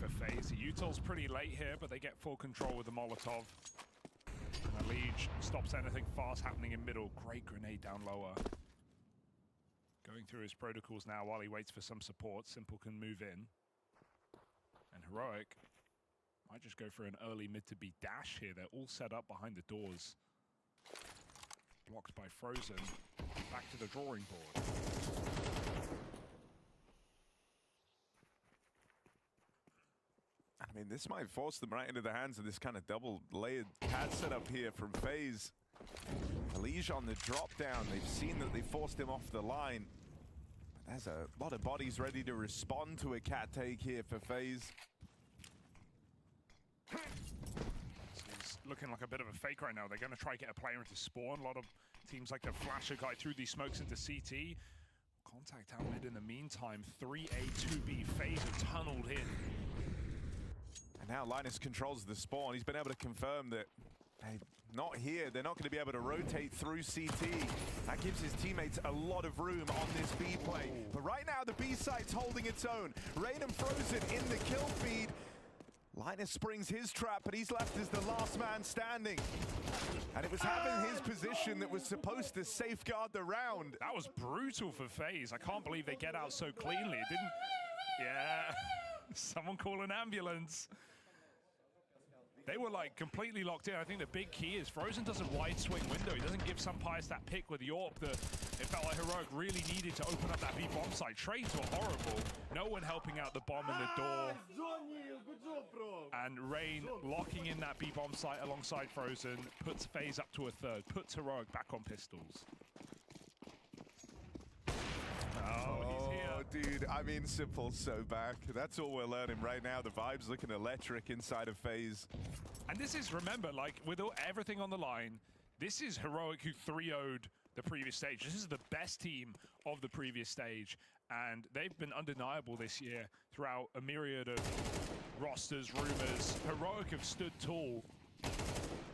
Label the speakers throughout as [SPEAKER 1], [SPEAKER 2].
[SPEAKER 1] for FaZe. The util's pretty late here, but they get full control with the Molotov. And the Liege stops anything fast happening in middle. Great grenade down lower. Going through his protocols now while he waits for some support. Simple can move in. And Heroic might just go for an early mid to B dash here. They're all set up behind the doors. Blocked by Frozen. Back to the drawing board.
[SPEAKER 2] I mean, this might force them right into the hands of this kind of double-layered pad setup here from FaZe. Liege on the drop down. They've seen that they forced him off the line. But there's a lot of bodies ready to respond to a cat take here for FaZe.
[SPEAKER 1] He's looking like a bit of a fake right now. They're going to try to get a player into spawn. A lot of teams like to flash a guy through these smokes into CT. Contact out mid in the meantime. 3A, 2B. FaZe are tunneled in.
[SPEAKER 2] And now Linus controls the spawn. He's been able to confirm that hey, not here. They're not going to be able to rotate through CT. That gives his teammates a lot of room on this B play. But right now, the B site's holding its own. Rain and Frozen in the kill feed. Linus springs his trap, but he's left as the last man standing. And it was having his position that was supposed to safeguard the round.
[SPEAKER 1] That was brutal for FaZe. I can't believe they get out so cleanly. It didn't... Yeah. Someone call an ambulance. They were like completely locked in. I think the big key is Frozen does a wide swing window. He doesn't give Sunpius that pick with the AWP that it felt like Heroic really needed to open up that B bomb site. Trades were horrible. No one helping out the bomb in the door. And Rain locking in that B bomb site alongside Frozen puts FaZe up to a third, puts Heroic back on pistols. Oh, he's here.
[SPEAKER 2] Dude, I mean, Simple's so back. That's all we're learning right now. The vibe's looking electric inside of FaZe.
[SPEAKER 1] And this is, remember, like, with everything on the line, this is Heroic who 3-0'd the previous stage. This is the best team of the previous stage. And they've been undeniable this year throughout a myriad of rosters, rumors. Heroic have stood tall.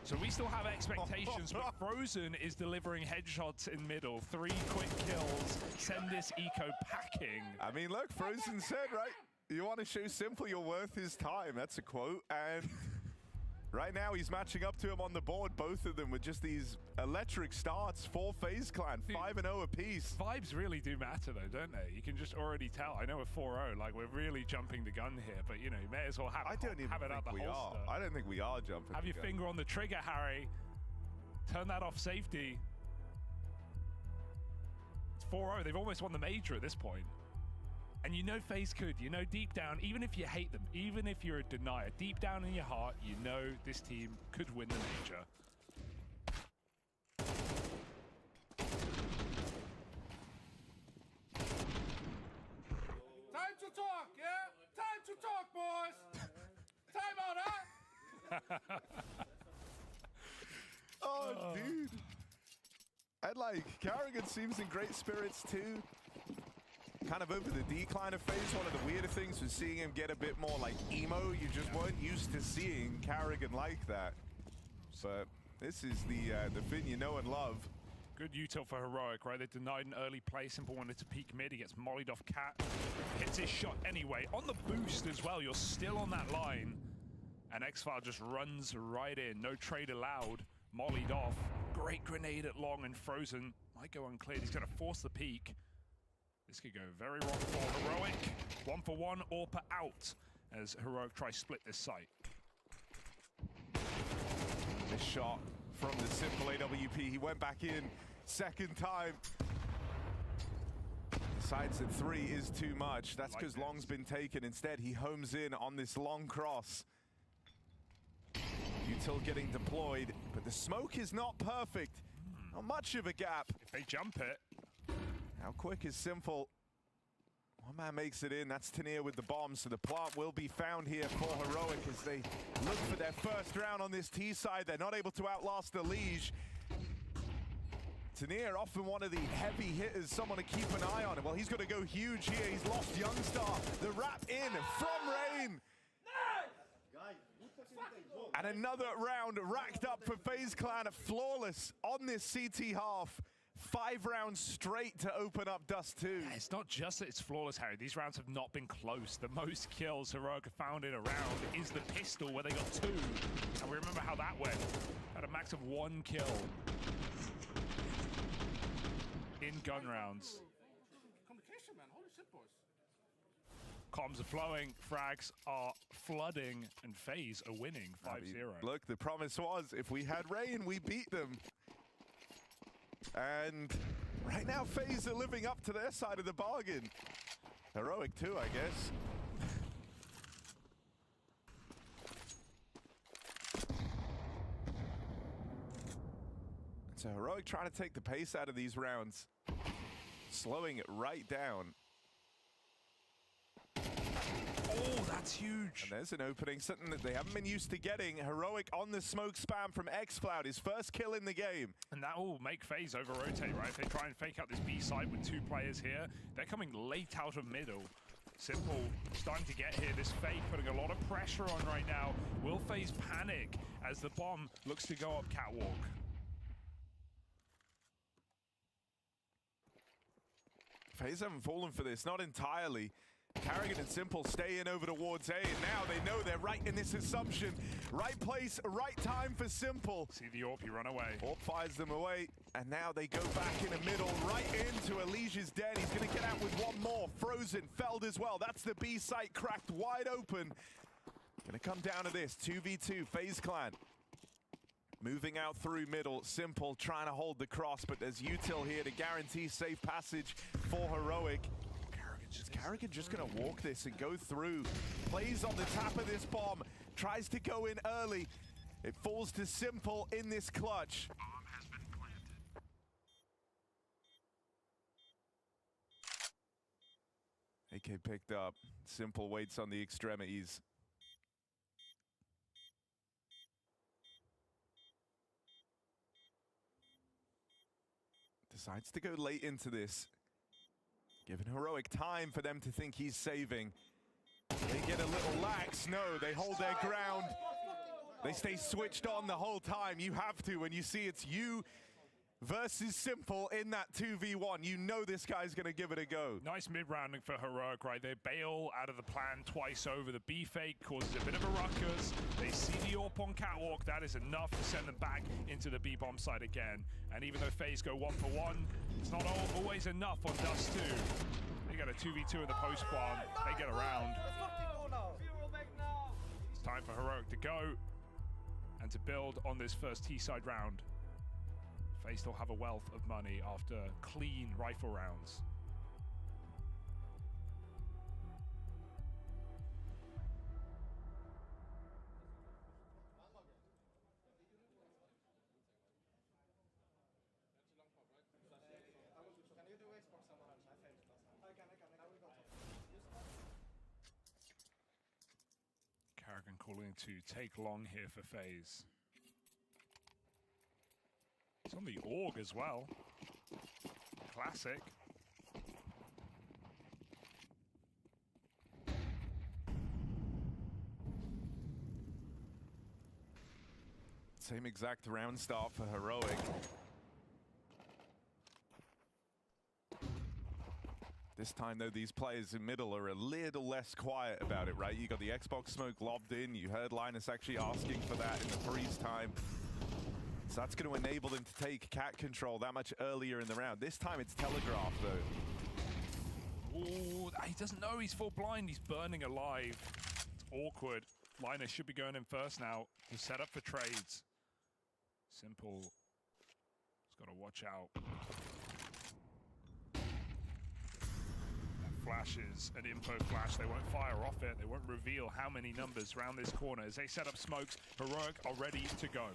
[SPEAKER 1] So we still have expectations, but Frozen is delivering headshots in middle. 3 quick kills, send this eco packing.
[SPEAKER 2] I mean, look, Frozen said, right? You want to show Simple you're worth his time. That's a quote. And right now he's matching up to him on the board, both of them with just these electric starts for FaZe Clan, 5-0 apiece.
[SPEAKER 1] Vibes really do matter though, don't they? You can just already tell. I know we're 4-0, like we're really jumping the gun here, but you know, you may as well have, have it out the holster.
[SPEAKER 2] I don't think we are jumping
[SPEAKER 1] Have your finger on the trigger, Harry. Turn that off safety. It's 4-0, they've almost won the major at this point. And you know FaZe could, you know deep down, even if you hate them, even if you're a denier, deep down in your heart, you know this team could win the major.
[SPEAKER 3] Time to talk, yeah? Time to talk, boys! Time out, huh?
[SPEAKER 2] Oh, dude. And like, Carrigan seems in great spirits too. Kind of over the decline of FaZe. One of the weirder things was seeing him get a bit more like emo. You just weren't used to seeing Carrigan like that. So this is the Finn you know and love.
[SPEAKER 1] Good util for Heroic, right? They denied an early play. Simple wanted to peek mid. He gets mollied off Cat. Hits his shot anyway. On the boost as well. You're still on that line. And X-File just runs right in. No trade allowed. Mollied off. Great grenade at long, and Frozen might go uncleared. He's going to force the peek. This could go very wrong for Heroic. 1-for-1, AWP out as Heroic tries split this site.
[SPEAKER 2] This shot from the Simple AWP. He went back in second time. Decides that 3 is too much. That's because Long's been taken. Instead, he homes in on this long cross. Util getting deployed, but the smoke is not perfect. Not much of a gap.
[SPEAKER 1] If they jump it.
[SPEAKER 2] How quick is Simple? One man makes it in. That's Tanier with the bomb, so the plant will be found here for Heroic as they look for their first round on this T side. They're not able to outlast the Liege. Tanier, often one of the heavy hitters, someone to keep an eye on. Well, he's going to go huge here. He's lost Youngstar. The wrap in from Rain. And another round racked up for FaZe Clan. Flawless on this CT half. 5 rounds straight to open up Dust 2.
[SPEAKER 1] It's not just that it's flawless, Harry. These rounds have not been close. The most kills Heroic have found in a round is the pistol, where they got 2. And we remember how that went. Had a max of 1 kill in gun rounds.
[SPEAKER 3] Communication, man. Holy shit, boys.
[SPEAKER 1] Comms are flowing, frags are flooding, and FaZe are winning 5-0.
[SPEAKER 2] Look, the promise was, if we had rain, we beat them. And right now, FaZe are living up to their side of the bargain. Heroic too, I guess. So Heroic trying to take the pace out of these rounds. Slowing it right down.
[SPEAKER 1] Oh, that's huge.
[SPEAKER 2] And there's an opening, something that they haven't been used to getting. Heroic on the smoke spam from xCloud, his first kill in the game.
[SPEAKER 1] And that will make FaZe over-rotate, right? If they try and fake out this B side with 2 players here, they're coming late out of middle. Simple starting to get here. This fake putting a lot of pressure on right now. Will FaZe panic as the bomb looks to go up catwalk?
[SPEAKER 2] FaZe haven't fallen for this, not entirely. Carrigan and Simple stay in over towards A, and now they know they're right in this assumption. Right place, right time for Simple.
[SPEAKER 1] See the AWP, you run away.
[SPEAKER 2] AWP fires them away, and now they go back in the middle, right into Elijah's den. He's going to get out with one more. Frozen, Feld as well. That's the B site cracked wide open. Going to come down to this, 2v2, FaZe Clan. Moving out through middle, Simple trying to hold the cross, but there's Util here to guarantee safe passage for Heroic. Is Carrigan just going to walk this and go through? Plays on the tap of this bomb, tries to go in early. It falls to Simple in this clutch.
[SPEAKER 1] Bomb has been planted.
[SPEAKER 2] AK picked up. Simple waits on the extremities. Decides to go late into this. Giving Heroic time for them to think he's saving. They get a little lax. No, they hold their ground. They stay switched on the whole time. You have to when you see it's you versus Simple in that 2v1. You know this guy's going to give it a go.
[SPEAKER 1] Nice mid-rounding for Heroic right there. Bail out of the plan twice over. The B fake causes a bit of a ruckus. They see the AWP on catwalk. That is enough to send them back into the B bomb site again. And even though FaZe go 1-for-1, it's not always enough on Dust 2. They got a 2v2 in the post bomb. They get around. It's time for Heroic to go and to build on this first T-side round. FaZe still have a wealth of money after clean rifle rounds. Carrigan calling to take long here for FaZe. It's on the AUG as well. Classic.
[SPEAKER 2] Same exact round start for Heroic. This time, though, these players in middle are a little less quiet about it, right? You got the Xbox smoke lobbed in. You heard Linus actually asking for that in the freeze time. So that's going to enable them to take cat control that much earlier in the round. This time it's telegraphed, though.
[SPEAKER 1] Ooh, he doesn't know he's full blind. He's burning alive. It's awkward. Linus should be going in first now. He's set up for trades. Simple. He's got to watch out. That flash is an info flash. They won't fire off it. They won't reveal how many numbers around this corner. As they set up smokes, Heroic are ready to go.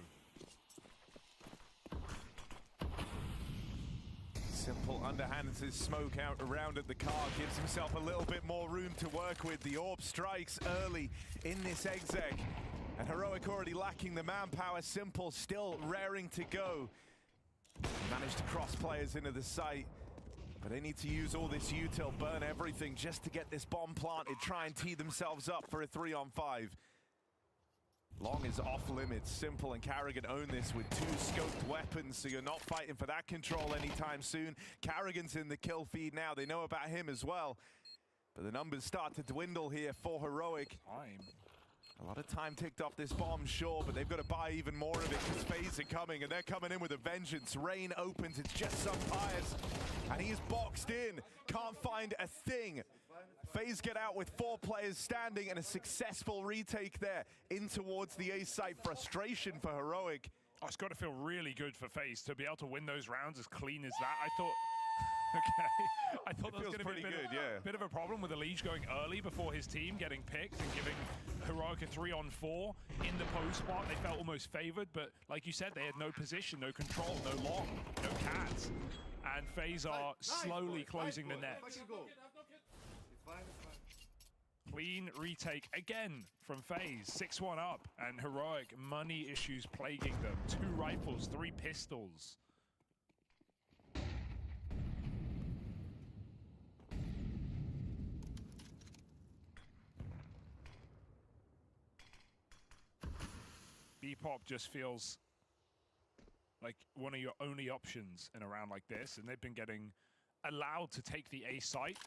[SPEAKER 2] Simple underhands his smoke out around at the car, gives himself a little bit more room to work with. The AWP strikes early in this exec, and Heroic already lacking the manpower. Simple still raring to go. Managed to cross players into the site, but they need to use all this util, burn everything just to get this bomb planted, try and tee themselves up for a 3-on-5. Long is off limits. Simple and Karrigan own this with 2 scoped weapons, so you're not fighting for that control anytime soon. Karrigan's in the kill feed now. They know about him as well. But the numbers start to dwindle here for Heroic. A lot of time ticked off this bomb, sure, but they've got to buy even more of it because FaZe are coming, and they're coming in with a vengeance. Rain opens, it's just some Pius, and he is boxed in. Can't find a thing. FaZe get out with 4 players standing and a successful retake there in towards the A site. Frustration for Heroic.
[SPEAKER 1] Oh, it's got to feel really good for FaZe to be able to win those rounds as clean as that. I thought that was going to be a bit of a problem with the Liege going early before his team getting picked and giving Heroic a 3-on-4 in the post spot. They felt almost favored, but like you said, they had no position, no control, no long, no cats. And FaZe are slowly closing the net. Clean retake again from FaZe, 6-1 up, and Heroic money issues plaguing them. 2 rifles, 3 pistols. Bpop just feels like one of your only options in a round like this, and they've been getting allowed to take the A site,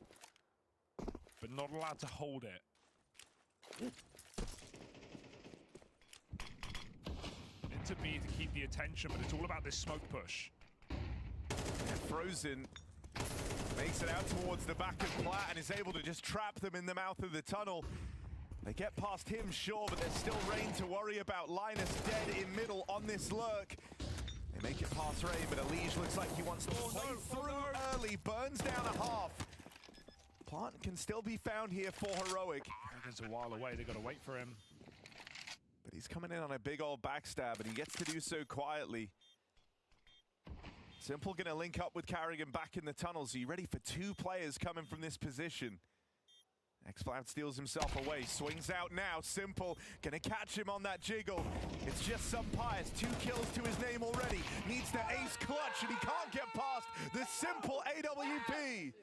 [SPEAKER 1] but not allowed to hold it. Into B to keep the attention, but it's all about this smoke push.
[SPEAKER 2] And Frozen makes it out towards the back of Plat and is able to just trap them in the mouth of the tunnel. They get past him, sure, but there's still Rain to worry about. Linus dead in middle on this lurk. They make it past Rain, but Elige looks like he wants to play through early. Burns down a half. Plant can still be found here for Heroic.
[SPEAKER 1] It's a while away, they got to wait for him.
[SPEAKER 2] But he's coming in on a big old backstab, and he gets to do so quietly. Simple gonna link up with Karrigan back in the tunnels. Are you ready for 2 players coming from this position? Xcloud steals himself away, swings out now. Simple gonna catch him on that jiggle. It's just some Pius, 2 kills to his name already. Needs the ace clutch, and he can't get past the Simple AWP.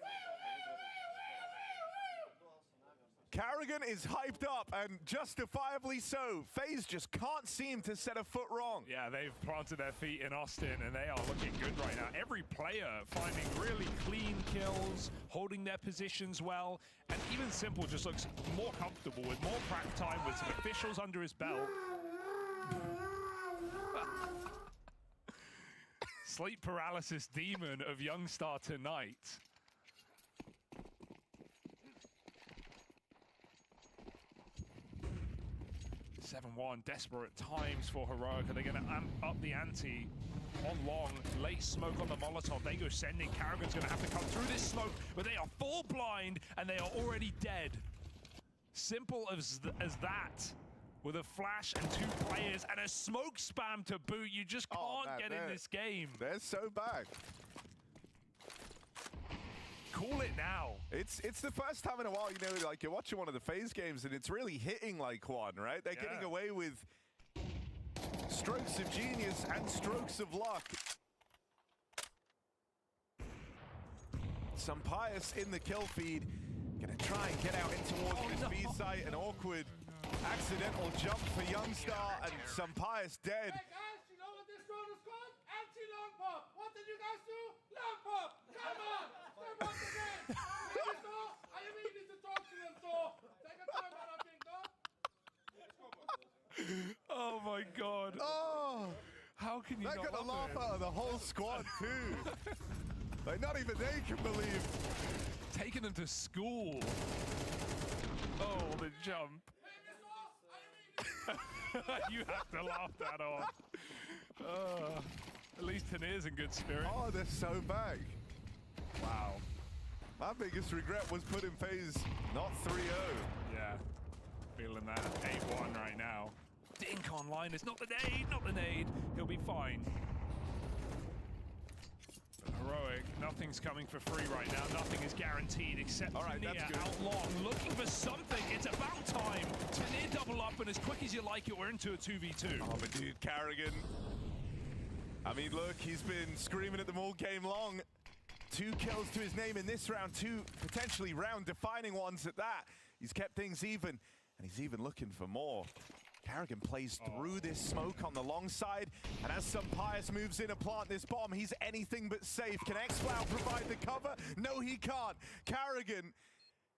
[SPEAKER 2] Karrigan is hyped up, and justifiably so. FaZe just can't seem to set a foot wrong.
[SPEAKER 1] Yeah, they've planted their feet in Austin, and they are looking good right now. Every player finding really clean kills, holding their positions well, and even Simple just looks more comfortable with more practice time, with some officials under his belt. Sleep paralysis demon of Youngstar tonight. (7-1), desperate times for Heroic. Are they going to amp up the ante on long? Late smoke on the Molotov. They go sending. Karrigan's going to have to come through this smoke, but they are full blind, and they are already dead. Simple as that. With a flash and 2 players and a smoke spam to boot. You just can't get in this game.
[SPEAKER 2] They're so bad.
[SPEAKER 1] Call it now.
[SPEAKER 2] It's the first time in a while, you know, like you're watching one of the FaZe games and it's really hitting like one, right? They're getting away with strokes of genius and strokes of luck. Some Pius in the kill feed. Gonna try and get out in towards this B site. An awkward accidental jump for Youngstar, and some Pius dead.
[SPEAKER 3] Hey guys, you know what this round is called? Anti-long pop. What did you guys do? Long pop. Come on. Step up the game. I really need to talk to them, so take a time out, I think, though.
[SPEAKER 1] Oh my God.
[SPEAKER 2] Oh,
[SPEAKER 1] how can you
[SPEAKER 2] that
[SPEAKER 1] not
[SPEAKER 2] got a
[SPEAKER 1] love
[SPEAKER 2] laugh
[SPEAKER 1] it?
[SPEAKER 2] out of the whole squad too. Like not even they can believe.
[SPEAKER 1] Taking them to school. Oh, the jump. You have to laugh that off. At least Tanir's in good spirit.
[SPEAKER 2] Oh, they're so back.
[SPEAKER 1] Wow.
[SPEAKER 2] My biggest regret was putting FaZe not 3-0.
[SPEAKER 1] Yeah. Feeling that. 8-1 right now. Dink online. It's not the nade, not the nade. He'll be fine. But Heroic, nothing's coming for free right now. Nothing is guaranteed except Tanir out long, looking for something. It's about time. Tanir double up, and as quick as you like it, we're into a 2v2.
[SPEAKER 2] Oh, but dude, Karrigan. I mean, look, he's been screaming at them all game long. 2 kills to his name in this round, 2 potentially round-defining ones at that. He's kept things even, and he's even looking for more. Carrigan plays through this smoke on the long side, and as Pius moves in to plant this bomb, he's anything but safe. Can xFlow provide the cover? No, he can't. Carrigan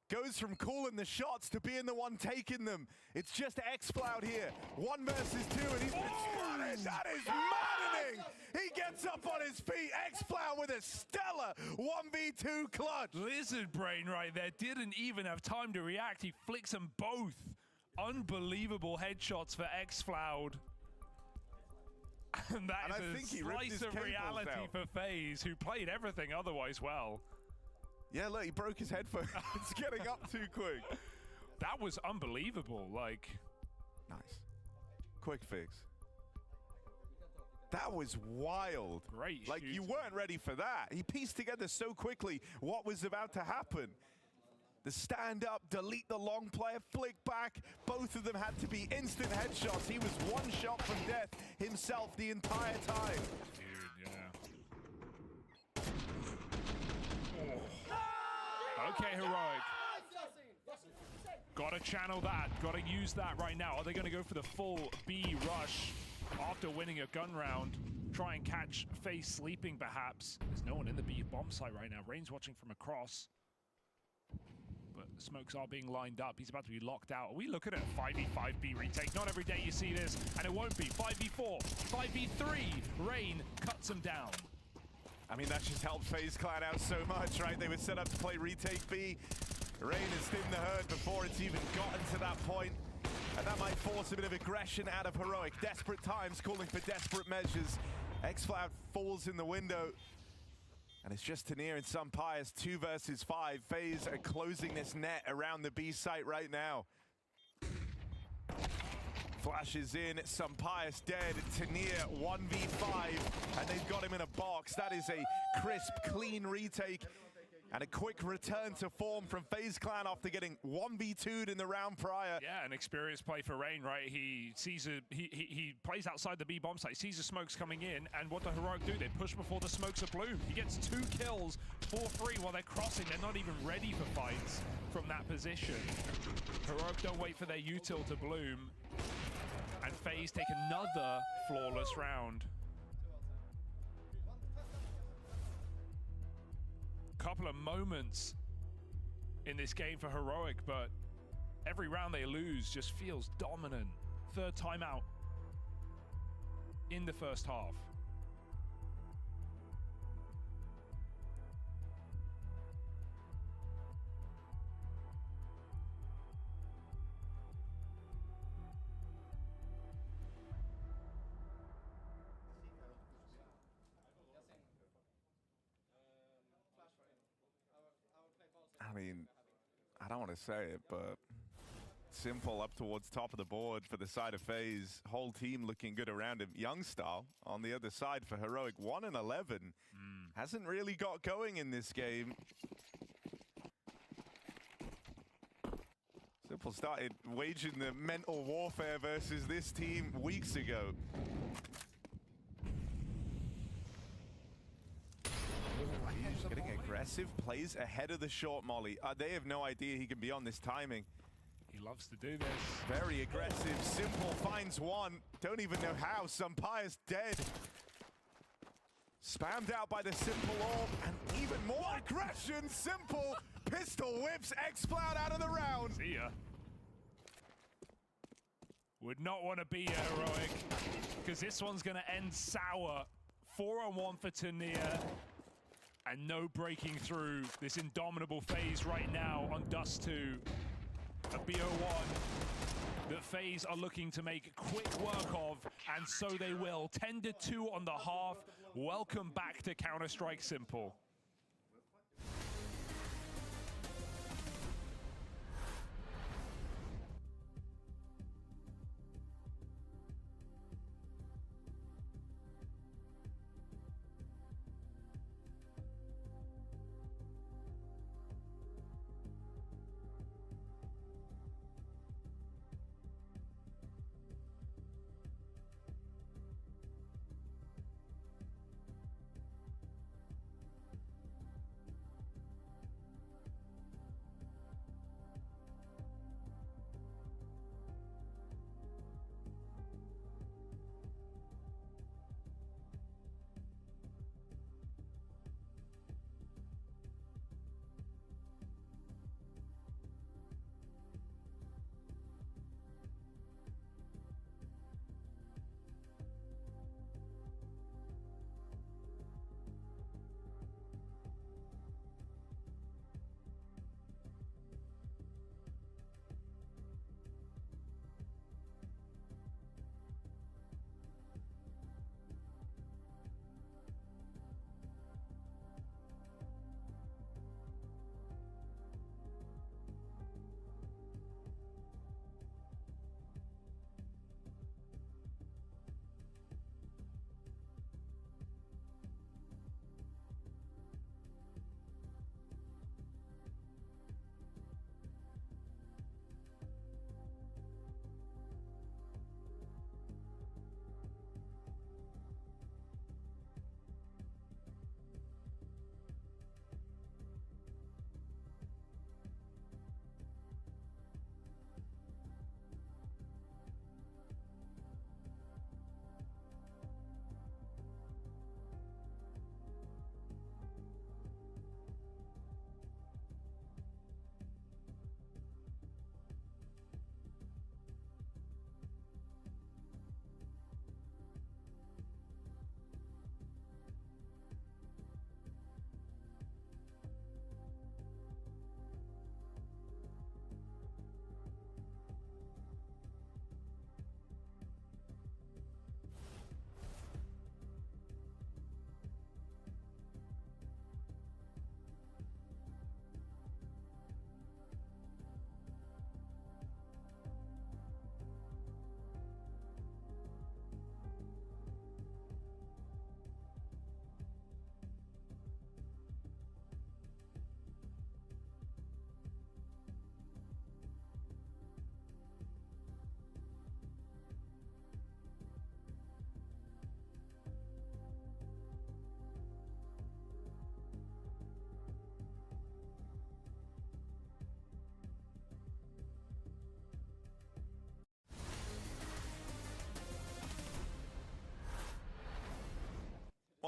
[SPEAKER 2] goes from calling the shots to being the one taking them. It's just xFlow here. 1 versus 2, and he's been spotted. That is maddening. He gets up on his feet. xFlow with a stellar 1v2 clutch.
[SPEAKER 1] Lizard Brain right there didn't even have time to react. He flicks them both. Unbelievable headshots for xFlow. And that is a slice of reality for FaZe, who played everything otherwise well.
[SPEAKER 2] Yeah, look, he broke his headphones. It's getting up too quick.
[SPEAKER 1] That was unbelievable, like.
[SPEAKER 2] Nice. Quick fix. That was wild.
[SPEAKER 1] Great
[SPEAKER 2] Like,
[SPEAKER 1] shoot.
[SPEAKER 2] you weren't ready for that. He pieced together so quickly what was about to happen. The stand up, delete the long player, flick back. Both of them had to be instant headshots. He was 1 shot from death himself the entire time.
[SPEAKER 1] Dude, yeah. Oh. Okay, Heroic. Gotta channel that. Gotta use that right now. Are they gonna go for the full B rush after winning a gun round? Try and catch FaZe sleeping, perhaps. There's no one in the B bomb site right now. Rain's watching from across. But smokes are being lined up. He's about to be locked out. Are we looking at a 5v5B retake? Not every day you see this, and it won't be. 5v4, 5v3. Rain cuts him down.
[SPEAKER 2] I mean, that just helped FaZe Clan out so much, right? They were set up to play retake B. Rain has thinned the herd before it's even gotten to that point. And that might force a bit of aggression out of Heroic. Desperate times calling for desperate measures. xFlow falls in the window. And it's just Tania and Pius, 2 versus 5. FaZe are closing this net around the B site right now. Flashes in, Pius dead, Tania 1v5, and they've got him in a box. That is a crisp, clean retake, and a quick return to form from FaZe Clan after getting 1v2'd in the round prior.
[SPEAKER 1] Yeah, an experienced play for Rain, right? He sees he plays outside the B bomb site, sees the smokes coming in, and what do Heroic do? They push before the smokes are bloomed. He gets 2 kills for free while they're crossing. They're not even ready for fights from that position. Heroic don't wait for their util to bloom, and FaZe take another flawless round. Couple of moments in this game for Heroic, but every round they lose just feels dominant. 3rd timeout in the first half.
[SPEAKER 2] I mean, I don't want to say it, but Simple up towards top of the board for the side of FaZe. Whole team looking good around him. Youngstar on the other side for Heroic, 1-11. Hasn't really got going in this game. Simple started waging the mental warfare versus this team weeks ago. He's getting aggressive, plays ahead of the short molly. They have no idea he can be on this timing.
[SPEAKER 1] He loves to do this.
[SPEAKER 2] Very aggressive. Simple finds one. Don't even know how. Pius dead. Spammed out by the Simple orb, and even more aggression. Simple pistol whips xFlow out of the round.
[SPEAKER 1] See ya. Would not want to be a Heroic, because this one's going to end sour. 4-on-1 for Tania, and no breaking through this indomitable FaZe right now on Dust 2. A BO1 that FaZe are looking to make quick work of, and so they will. 10-2 on the half. Welcome back to Counter-Strike Simple.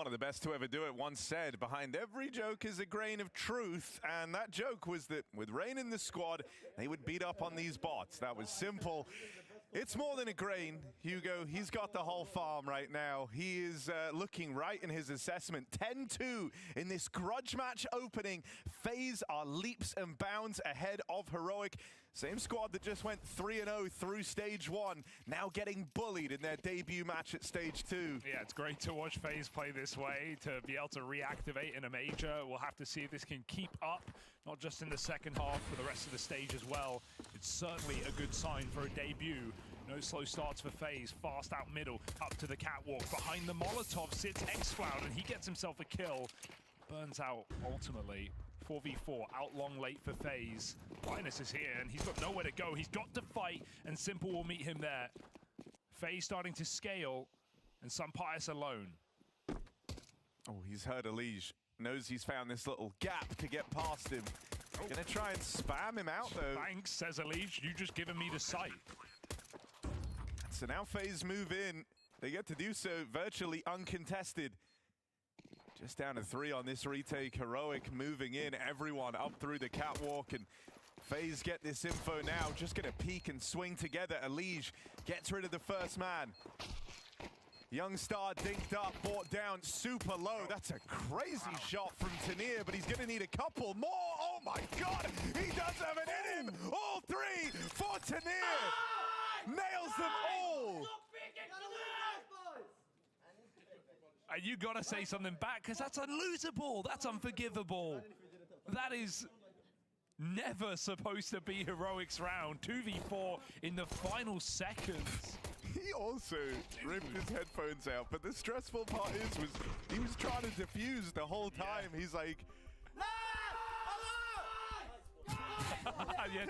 [SPEAKER 2] one of the best to ever do it once said, behind every joke is a grain of truth, and that joke was that with Rain in the squad, they would beat up on these bots. That was simple. It's more than a grain, Hugo. He's got the whole farm right now. He is looking right in his assessment. 10-2 in this grudge match opening. FaZe are leaps and bounds ahead of Heroic. Same squad that just went 3-0 through stage 1, now getting bullied in their debut match at stage 2.
[SPEAKER 1] Yeah, it's great to watch FaZe play this way, to be able to reactivate in a major. We'll have to see if this can keep up, not just in the second half, but the rest of the stage as well. It's certainly a good sign for a debut. No slow starts for FaZe. Fast out middle, up to the catwalk. Behind the Molotov sits xCloud, and he gets himself a kill. Burns out ultimately. 4v4, out long late for FaZe. Linus is here, and he's got nowhere to go. He's got to fight, and Simple will meet him there. FaZe starting to scale, and Pius alone.
[SPEAKER 2] Oh, he's heard Elige. Knows he's found this little gap to get past him. Gonna try and spam him out, though.
[SPEAKER 1] Thanks, says Elige. You just given me the sight.
[SPEAKER 2] So now FaZe move in. They get to do so virtually uncontested. Just down to 3 on this retake. Heroic moving in, everyone up through the catwalk, and FaZe get this info now. Just gonna peek and swing together. Elige gets rid of the first man. Youngstar dinked up, brought down super low. That's a crazy shot from Tanir, but he's gonna need a couple more. Oh my God, he does have it in him. All 3 for Tanir. Nails them all.
[SPEAKER 1] You gotta say something back, because that's unlosable. That's unforgivable. That is never supposed to be Heroic's round. 2v4 in the final seconds.
[SPEAKER 2] He also ripped his headphones out, but the stressful part is, he was trying to defuse the whole time. Yeah. He's like,
[SPEAKER 1] yeah,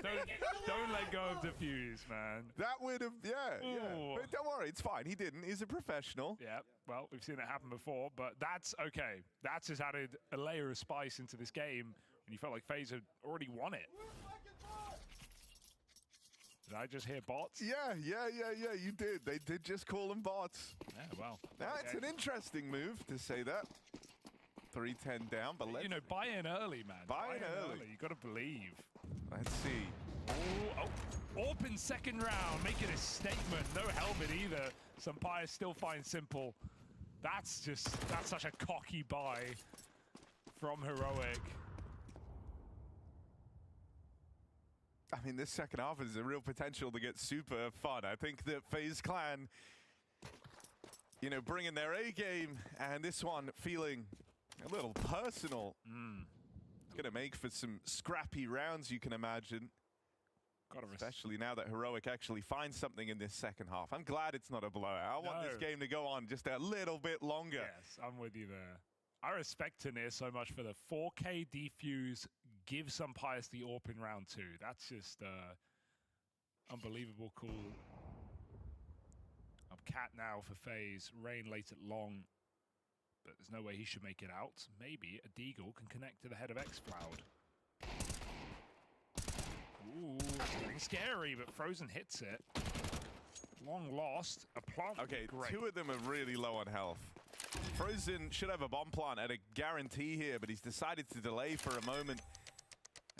[SPEAKER 1] don't let go of defuse, man.
[SPEAKER 2] That would have, yeah. But don't worry, it's fine. He didn't. He's a professional.
[SPEAKER 1] Yeah, well, we've seen it happen before, but that's okay. That's just added a layer of spice into this game when you felt like FaZe had already won it. Did I just hear bots?
[SPEAKER 2] Yeah, you did. They did just call them bots.
[SPEAKER 1] Yeah, well.
[SPEAKER 2] Now, it's an interesting move to say that. 3-10 down, but let's...
[SPEAKER 1] You know, buy in early, man.
[SPEAKER 2] Buy in early.
[SPEAKER 1] You gotta believe.
[SPEAKER 2] Let's see.
[SPEAKER 1] Oh, Orpin second round, making a statement. No helmet either. Pius still finds Simple. That's such a cocky buy from Heroic.
[SPEAKER 2] I mean, this second half is a real potential to get super fun. I think that FaZe Clan, you know, bringing their A game, and this one feeling a little personal. It's going to make for some scrappy rounds, you can imagine. Especially now that Heroic actually finds something in this second half. I'm glad it's not a blowout. I want this game to go on just a little bit longer.
[SPEAKER 1] Yes, I'm with you there. I respect Tanir so much for the 4K defuse, give Pius the AWP in round 2. That's just unbelievable cool. Up Cat now for FaZe. Rain late at long, but there's no way he should make it out. Maybe a Deagle can connect to the head of xCloud. Ooh, getting scary, but Frozen hits it. Long lost. A plant.
[SPEAKER 2] Okay,
[SPEAKER 1] great.
[SPEAKER 2] 2 of them are really low on health. Frozen should have a bomb plant at a guarantee here, but he's decided to delay for a moment.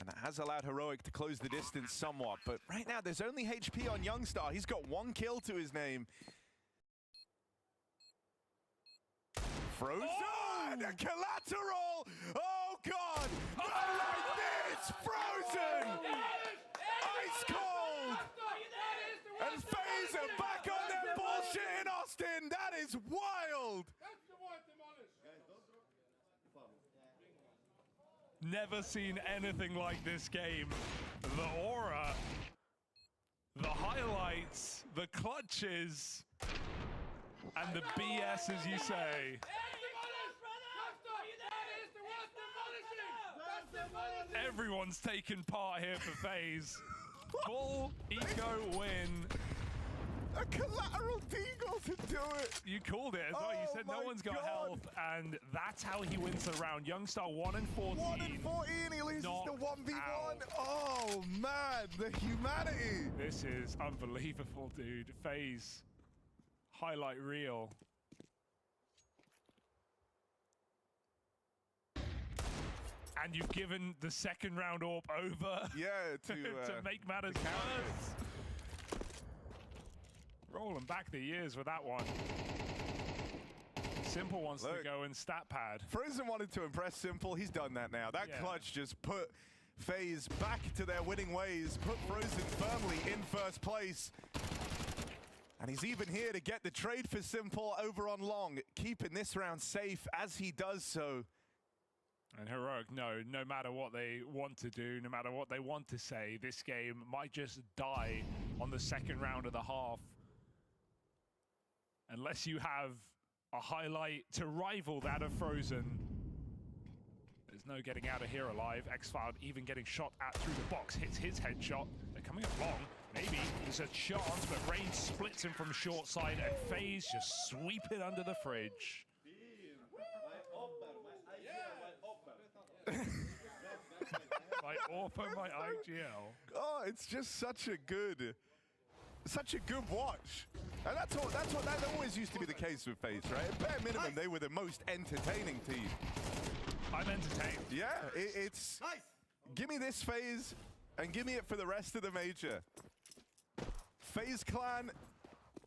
[SPEAKER 2] And that has allowed Heroic to close the distance somewhat. But right now, there's only HP on Youngstar. He's got 1 kill to his name. Frozen! Oh! And a collateral! Oh, God! Not like this! Frozen! Ice cold! And FaZe are back on their bullshit in Austin! That is wild!
[SPEAKER 1] Never seen anything like this game. The aura, the highlights, the clutches, and the BS, as you say. Everyone's taking part here for FaZe. Full eco win.
[SPEAKER 2] A collateral Deagle to do it.
[SPEAKER 1] You called it as well. You said no one's got health, and that's how he wins the round. Youngstar 1-14.
[SPEAKER 2] 1-14. He loses the 1v1. Oh man, the humanity.
[SPEAKER 1] This is unbelievable, dude. FaZe highlight reel. And you've given the second round AWP over
[SPEAKER 2] Yeah,
[SPEAKER 1] to make matters worse. Rolling back the years with that one. Simple wants to go in stat pad.
[SPEAKER 2] Frozen wanted to impress Simple. He's done that now. That clutch just put FaZe back to their winning ways, put Frozen firmly in first place. And he's even here to get the trade for Simple over on Long, keeping this round safe as he does so.
[SPEAKER 1] And Heroic, no matter what they want to do, no matter what they want to say, this game might just die on the second round of the half. Unless you have a highlight to rival that of Frozen. There's no getting out of here alive. X-Filed even getting shot at through the box, hits his headshot. They're coming up long. Maybe there's a chance, but Rain splits him from short side and FaZe just sweep it under the fridge. My AWP, my IGL.
[SPEAKER 2] Oh, it's just such a good watch. And that always used to be the case with FaZe, right? At bare minimum, they were the most entertaining team.
[SPEAKER 1] I'm entertained.
[SPEAKER 2] Yeah, it's give me this FaZe and give me it for the rest of the major. FaZe Clan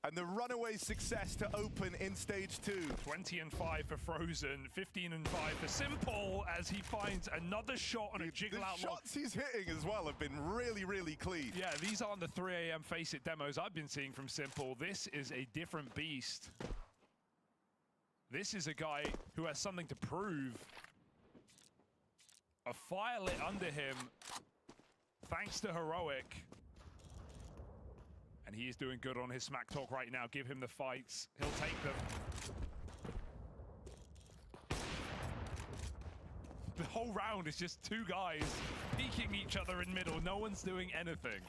[SPEAKER 2] and the runaway success to open in stage 2.
[SPEAKER 1] 20-5 for Frozen, 15-5 for Simple as he finds another shot on a jiggle out.
[SPEAKER 2] The shots he's hitting as well have been really, really clean.
[SPEAKER 1] Yeah, these aren't the 3 AM Face It demos I've been seeing from Simple. This is a different beast. This is a guy who has something to prove. A fire lit under him, thanks to Heroic. And he is doing good on his smack talk right now. Give him the fights. He'll take them. The whole round is just 2 guys peeking each other in middle. No one's doing anything.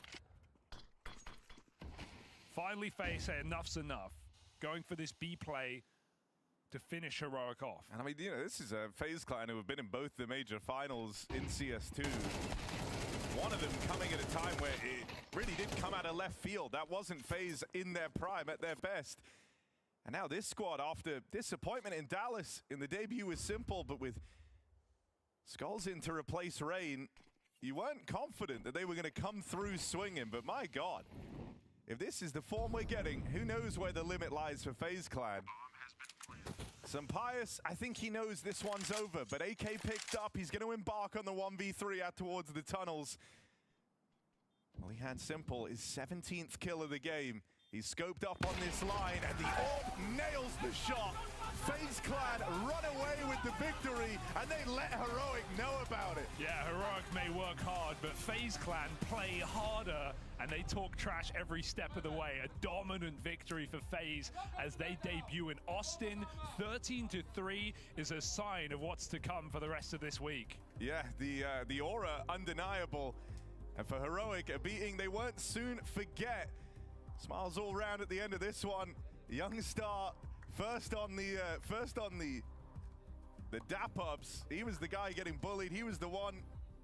[SPEAKER 1] Finally, FaZe say enough's enough. Going for this B play to finish Heroic off.
[SPEAKER 2] And I mean, you know, this is a FaZe Clan who have been in both the major finals in CS2. One of them coming at a time where it really did come out of left field. That wasn't FaZe in their prime, at their best. And now this squad, after disappointment in Dallas in the debut was Simple, but with Skulls in to replace Rain, you weren't confident that they were going to come through swinging. But my God, if this is the form we're getting, who knows where the limit lies for FaZe Clan. Pius, I think he knows this one's over, but AK picked up. He's going to embark on the 1v3 out towards the tunnels. Well, he had Simple, his 17th kill of the game. He's scoped up on this line, and the AWP nails the shot. FaZe Clan run away with the victory, and they let Heroic know about it.
[SPEAKER 1] Yeah, Heroic may work hard, but FaZe Clan play harder, and they talk trash every step of the way. A dominant victory for FaZe as they debut in Austin. 13-3 is a sign of what's to come for the rest of this week.
[SPEAKER 2] Yeah, the aura undeniable. And for Heroic, a beating they won't soon forget. Smiles all round at the end of this one. Young Star first on the dap-ups. He was the guy getting bullied. He was the one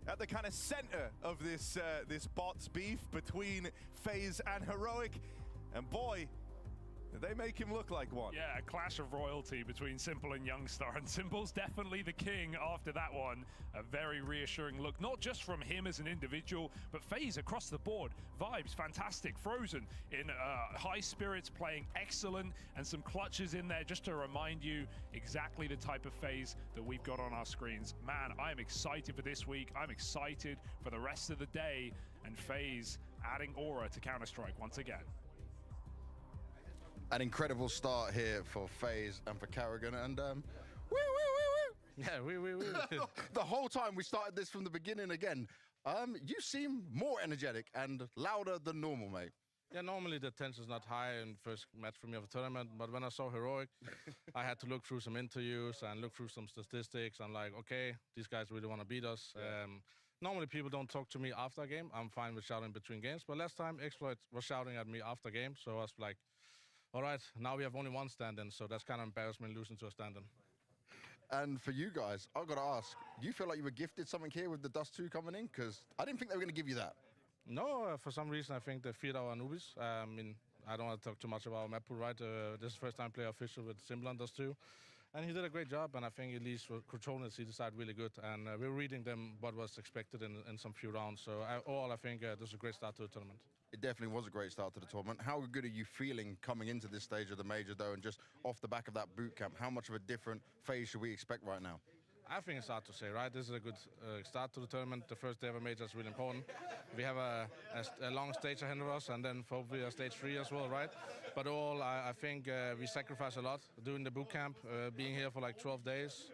[SPEAKER 2] at the kind of center of this bots beef between FaZe and Heroic. And boy, they make him look like one.
[SPEAKER 1] Yeah, a clash of royalty between Simple and Youngstar, and Simple's definitely the king after that one. A very reassuring look, not just from him as an individual, but FaZe across the board. Vibes, fantastic. Frozen in high spirits, playing excellent, and some clutches in there just to remind you exactly the type of FaZe that we've got on our screens. Man, I'm excited for this week. I'm excited for the rest of the day, and FaZe adding aura to Counter-Strike once again.
[SPEAKER 4] An incredible start here for FaZe and for Carrigan, and woo, woo, woo, woo.
[SPEAKER 5] Yeah, woo.
[SPEAKER 4] The whole time we started this from the beginning again. You seem more energetic and louder than normal, mate.
[SPEAKER 5] Yeah, normally the tension's not high in first match for me of a tournament, but when I saw Heroic, I had to look through some interviews and look through some statistics. I'm like, okay, these guys really want to beat us.
[SPEAKER 4] Yeah.
[SPEAKER 5] Normally people don't talk to me after a game. I'm fine with shouting between games, but last time Exploit was shouting at me after game, so I was like, all right, now we have only one stand-in, so that's kind of embarrassment losing to a stand-in.
[SPEAKER 4] And for you guys, I've got to ask, do you feel like you were gifted something here with the Dust 2 coming in? Because I didn't think they were going to give you that.
[SPEAKER 5] No, for some reason I think they feed our newbies. I mean, I don't want to talk too much about map pool, right? This is the first time I play official with Simple and Dust 2. And he did a great job, and I think at least controlling the CD side really good. And we're reading them what was expected in some few rounds. So overall, I think this is a great start to the tournament.
[SPEAKER 4] It definitely was a great start to the tournament. How good are you feeling coming into this stage of the major, though, and just off the back of that boot camp? How much of a different phase should we expect right now?
[SPEAKER 5] I think it's hard to say, right? This is a good start to the tournament. The first day of a major is really important. We have a long stage ahead of us, and then hopefully a stage 3 as well, right? But all, I think we sacrifice a lot doing the boot camp, being here for like 12 days.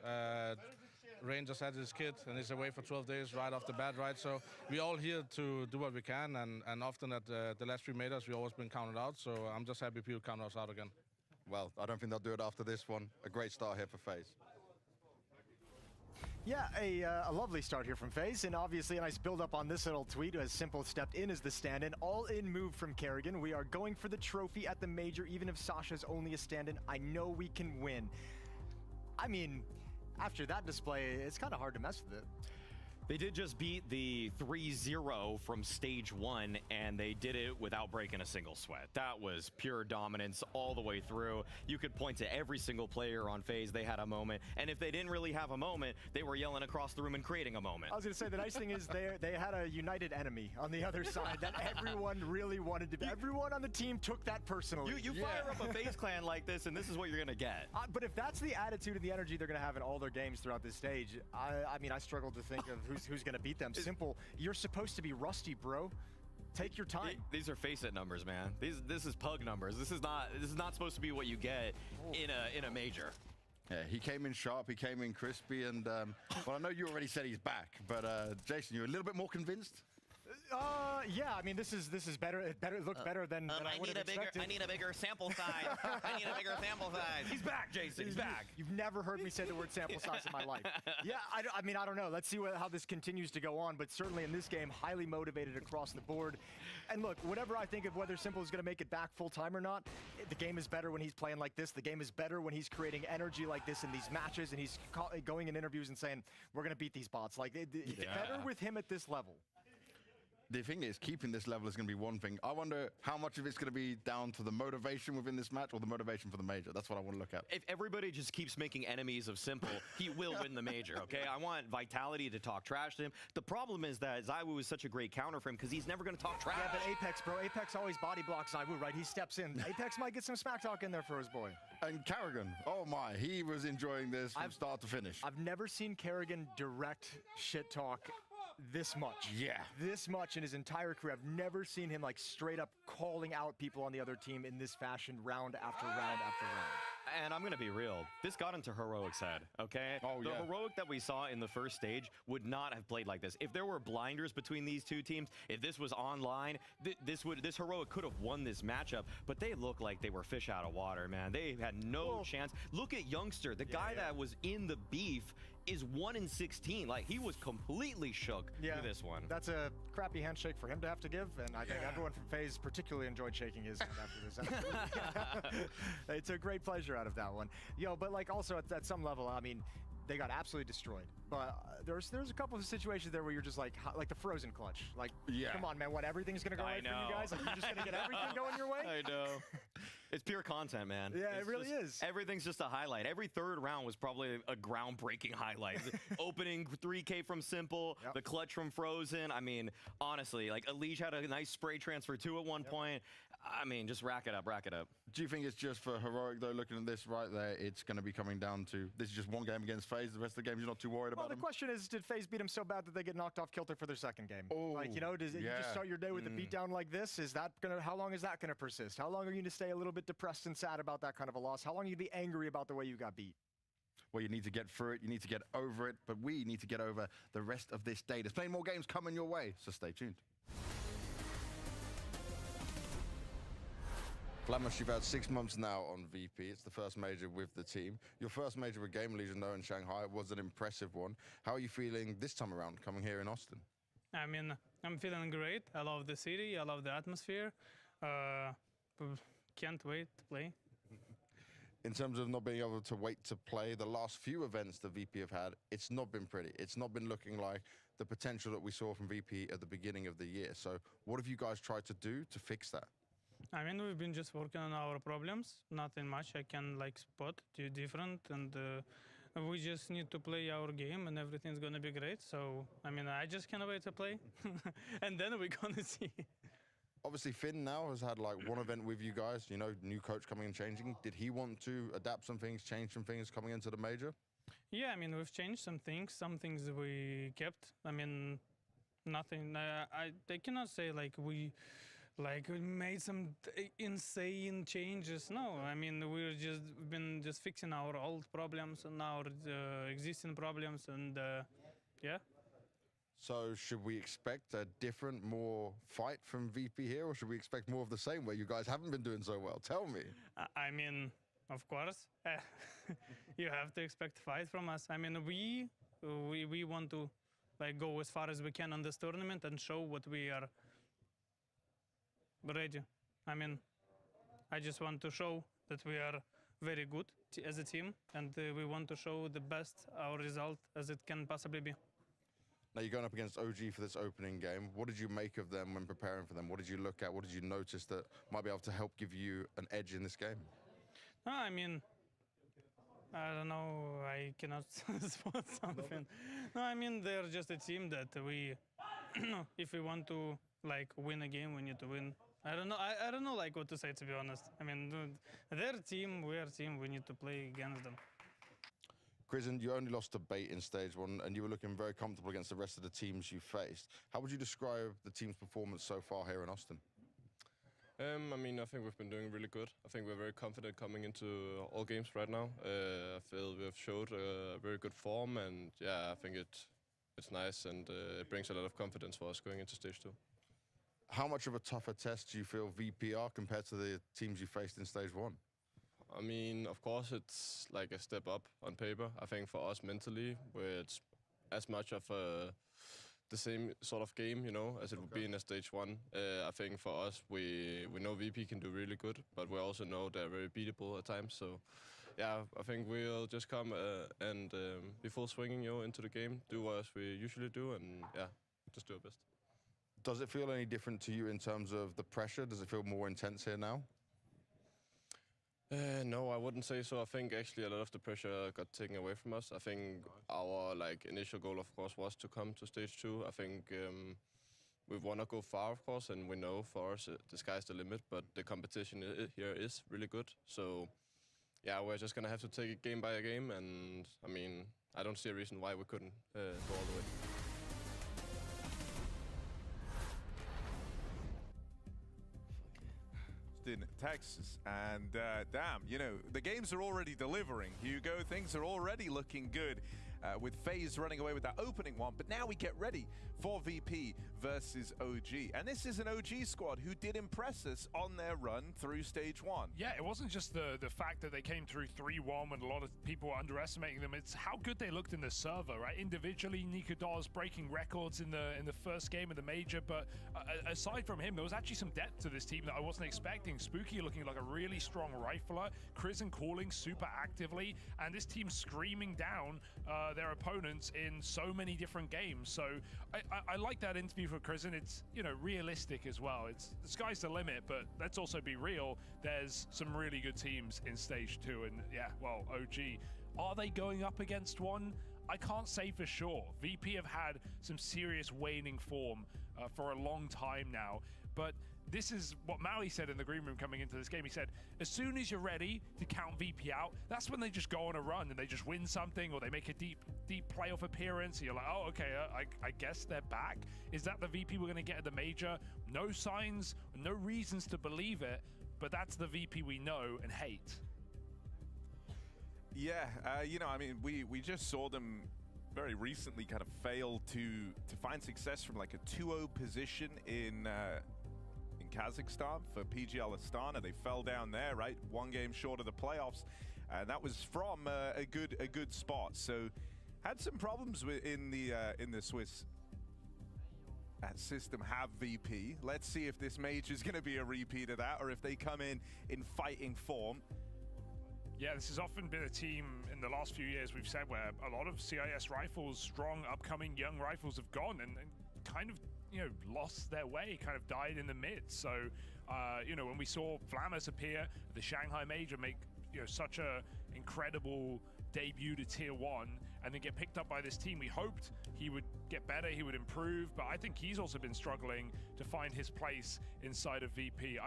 [SPEAKER 5] Rain just had his kid, and he's away for 12 days right off the bat, right? So we're all here to do what we can, and often at the last 3 majors, we've always been counted out. So I'm just happy people count us out again.
[SPEAKER 4] Well, I don't think they'll do it after this one. A great start here for FaZe.
[SPEAKER 6] Yeah, a lovely start here from FaZe, and obviously a nice build-up on this little tweet as Simple stepped in as the stand-in. All-in move from Kerrigan. We are going for the trophy at the major, even if Sasha's only a stand-in. I know we can win. I mean, after that display, it's kind of hard to mess with it.
[SPEAKER 7] They did just beat the 3-0 from stage 1, and they did it without breaking a single sweat. That was pure dominance all the way through. You could point to every single player on FaZe. They had a moment, and if they didn't really have a moment, they were yelling across the room and creating a moment.
[SPEAKER 6] I was going to say, the nice thing is they had a united enemy on the other side that everyone really wanted to be. Everyone on the team took that personally.
[SPEAKER 7] You fire up a FaZe clan like this, and this is what you're going to get.
[SPEAKER 6] But if that's the attitude and the energy they're going to have in all their games throughout this stage, I mean, I struggle to think of who's going to beat them. Simple, you're supposed to be rusty, bro. Take your time.
[SPEAKER 7] These are face-it numbers, man. This is pug numbers. This is not supposed to be what you get in a major.
[SPEAKER 4] Yeah, he came in sharp, he came in crispy, and well, I know you already said he's back, but Jason, you're a little bit more convinced?
[SPEAKER 6] Yeah, I mean, this is better. It looks better than I would have expected.
[SPEAKER 7] I need a bigger sample size. I need a bigger sample size. He's back, Jason. He's back.
[SPEAKER 6] You've never heard me say the word sample size in my life. Yeah, I mean, I don't know. Let's see how this continues to go on. But certainly in this game, highly motivated across the board. And look, whatever I think of whether Simple is going to make it back full time or not, the game is better when he's playing like this. The game is better when he's creating energy like this in these matches, and he's going in interviews and saying, "We're going to beat these bots." Like, it's better with him at this level.
[SPEAKER 4] The thing is, keeping this level is going to be one thing. I wonder how much of it's going to be down to the motivation within this match or the motivation for the major. That's what I want to look at.
[SPEAKER 7] If everybody just keeps making enemies of Simple, he will win the major, okay? I want Vitality to talk trash to him. The problem is that Zywoo is such a great counter for him because he's never going to talk trash.
[SPEAKER 6] Yeah, but Apex, bro. Apex always body blocks Zywoo, right? He steps in. Apex might get some smack talk in there for his boy.
[SPEAKER 4] And Kerrigan, oh my, he was enjoying this from start to finish.
[SPEAKER 6] I've never seen Kerrigan direct shit talk this much.
[SPEAKER 4] Yeah.
[SPEAKER 6] This much in his entire career. I've never seen him like straight up calling out people on the other team in this fashion round after round after round.
[SPEAKER 7] And I'm going to be real. This got into Heroic's head, okay?
[SPEAKER 4] Oh,
[SPEAKER 7] the
[SPEAKER 4] yeah.
[SPEAKER 7] Heroic that we saw in the first stage would not have played like this. If there were blinders between these two teams, if this was online, this Heroic could have won this matchup, but they looked like they were fish out of water, man. They had no chance. Look at Youngster, the guy that was in the beef is 1-16. Like, he was completely shook through this one.
[SPEAKER 6] That's a crappy handshake for him to have to give, and I think everyone from FaZe particularly enjoyed shaking his hand after this. They took great pleasure out of that one. Yo, but like also at some level, I mean, they got absolutely destroyed. But there's a couple of situations there where you're just like the frozen clutch. Like, come on, man, what, everything's going to go right for you guys? Like, you're just going to get everything going your way?
[SPEAKER 7] I know. It's pure content, man.
[SPEAKER 6] Yeah,
[SPEAKER 7] It's
[SPEAKER 6] it really
[SPEAKER 7] just,
[SPEAKER 6] is.
[SPEAKER 7] Everything's just a highlight. Every third round was probably a groundbreaking highlight. The opening 3K from Simple, the clutch from Frozen. I mean, honestly, like, Elige had a nice spray transfer too at one point. I mean, just rack it up, rack it up.
[SPEAKER 4] Do you think it's just for Heroic, though, looking at this right there, it's going to be coming down to, this is just one game against FaZe, the rest of the games you're not too worried about
[SPEAKER 6] Well, the
[SPEAKER 4] them?
[SPEAKER 6] question is, did FaZe beat him so bad that they get knocked off kilter for their second game? Like, you know, you just start your day with a beatdown like this? Is that gonna, how long is that going to persist? How long are you going to stay a little bit depressed and sad about that kind of a loss? How long are you going to be angry about the way you got beat?
[SPEAKER 4] Well, you need to get through it, you need to get over it, but we need to get over the rest of this day. There's plenty more games coming your way, so stay tuned. Flamish, you've had 6 months now on VP. It's the first major with the team. Your first major with Game Legion, though, in Shanghai was an impressive one. How are you feeling this time around, coming here in Austin?
[SPEAKER 8] I mean, I'm feeling great. I love the city. I love the atmosphere. Can't wait to play.
[SPEAKER 4] In terms of not being able to wait to play, the last few events the VP have had, it's not been pretty. It's not been looking like the potential that we saw from VP at the beginning of the year. So what have you guys tried to do to fix that?
[SPEAKER 8] I mean, we've been just working on our problems. Nothing much. I can like spot different, and we just need to play our game, and everything's gonna be great. So, I mean, I just can't wait to play, and then we're gonna see.
[SPEAKER 4] Obviously, Finn now has had like one event with you guys, you know, new coach coming and changing. Did he want to adapt some things, change some things coming into the major?
[SPEAKER 8] Yeah, I mean, we've changed some things. Some things we kept. I mean, nothing. I cannot say like we made some insane changes. No, I mean we're just been just fixing our old problems and our existing problems, and yeah.
[SPEAKER 4] So should we expect a different, more fight from VP here, or should we expect more of the same where you guys haven't been doing so well? Tell me.
[SPEAKER 8] I mean, of course, you have to expect fight from us. I mean, we want to like go as far as we can on this tournament and show what we are ready. I mean, I just want to show that we are very good as a team, and we want to show the best our result as it can possibly be.
[SPEAKER 4] Now you're going up against OG for this opening game. What did you make of them when preparing for them? What did you look at? What did you notice that might be able to help give you an edge in this game?
[SPEAKER 8] No, I mean, I don't know. I cannot spot something. No, I mean they're just a team that we, if we want to like win a game, we need to win. I don't know. I don't know like what to say, to be honest. I mean, their team, we are team. We need to play against them.
[SPEAKER 4] Krizen, you only lost to Bait in stage one, and you were looking very comfortable against the rest of the teams you faced. How would you describe the team's performance so far here in Austin?
[SPEAKER 9] I mean, I think we've been doing really good. I think we're very confident coming into all games right now. I feel we've showed a very good form, and yeah, I think it's nice, and it brings a lot of confidence for us going into stage 2.
[SPEAKER 4] How much of a tougher test do you feel VP are compared to the teams you faced in stage 1?
[SPEAKER 9] I mean, of course, it's like a step up on paper. I think for us mentally, where it's as much of the same sort of game, you know, as it would be in a stage 1. I think for us, we know VP can do really good, but we also know they're very beatable at times. So, yeah, I think we'll just come and be full swinging, you know, into the game, do as we usually do, and yeah, just do our best.
[SPEAKER 4] Does it feel any different to you in terms of the pressure? Does it feel more intense here now?
[SPEAKER 9] No, I wouldn't say so. I think actually a lot of the pressure got taken away from us. I think our initial goal, of course, was to come to stage 2. I think we want to go far, of course, and we know for us the sky's the limit. But the competition here is really good. So yeah, we're just gonna have to take it game by game. And I mean, I don't see a reason why we couldn't go all the way.
[SPEAKER 2] In Texas, and damn, you know, the games are already delivering. Hugo, things are already looking good with FaZe running away with that opening one, but now we get ready for VP versus OG. And this is an OG squad who did impress us on their run through stage 1.
[SPEAKER 1] Yeah, it wasn't just the fact that they came through 3-1 when a lot of people were underestimating them. It's how good they looked in the server, right? Individually, Nico Dawes breaking records in the first game of the major, but aside from him, there was actually some depth to this team that I wasn't expecting. Spooky looking like a really strong rifler, Krizen calling super actively, and this team screaming down their opponents in so many different games. So I like that interview for Krizen. It's, you know, realistic as well. It's the sky's the limit, but let's also be real. There's some really good teams in stage 2, and yeah, well, OG, are they going up against one? I can't say for sure. VP have had some serious waning form for a long time now, but this is what Maui said in the green room coming into this game. He said, as soon as you're ready to count VP out, that's when they just go on a run and they just win something, or they make a deep playoff appearance. And you're like, oh, okay, I guess they're back. Is that the VP we're going to get at the major? No signs, no reasons to believe it, but that's the VP we know and hate.
[SPEAKER 2] Yeah, you know, I mean, we just saw them very recently kind of fail to find success from like a 2-0 position in Kazakhstan for PGL Astana. They fell down there, right? One game short of the playoffs, and that was from a good spot. So had some problems in the Swiss system. Have VP. Let's see if this major is going to be a repeat of that, or if they come in fighting form.
[SPEAKER 1] Yeah, this has often been a team in the last few years, we've said, where a lot of CIS rifles, strong, upcoming young rifles have gone, and kind of, you know, lost their way, kind of died in the midst. So, you know, when we saw Flammers appear, the Shanghai Major make, you know, such a incredible debut to Tier 1 and then get picked up by this team, we hoped he would get better, he would improve, but I think he's also been struggling to find his place inside of VP.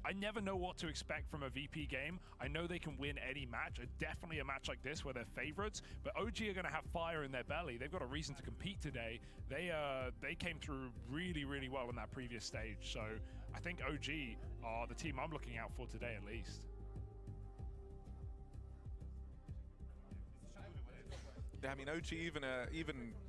[SPEAKER 1] I never know what to expect from a VP game. I know they can win any match, definitely a match like this where they're favorites, but OG are going to have fire in their belly. They've got a reason to compete today. They came through really, really well in that previous stage, so I think OG are the team I'm looking out for today at least.
[SPEAKER 2] I mean, OG even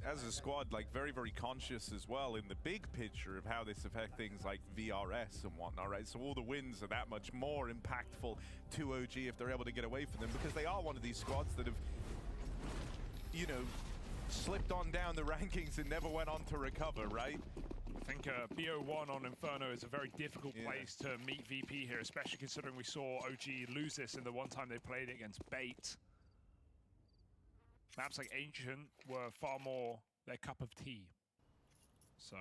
[SPEAKER 2] as a squad, like very, very conscious as well in the big picture of how this affects things like VRS and whatnot, right? So all the wins are that much more impactful to OG if they're able to get away from them, because they are one of these squads that have, you know, slipped on down the rankings and never went on to recover, right?
[SPEAKER 1] I think BO1 on Inferno is a very difficult place to meet VP here, especially considering we saw OG lose this in the one time they played it against Bait. Maps like Ancient were far more their cup of tea. So,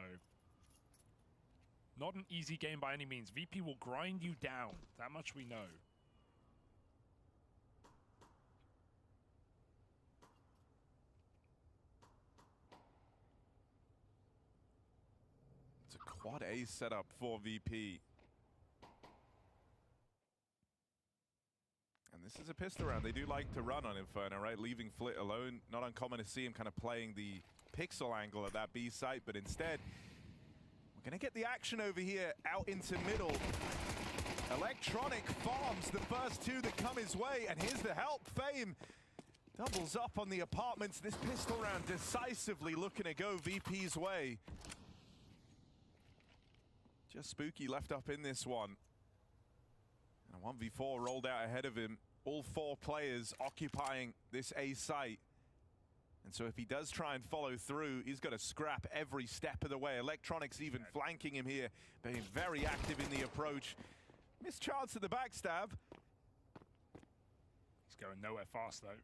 [SPEAKER 1] not an easy game by any means. VP will grind you down. That much we know.
[SPEAKER 2] It's a quad A setup for VP. And this is a pistol round. They do like to run on Inferno, right? Leaving Flit alone. Not uncommon to see him kind of playing the pixel angle at that B site, but instead, we're going to get the action over here out into middle. Electronic farms the first two that come his way, and here's the help. Fame doubles up on the apartments. This pistol round decisively looking to go VP's way. Just Spooky left up in this one. And a 1v4 rolled out ahead of him. All four players occupying this A site. And so if he does try and follow through, he's got to scrap every step of the way. Electronics even flanking him here, being very active in the approach. Missed chance at the backstab.
[SPEAKER 1] He's going nowhere fast though.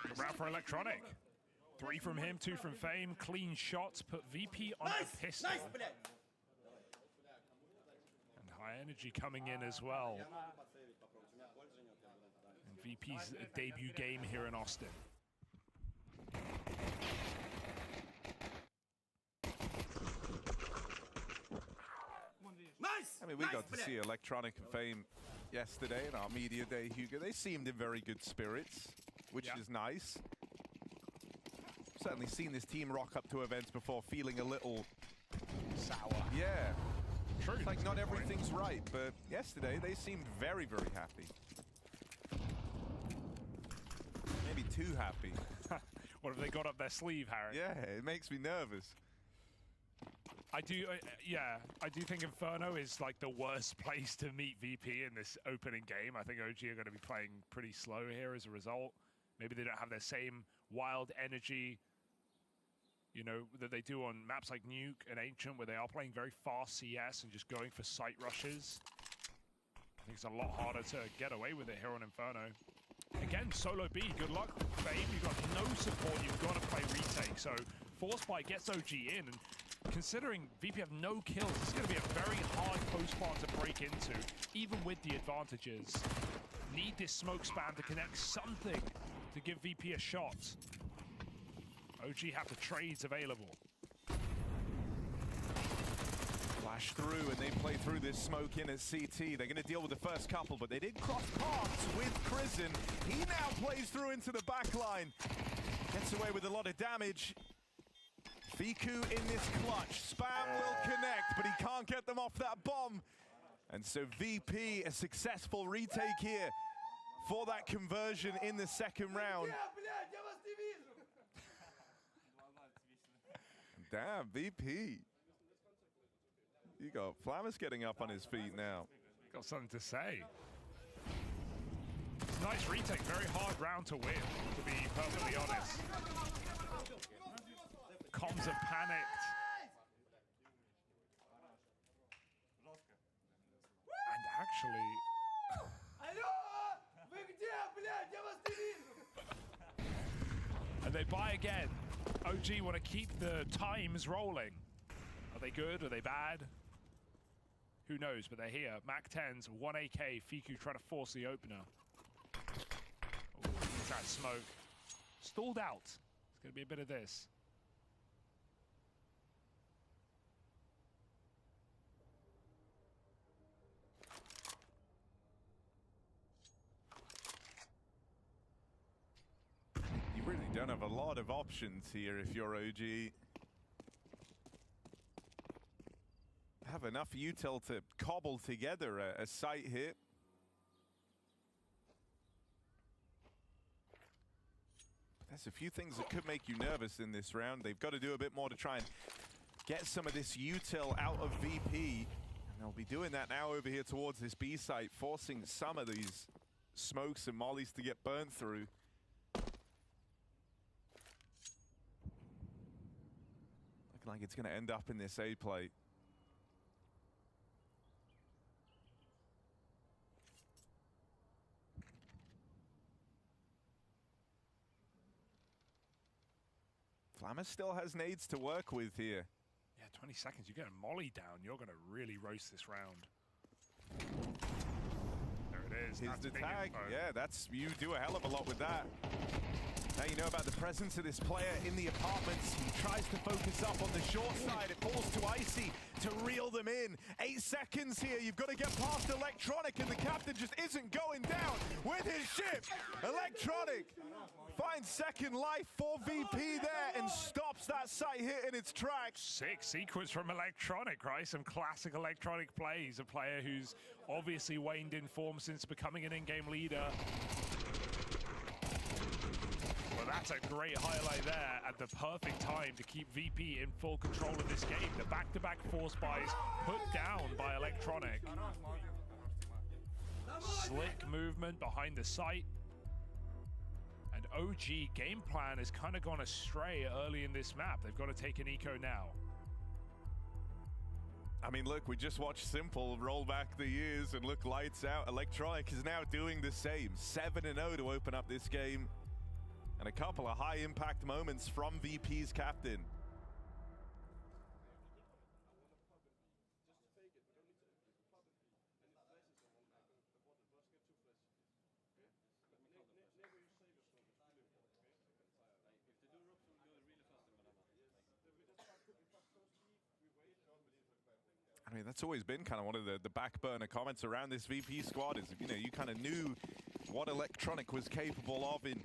[SPEAKER 1] Good round for Electronic. 3 from him, 2 from Fame. Clean shots, put VP on a pistol. And high energy coming in as well. And VP's debut game here in Austin.
[SPEAKER 2] I mean, we got to see Electronic and Fame yesterday in our media day, Hugo. They seemed in very good spirits, which is nice. Certainly seen this team rock up to events before feeling a little
[SPEAKER 1] sour.
[SPEAKER 2] Yeah.
[SPEAKER 1] True.
[SPEAKER 2] It's like not everything's right, but yesterday they seemed very, very happy. Maybe too happy.
[SPEAKER 1] What have they got up their sleeve, Harry?
[SPEAKER 2] Yeah, it makes me nervous.
[SPEAKER 1] I do think Inferno is like the worst place to meet VP in this opening game. I think OG are going to be playing pretty slow here as a result. Maybe they don't have their same wild energy, you know, that they do on maps like Nuke and Ancient, where they are playing very fast CS and just going for site rushes. I think it's a lot harder to get away with it here on Inferno. Again, solo B, good luck, Fame. You've got no support, you've got to play retake. So Forcebite gets OG in, and considering VP have no kills, this is going to be a very hard post-spawn to break into, even with the advantages. Need this smoke span to connect something to give VP a shot. OG have the trades available.
[SPEAKER 2] Flash through, and they play through this smoke in at CT. They're going to deal with the first couple, but they did cross paths with Crizzen. He now plays through into the back line. Gets away with a lot of damage. Fiku in this clutch. Spam will connect, but he can't get them off that bomb. And so VP, a successful retake here for that conversion in the second round. Damn, VP. You got Flammers getting up on his feet now.
[SPEAKER 1] Got something to say. Nice retake, very hard round to win, to be perfectly honest. Comms have panicked. And actually... and they buy again. OG want to keep the times rolling. Are they good? Are they bad? Who knows, but they're here. Mac 10s, 1 AK, Fiku trying to force the opener. Oh, needs that smoke. Stalled out. It's going to be a bit of this.
[SPEAKER 2] You really don't have a lot of options here if you're OG. Have enough util to cobble together a site hit. But there's a few things that could make you nervous in this round. They've got to do a bit more to try and get some of this util out of VP. And they'll be doing that now over here towards this B site, forcing some of these smokes and mollies to get burnt through. Looking like it's going to end up in this A plate. Flammer still has nades to work with here.
[SPEAKER 1] Yeah, 20 seconds. You get a molly down, you're going to really roast this round. There it is.
[SPEAKER 2] Here's
[SPEAKER 1] That's
[SPEAKER 2] the
[SPEAKER 1] big
[SPEAKER 2] tag.
[SPEAKER 1] info.
[SPEAKER 2] Yeah, you do a hell of a lot with that. Now you know about the presence of this player in the apartments. He tries to focus up on the short side. It falls to Icy to reel them in. 8 seconds here. You've got to get past Electronic, and the captain just isn't going down with his ship. Electronic finds second life for VP there and stops that site hit in its tracks.
[SPEAKER 1] Sick sequence from Electronic, right? Some classic Electronic plays. A player who's obviously waned in form since becoming an in-game leader. Well, that's a great highlight there at the perfect time to keep VP in full control of this game. The back-to-back force buys put down by Electronic. Slick movement behind the site. And OG game plan has kind of gone astray early in this map. They've got to take an eco now.
[SPEAKER 2] I mean, look, we just watched Simple roll back the years and look lights out. Electronic is now doing the same. 7-0 to open up this game. And a couple of high impact moments from VP's captain. I mean, that's always been kind of one of the back burner comments around this VP squad is, you know, you kind of knew what Electronic was capable of in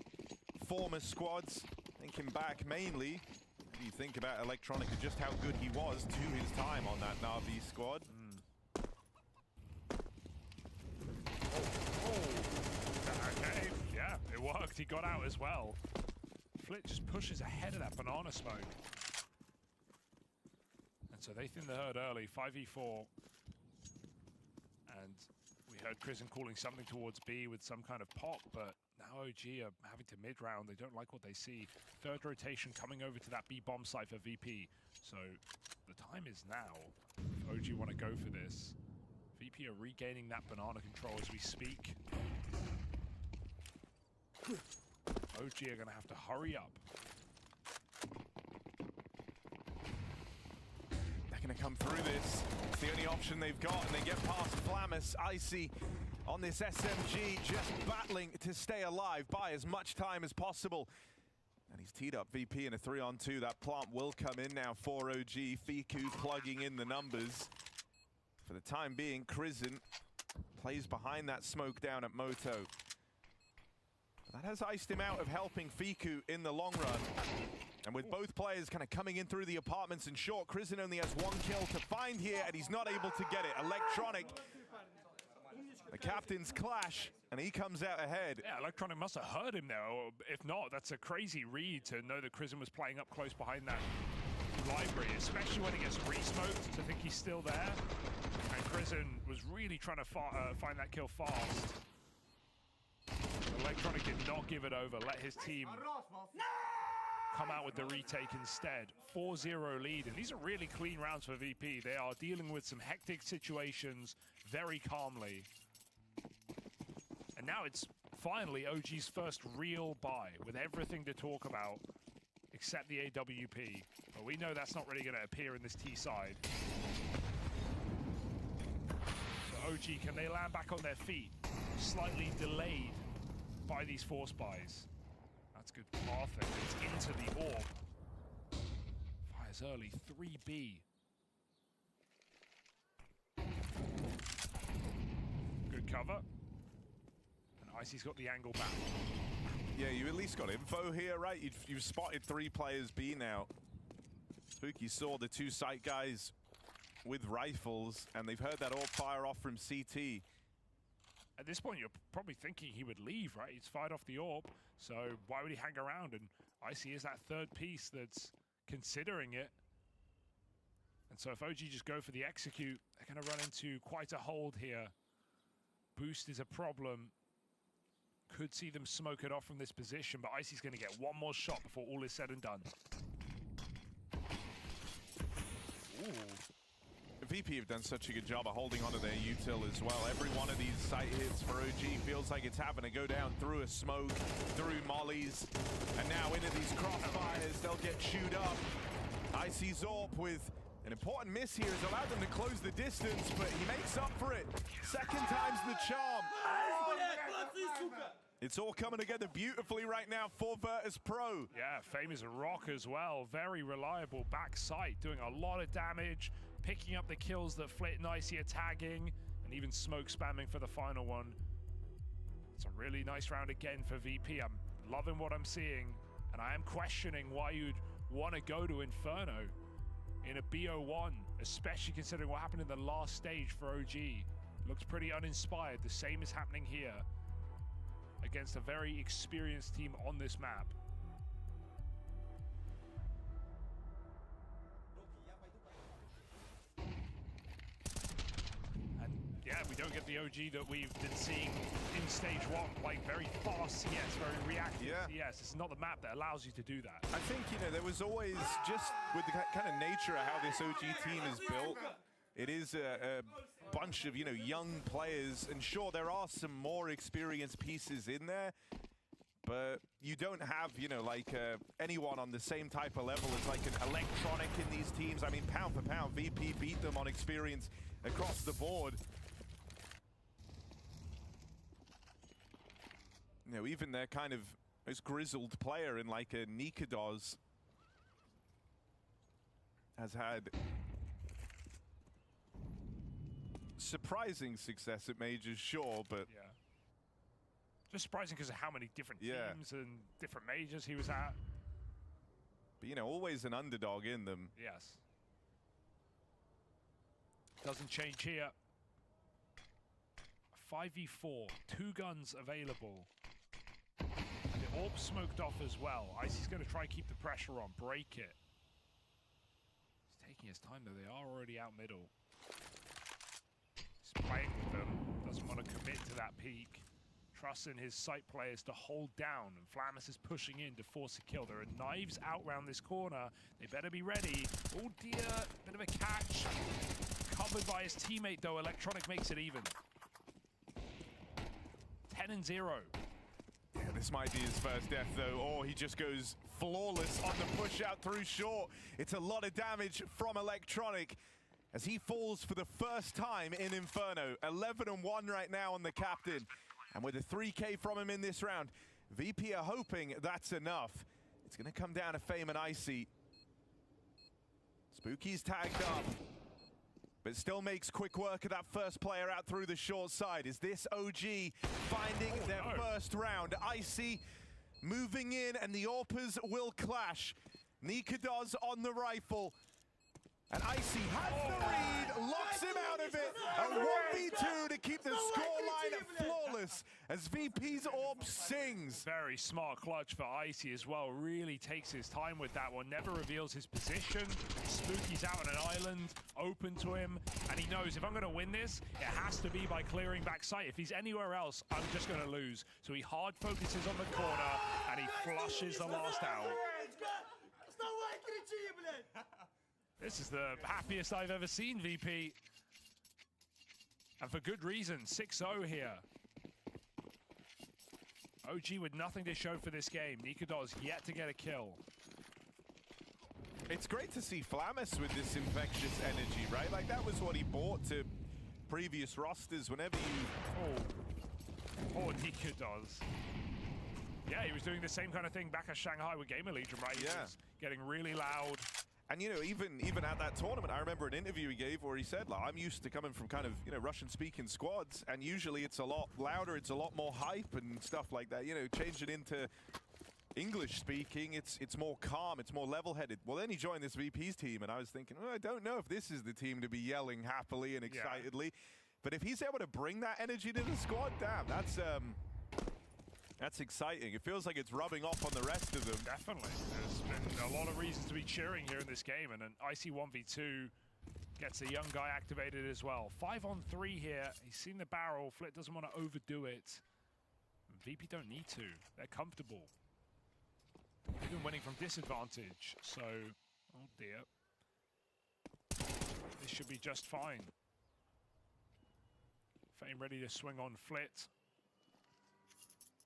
[SPEAKER 2] former squads. Thinking back mainly, you think about Electronic and just how good he was to his time on that Na'Vi squad.
[SPEAKER 1] Okay, yeah, it worked. He got out as well. Flit just pushes ahead of that banana smoke. And so they think they heard early, 5v4. And we heard Krisen calling something towards B with some kind of pop, but now OG are having to mid-round. They don't like what they see. Third rotation coming over to that B bomb site for VP. So the time is now. If OG want to go for this. VP are regaining that banana control as we speak. OG are going to have to hurry up.
[SPEAKER 2] They're going to come through this. It's the only option they've got, and they get past Flammus. Icy on this SMG, just battling to stay alive, buy as much time as possible. And he's teed up VP in a 3-on-2. That plant will come in now for OG. Fiku plugging in the numbers. For the time being, Krisen plays behind that smoke down at Moto. That has iced him out of helping Fiku in the long run. And with both players kind of coming in through the apartments in short, Krisen only has 1 kill to find here, and he's not able to get it. Electronic, the captains clash, and he comes out ahead.
[SPEAKER 1] Yeah, Electronic must have heard him there, or if not, that's a crazy read to know that Krisen was playing up close behind that library, especially when he gets re-smoked to think he's still there. And Krisen was really trying to find that kill fast. Electronic did not give it over, let his team come out with the retake instead. 4-0 lead, and these are really clean rounds for VP. They are dealing with some hectic situations very calmly. And now it's finally OG's first real buy with everything to talk about. accept the AWP. But we know that's not really going to appear in this T side. So OG, can they land back on their feet? Slightly delayed by these force buys. That's good pathing. It's into the orb. Fires early, 3B. Good cover. And Icy's got the angle back.
[SPEAKER 2] Yeah, you at least got info here, right? You've spotted 3 players B now. Spooky saw the 2 site guys with rifles, and they've heard that all fire off from CT.
[SPEAKER 1] At this point, you're probably thinking he would leave, right? He's fired off the orb, so why would he hang around? And Icy is that 3rd piece that's considering it. And so if OG just go for the execute, they're going to run into quite a hold here. Boost is a problem. Could see them smoke it off from this position, but Icy's going to get one more shot before all is said and done. Ooh.
[SPEAKER 2] VP have done such a good job of holding onto their util as well. Every one of these site hits for OG feels like it's having to go down through a smoke, through mollies, and now into these crossfires. They'll get chewed up. Icy Zorp with an important miss here has allowed them to close the distance, but he makes up for it. 2nd time's the charm. It's all coming together beautifully right now for Virtus Pro.
[SPEAKER 1] Yeah, famous rock as well. Very reliable back sight, doing a lot of damage, picking up the kills that Flit and Icy are tagging, and even smoke spamming for the final one. It's a really nice round again for VP. I'm loving what I'm seeing, and I am questioning why you'd want to go to Inferno in a BO1, especially considering what happened in the last stage for OG. Looks pretty uninspired. The same is happening here against a very experienced team on this map. And yeah, we don't get the OG that we've been seeing in stage 1, like very fast CS, very reactive CS. It's not the map that allows you to do that.
[SPEAKER 2] I think, you know, there was always, just with the kind of nature of how this OG team is built, it is a bunch of, you know, young players, and sure, there are some more experienced pieces in there, but you don't have, you know, like anyone on the same type of level as like an Electronic in these teams. I mean, pound for pound, VP beat them on experience across the board. You know, even their kind of most grizzled player in like a Nikados has had surprising success at majors, sure, but
[SPEAKER 1] yeah, just surprising because of how many different teams and different majors he was at.
[SPEAKER 2] But you know, always an underdog in them.
[SPEAKER 1] Yes. Doesn't change here. 5v4, 2 guns available. And the orb smoked off as well. Icy's going to try and keep the pressure on, break it. He's taking his time though, they are already out middle. He's playing with them, doesn't want to commit to that peak. Trusts in his site players to hold down, and Flamus is pushing in to force a kill. There are knives out round this corner. They better be ready. Oh dear, bit of a catch. Covered by his teammate though, Electronic makes it even. 10-0.
[SPEAKER 2] Yeah, this might be his first death though, or he just goes flawless on the push out through short. It's a lot of damage from Electronic as he falls for the first time in Inferno. 11-1 right now on the captain. And with a 3K from him in this round, VP are hoping that's enough. It's going to come down to Fame and Icy. Spooky's tagged up, but still makes quick work of that first player out through the short side. Is this OG finding their first round? Icy moving in, and the AWPers will clash. Nikados on the rifle. And Icy has the read, locks him out of it. A 1v2 to keep the scoreline flawless as VP's orb sings.
[SPEAKER 1] Very smart clutch for Icy as well. Really takes his time with that one. Never reveals his position. Spooky's out on an island, open to him. And he knows if I'm going to win this, it has to be by clearing back sight. If he's anywhere else, I'm just going to lose. So he hard focuses on the corner and he flushes the last out. This is the happiest I've ever seen, VP. And for good reason, 6-0 here. OG with nothing to show for this game. Nikados yet to get a kill.
[SPEAKER 2] It's great to see Flamus with this infectious energy, right? Like, that was what he brought to previous rosters whenever you...
[SPEAKER 1] Oh, Nika does. Yeah, he was doing the same kind of thing back at Shanghai with Gamer Legion, right? He was getting really loud.
[SPEAKER 2] And, you know, even at that tournament, I remember an interview he gave where he said, like, I'm used to coming from kind of, you know, Russian-speaking squads, and usually it's a lot louder, it's a lot more hype and stuff like that. You know, changing into English-speaking, it's more calm, it's more level-headed. Well, then he joined this VP's team, and I was thinking, well, I don't know if this is the team to be yelling happily and excitedly. But if he's able to bring that energy to the squad, damn, that's exciting. It feels like it's rubbing off on the rest of them.
[SPEAKER 1] Definitely. There's been a lot of reasons to be cheering here in this game, and an IC 1v2 gets a young guy activated as well. 5-on-3 here. He's seen the barrel. Flit doesn't want to overdo it. VP don't need to. They're comfortable. They've been winning from disadvantage, so... Oh, dear. This should be just fine. Fame ready to swing on Flit.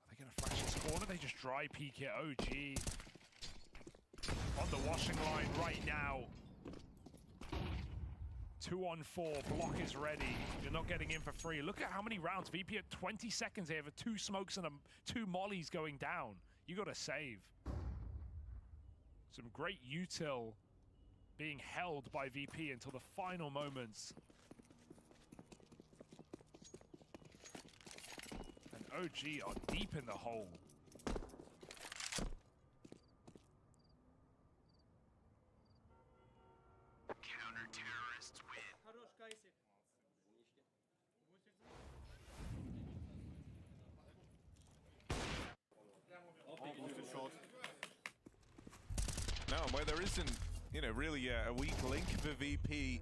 [SPEAKER 1] Are they going to flash this corner? They just dry peek it. OG on the washing line right now. 2-on-4. Block is ready. You're not getting in for free. Look at how many rounds. VP at 20 seconds here for 2 smokes and 2 mollies going down. You got to save. Some great util being held by VP until the final moments. OG are deep in the hole.
[SPEAKER 10] Counter-terrorists win.
[SPEAKER 2] No, where there isn't, you know, really a weak link for VP.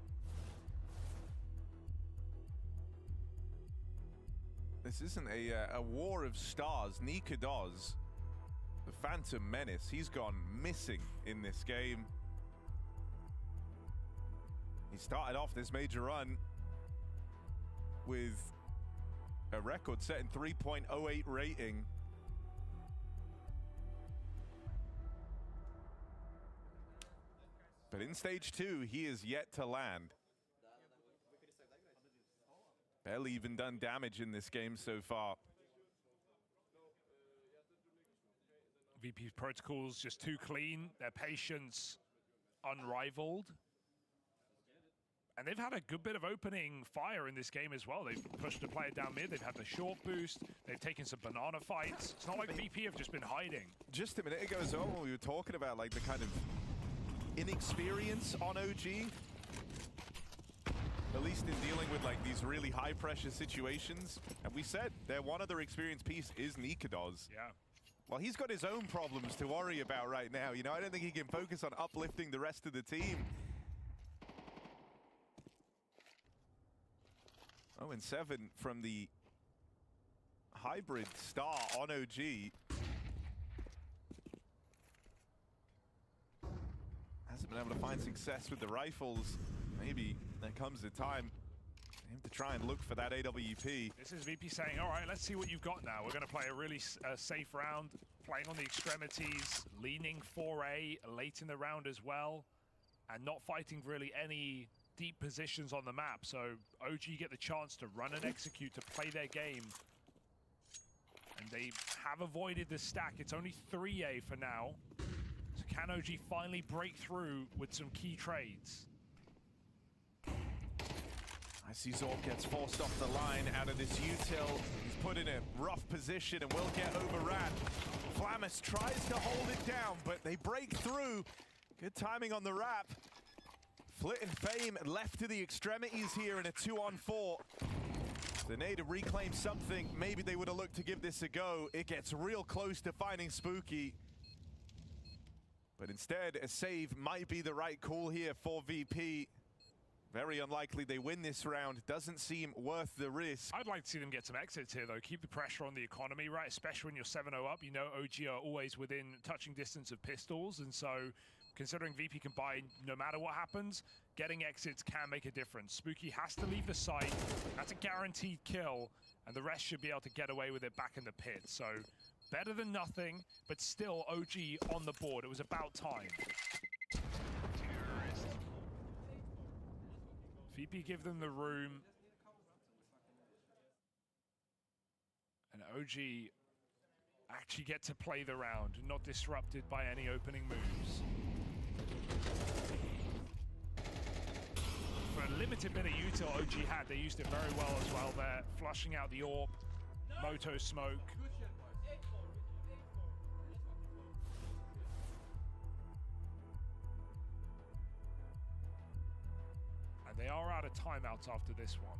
[SPEAKER 2] This isn't a war of stars. Nika does. The Phantom Menace, he's gone missing in this game. He started off this major run with a record setting 3.08 rating. But in stage 2, he is yet to land. Barely even done damage in this game so far.
[SPEAKER 1] VP's protocols just too clean. Their patience unrivaled. And they've had a good bit of opening fire in this game as well. They've pushed a player down mid. They've had the short boost. They've taken some banana fights. It's not like VP have just been hiding.
[SPEAKER 2] Just a minute ago as well, when we were talking about like the kind of inexperience on OG, at least in dealing with like these really high pressure situations. And we said their one other experienced piece is Nikadoz.
[SPEAKER 1] Yeah.
[SPEAKER 2] Well, he's got his own problems to worry about right now. You know, I don't think he can focus on uplifting the rest of the team. 0-7 from the hybrid star on OG. Hasn't been able to find success with the rifles. Maybe there comes a time for him to try and look for that AWP.
[SPEAKER 1] This is VP saying, all right, let's see what you've got now. We're going to play a really safe round, playing on the extremities, leaning 4A late in the round as well, and not fighting really any deep positions on the map. So OG get the chance to run and execute, to play their game. And they have avoided the stack. It's only 3A for now. So can OG finally break through with some key trades?
[SPEAKER 2] I see Zorb gets forced off the line out of this util. He's put in a rough position and will get overran. Flamus tries to hold it down, but they break through. Good timing on the wrap. Flit and Fame left to the extremities here in a 2-on-4. They need to reclaim something. Maybe they would have looked to give this a go. It gets real close to finding Spooky. But instead, a save might be the right call here for VP. Very unlikely they win this round. Doesn't seem worth the risk.
[SPEAKER 1] I'd like to see them get some exits here, though. Keep the pressure on the economy, right? Especially when you're 7-0 up. You know OG are always within touching distance of pistols. And so, considering VP can buy no matter what happens, getting exits can make a difference. Spooky has to leave the site. That's a guaranteed kill. And the rest should be able to get away with it back in the pit. So, better than nothing, but still OG on the board. It was about time. VP give them the room. And OG actually get to play the round, not disrupted by any opening moves. For a limited bit of util OG had, they used it very well as well there, flushing out the AWP, Moto smoke. And they are out of timeouts after this one.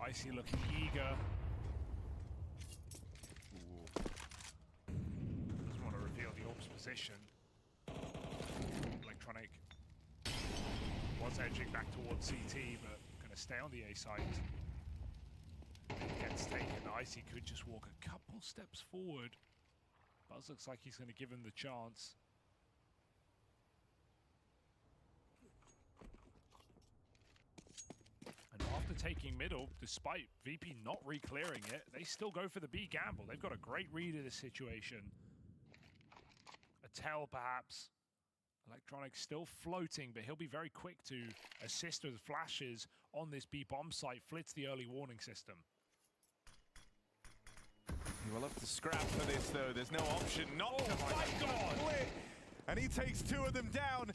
[SPEAKER 1] Icy looking eager. Doesn't want to reveal the AWP's position. Electronic was edging back towards CT, but going to stay on the A site. Gets taken. Icy could just walk a couple steps forward. Buzz looks like he's going to give him the chance. And after taking middle, despite VP not re-clearing it, they still go for the B gamble. They've got a great read of this situation. A tell, perhaps. Electronic still floating, but he'll be very quick to assist with flashes on this B bomb site, flits the early warning system.
[SPEAKER 2] He will have to scrap for this, though. There's no option not to fight the split. And he takes two of them down.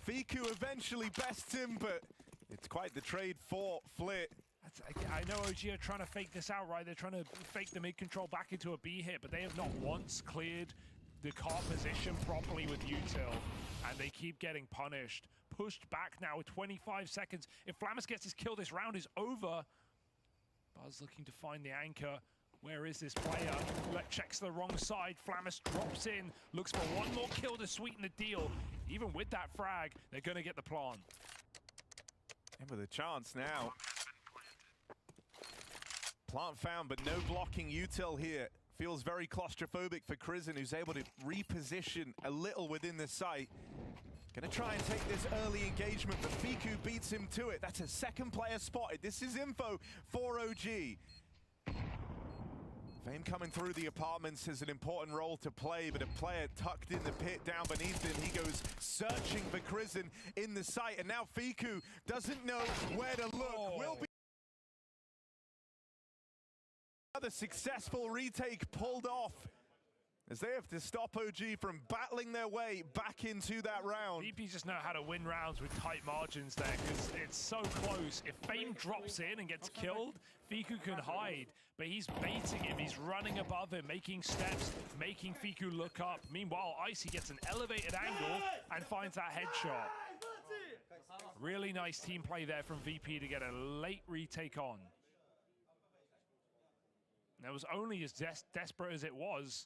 [SPEAKER 2] Fiku eventually bests him, but it's quite the trade for Flit.
[SPEAKER 1] I know OG are trying to fake this out, right? They're trying to fake the mid-control back into a B hit, but they have not once cleared the car position properly with util, and they keep getting punished. Pushed back now with 25 seconds. If Flamus gets his kill, this round is over. Buzz looking to find the anchor. Where is this player? Checks the wrong side. Flamus drops in, looks for one more kill to sweeten the deal. Even with that frag, they're going to get the plant.
[SPEAKER 2] And with a chance now. Plant found, but no blocking util here. Feels very claustrophobic for Krizen, who's able to reposition a little within the site. Gonna try and take this early engagement, but Fiku beats him to it. That's a second player spotted. This is info for OG. Fame coming through the apartments has an important role to play, but a player tucked in the pit down beneath him. He goes searching for Krizen in the site, and now Fiku doesn't know where to look. Will be another successful retake pulled off, as they have to stop OG from battling their way back into that round.
[SPEAKER 1] VP just know how to win rounds with tight margins there, because it's so close. If Fame drops in and gets killed, Fiku can hide, but he's baiting him. He's running above him, making steps, making Fiku look up. Meanwhile, Icy gets an elevated angle and finds that headshot. Really nice team play there from VP to get a late retake on. And it was only as desperate as it was,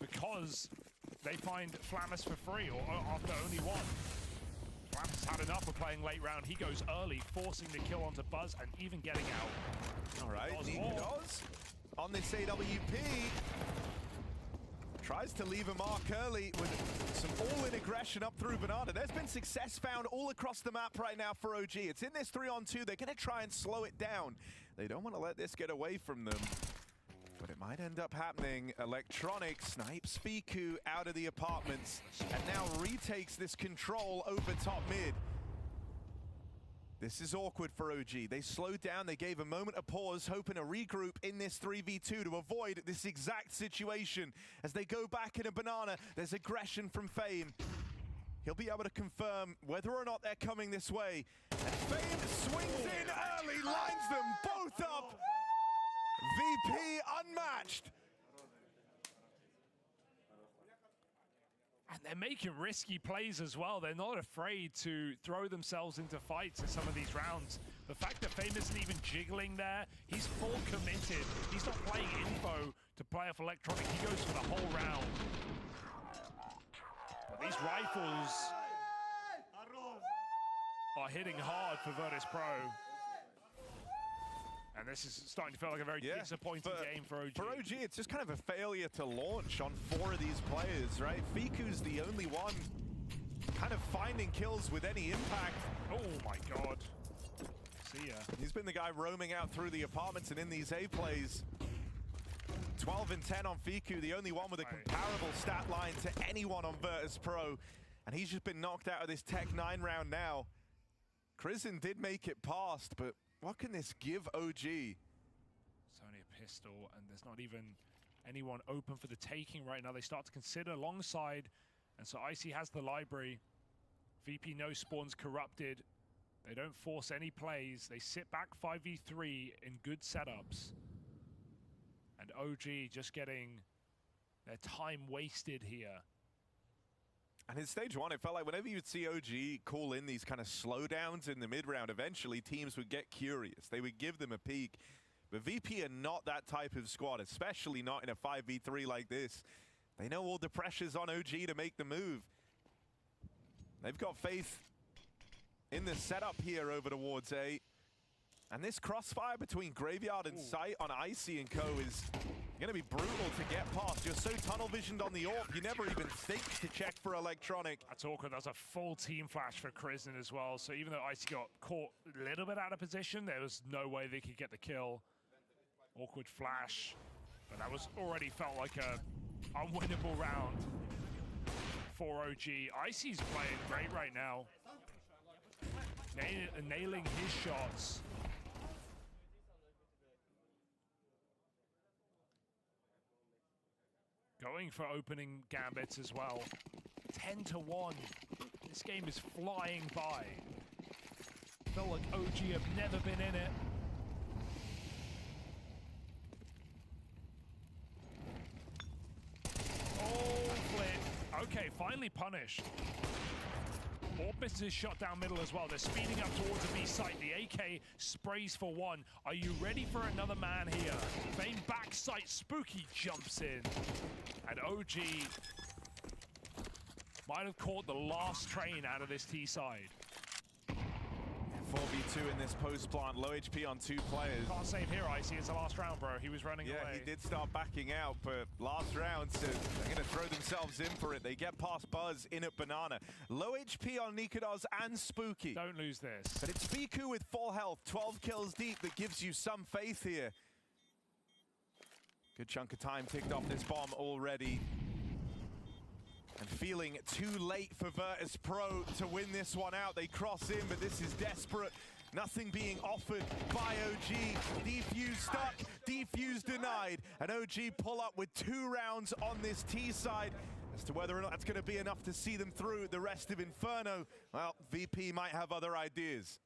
[SPEAKER 1] because they find Flamus for free, or after only one. Flamus had enough of playing late round. He goes early, forcing the kill onto Buzz and even getting out.
[SPEAKER 2] All right, Nico's on this AWP. Tries to leave a mark early with some all-in aggression up through Banana. There's been success found all across the map right now for OG. It's in this 3-on-2. They're going to try and slow it down. They don't want to let this get away from them, but it might end up happening. Electronic snipes Fiku out of the apartments and now retakes this control over top mid. This is awkward for OG. They slowed down, they gave a moment of pause, hoping to regroup in this 3v2 to avoid this exact situation. As they go back in a Banana, there's aggression from Fame. He'll be able to confirm whether or not they're coming this way. And Fame swings in early, lines them both up. VP unmatched.
[SPEAKER 1] And They're making risky plays as well. They're not afraid to throw themselves into fights in some of these rounds. The fact that Fame isn't even jiggling there, he's full committed. He's not playing info to play off electronic. He goes for the whole round. But these rifles are hitting hard for Virtus Pro. And this is starting to feel like a very disappointing game for OG.
[SPEAKER 2] For OG, it's just kind of a failure to launch on 4 of these players, right? Fiku's the only one kind of finding kills with any impact.
[SPEAKER 1] Oh my god. See ya.
[SPEAKER 2] He's been the guy roaming out through the apartments and in these A plays. 12 and 10 on Fiku, the only one with a comparable stat line to anyone on Virtus Pro. And he's just been knocked out of this Tech 9 round now. Crizin did make it past, but what can this give OG?
[SPEAKER 1] It's only a pistol, and there's not even anyone open for the taking right now. They start to consider alongside, and so Icy has the library. VP no spawns corrupted. They don't force any plays. They sit back 5v3 in good setups. And OG just getting their time wasted here.
[SPEAKER 2] And in stage 1, it felt like whenever you'd see OG call in these kind of slowdowns in the mid-round, eventually teams would get curious. They would give them a peek. But VP are not that type of squad, especially not in a 5v3 like this. They know all the pressure's on OG to make the move. They've got faith in the setup here over towards A. And this crossfire between Graveyard and Sight on Icy and Co is going to be brutal to get past. You're so tunnel visioned on the AWP, you never even think to check for electronic.
[SPEAKER 1] That's awkward. That's a full team flash for Crizin as well. So even though Icy got caught a little bit out of position, there was no way they could get the kill. Awkward flash. But that was already felt like a unwinnable round for OG. Icy's playing great right now. Nailing his shots. Going for opening gambits as well. 10-1. This game is flying by. Felt like OG have never been in it. Oh, flip. Okay, finally punished. Orbis is shot down middle as well. They're speeding up towards the B site. The AK sprays for one. Are you ready for another man here? Fame back sight. Spooky jumps in. And OG might have caught the last train out of this T side.
[SPEAKER 2] 4v2 in this post plant, low HP on 2 players.
[SPEAKER 1] Can't save here, Icy. It's the last round, bro. He was running away.
[SPEAKER 2] Yeah, he did start backing out, but last round, so they're going to throw themselves in for it. They get past Buzz in at Banana. Low HP on Nikodos and Spooky.
[SPEAKER 1] Don't lose this.
[SPEAKER 2] But it's Fiku with full health, 12 kills deep, that gives you some faith here. Good chunk of time ticked off this bomb already. And feeling too late for Virtus Pro to win this one out. They cross in, but this is desperate. Nothing being offered by OG. Defuse stuck, defuse denied. And OG pull up with 2 rounds on this T side. As to whether or not that's going to be enough to see them through the rest of Inferno, well, VP might have other ideas.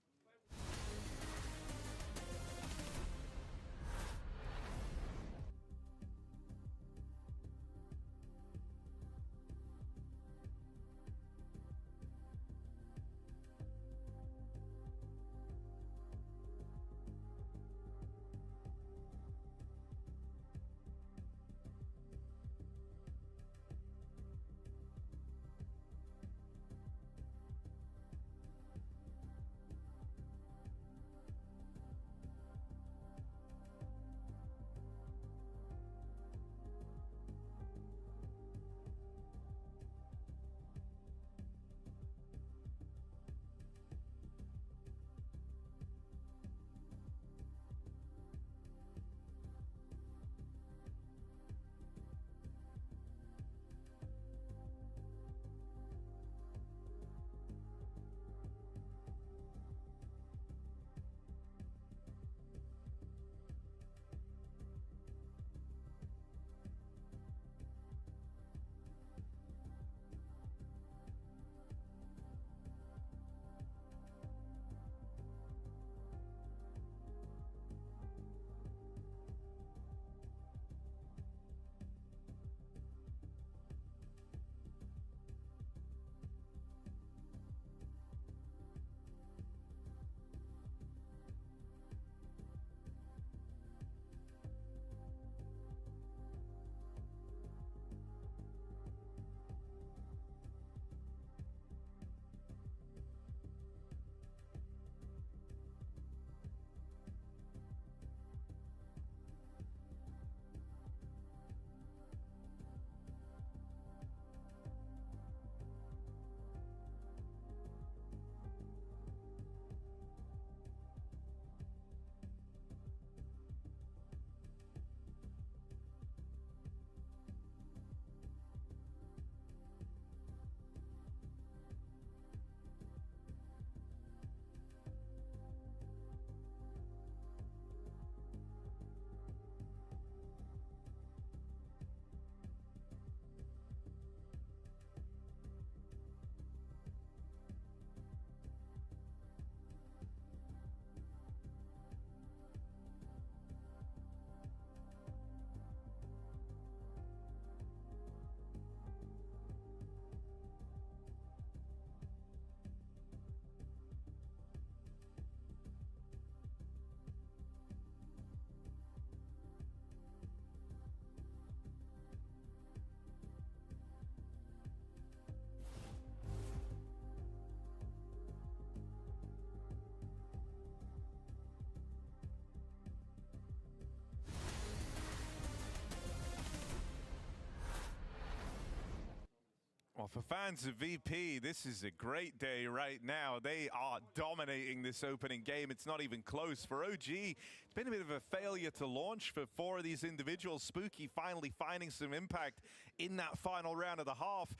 [SPEAKER 2] Well, for fans of VP, this is a great day right now. They are dominating this opening game. It's not even close. For OG, it's been a bit of a failure to launch for 4 of these individuals. Spooky finally finding some impact in that final round of the half.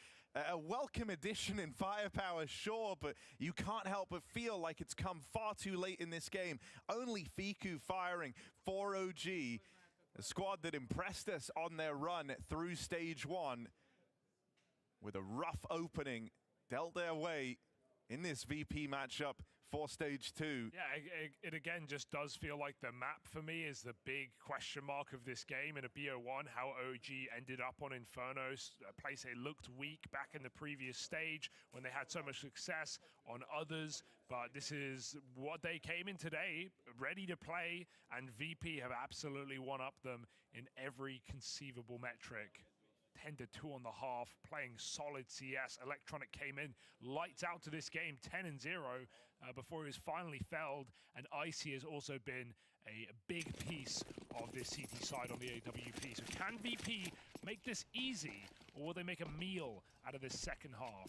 [SPEAKER 2] A welcome addition in firepower, sure, but you can't help but feel like it's come far too late in this game. Only Fiku firing for OG, a squad that impressed us on their run through stage 1. With a rough opening, dealt their way in this VP matchup for stage 2.
[SPEAKER 1] Yeah, it again just does feel like the map for me is the big question mark of this game in a BO1, how OG ended up on Infernos, a place they looked weak back in the previous stage when they had so much success on others. But this is what they came in today, ready to play, and VP have absolutely one-upped them in every conceivable metric. 10-2 on the half, playing solid CS. Electronic came in, lights out to this game, 10-0, before he was finally felled. And Icy has also been a big piece of this CT side on the AWP. So can VP make this easy, or will they make a meal out of this second half?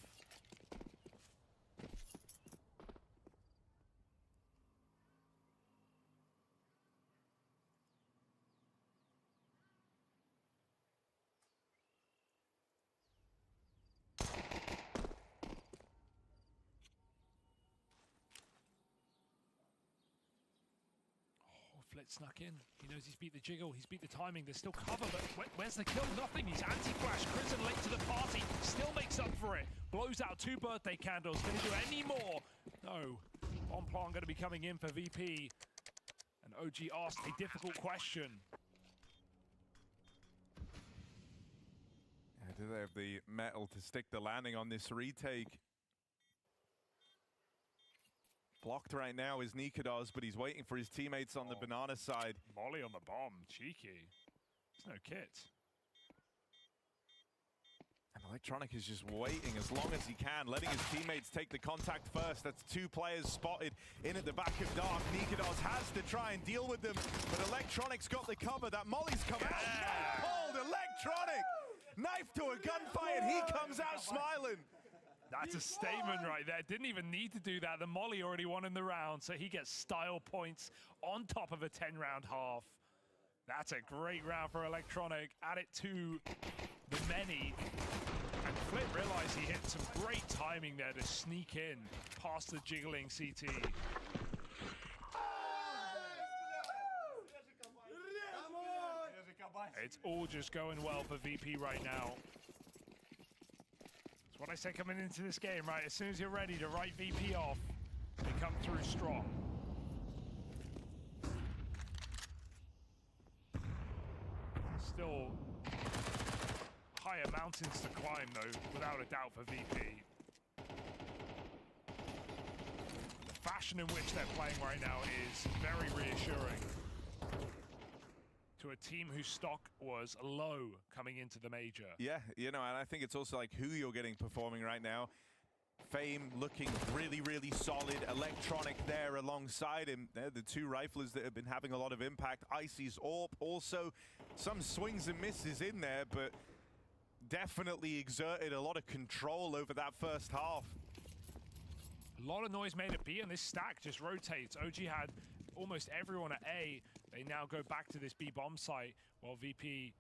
[SPEAKER 1] Flit snuck in. He knows he's beat the jiggle, he's beat the timing. There's still cover, but where's the kill? Nothing. He's anti-flash. Crimson late to the party. Still makes up for it. Blows out 2 birthday candles. Can he do any more? No. Bomb plant going to be coming in for VP. And OG asked a difficult question.
[SPEAKER 2] Yeah, do they have the metal to stick the landing on this retake? Blocked right now is Nika does, but he's waiting for his teammates on the banana side.
[SPEAKER 1] Molly on the bomb, cheeky. There's no kit.
[SPEAKER 2] And Electronic is just waiting as long as he can, letting his teammates take the contact first. That's 2 players spotted in at the back of Dark. Nikados has to try and deal with them, but Electronic's got the cover. That Molly's come out. Knife pulled, Electronic! Knife to a gunfight, and he comes out smiling.
[SPEAKER 1] That's a statement right there. Didn't even need to do that. The Molly already won in the round, so he gets style points on top of a 10-round half. That's a great round for Electronic. Add it to the many. And Flip realized he hit some great timing there to sneak in past the jiggling CT. It's all just going well for VP right now. That's what I say coming into this game, right? As soon as you're ready to write VP off, they come through strong. Still higher mountains to climb, though, without a doubt for VP. The fashion in which they're playing right now is very reassuring to a team whose stock was low coming into the major.
[SPEAKER 2] Yeah, you know, and I think it's also like who you're getting performing right now. Fame looking really, really solid. Electronic there alongside him. They're the 2 riflers that have been having a lot of impact. Icy's AWP also some swings and misses in there, but definitely exerted a lot of control over that first half.
[SPEAKER 1] A lot of noise made at B, and this stack just rotates. OG had almost everyone at A. They now go back to this B bomb site while VP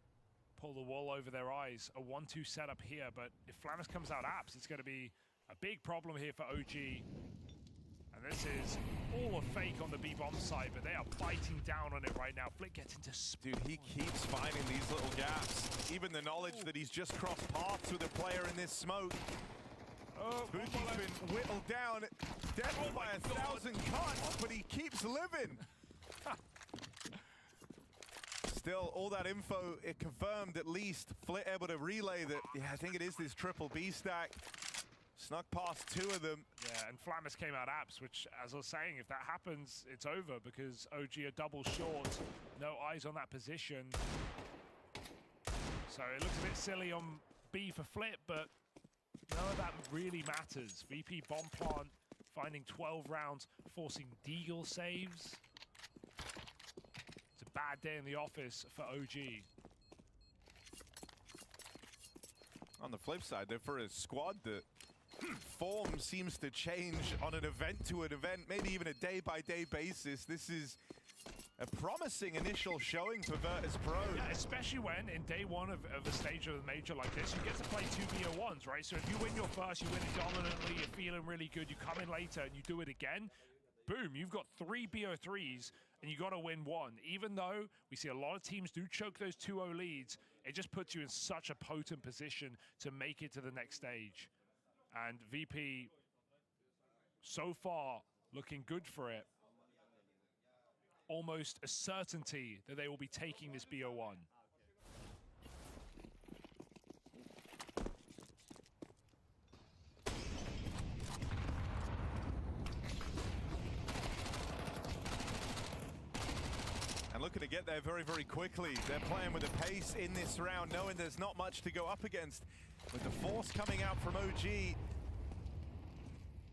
[SPEAKER 1] pull the wall over their eyes. A 1-2 setup here, but if Flamus comes out apps, it's going to be a big problem here for OG. And this is all a fake on the B bomb site, but they are biting down on it right now. Flick gets into
[SPEAKER 2] Dude, he keeps finding these little gaps. Even the knowledge that he's just crossed paths with a player in this smoke. Spooky's been whittled down, dead by 1,000 cuts, but he keeps living. Still, all that info, it confirmed at least. Flit able to relay that, yeah, I think it is this triple B stack. Snuck past 2 of them.
[SPEAKER 1] Yeah, and Flamus came out apps, which, as I was saying, if that happens, it's over because OG are double short. No eyes on that position. So it looks a bit silly on B for Flip, but none of that really matters. VP bomb plant finding 12 rounds, forcing Deagle saves. It's a bad day in the office for OG.
[SPEAKER 2] On the flip side, though, for a squad that form seems to change on an event to an event, maybe even a day-by-day basis, this is a promising initial showing for Virtus Pro.
[SPEAKER 1] Yeah, especially when in day one of a stage of a major like this, you get to play 2 BO1s, right? So if you win your first, you win it dominantly, you're feeling really good, you come in later and you do it again, boom, you've got 3 BO3s and you got to win 1. Even though we see a lot of teams do choke those 2-0 leads, it just puts you in such a potent position to make it to the next stage. And VP, so far, looking good for it. Almost a certainty that they will be taking this BO1.
[SPEAKER 2] And looking to get there very, very quickly. They're playing with a pace in this round, knowing there's not much to go up against. With the force coming out from OG,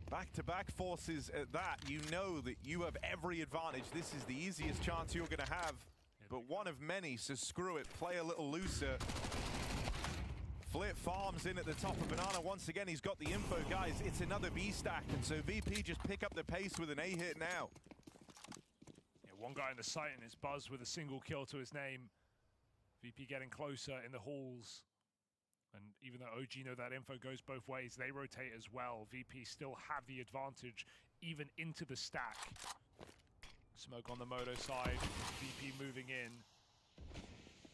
[SPEAKER 2] back-to-back forces at that, you know that you have every advantage. This is the easiest chance you're going to have, but one of many, so screw it, play a little looser. Flip farms in at the top of Banana. Once again, he's got the info, guys. It's another B stack, and so VP just pick up the pace with an A hit now.
[SPEAKER 1] Yeah, one guy in the site and it's Buzz with a single kill to his name. VP getting closer in the halls. And even though OG know that info goes both ways, they rotate as well. VP still have the advantage, even into the stack. Smoke on the moto side, VP moving in.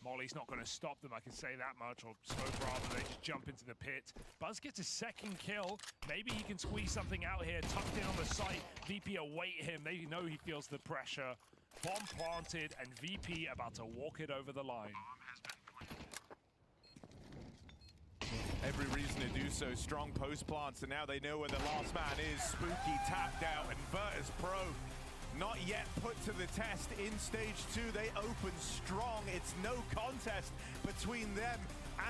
[SPEAKER 1] Molly's not going to stop them, I can say that much, or Smoke rather, they just jump into the pit. Buzz gets a second kill. Maybe he can squeeze something out here, tucked in on the site. VP await him, they know he feels the pressure. Bomb planted, and VP about to walk it over the line.
[SPEAKER 2] Every reason to do so. Strong post plants, and now they know where the last man is. Spooky tapped out, and Virtus Pro not yet put to the test in stage 2. They open strong. It's no contest between them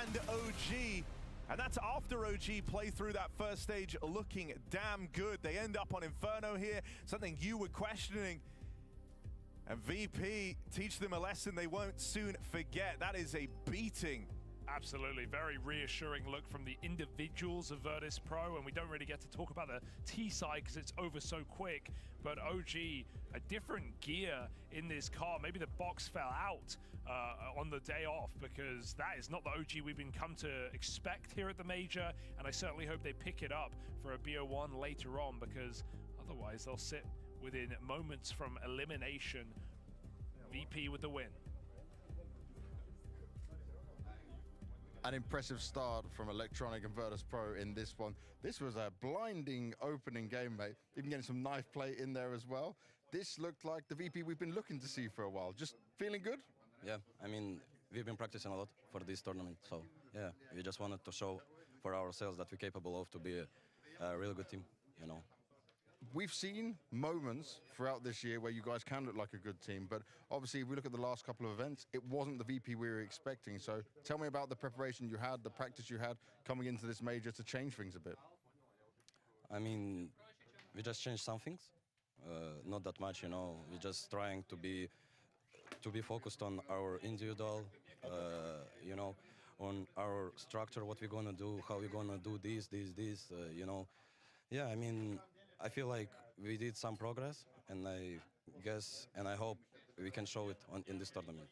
[SPEAKER 2] and OG. And that's after OG play through that first stage looking damn good. They end up on Inferno here, something you were questioning. And VP teach them a lesson they won't soon forget. That is a beating.
[SPEAKER 1] Absolutely, very reassuring look from the individuals of Virtus Pro, and we don't really get to talk about the T side because it's over so quick, but OG, a different gear in this car. Maybe the box fell out on the day off, because that is not the OG we've been come to expect here at the Major, and I certainly hope they pick it up for a BO1 later on, because otherwise they'll sit within moments from elimination. VP with the win.
[SPEAKER 4] An impressive start from Electronic and Virtus Pro in this one. This was a blinding opening game, mate. Even getting some knife play in there as well. This looked like the VP we've been looking to see for a while. Just feeling good?
[SPEAKER 11] Yeah, I mean, we've been practicing a lot for this tournament. So, yeah, we just wanted to show for ourselves that we're capable of to be a really good team, you know.
[SPEAKER 4] We've seen moments throughout this year where you guys can look like a good team, but obviously if we look at the last couple of events, it wasn't the VP we were expecting. So tell me about the preparation you had, the practice you had coming into this major to change things a bit.
[SPEAKER 11] I mean, we just changed some things, not that much, you know. We're just trying to be focused on our individual, you know, on our structure, what we're gonna do, how we're gonna do this, you know. Yeah, I mean, I feel like we did some progress, and I guess, and I hope we can show it in this tournament.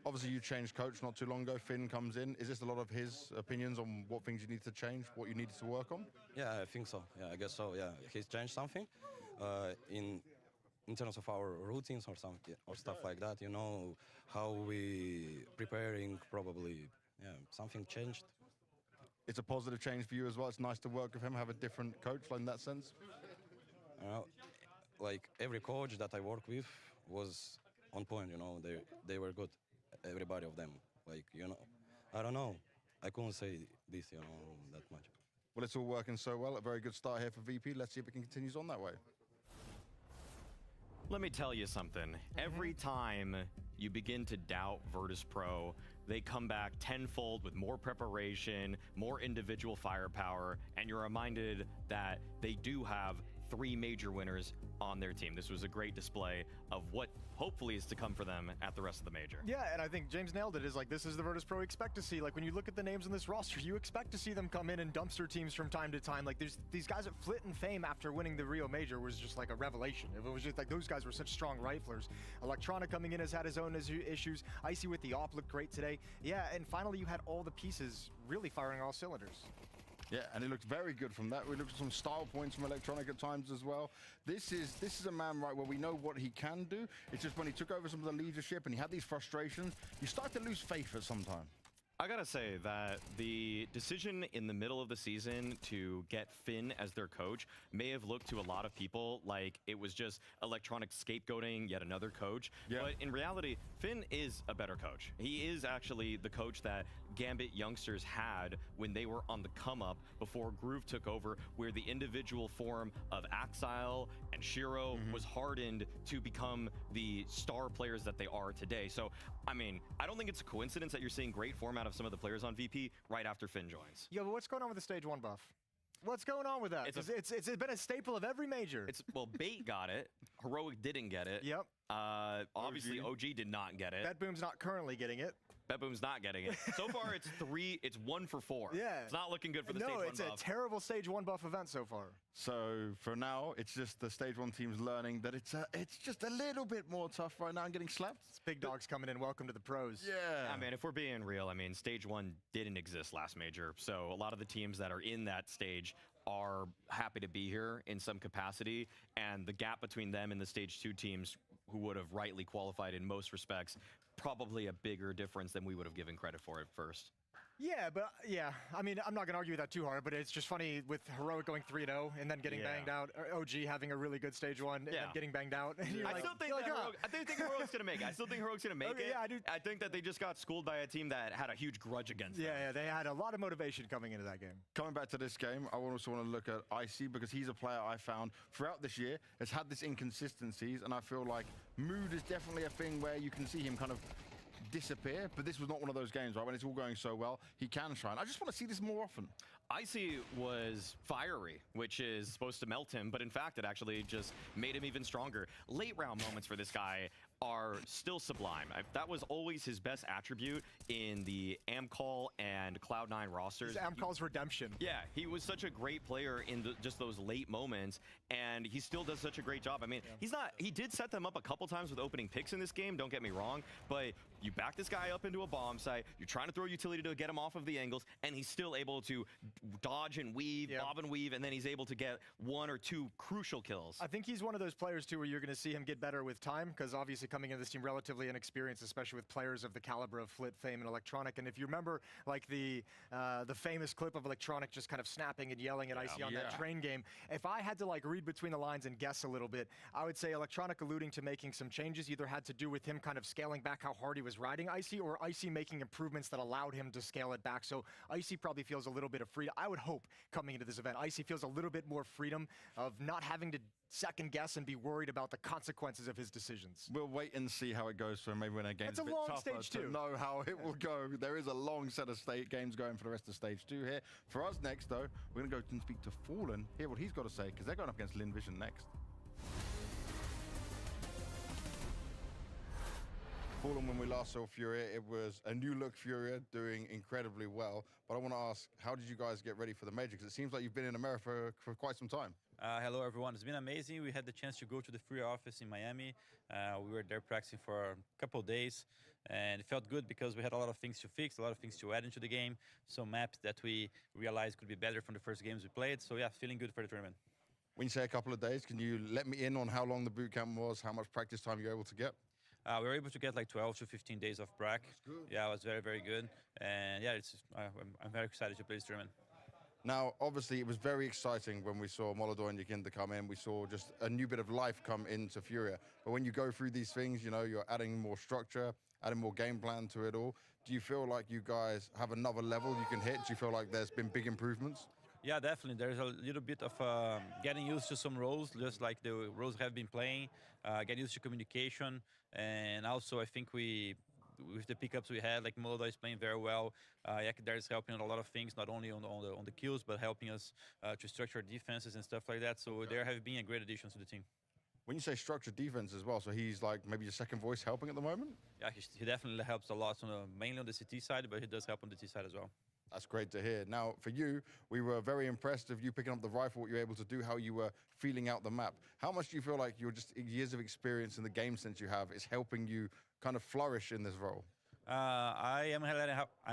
[SPEAKER 4] Obviously, you changed coach not too long ago. Finn comes in. Is this a lot of his opinions on what things you need to change, what you needed to work on?
[SPEAKER 11] Yeah, I think so. Yeah, I guess so. Yeah, he's changed something in terms of our routines or something or stuff like that. You know, how we preparing probably. Yeah, something changed.
[SPEAKER 4] It's a positive change for you as well. It's nice to work with him, have a different coach in that sense.
[SPEAKER 11] Like every coach that I work with was on point, you know, they were good, everybody of them. Like, you know, I don't know, I couldn't say this, you know, that much.
[SPEAKER 4] Well, it's all working so well. A very good start here for VP. Let's see if it continues on that way.
[SPEAKER 7] Let me tell you something. Every time you begin to doubt Virtus Pro, they come back tenfold with more preparation, more individual firepower, and you're reminded that they do have 3 major winners on their team. This was a great display of what hopefully is to come for them at the rest of the major.
[SPEAKER 6] Yeah, and I think James nailed it. Is like, this is the Virtus Pro we expect to see. Like, when you look at the names on this roster, you expect to see them come in and dumpster teams from time to time. Like, there's these guys at Flit and Fame after winning the Rio Major was just like a revelation. It was just like, those guys were such strong riflers. Electronic coming in has had his own issues. Icy with the op looked great today. Yeah, and finally you had all the pieces really firing all cylinders.
[SPEAKER 4] Yeah, and it looked very good from that. We looked at some style points from Electronic at times as well. This is a man, right, where we know what he can do. It's just when he took over some of the leadership and he had these frustrations, you start to lose faith at some time.
[SPEAKER 7] I gotta say that the decision in the middle of the season to get Finn as their coach may have looked to a lot of people like it was just Electronic scapegoating yet another coach. Yeah. But in reality, Finn is a better coach. He is actually the coach that Gambit youngsters had when they were on the come up before Groove took over, where the individual form of Axile and Shiro was hardened to become the star players that they are today. So, I mean, I don't think it's a coincidence that you're seeing great form out of some of the players on VP right after Finn joins.
[SPEAKER 6] Yeah, but what's going on with the Stage 1 buff? What's going on with that? It's been a staple of every major.
[SPEAKER 7] Well, Bait got it. Heroic didn't get it.
[SPEAKER 6] Yep.
[SPEAKER 7] Obviously, OG did not get it.
[SPEAKER 6] BetBoom's not currently getting it.
[SPEAKER 7] BetBoom's not getting it. So far, it's 1 for 4.
[SPEAKER 6] Yeah.
[SPEAKER 7] It's not looking good for the Stage 1 buff.
[SPEAKER 6] No, it's a terrible Stage 1 buff event so far.
[SPEAKER 4] So for now, it's just the Stage 1 teams learning that it's just a little bit more tough right now and getting slapped.
[SPEAKER 6] It's big dogs coming in. Welcome to the pros.
[SPEAKER 4] Yeah.
[SPEAKER 7] I mean, if we're being real, I mean, Stage 1 didn't exist last major. So a lot of the teams that are in that stage are happy to be here in some capacity. And the gap between them and the Stage 2 teams who would have rightly qualified in most respects, probably a bigger difference than we would have given credit for at first.
[SPEAKER 6] Yeah, but yeah, I mean, I'm not going to argue with that too hard, but it's just funny with Heroic going 3-0 and then getting banged out, or OG having a really good Stage 1 and then getting banged out. And
[SPEAKER 7] I still think Heroic's going to make it. I still think Heroic's going to make it.
[SPEAKER 6] Yeah, I do.
[SPEAKER 7] I think that they just got schooled by a team that had a huge grudge against them.
[SPEAKER 6] Yeah, they had a lot of motivation coming into that game.
[SPEAKER 4] Coming back to this game, I also want to look at Icy because he's a player I found throughout this year has had this inconsistencies, and I feel like mood is definitely a thing where you can see him kind of disappear, but this was not one of those games, right? When it's all going so well, he can shine. I just want to see this more often.
[SPEAKER 7] Icy was fiery, which is supposed to melt him, but in fact, it actually just made him even stronger. Late round moments for this guy are still sublime. That was always his best attribute in the Amcall and Cloud9 rosters.
[SPEAKER 6] Amcall's redemption.
[SPEAKER 7] Yeah, he was such a great player in just those late moments, and he still does such a great job. I mean, he did set them up a couple times with opening picks in this game, don't get me wrong, but you back this guy up into a bomb site, you're trying to throw utility to get him off of the angles, and he's still able to dodge and weave, bob and weave, and then he's able to get 1 or 2 crucial kills.
[SPEAKER 6] I think he's one of those players, too, where you're going to see him get better with time, because obviously coming into this team relatively inexperienced, especially with players of the caliber of Flit, Fame, and Electronic. And if you remember, like the famous clip of Electronic just kind of snapping and yelling at Icy on that train game, if I had to like read between the lines and guess a little bit, I would say Electronic alluding to making some changes either had to do with him kind of scaling back how hard he was riding Icy, or Icy making improvements that allowed him to scale it back. So Icy probably feels a little bit of freedom. I would hope coming into this event, Icy feels a little bit more freedom of not having to second guess and be worried about the consequences of his decisions.
[SPEAKER 4] We'll wait and see how it goes for him. Maybe when a game's a bit tougher to know how it will go. There is a long set of games going for the rest of Stage 2 here. For us next, though, we're going to go and speak to Fallen, hear what he's got to say, because they're going up against Lin Vision next. Fallen, when we last saw Furia, it was a new look Furia doing incredibly well. But I want to ask, how did you guys get ready for the major? Because it seems like you've been in America for quite some time.
[SPEAKER 12] Hello, everyone. It's been amazing. We had the chance to go to the Furia office in Miami. We were there practicing for a couple of days, and it felt good because we had a lot of things to fix, a lot of things to add into the game, some maps that we realized could be better from the first games we played. So yeah, feeling good for the tournament.
[SPEAKER 4] When you say a couple of days, can you let me in on how long the boot camp was, how much practice time you were able to get?
[SPEAKER 12] We were able to get like 12 to 15 days of prac. Yeah, it was very, very good. And yeah, I'm very excited to play this tournament.
[SPEAKER 4] Now, obviously, it was very exciting when we saw Molodor and Yakinda come in. We saw just a new bit of life come into Furia. But when you go through these things, you know, you're adding more structure, adding more game plan to it all. Do you feel like you guys have another level you can hit? Do you feel like there's been big improvements?
[SPEAKER 12] Yeah, definitely. There's a little bit of getting used to some roles, just like the roles have been playing, getting used to communication. And also, I think we with the pickups we had, like Modo is playing very well. Yakidar is helping on a lot of things, not only on the kills, but helping us to structure defenses and stuff like that. So there have been a great addition to the team.
[SPEAKER 4] When you say structured defense as well, so he's like maybe your second voice helping at the moment?
[SPEAKER 12] Yeah, he definitely helps a lot, mainly on the CT side, but he does help on the T side as well.
[SPEAKER 4] That's great to hear. Now, for you, we were very impressed of you picking up the rifle, what you were able to do, how you were feeling out the map. How much do you feel like your just years of experience in the game sense you have is helping you kind of flourish in this role?
[SPEAKER 12] I'm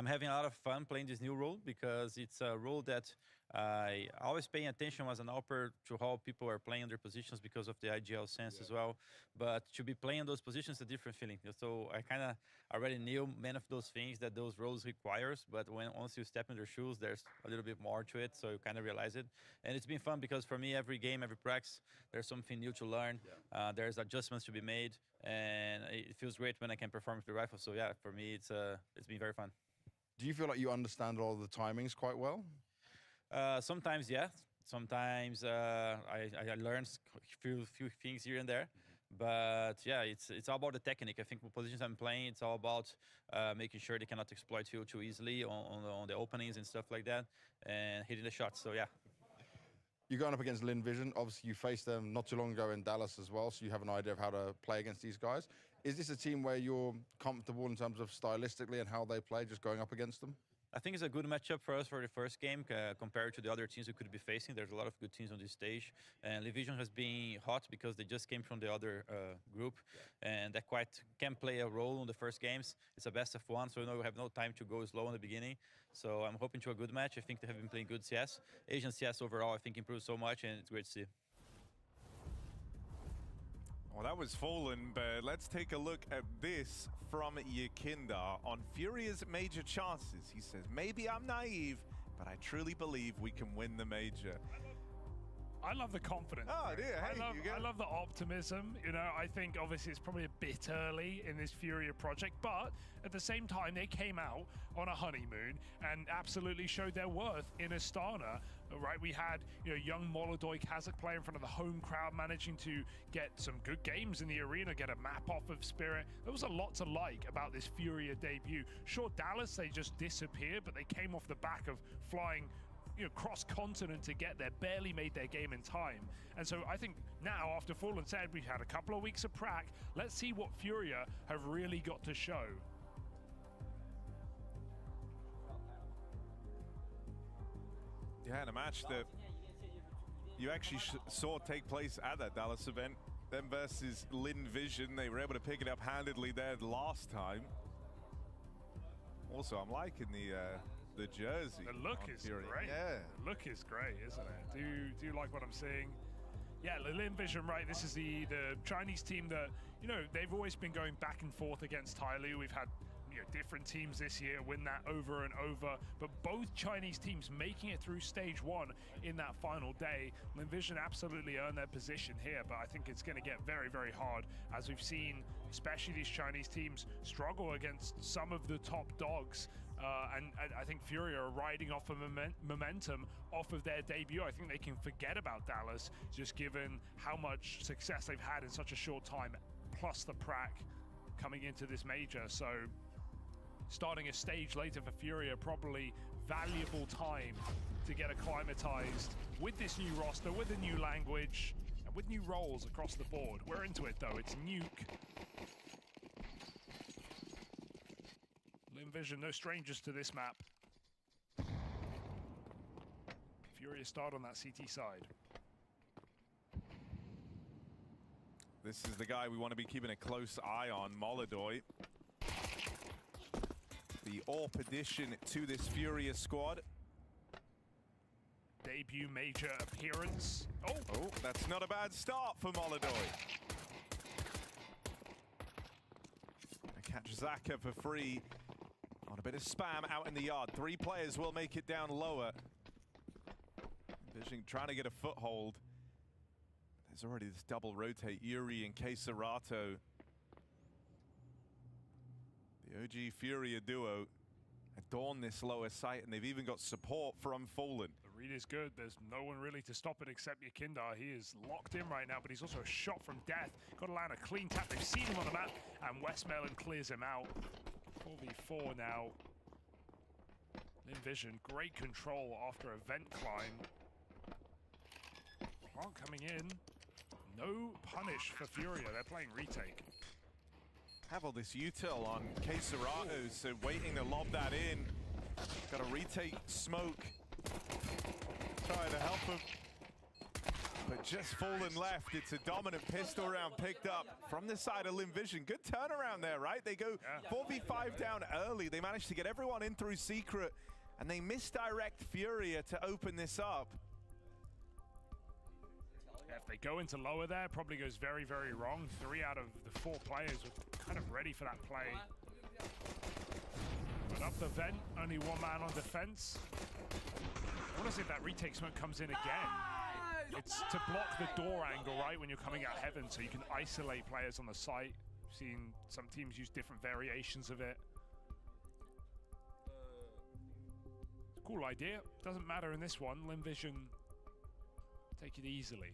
[SPEAKER 12] having a lot of fun playing this new role because it's a role that I always paying attention as an AWPer to how people are playing their positions because of the IGL sense as well. But to be playing those positions is a different feeling. So I kind of already knew many of those things that those roles requires. But once you step in their shoes, there's a little bit more to it. So you kind of realize it. And it's been fun because for me, every game, every practice, there's something new to learn. There's adjustments to be made. And it feels great when I can perform with the rifle. So yeah, for me, it's been very fun.
[SPEAKER 4] Do you feel like you understand all the timings quite well?
[SPEAKER 12] Sometimes, yeah. Sometimes I learn few things here and there. But yeah, it's all about the technique. I think the positions I'm playing, it's all about making sure they cannot exploit you too easily on the openings and stuff like that, and hitting the shots. So yeah.
[SPEAKER 4] You're going up against Lin Vision. Obviously, you faced them not too long ago in Dallas as well, so you have an idea of how to play against these guys. Is this a team where you're comfortable in terms of stylistically and how they play, just going up against them?
[SPEAKER 12] I think it's a good matchup for us for the first game compared to the other teams we could be facing. There's a lot of good teams on this stage. And Livision has been hot because they just came from the other group. And that quite can play a role in the first games. It's a best of one, so we have no time to go slow in the beginning. So I'm hoping to a good match. I think they have been playing good CS. Asian CS overall, I think, improved so much, and it's great to see.
[SPEAKER 2] Well, that was Fallen, but let's take a look at this from Yakinda on Furia's major chances. He says, maybe I'm naive, but I truly believe we can win the major.
[SPEAKER 1] I love the confidence.
[SPEAKER 2] Oh, dear. Hey,
[SPEAKER 1] I love the optimism. You know, I think obviously it's probably a bit early in this Furia project, but at the same time, they came out on a honeymoon and absolutely showed their worth in Astana. Right, we had young Molodoi Kazakh player in front of the home crowd, managing to get some good games in the arena, get a map off of Spirit. There was a lot to like about this Furia debut. Sure, Dallas, they just disappeared, but they came off the back of flying cross-continent to get there, barely made their game in time. And so I think now, after Fallen said we've had a couple of weeks of prac, let's see what Furia have really got to show.
[SPEAKER 2] Yeah, and a match that you actually saw take place at that Dallas event. Them versus Lin Vision. They were able to pick it up handedly there last time. Also, I'm liking the jersey.
[SPEAKER 1] The look is great.
[SPEAKER 2] Yeah.
[SPEAKER 1] The look is great, isn't it? Do you like what I'm seeing? Yeah, Lin Vision, right? This is the Chinese team that, they've always been going back and forth against Tyloo. We've had different teams this year win that over and over, but both Chinese teams making it through stage one in that final day. Lin Vision absolutely earned their position here, but I think it's going to get very, very hard, as we've seen, especially these Chinese teams struggle against some of the top dogs. And I think Furia are riding off of momentum off of their debut. I think they can forget about Dallas, just given how much success they've had in such a short time, plus the prac coming into this major. So starting a stage later for Furia, probably valuable time to get acclimatized with this new roster, with a new language, and with new roles across the board. We're into it though, it's Nuke. Lin Vision, no strangers to this map. Furia start on that CT side.
[SPEAKER 2] This is the guy we want to be keeping a close eye on, Molodoi. The AWP addition to this Furia squad.
[SPEAKER 1] Debut major appearance. Oh,
[SPEAKER 2] that's not a bad start for Molodoi. Catch Zaka for free on a bit of spam out in the yard. 3 players will make it down lower. Vision trying to get a foothold. There's already this double rotate, Yuri and Keserato. The OG Furia duo adorn this lower site, and they've even got support from Fallen.
[SPEAKER 1] The read is good. There's no one really to stop it except Yakinda. He is locked in right now, but he's also a shot from death. Got to land a clean tap. They've seen him on the map, and Westmelon clears him out. 4v4 now. Envision, great control after a vent climb. Plant coming in. No punish for Furia. They're playing retake.
[SPEAKER 2] Have all this util on Queserato, so waiting to lob that in. Got a retake smoke. Trying to help him. But just fallen left. It's a dominant pistol round picked up from the side of Limvision. Good turnaround there, right? They go 4v5 down early. They managed to get everyone in through Secret, and they misdirect Furia to open this up.
[SPEAKER 1] Yeah, if they go into lower there, probably goes very, very wrong. 3 out of the 4 players were kind of ready for that play. But up the vent, only 1 man on defense. I want to see if that retake smoke comes in again. It's to block the door angle, right, when you're coming out heaven, so you can isolate players on the site. I've seen some teams use different variations of it. It's a cool idea. Doesn't matter in this one. Limvision take it easily.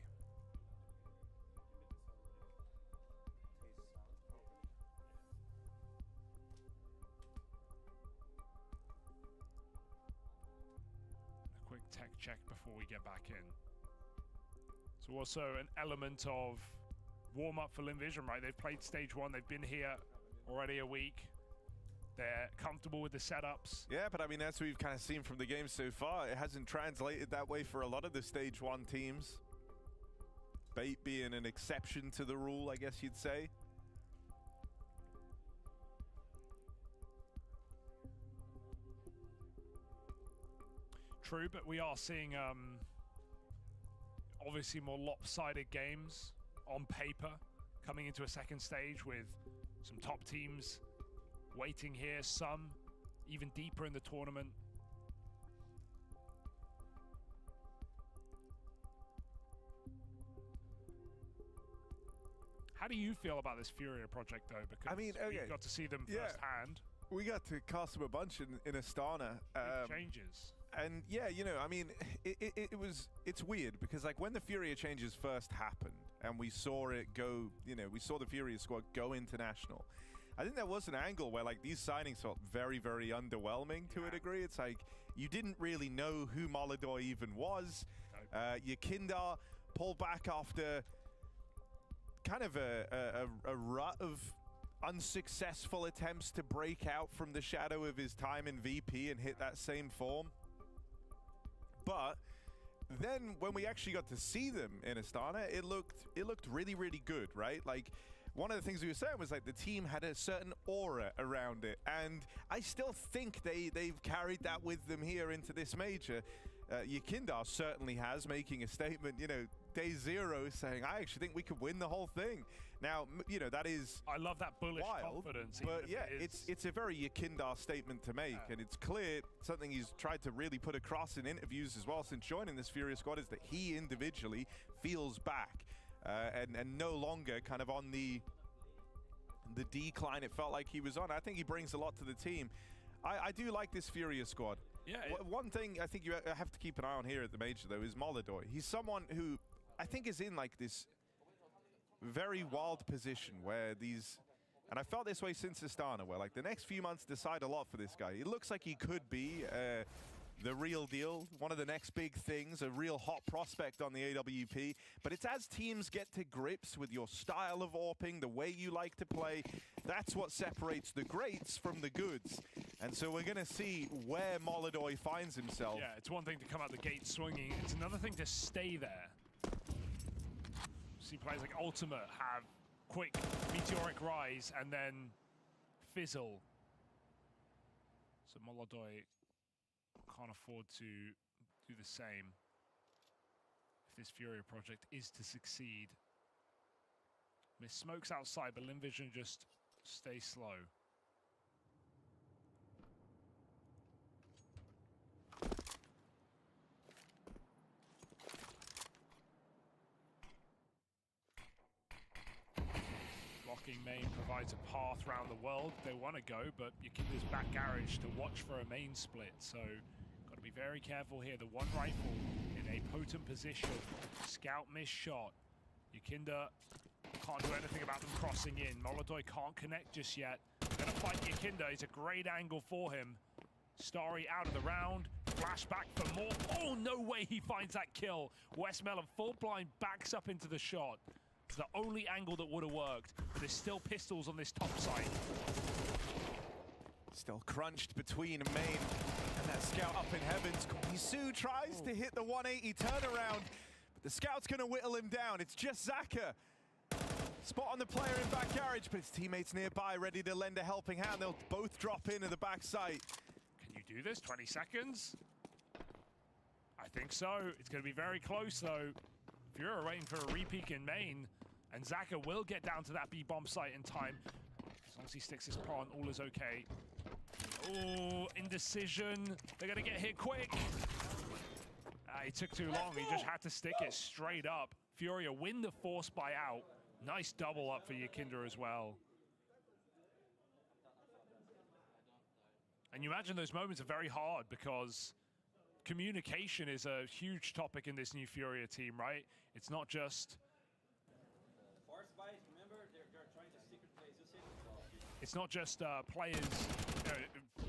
[SPEAKER 1] A quick tech check before we get back in. So also an element of warm-up for Limvision, right? They've played stage 1, they've been here already a week. They're comfortable with the setups.
[SPEAKER 2] Yeah, but I mean, as we've kind of seen from the game so far, it hasn't translated that way for a lot of the stage 1 teams. Bait being an exception to the rule, I guess you'd say.
[SPEAKER 1] True, but we are seeing obviously more lopsided games on paper coming into a second stage with some top teams waiting here, some even deeper in the tournament. How do you feel about this Furia project though? Because
[SPEAKER 2] I mean,
[SPEAKER 1] we got to see them firsthand.
[SPEAKER 2] We got to cast them a bunch in Astana.
[SPEAKER 1] Big changes.
[SPEAKER 2] And yeah, you know, I mean, it's weird because like when the Furia changes first happened and we saw it go, you know, we saw the Furia squad go international. I think there was an angle where like these signings felt very, very underwhelming to a degree. It's like you didn't really know who Molodoi even was. Yakindar pulled back after kind of a rut of unsuccessful attempts to break out from the shadow of his time in VP and hit that same form. But then when we actually got to see them in Astana, it looked really, really good, right? Like one of the things we were saying was like the team had a certain aura around it, and I still think they've carried that with them here into this major. Yakindar certainly has, making a statement, you know, day 0 saying, I actually think we could win the whole thing. Now, you know, that is
[SPEAKER 1] I love that bullish
[SPEAKER 2] wild,
[SPEAKER 1] confidence.
[SPEAKER 2] but yeah, it's a very Yakindar statement to make, and it's clear something he's tried to really put across in interviews as well since joining this Furia squad is that he individually feels back and no longer kind of on the decline it felt like he was on. I think he brings a lot to the team. I do like this Furia squad.
[SPEAKER 1] Yeah.
[SPEAKER 2] One thing I think you have to keep an eye on here at the major, though, is Molodoi. He's someone who I think is in like this very wild position where these, and I felt this way since Astana, where like the next few months decide a lot for this guy. It looks like he could be the real deal, one of the next big things, a real hot prospect on the AWP. But it's as teams get to grips with your style of AWPing, the way you like to play, that's what separates the greats from the goods. And so we're going to see where Molodoi finds himself.
[SPEAKER 1] Yeah, it's one thing to come out the gate swinging. It's another thing to stay there. See players like Ultimate have quick meteoric rise and then fizzle. So Molodoi can't afford to do the same if this Furia project is to succeed. Miss smokes outside, but Limvision just stay slow. Blocking main provides a path around the world. They want to go, but Yakinda's back garage to watch for a main split. So got to be very careful here. The one rifle in a potent position. Scout missed shot. Yakinda can't do anything about them crossing in. Molodoi can't connect just yet. Gonna fight Yakinda. It's a great angle for him. Starry out of the round. Flashback for more. Oh, no way he finds that kill. Westmelon full blind backs up into the shot. It's the only angle that would have worked. But there's still pistols on this top side.
[SPEAKER 2] Still crunched between main and that scout up in heavens. Misu tries to hit the 180 turnaround. But the scout's going to whittle him down. It's just Zaka. Spot on the player in back garage, but his teammates nearby ready to lend a helping hand. They'll both drop in at the back site.
[SPEAKER 1] Can you do this? 20 seconds? I think so. It's going to be very close, though. Fury waiting for a re-peek in main, and Zaka will get down to that B-bomb site in time. As long as he sticks his pawn, all is okay. Oh, indecision. They're going to get hit quick. He took too long. He just had to stick it straight up. Furia win the force buy out. Nice double up for Yakinda as well. And you imagine those moments are very hard because communication is a huge topic in this new Furia team, right? It's not just... It's not just players,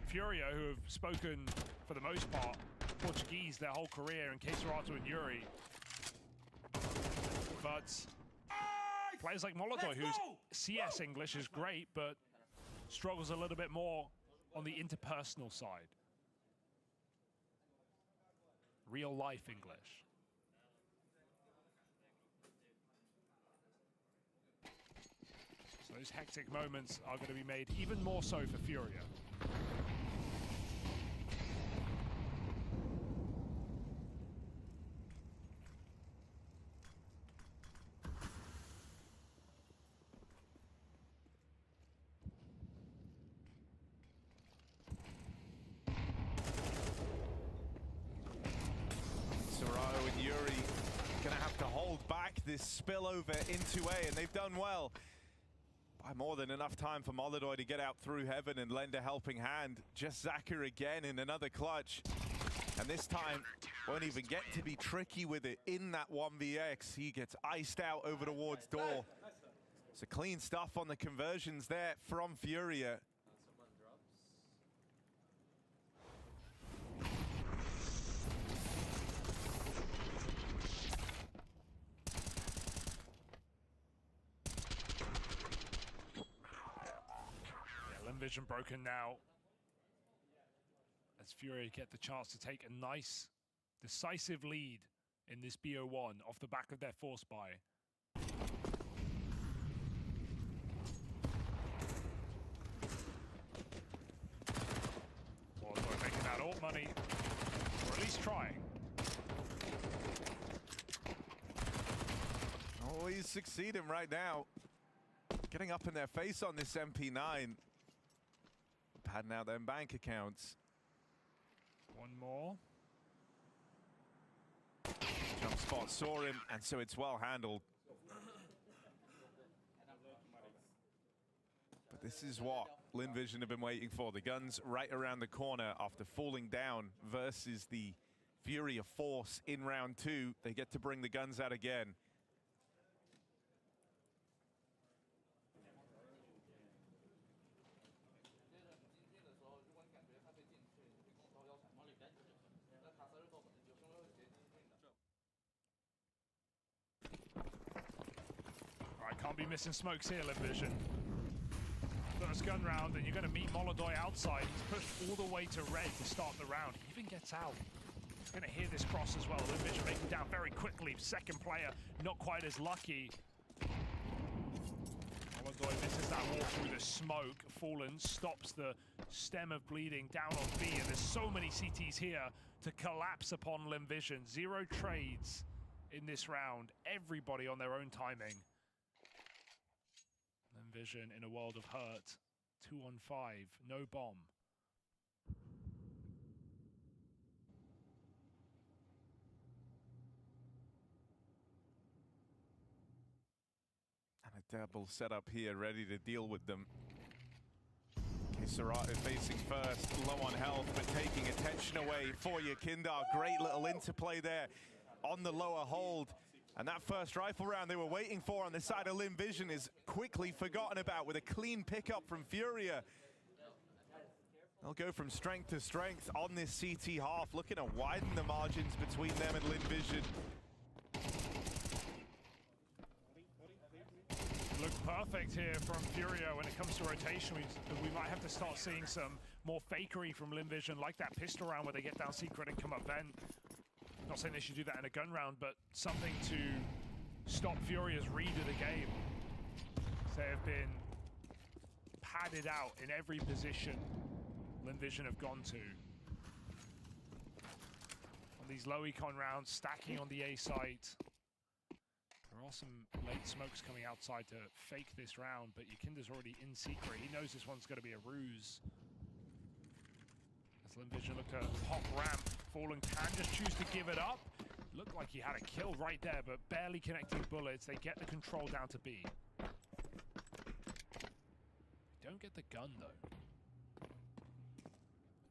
[SPEAKER 1] Furia, who have spoken, for the most part, Portuguese their whole career, in Keserato and Yuri. But players like Molodoi, whose CS English is great, but struggles a little bit more on the interpersonal side. Real life English. So those hectic moments are going to be made even more so for Furia.
[SPEAKER 2] This spillover into A, and they've done well. By more than enough time for Molodoi to get out through heaven and lend a helping hand. Just Zaka again in another clutch. And this time, won't even get to be tricky with it in that 1vx. He gets iced out over towards door. So clean stuff on the conversions there from Furia.
[SPEAKER 1] Vision broken now as Fury get the chance to take a nice decisive lead in this BO1 off the back of their force buy. Molodoi making that alt money, or at least trying.
[SPEAKER 2] Oh, he's succeeding right now. Getting up in their face on this MP9. Padding out them bank accounts.
[SPEAKER 1] One more.
[SPEAKER 2] Jump spot saw him, and so it's well handled. But this is what Linvision have been waiting for. The guns right around the corner after falling down versus the Furia Force in round 2. They get to bring the guns out again.
[SPEAKER 1] Can't be missing smokes here, Linvision. First gun round, and you're going to meet Molodoi outside. He's pushed all the way to red to start the round. He even gets out. He's going to hear this cross as well. Linvision making down very quickly. Second player, not quite as lucky. Molodoi misses that wall through the smoke. Fallen stops the stem of bleeding down on B, and there's so many CTs here to collapse upon Linvision. 0 trades in this round. Everybody on their own timing. Vision in a world of hurt. 2 on 5, no bomb.
[SPEAKER 2] And a double setup here, ready to deal with them. Keserato facing first, low on health, but taking attention away for Yakinda. Great little interplay there on the lower hold. And that first rifle round they were waiting for on the side of Linvision is quickly forgotten about with a clean pickup from Furia. They'll go from strength to strength on this CT half, looking to widen the margins between them and Linvision.
[SPEAKER 1] Look perfect here from Furia when it comes to rotation. We might have to start seeing some more fakery from Linvision, like that pistol round where they get down secret and come up vent. Not saying they should do that in a gun round, but something to stop Furia's read of the game. They have been padded out in every position Linvision have gone to. On these low econ rounds, stacking on the A site. There are some late smokes coming outside to fake this round, but Yakinda's already in secret. He knows this one's going to be a ruse. As Linvision look to hop ramp, Fallen can just choose to give it up. Looked like he had a kill right there, but barely connecting bullets. They get the control down to B. Don't get the gun though.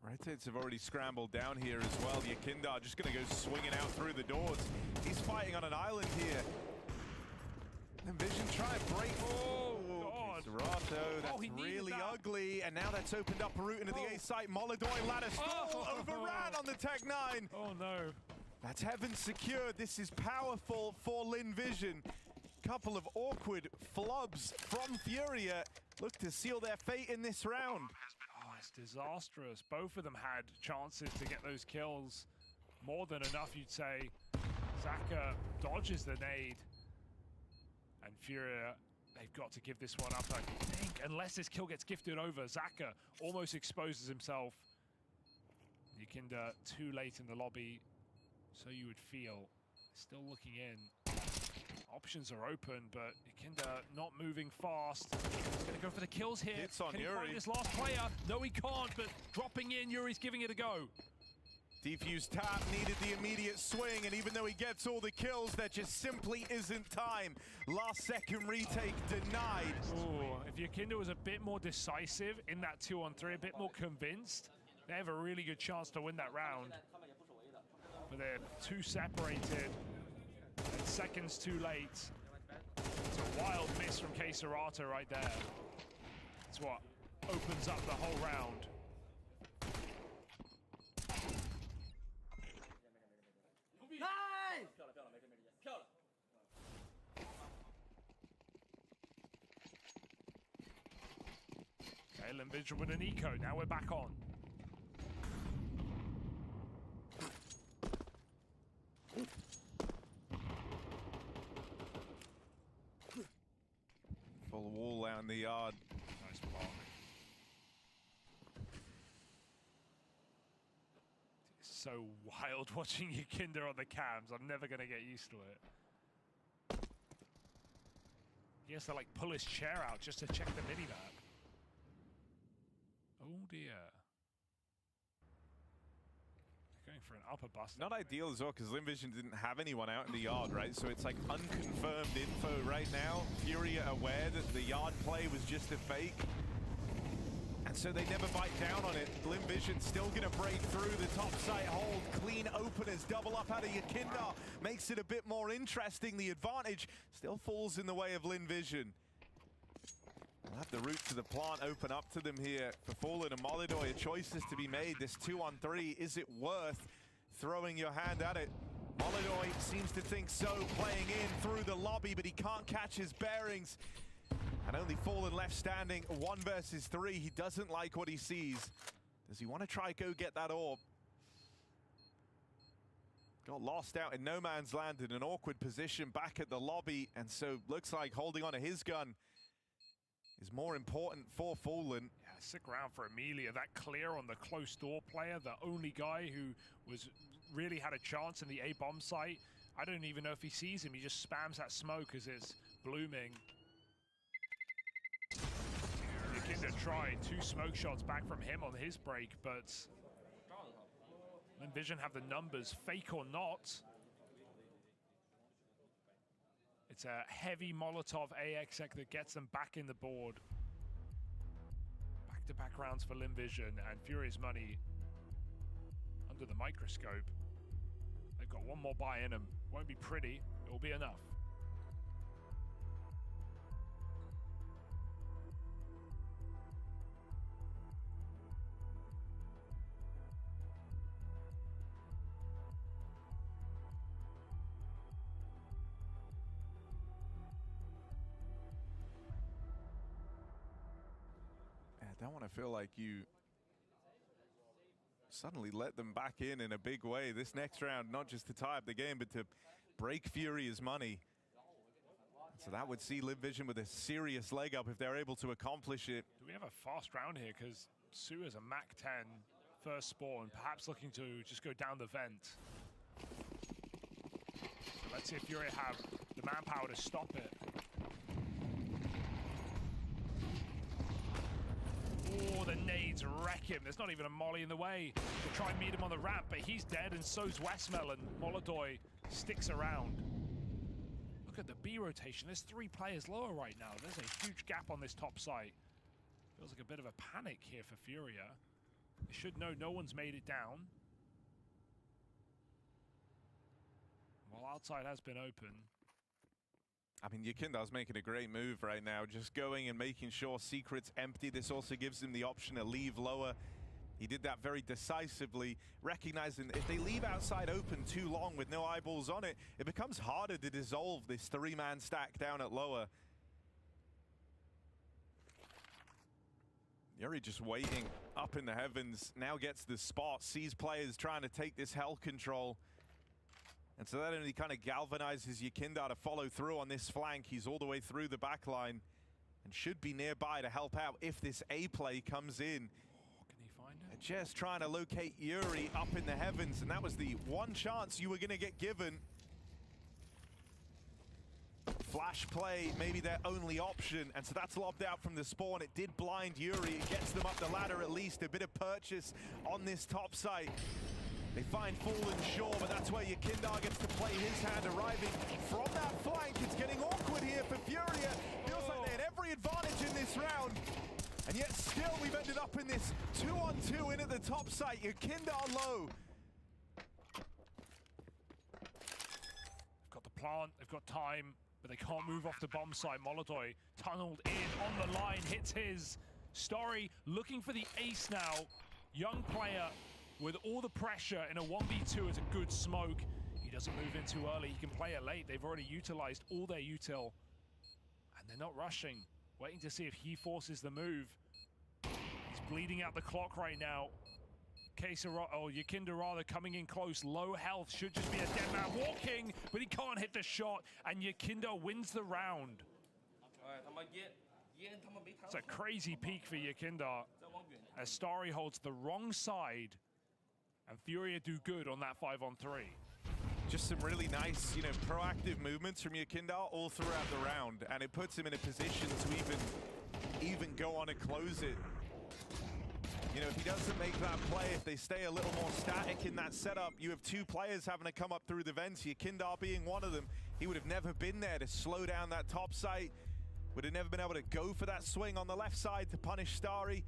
[SPEAKER 2] Red-Tits have already scrambled down here as well. Yakinda just going to go swinging out through the doors. He's fighting on an island here. Linvision try and break. Oh,
[SPEAKER 1] God.
[SPEAKER 2] Serato, that's really
[SPEAKER 1] that.
[SPEAKER 2] ugly. And now that's opened up a route into the A site. Molodoy ladder stall overran on the Tech 9.
[SPEAKER 1] Oh no.
[SPEAKER 2] That's heaven secured. This is powerful for Linvision. Couple of awkward flubs from Furia. Look to seal their fate in this round.
[SPEAKER 1] Oh, it's disastrous. Both of them had chances to get those kills. More than enough, you'd say. Zaka dodges the nade. And Furia, they've got to give this one up, I think. Unless this kill gets gifted over, Zaka almost exposes himself. Yakinda too late in the lobby, so you would feel. Still looking in. Options are open, but Yakinda not moving fast. He's going to go for the kills here.
[SPEAKER 2] Hits on
[SPEAKER 1] Can he
[SPEAKER 2] Yuri.
[SPEAKER 1] find this last player? No, he can't, but dropping in, Yuri's giving it a go.
[SPEAKER 2] Defuse tap needed the immediate swing, and even though he gets all the kills, there just simply isn't time. Last second retake denied.
[SPEAKER 1] Ooh, if Yakinda was a bit more decisive in that 2-on-3, a bit more convinced, they have a really good chance to win that round. But they're too separated, and seconds too late. It's a wild miss from Serato right there. It's what opens up the whole round. Okay, Linvision with an eco. Now we're back on.
[SPEAKER 2] Full wall out in the yard.
[SPEAKER 1] Nice block. It's so wild watching Yakinda on the cams. I'm never going to get used to it. He has to like pull his chair out just to check the minimap. Oh dear. Going for an upper bust.
[SPEAKER 2] Not ideal as well, because Linvision didn't have anyone out in the yard, right? So it's like unconfirmed info right now. Furia aware that the yard play was just a fake. And so they never bite down on it. Linvision still going to break through the top site hold. Clean openers, double up out of Yakinda. Makes it a bit more interesting. The advantage still falls in the way of Linvision. We'll have the route to the plant open up to them here. For Fallen and Molodoy, a choice is to be made. This 2-on-3, is it worth throwing your hand at it? Molodoy seems to think so, playing in through the lobby, but he can't catch his bearings. And only Fallen left standing, 1 versus 3. He doesn't like what he sees. Does he want to try go get that orb? Got lost out in no man's land in an awkward position back at the lobby, and so looks like holding on to his gun is more important for Fallen.
[SPEAKER 1] Yeah, sick round for Amelia. That clear on the close door player, the only guy who was really had a chance in the A bomb site. I don't even know if he sees him. He just spams that smoke as it's blooming. Yakinda tried 2 smoke shots back from him on his break, but Linvision have the numbers, fake or not. It's a heavy Molotov AXX that gets them back in the board. Back-to-back rounds for Linvision, and Furious Money under the microscope. They've got 1 more buy in them. Won't be pretty, it will be enough.
[SPEAKER 2] want to feel like you suddenly let them back in a big way. This next round, not just to tie up the game, but to break Furia's money. So that would see Live Vision with a serious leg up if they're able to accomplish it.
[SPEAKER 1] Do we have a fast round here? Because Su is a Mach 10 first spawn, perhaps looking to just go down the vent. So let's see if Furia have the manpower to stop it. Oh, the nades wreck him. There's not even a molly in the way to try and meet him on the ramp, but he's dead, and so's Westmelon. Molodoy sticks around. Look at the B rotation. There's 3 players lower right now. There's a huge gap on this top site. Feels like a bit of a panic here for Furia. They should know no one's made it down. While outside has been open.
[SPEAKER 2] I mean, Yakindar's making a great move right now, just going and making sure Secret's empty. This also gives him the option to leave lower. He did that very decisively, recognizing that if they leave outside open too long with no eyeballs on it, it becomes harder to dissolve this 3-man stack down at lower. Yuri just waiting up in the heavens, now gets the spot, sees players trying to take this hell control. And so that only kind of galvanizes Yakindar to follow through on this flank. He's all the way through the back line and should be nearby to help out if this A play comes in.
[SPEAKER 1] Oh, can he find it?
[SPEAKER 2] They're just trying to locate Yuri up in the heavens, and that was the one chance you were going to get given. Flash play, maybe their only option, and so that's lobbed out from the spawn. It did blind Yuri. It gets them up the ladder at least. A bit of purchase on this top site. They find Fallen Shore, but that's where Yakindar gets to play his hand, arriving from that flank. It's getting awkward here for Furia. Feels like they had every advantage in this round. And yet still we've ended up in this 2-on-2 in at the top site. Yakindar low.
[SPEAKER 1] They've got the plant, they've got time, but they can't move off the bomb site. Molodoy tunneled in on the line, hits his. Story looking for the ace now. Young player with all the pressure in a 1v2 is a good smoke. He doesn't move in too early. He can play it late. They've already utilized all their util. And they're not rushing. Waiting to see if he forces the move. He's bleeding out the clock right now. Yakinda rather coming in close. Low health. Should just be a dead man walking. But he can't hit the shot. And Yakinda wins the round. It's a crazy peak for Yakinda. As Starry holds the wrong side. And Furia do good on that 5-on-3.
[SPEAKER 2] Just some really nice, proactive movements from Yakindar all throughout the round, and it puts him in a position to even go on and close it. If he doesn't make that play, if they stay a little more static in that setup, you have 2 players having to come up through the vents, Yakindar being one of them. He would have never been there to slow down that top site, would have never been able to go for that swing on the left side to punish Starry.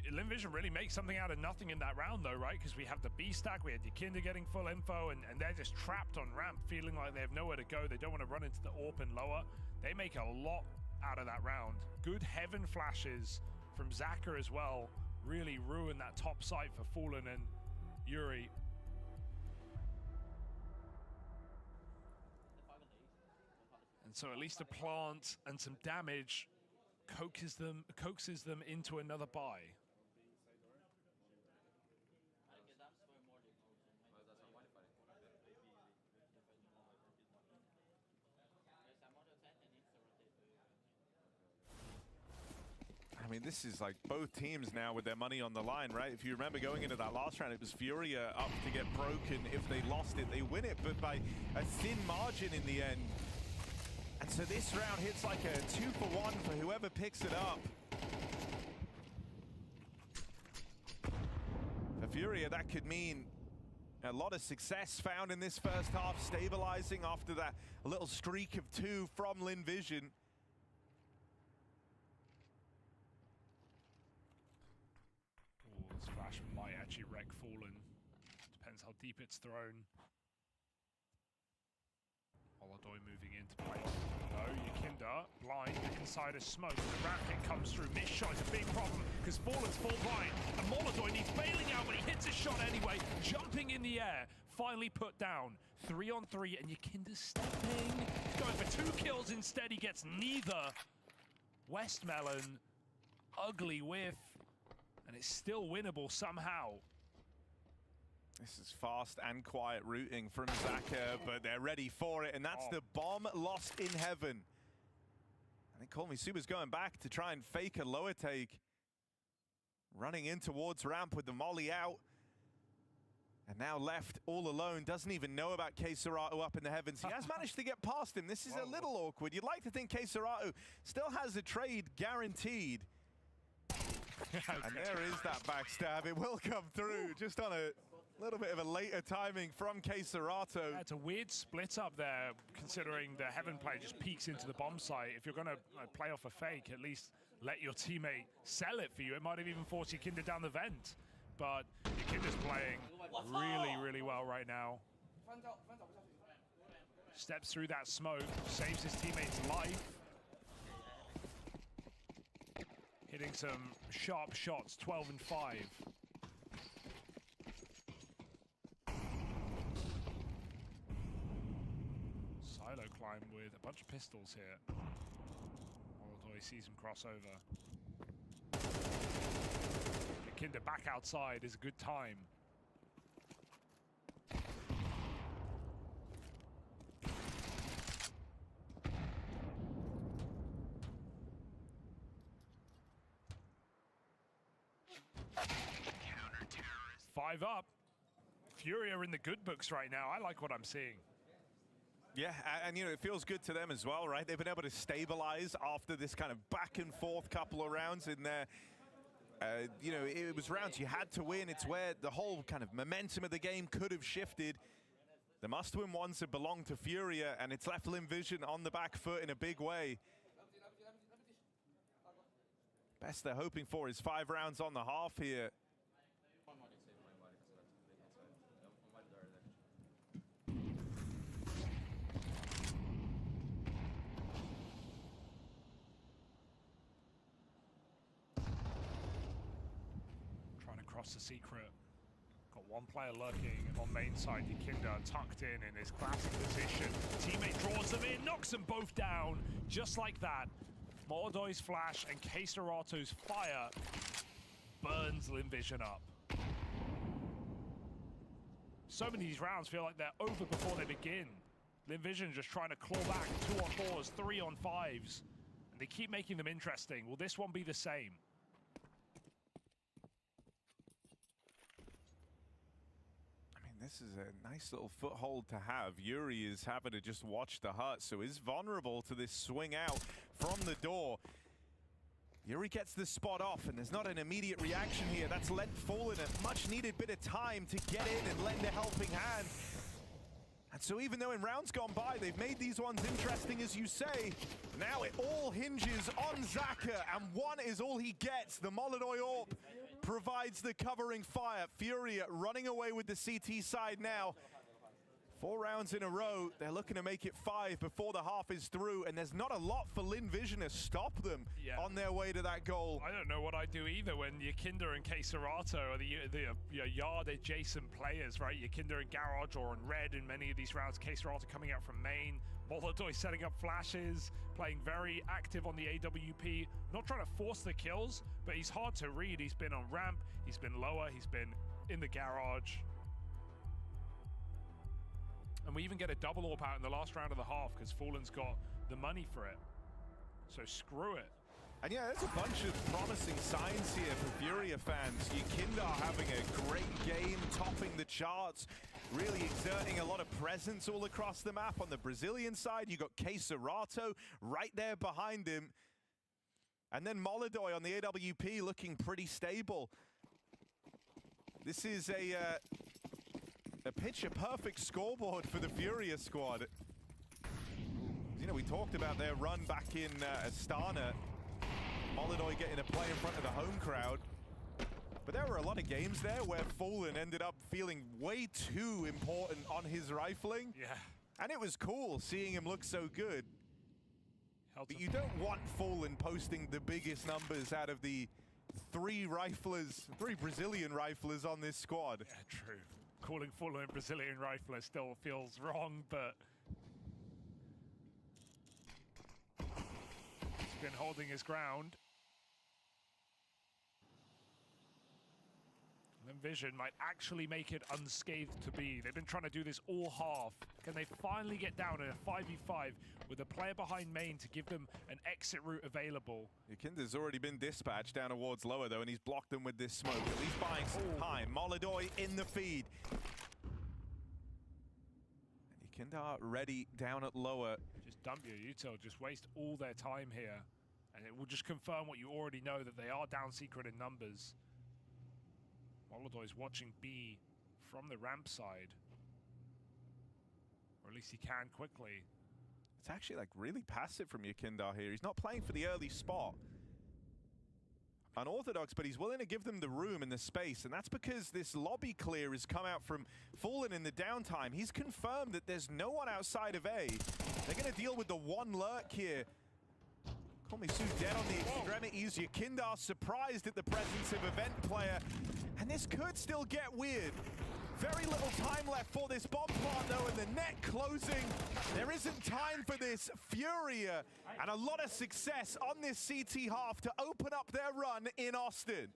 [SPEAKER 1] Live Vision really makes something out of nothing in that round though, right? Because we have the B stack, we had Yakinda getting full info, and they're just trapped on ramp, feeling like they have nowhere to go. They don't want to run into the AWP and lower. They make a lot out of that round. Good heaven flashes from Zaka as well. Really ruin that top site for Fallen and Yuri. And so at least a plant and some damage coaxes them into another buy.
[SPEAKER 2] I mean, this is like both teams now with their money on the line, right? If you remember going into that last round, it was Furia up to get broken. If they lost it, they win it, but by a thin margin in the end. And so this round hits like a 2-for-1 for whoever picks it up. For Furia, that could mean a lot of success found in this first half, stabilizing after that little streak of 2 from Lin Vision.
[SPEAKER 1] Oh, this flash might actually wreck Fallen. Depends how deep it's thrown. Molodoy moving into play. No, Yakinda, blind, inside a smoke. The ramp hit comes through. Missed shot is a big problem because Fallen's full blind. And Molodoy needs bailing out, but he hits his shot anyway. Jumping in the air, finally put down. 3-on-3, and Yakinda's stepping. He's going for 2 kills instead. He gets neither. Westmelon ugly whiff, and it's still winnable somehow.
[SPEAKER 2] This is fast and quiet routing from Zaka, but they're ready for it, and that's the bomb lost in heaven. I think Call Me Super's going back to try and fake a lower take. Running in towards ramp with the molly out. And now left all alone, doesn't even know about K-Serato up in the heavens. He has managed to get past him. This is a little awkward. You'd like to think K-Serato still has a trade guaranteed. And there is that backstab. It will come through, just on a little bit of a later timing from K-Serato.
[SPEAKER 1] Yeah, it's a weird split up there, considering the heaven play just peeks into the bomb site. If you're going to play off a fake, at least let your teammate sell it for you. It might have even forced Yakinda down the vent. But Yakinda's playing really, really well right now. Steps through that smoke, saves his teammate's life. Hitting some sharp shots, 12 and 5. Silo climb with a bunch of pistols here. Although he sees him cross over. Yakinda back outside is a good time. Five up. Fury are in the good books right now. I like what I'm seeing.
[SPEAKER 2] Yeah, and you know, it feels good to them as well, right? They've been able to stabilize after this kind of back and forth couple of rounds in there. You know, it was rounds you had to win. It's where the whole kind of momentum of the game could have shifted. The must-win ones have belonged to Furia, and it's left Vision on the back foot in a big way. Best they're hoping for is 5 rounds on the half here.
[SPEAKER 1] Across the secret. Got one player lurking on main side. Yakinda tucked in his classic position. Teammate draws them in, knocks them both down. Just like that. Molodoy's flash and K-Serato's fire burns Vision up. So many of these rounds feel like they're over before they begin. Vision just trying to claw back 2-on-4s, 3-on-5s. And they keep making them interesting. Will this one be the same?
[SPEAKER 2] This is a nice little foothold to have. Yuri is having to just watch the hut, so is vulnerable to this swing out from the door. Yuri gets the spot off, and there's not an immediate reaction here. That's lent Fallen a much-needed bit of time to get in and lend a helping hand. And so even though in rounds gone by, they've made these ones interesting, as you say, now it all hinges on Zaka, and one is all he gets. The Molodoy AWP provides the covering fire. Furia running away with the CT side now. 4 rounds in a row. They're looking to make it 5 before the half is through, and there's not a lot for Vision to stop them on their way to that goal.
[SPEAKER 1] I don't know what I'd do either when Yakinda and K-Serato are the yard adjacent players, right? Yakinda in garage or in red in many of these rounds. K-Serato coming out from main. Molodoy setting up flashes, playing very active on the AWP. Not trying to force the kills, but he's hard to read. He's been on ramp, he's been lower, he's been in the garage. And we even get a double AWP out in the last round of the half because Fallen's got the money for it. So screw it.
[SPEAKER 2] And yeah, there's a bunch of promising signs here for Furia fans. Yakinda having a great game, topping the charts, really exerting a lot of presence all across the map. On the Brazilian side, you got K-Serato right there behind him. And then Molodoy on the AWP looking pretty stable. This is a picture-perfect scoreboard for the Furia squad. You know, we talked about their run back in Astana. Molodoy getting a play in front of the home crowd. But there were a lot of games there where Fallen ended up feeling way too important on his rifling.
[SPEAKER 1] Yeah.
[SPEAKER 2] And it was cool seeing him look so good. But you don't want Fallen posting the biggest numbers out of the 3 Brazilian riflers on this squad.
[SPEAKER 1] Yeah, true. Calling Fallen a Brazilian rifler still feels wrong, but he's been holding his ground. Vision might actually make it unscathed to be. They've been trying to do this all half. Can they finally get down in a 5v5 with a player behind main to give them an exit route available?
[SPEAKER 2] Yakinda's already been dispatched down towards lower though, and he's blocked them with this smoke. At least buying some time. Molodoy in the feed. And Yakinda ready down at lower.
[SPEAKER 1] Just dump your util, just waste all their time here. And it will just confirm what you already know, that they are down secret in numbers. Molodoy's watching B from the ramp side. Or at least he can quickly.
[SPEAKER 2] It's actually like really passive from Yakinda here. He's not playing for the early spot. Unorthodox, but he's willing to give them the room and the space, and that's because this lobby clear has come out from Fallen in the downtime. He's confirmed that there's no one outside of A. They're going to deal with the one lurk here. Komisu dead on the extremities. Yakinda surprised at the presence of event player. And this could still get weird. Very little time left for this bomb plant though, and the net closing. There isn't time for this. Furia and a lot of success on this CT half to open up their run in Austin.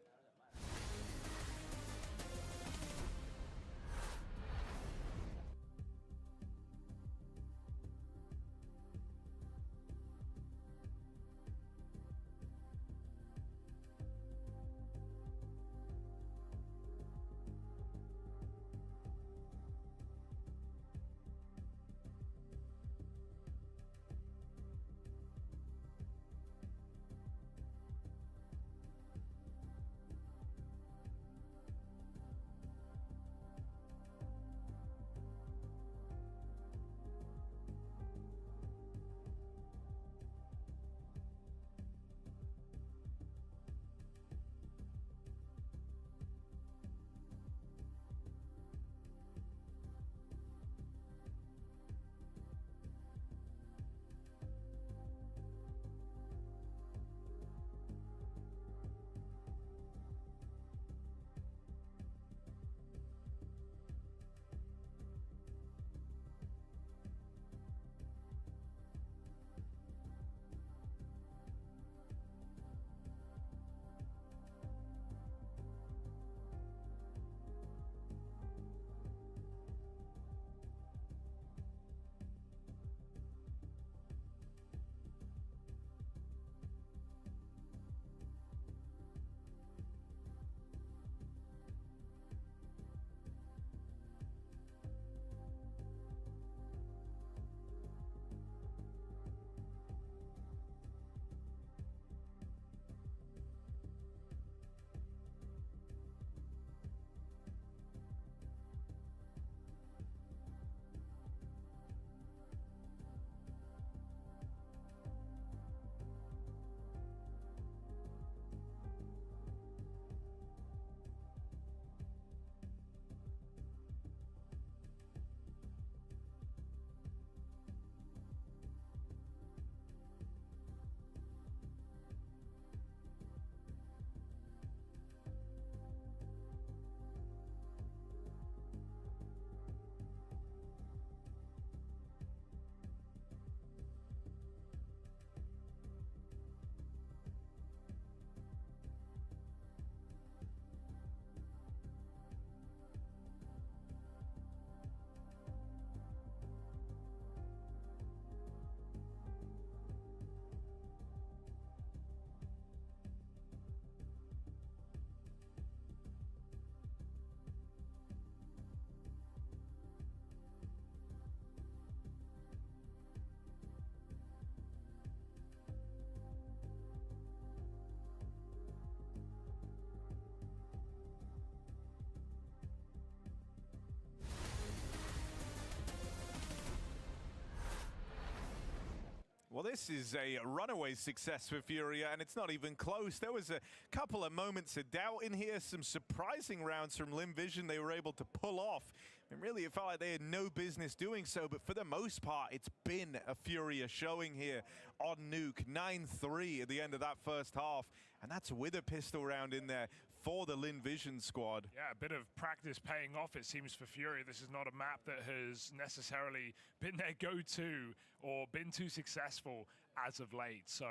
[SPEAKER 2] Well, this is a runaway success for Furia, and it's not even close. There was a couple of moments of doubt in here, some surprising rounds from Lim Vision they were able to pull off. And really, it felt like they had no business doing so, but for the most part, it's been a Furia showing here on Nuke. 9-3 at the end of that first half, and that's with a pistol round in there for the Lin Vision squad.
[SPEAKER 1] Yeah, a bit of practice paying off, it seems, for Fury. This is not a map that has necessarily been their go-to or been too successful as of late. So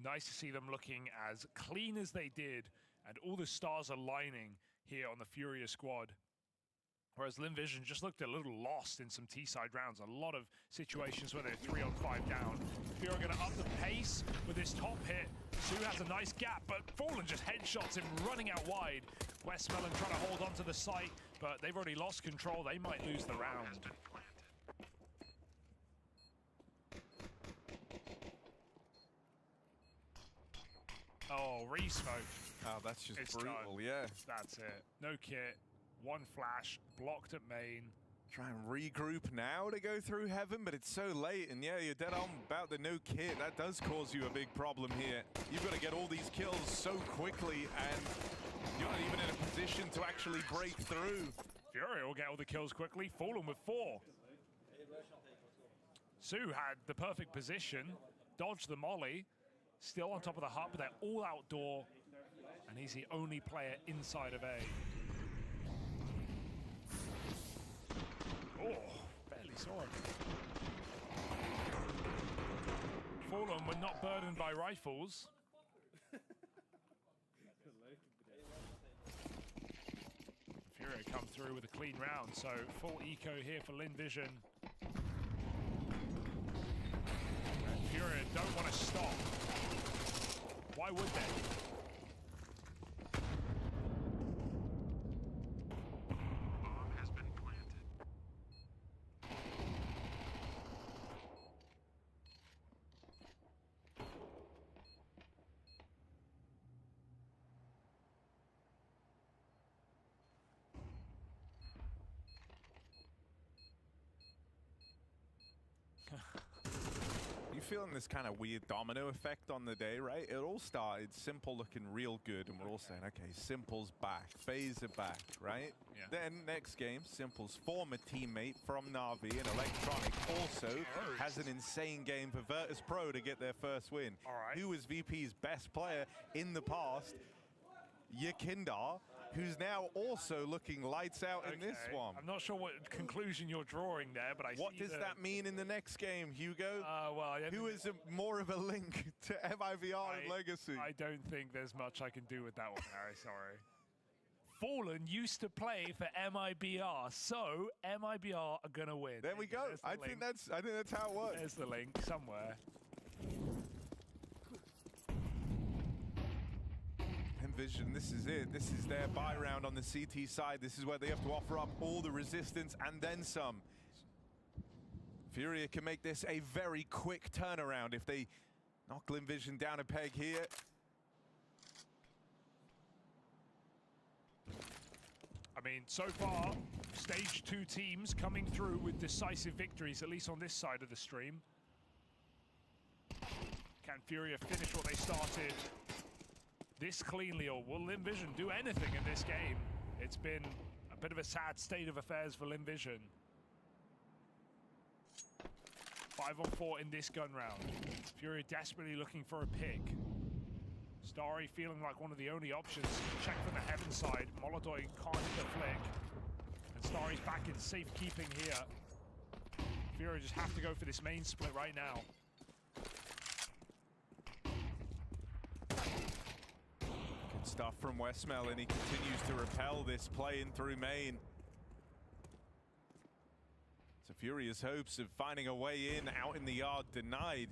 [SPEAKER 1] nice to see them looking as clean as they did, and all the stars aligning here on the Furia squad. Whereas Linvision just looked a little lost in some T-side rounds. A lot of situations where they're 3 on 5 down. Furia going to up the pace with this top hit. Su has a nice gap, but Fallen just headshots him running out wide. Westmelon trying to hold on to the site, but they've already lost control. They might lose the round. Oh, re-smoke.
[SPEAKER 2] Oh, that's just
[SPEAKER 1] It's
[SPEAKER 2] brutal,
[SPEAKER 1] done.
[SPEAKER 2] yeah.
[SPEAKER 1] That's it. No kit, one flash, blocked at main.
[SPEAKER 2] Try and regroup now to go through heaven, but it's so late, and yeah, you're dead on about the no kit. That does cause you a big problem here. You've got to get all these kills so quickly, and you're not even in a position to actually break through.
[SPEAKER 1] Furia will get all the kills quickly. Fallen with 4. Su had the perfect position, dodged the molly, still on top of the hut, but they're all outdoor, and he's the only player inside of A. Oh, barely saw him. Fallen were not burdened by rifles. Furia come through with a clean round, so full eco here for Linvision. And Furia don't want to stop. Why would they?
[SPEAKER 10] Bomb has been planted.
[SPEAKER 2] You feeling this kind of weird domino effect on the day, right? It all started Simple looking real good, and we're all saying, okay, Simple's back, FaZe are back, right?
[SPEAKER 1] Yeah.
[SPEAKER 2] Then next game, Simple's former teammate from Na'Vi and Electronic also has an insane game for Virtus Pro to get their first win.
[SPEAKER 1] All right.
[SPEAKER 2] Who was VP's best player in the past? Yakindar, who's now also looking lights out in this
[SPEAKER 1] Okay.
[SPEAKER 2] one.
[SPEAKER 1] I'm not sure what conclusion you're drawing there, but I
[SPEAKER 2] What
[SPEAKER 1] see
[SPEAKER 2] does that mean in the next game, Hugo?
[SPEAKER 1] Well, I don't
[SPEAKER 2] Who
[SPEAKER 1] think-
[SPEAKER 2] is more of a link to MIVR and Legacy?
[SPEAKER 1] I don't think there's much I can do with that one, Harry. Sorry. Fallen used to play for MIBR, so MIBR are gonna win.
[SPEAKER 2] There we go.
[SPEAKER 1] There's the
[SPEAKER 2] I
[SPEAKER 1] link.
[SPEAKER 2] think that's how it works.
[SPEAKER 1] There's the link somewhere.
[SPEAKER 2] Envision, this is it. This is their buy round on the CT side. This is where they have to offer up all the resistance and then some. Furia can make this a very quick turnaround if they knock Linvision down a peg here.
[SPEAKER 1] I mean, so far, stage 2 teams coming through with decisive victories, at least on this side of the stream. Can Furia finish what they started this cleanly, or will Linvision do anything in this game? It's been a bit of a sad state of affairs for Linvision. 5 on 4 in this gun round. Furia desperately looking for a pick. Starry feeling like one of the only options. Check from the heaven side. Molotov can't hit the flick. And Starry's back in safekeeping here. Furia just have to go for this main split right now.
[SPEAKER 2] Good stuff from Westmelon. He continues to repel this play in through main. So Furia's hopes of finding a way in out in the yard denied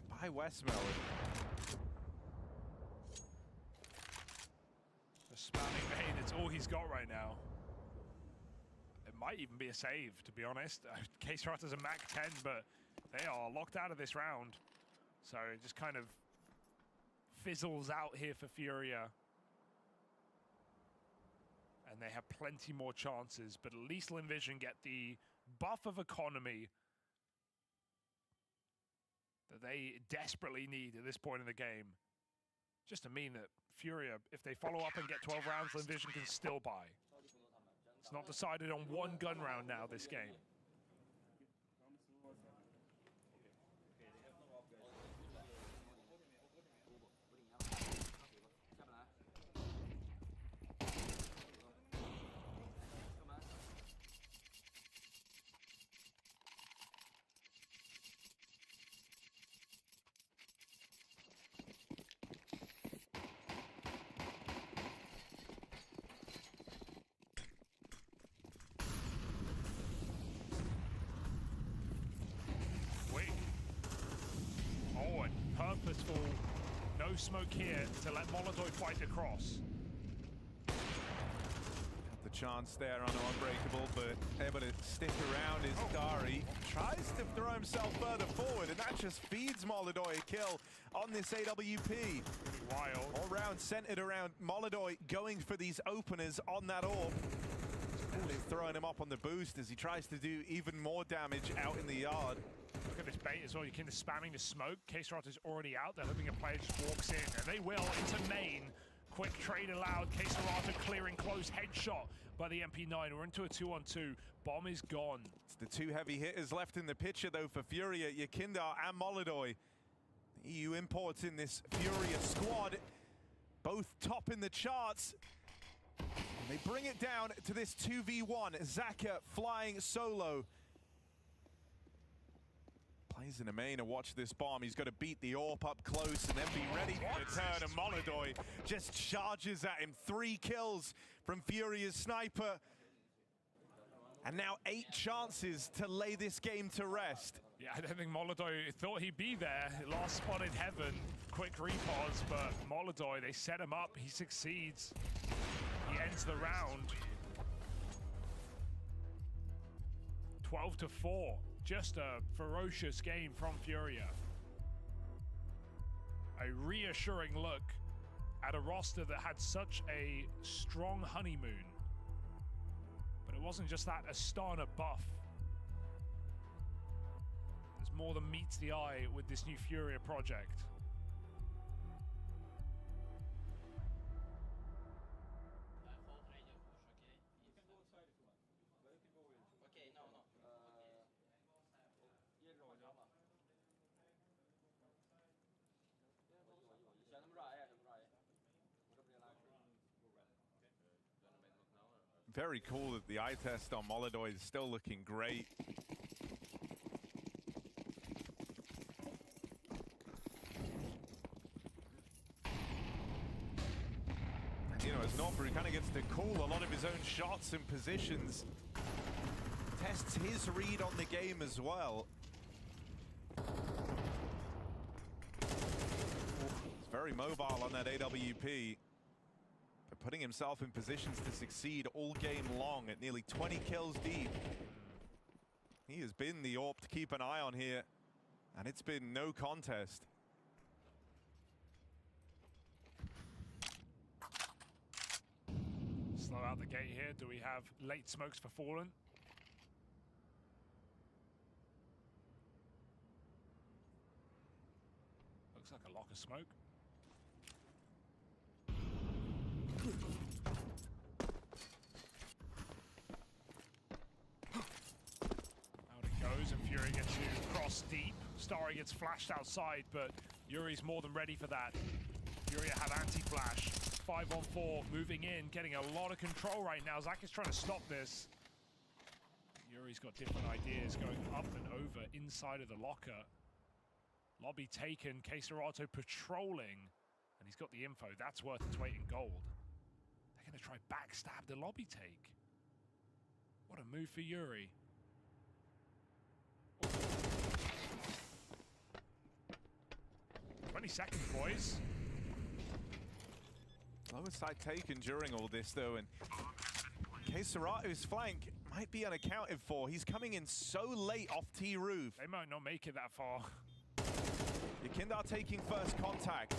[SPEAKER 2] by Westmelon.
[SPEAKER 1] Just spamming main, it's all he's got right now. It might even be a save, to be honest. Case Ratter's a Mac 10, but they are locked out of this round. So it just kind of fizzles out here for Furia. And they have plenty more chances, but at least Linvision get the buff of economy that they desperately need at this point in the game. Just to mean that Furia, if they follow up and get 12 rounds, Linvision can still buy. It's not decided on one gun round now, this game. No smoke here to let Molodoi fight across.
[SPEAKER 2] Had the chance there on Unbreakable, but able to stick around is Dari. Tries to throw himself further forward, and that just feeds Molodoi a kill on this AWP.
[SPEAKER 1] Wild.
[SPEAKER 2] All round centered around Molodoi going for these openers on that orb. And he's throwing him up on the boost as he tries to do even more damage out in the yard.
[SPEAKER 1] Look at this bait as well. You can spamming the smoke. K-Serato's already out there, hoping a player just walks in, and they will into main. Quick trade allowed. K-Serato clearing close. Headshot by the MP9. We're into a 2-on-2. Bomb is gone.
[SPEAKER 2] It's the two heavy hitters left in the picture, though, for Furia, Yakindar and Molodoi. EU imports in this Furia squad, both top in the charts. And they bring it down to this 2v1. Zaka flying solo. Plays in the main and watch this bomb. He's got to beat the AWP up close and then be ready for the turn. And Molodoi just charges at him. 3 kills from Furia's sniper. And now 8 chances to lay this game to rest.
[SPEAKER 1] Yeah, I don't think Molodoi thought he'd be there. Last spot in heaven. Quick repause, but Molodoi, they set him up. He succeeds. He ends the round. 12-4. Just a ferocious game from Furia. A reassuring look at a roster that had such a strong honeymoon. But it wasn't just that Astana buff. There's more than meets the eye with this new Furia project.
[SPEAKER 2] Very cool that the eye test on Molodoi is still looking great. You know, as Northbury kind of gets to call a lot of his own shots and positions. Tests his read on the game as well. He's very mobile on that AWP. But putting himself in positions to succeed all game long at nearly 20 kills deep. He has been the AWP to keep an eye on here. And it's been no contest.
[SPEAKER 1] Slow out the gate here. Do we have late smokes for Fallen? Looks like a lock of smoke. Out it goes, and Fury gets to cross deep. Starry gets flashed outside, but Yuri's more than ready for that. Fury have anti-flash. 5-on-4, moving in, getting a lot of control right now. Zach is trying to stop this. Yuri's got different ideas, going up and over inside of the locker. Lobby taken, K-Serato patrolling, and he's got the info. That's worth its weight in gold. They're gonna try backstab the lobby take. What a move for Yuri. 20 seconds, boys.
[SPEAKER 2] Lowest side taken during all this, though, and K-Serato's flank might be unaccounted for. He's coming in so late off T-roof.
[SPEAKER 1] They might not make it that far.
[SPEAKER 2] Yakindar taking first contact.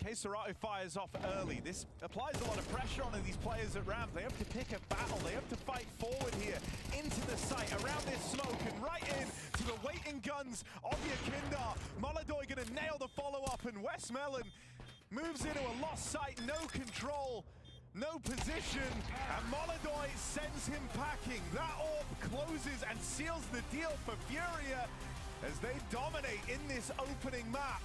[SPEAKER 2] K-Serato fires off early. This applies a lot of pressure on these players at ramp. They have to pick a battle. They have to fight forward here into the site around this smoke and right in to the waiting guns of Yakindar. Molodoi gonna nail the follow-up, and Westmelon moves into a lost site, no control, no position, and Molodoi sends him packing. That AWP closes and seals the deal for Furia as they dominate in this opening map.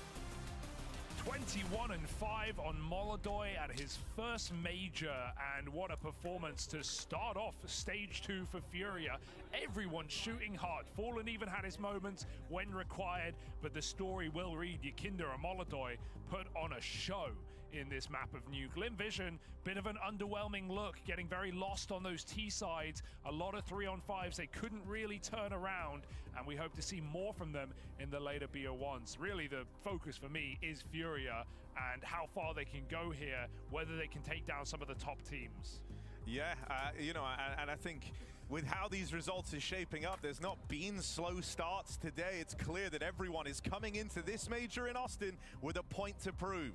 [SPEAKER 1] 21-5 on Molodoi at his first major, and what a performance to start off stage 2 for Furia. Everyone shooting hard. Fallen even had his moments when required, but the story will read Yakindar and Molodoi put on a show in this map of Nuke. Lin Vision, bit of an underwhelming look, getting very lost on those T sides. A lot of 3-on-5s they couldn't really turn around, and we hope to see more from them in the later BO1s. Really, the focus for me is Furia and how far they can go here, whether they can take down some of the top teams.
[SPEAKER 2] Yeah, you know, and I think with how these results are shaping up, there's not been slow starts today. It's clear that everyone is coming into this major in Austin with a point to prove.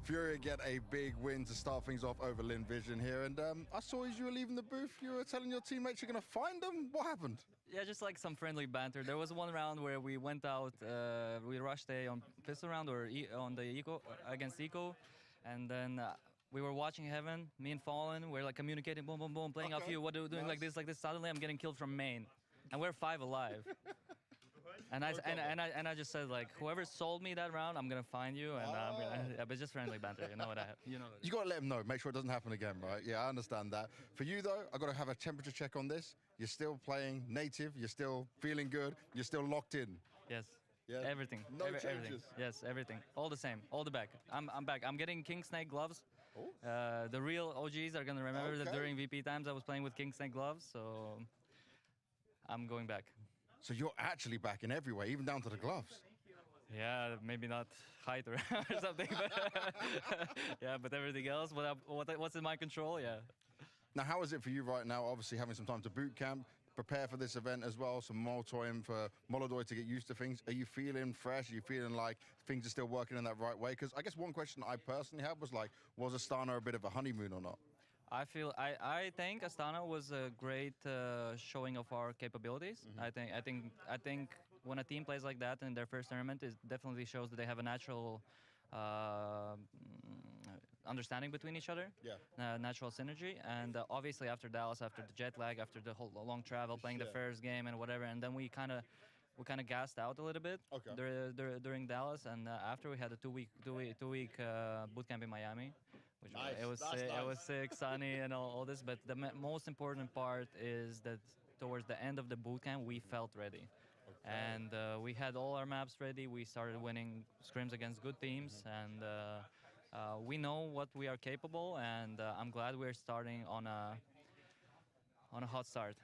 [SPEAKER 4] Furia get a big win to start things off over Lin Vision here. And I saw as you were leaving the booth, you were telling your teammates you're going to find them. What happened?
[SPEAKER 13] Yeah, just like some friendly banter. There was one round where we went out, we rushed on pistol round or on the eco against eco, and then we were watching Heaven, me and Fallen, we're like communicating, boom, boom, boom, playing off you, what are we doing, like this. Suddenly I'm getting killed from main, and we're 5 alive. And I just said, like, whoever sold me that round, I'm gonna find you, and I'm gonna, yeah, but just friendly banter, you know what I have, you know.
[SPEAKER 4] You gotta let them know, make sure it doesn't happen again, right? Yeah, I understand that. For you though, I gotta have a temperature check on this. You're still playing native, you're still feeling good, you're still locked in.
[SPEAKER 13] Yes.
[SPEAKER 4] Yeah.
[SPEAKER 13] Everything.
[SPEAKER 4] No
[SPEAKER 13] Everything.
[SPEAKER 4] changes. Yes,
[SPEAKER 13] everything. All the same. All the back. I'm back. I'm getting King Snake gloves. The real OGs are gonna remember that during VP times I was playing with King Snake gloves, so I'm going back.
[SPEAKER 4] So you're actually back in every way, even down to the gloves.
[SPEAKER 13] Yeah, maybe not height or something, but yeah, but everything else, what's in my control, yeah.
[SPEAKER 4] Now, how is it for you right now? Obviously, having some time to boot camp, prepare for this event as well, some more time for Molodoi to get used to things. Are you feeling fresh? Are you feeling like things are still working in that right way? Because I guess one question I personally had was like, was Astana a bit of a honeymoon or not?
[SPEAKER 13] I think Astana was a great showing of our capabilities. I think when a team plays like that in their first tournament, it definitely shows that they have a natural understanding between each other. Yeah. Natural synergy, and obviously after Dallas, after the jet lag, after the whole long travel, playing the first game and whatever, and then we kind of gassed out a little bit during Dallas, and after we had a two-week boot camp in Miami. Which it was sick, sunny, and all this. But the most important part is that towards the end of the bootcamp, we felt ready, and we had all our maps ready. We started winning scrims against good teams, and we know what we are capable. And I'm glad we're starting on a hot start.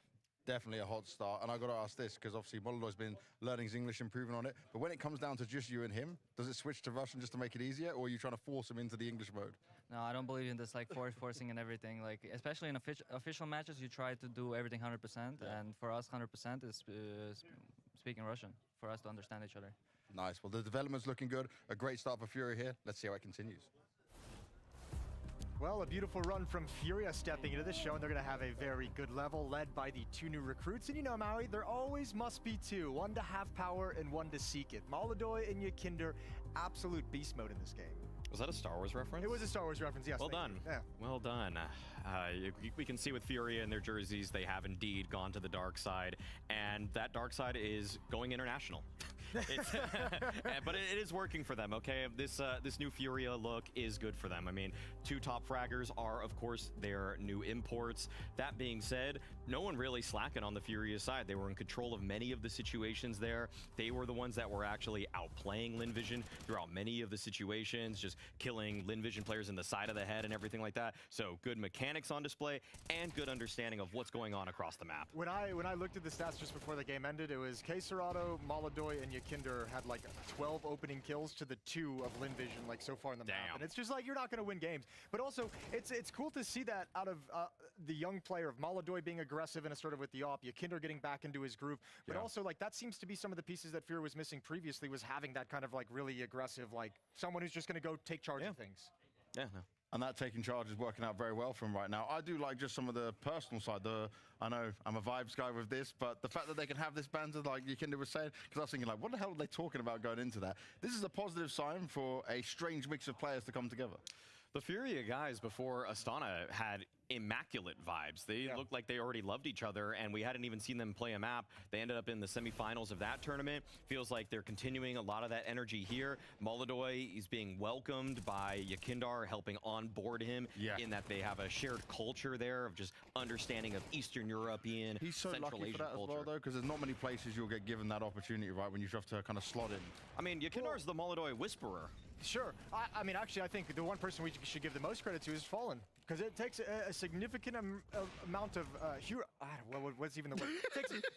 [SPEAKER 4] Definitely a hot start. And I got to ask this, because obviously Molodoi's been learning his English, improving on it. But when it comes down to just you and him, does it switch to Russian just to make it easier, or are you trying to force him into the English mode?
[SPEAKER 13] No, I don't believe in this like forcing and everything. Like, especially in official matches, you try to do everything 100%. And for us, 100% is speaking Russian, for us to understand each other.
[SPEAKER 4] Nice. Well, the development's looking good. A great start for Fury here. Let's see how it continues.
[SPEAKER 6] Well, a beautiful run from Furia stepping into the show, and they're going to have a very good level led by the 2 new recruits. And you know, Maui, there always must be 2, one to have power and one to seek it. Molodoi and Yakinder, absolute beast mode in this game.
[SPEAKER 7] Was that a Star Wars reference?
[SPEAKER 6] It was a Star Wars reference, yes.
[SPEAKER 7] Well done.
[SPEAKER 6] Yeah.
[SPEAKER 7] Well done. We can see with Furia and their jerseys, they have indeed gone to the dark side, and that dark side is going international. But it is working for them, okay? This new Furia look is good for them. I mean, 2 top fraggers are, of course, their new imports. That being said, no one really slacking on the Furia side. They were in control of many of the situations there. They were the ones that were actually outplaying Lin Vision throughout many of the situations, just killing Lin Vision players in the side of the head and everything like that. So good mechanics on display and good understanding of what's going on across the map.
[SPEAKER 6] When I looked at the stats just before the game ended, it was K-Serrato, Molodoi, and Yakinder had like 12 opening kills to the 2 of Lin Vision like so far in the map. And it's just like, you're not going to win games. But also, it's cool to see that out of the young player of Molodoi being aggressive and assertive with the op, Yakinder getting back into his groove. But also, like, that seems to be some of the pieces that Fear was missing previously, was having that kind of like really aggressive, like someone who's just going to go take charge of things.
[SPEAKER 7] Yeah.
[SPEAKER 4] And that taking charge is working out very well for him right now. I do like just some of the personal side. I know I'm a vibes guy with this, but the fact that they can have this banter, like Yakinder was saying, because I was thinking, like, what the hell are they talking about going into that? This is a positive sign for a strange mix of players to come together.
[SPEAKER 7] The Furia guys before Astana had immaculate vibes. They looked like they already loved each other, and we hadn't even seen them play a map. They ended up in the semifinals of that tournament. Feels like they're continuing a lot of that energy here. Molodoi is being welcomed by Yakinder, helping onboard him in that they have a shared culture there of just understanding of Eastern European,
[SPEAKER 4] He's so
[SPEAKER 7] Central
[SPEAKER 4] lucky
[SPEAKER 7] Asian
[SPEAKER 4] for that
[SPEAKER 7] culture.
[SPEAKER 4] as well, though, because there's not many places you'll get given that opportunity, right, when you have to kind of slot in.
[SPEAKER 7] I mean, Yakinder is the Molodoi whisperer.
[SPEAKER 6] Sure. I mean, actually, I think the one person we should give the most credit to is Fallen, because it takes a significant amount of hero. What's even the word?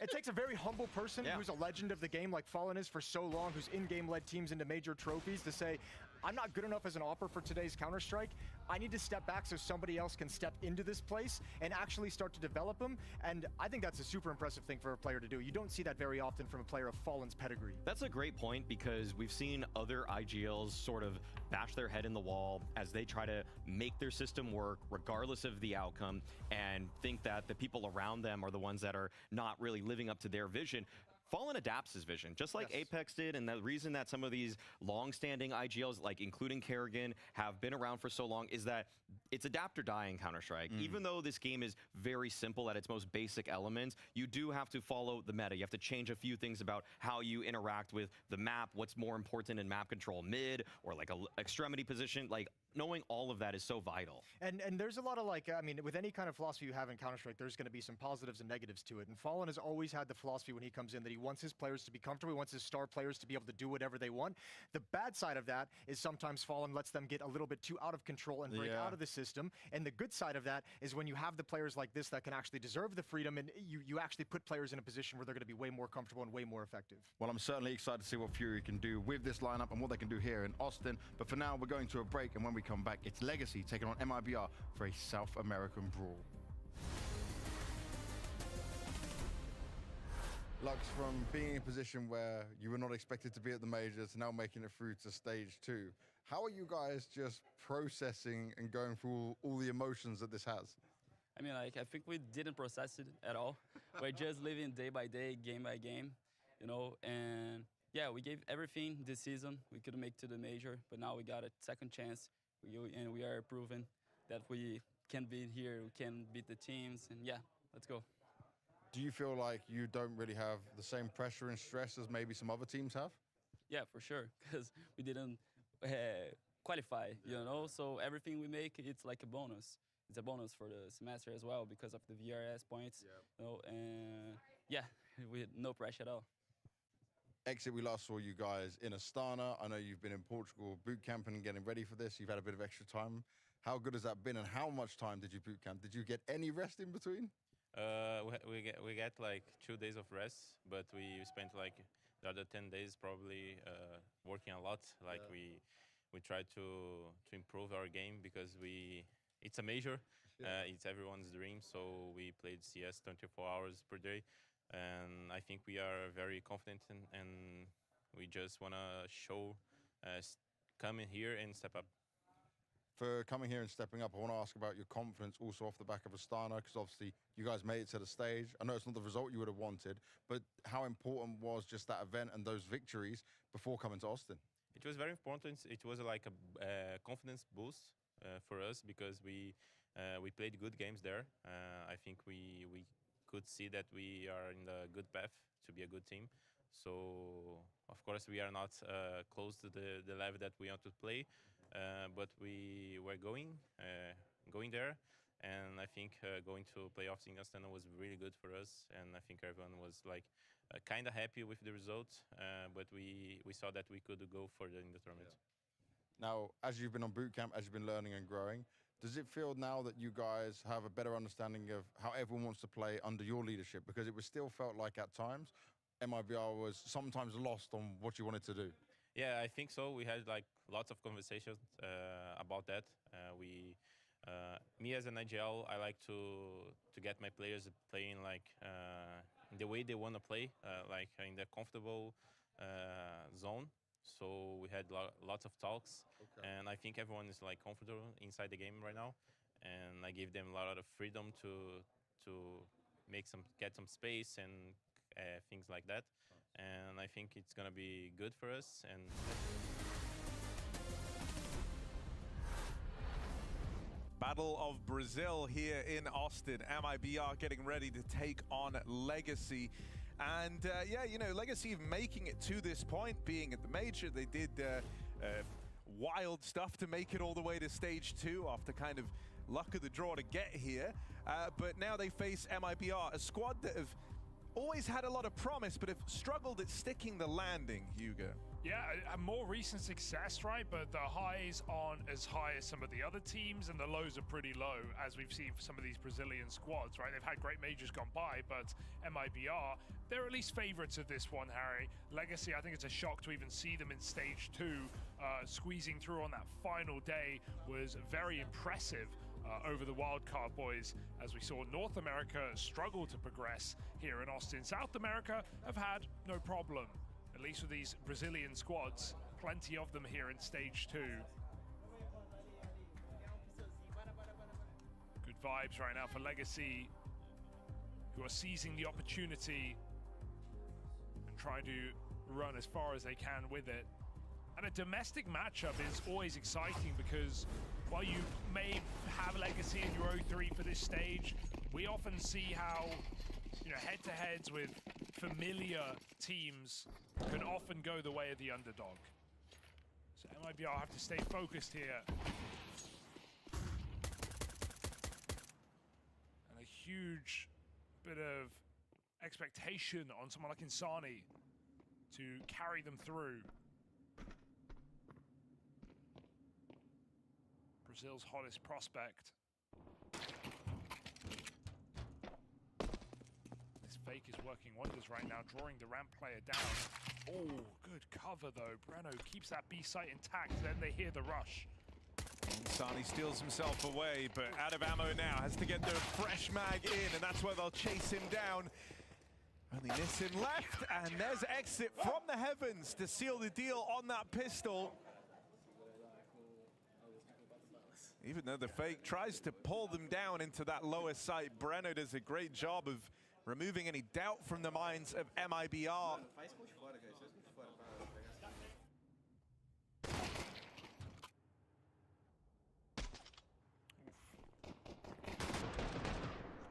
[SPEAKER 6] It takes a very humble person who's a legend of the game, like Fallen is for so long, who's in-game led teams into major trophies, to say, I'm not good enough as an AWPer for today's Counter-Strike. I need to step back so somebody else can step into this place and actually start to develop them. And I think that's a super impressive thing for a player to do. You don't see that very often from a player of Fallen's pedigree.
[SPEAKER 7] That's a great point, because we've seen other IGLs sort of bash their head in the wall as they try to make their system work regardless of the outcome, and think that the people around them are the ones that are not really living up to their vision. Fallen adapts his vision, just like Apex did, and the reason that some of these long-standing IGLs, like including Kerrigan, have been around for so long is that it's adapt or die in Counter-Strike. Even though this game is very simple at its most basic elements, you do have to follow the meta. You have to change a few things about how you interact with the map, what's more important in map control, mid, or like a extremity position. Like, knowing all of that is so vital.
[SPEAKER 6] And there's a lot of, like, I mean, with any kind of philosophy you have in Counter-Strike, there's going to be some positives and negatives to it. And Fallen has always had the philosophy when he comes in that he wants his players to be comfortable, he wants his star players to be able to do whatever they want. The bad side of that is sometimes Fallen lets them get a little bit too out of control and break out of the system. And the good side of that is when you have the players like this that can actually deserve the freedom, and you actually put players in a position where they're going to be way more comfortable and way more effective.
[SPEAKER 4] Well, I'm certainly excited to see what Fury can do with this lineup and what they can do here in Austin. But for now, we're going to a break, and when we come back, it's Legacy taking on MIBR for a South American brawl. Lux, from being in a position where you were not expected to be at the majors to now making it through to stage 2, how are you guys just processing and going through all the emotions that this has?
[SPEAKER 14] I mean, like, I think we didn't process it at all. We're just living day by day, game by game, you know, and yeah, we gave everything this season. We couldn't make to the major, but now we got a second chance, and we are proving that we can be here, we can beat the teams, and yeah, let's go.
[SPEAKER 4] Do you feel like you don't really have the same pressure and stress as maybe some other teams have?
[SPEAKER 14] Yeah, for sure, because we didn't qualify, you know, so everything we make, it's like a bonus. It's a bonus for the semester as well because of the VRS points, you know, and yeah, we had no pressure at all.
[SPEAKER 4] Exit, we last saw you guys in Astana. I know you've been in Portugal boot camping and getting ready for this. You've had a bit of extra time. How good has that been, and how much time did you boot camp? Did you get any rest in between?
[SPEAKER 15] We get like 2 days of rest, but we spent like the other 10 days probably working a lot. Like we try to improve our game because it's a major, it's everyone's dream. So we played CS 24 hours per day, and I think we are very confident, and we just wanna show coming here and step up.
[SPEAKER 4] For coming here and stepping up, I want to ask about your confidence also off the back of Astana, because obviously you guys made it to the stage. I know it's not the result you would have wanted, but how important was just that event and those victories before coming to Austin?
[SPEAKER 15] It was very important. It was like a confidence boost for us because we played good games there. I think we could see that we are in the good path to be a good team. So of course we are not close to the level that we want to play. But we were going there, and I think going to playoffs in Astana was really good for us, and I think everyone was like kind of happy with the results, but we saw that we could go further in the tournament.
[SPEAKER 4] Now, as you've been on boot camp, as you've been learning and growing, does it feel now that you guys have a better understanding of how everyone wants to play under your leadership? Because it was still felt like at times MIBR was sometimes lost on what you wanted to do.
[SPEAKER 15] Yeah, I think so. We had like lots of conversations about that. Me as an IGL, I like to get my players playing like the way they want to play, like in the comfortable zone. So we had lots of talks, and I think everyone is like comfortable inside the game right now. And I give them a lot of freedom to get some space and things like that. And I think it's gonna be good for us. And
[SPEAKER 2] Battle of Brazil here in Austin. MIBR getting ready to take on Legacy. And yeah, you know, Legacy making it to this point, being at the major, they did wild stuff to make it all the way to stage 2 after kind of luck of the draw to get here. But now they face MIBR, a squad that have always had a lot of promise, but have struggled at sticking the landing, Hugo.
[SPEAKER 1] Yeah, a more recent success, right? But the highs aren't as high as some of the other teams, and the lows are pretty low, as we've seen for some of these Brazilian squads, right? They've had great majors gone by, but MIBR, they're at least favorites of this one, Harry. Legacy, I think it's a shock to even see them in stage 2. Squeezing through on that final day was very impressive over the wildcard boys, as we saw North America struggle to progress here in Austin. South America have had no problem. At least with these Brazilian squads, plenty of them here in stage 2. Good vibes right now for Legacy, who are seizing the opportunity and trying to run as far as they can with it. And a domestic matchup is always exciting because while you may have Legacy in your 0-3 for this stage, we often see how, you know, head-to-heads with familiar teams can often go the way of the underdog. So MIBR have to stay focused here. And a huge bit of expectation on someone like Insani to carry them through. Brazil's hottest prospect. Fake is working wonders right now, drawing the ramp player down. Oh, good cover though. Breno keeps that B site intact, then they hear the rush.
[SPEAKER 2] Insani steals himself away, but out of ammo now, has to get the fresh mag in, and that's where they'll chase him down. Only Nissim left, and there's exit from the heavens to seal the deal on that pistol. Even though the fake tries to pull them down into that lower site, Breno does a great job of removing any doubt from the minds of MIBR.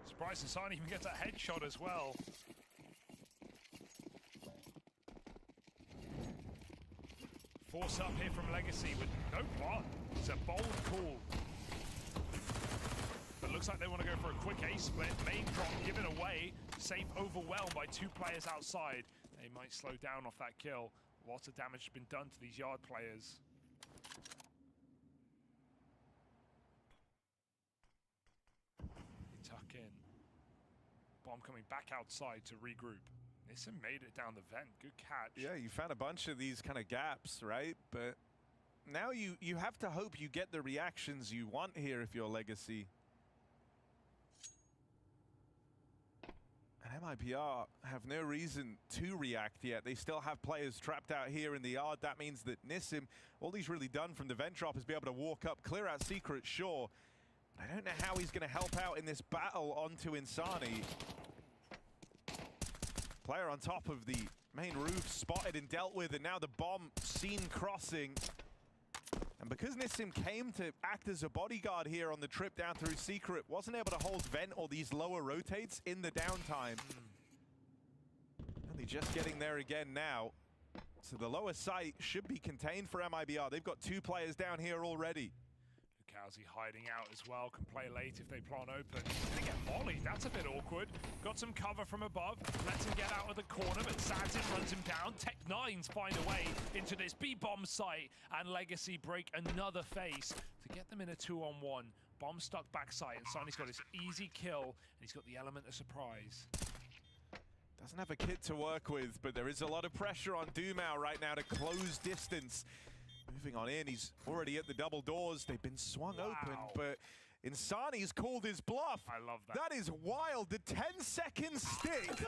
[SPEAKER 1] Surprised Insani even gets a headshot as well. Force up here from Legacy with no block. It's a bold call. But looks like they want to go for a quick ace split. Main drop given away. Safe overwhelmed by 2 players outside. They might slow down off that kill. Lots of damage has been done to these yard players. They tuck in. Bomb coming back outside to regroup. Nissim made it down the vent. Good catch.
[SPEAKER 2] Yeah, you found a bunch of these kind of gaps, right? But now you have to hope you get the reactions you want here if you're Legacy. And MIBR have no reason to react yet. They still have players trapped out here in the yard. That means that Nissim, all he's really done from the vent drop is be able to walk up, clear out Secret, sure. But I don't know how he's going to help out in this battle onto Insani. Player on top of the main roof, spotted and dealt with, and now the bomb seen crossing. And because Nissim came to act as a bodyguard here on the trip down through Secret, wasn't able to hold vent or these lower rotates in the downtime. Only just getting there again now. So the lower site should be contained for MIBR. They've got 2 players down here already.
[SPEAKER 1] Lukowski hiding out as well, can play late if they plant open. They get mollied, that's a bit awkward. Got some cover from above, lets him get out of the corner, but Sazin runs him down. Tech9s find a way into this B-bomb site, and Legacy break another face to get them in a 2-on-1. Bomb stuck backside, and Sonny's got this easy kill, and he's got the element of surprise.
[SPEAKER 2] Doesn't have a kit to work with, but there is a lot of pressure on Dumao right now to close distance. Moving on in, he's already at the double doors. They've been swung open, but Insani's called his bluff.
[SPEAKER 1] I love that.
[SPEAKER 2] That is wild. The 10-second stick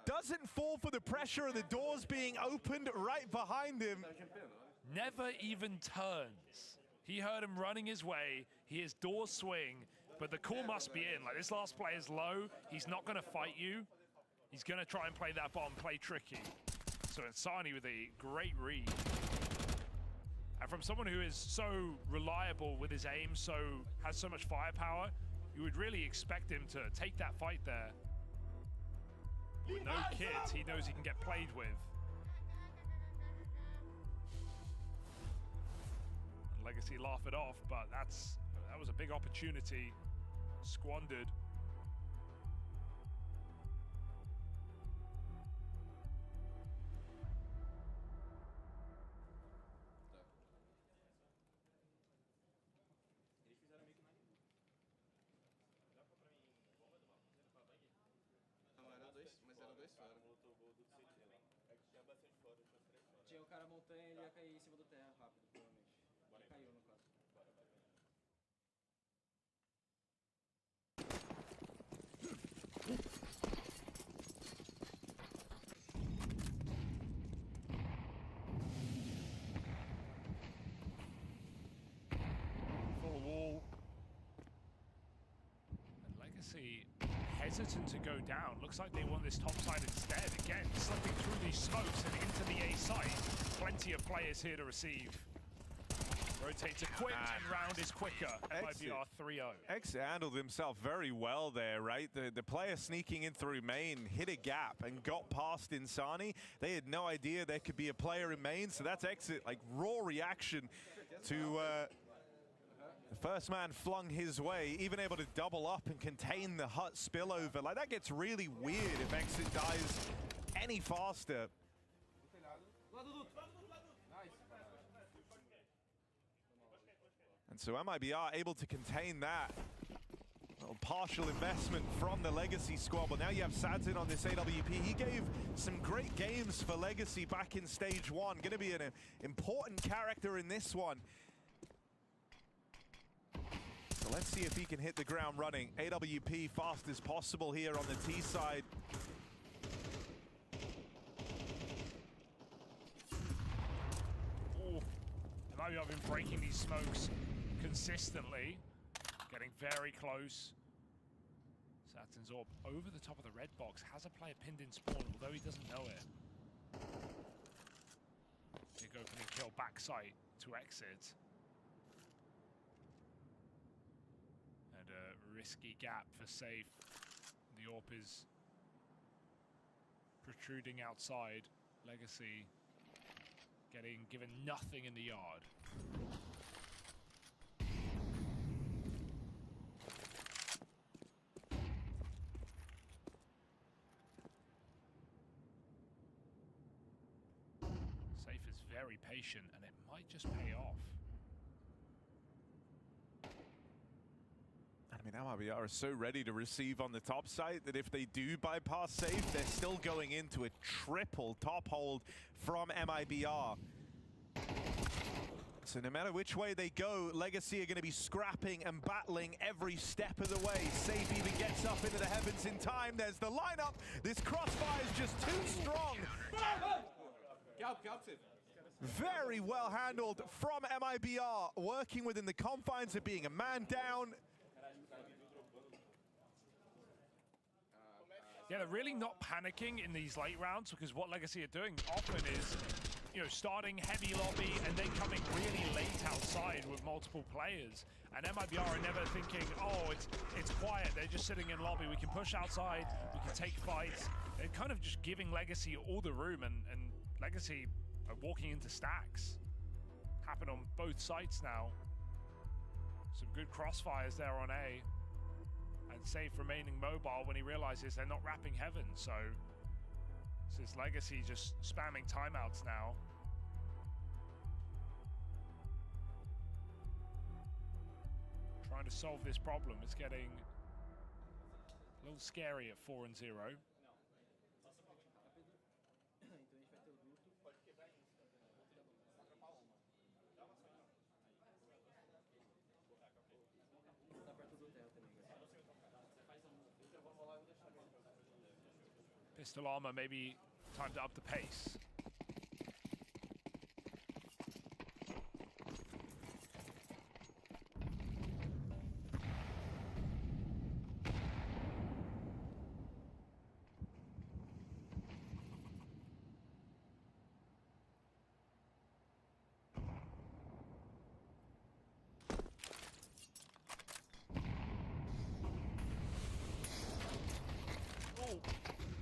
[SPEAKER 2] doesn't fall for the pressure of the doors being opened right behind him.
[SPEAKER 1] Never even turns. He heard him running his way. He hears doors swing, but the call must be in. Like, this last player's low. He's not going to fight you. He's going to try and play that bomb, play tricky. So Insani with a great read. And from someone who is so reliable with his aim, has so much firepower, you would really expect him to take that fight there. With no kit, he knows he can get played with. And Legacy laugh it off, but that was a big opportunity squandered.
[SPEAKER 16] Tinha o cara montanha, ele ia cair em cima do terra rápido, provavelmente. Ele caiu, no caso.
[SPEAKER 1] Full wall. And Legacy hesitant to go down. Looks like they want this top side instead. Again, slipping through these smokes and into the A site. Plenty of players here to receive. Rotates a quick, and round is quicker. MIBR 3-0.
[SPEAKER 2] Exit handled himself very well there, right? The player sneaking in through main hit a gap and got past Insani. They had no idea there could be a player in main, so that's Exit, like raw reaction to the first man flung his way, even able to double up and contain the hut spillover. Like, that gets really weird if Exit dies any faster. And so MIBR able to contain that. Little partial investment from the Legacy squad, but now you have Sadzin on this AWP. He gave some great games for Legacy back in stage 1. Going to be an important character in this one. So let's see if he can hit the ground running. AWP fast as possible here on the T side.
[SPEAKER 1] Oh, MIBR been breaking these smokes consistently, getting very close. Saturn's orb over the top of the red box, has a player pinned in spawn, although he doesn't know it. Big opening kill backside to Exit. And a risky gap for safe. The orb is protruding outside. Legacy getting given nothing in the yard. Very patient, and it might just pay off.
[SPEAKER 2] I mean, MIBR is so ready to receive on the top side that if they do bypass safe, they're still going into a triple top hold from MIBR. So no matter which way they go, Legacy are going to be scrapping and battling every step of the way. Safe even gets up into the heavens in time. There's the lineup. This crossfire is just too strong. Very well handled from MIBR, working within the confines of being a man down.
[SPEAKER 1] Yeah, they're really not panicking in these late rounds, because what Legacy are doing often is, you know, starting heavy lobby and then coming really late outside with multiple players. And MIBR are never thinking, oh, it's quiet, they're just sitting in lobby, we can push outside, we can take fights. They're kind of just giving Legacy all the room, and Legacy are walking into stacks. Happen on both sites now. Some good crossfires there on A. And Safe remaining mobile when he realizes they're not wrapping heaven. So this is Legacy just spamming timeouts now. Trying to solve this problem. It's getting a little scary at 4-0. Pistol armor, maybe time to up the pace.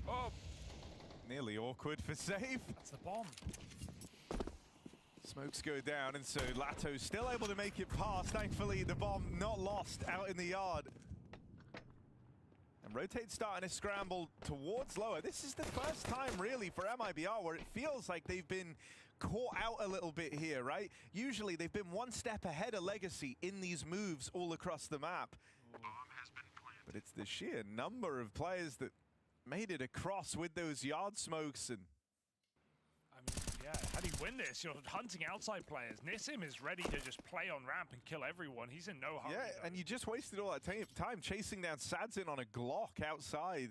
[SPEAKER 1] Oh.
[SPEAKER 2] Nearly awkward for Safe.
[SPEAKER 1] That's the bomb.
[SPEAKER 2] Smokes go down, and so Lato's still able to make it past. Thankfully, the bomb not lost out in the yard. And Rotate starting to scramble towards lower. This is the first time, really, for MIBR where it feels like they've been caught out a little bit here, right? Usually, they've been one step ahead of Legacy in these moves all across the map. But it's the sheer number of players that made it across with those yard smokes. And
[SPEAKER 1] I mean, Yeah, how do you win this? You're hunting outside players. Nissim is ready to just play on ramp and kill everyone. He's in no hurry.
[SPEAKER 2] Yeah, and you just wasted all that time chasing down Sadzin on a Glock outside.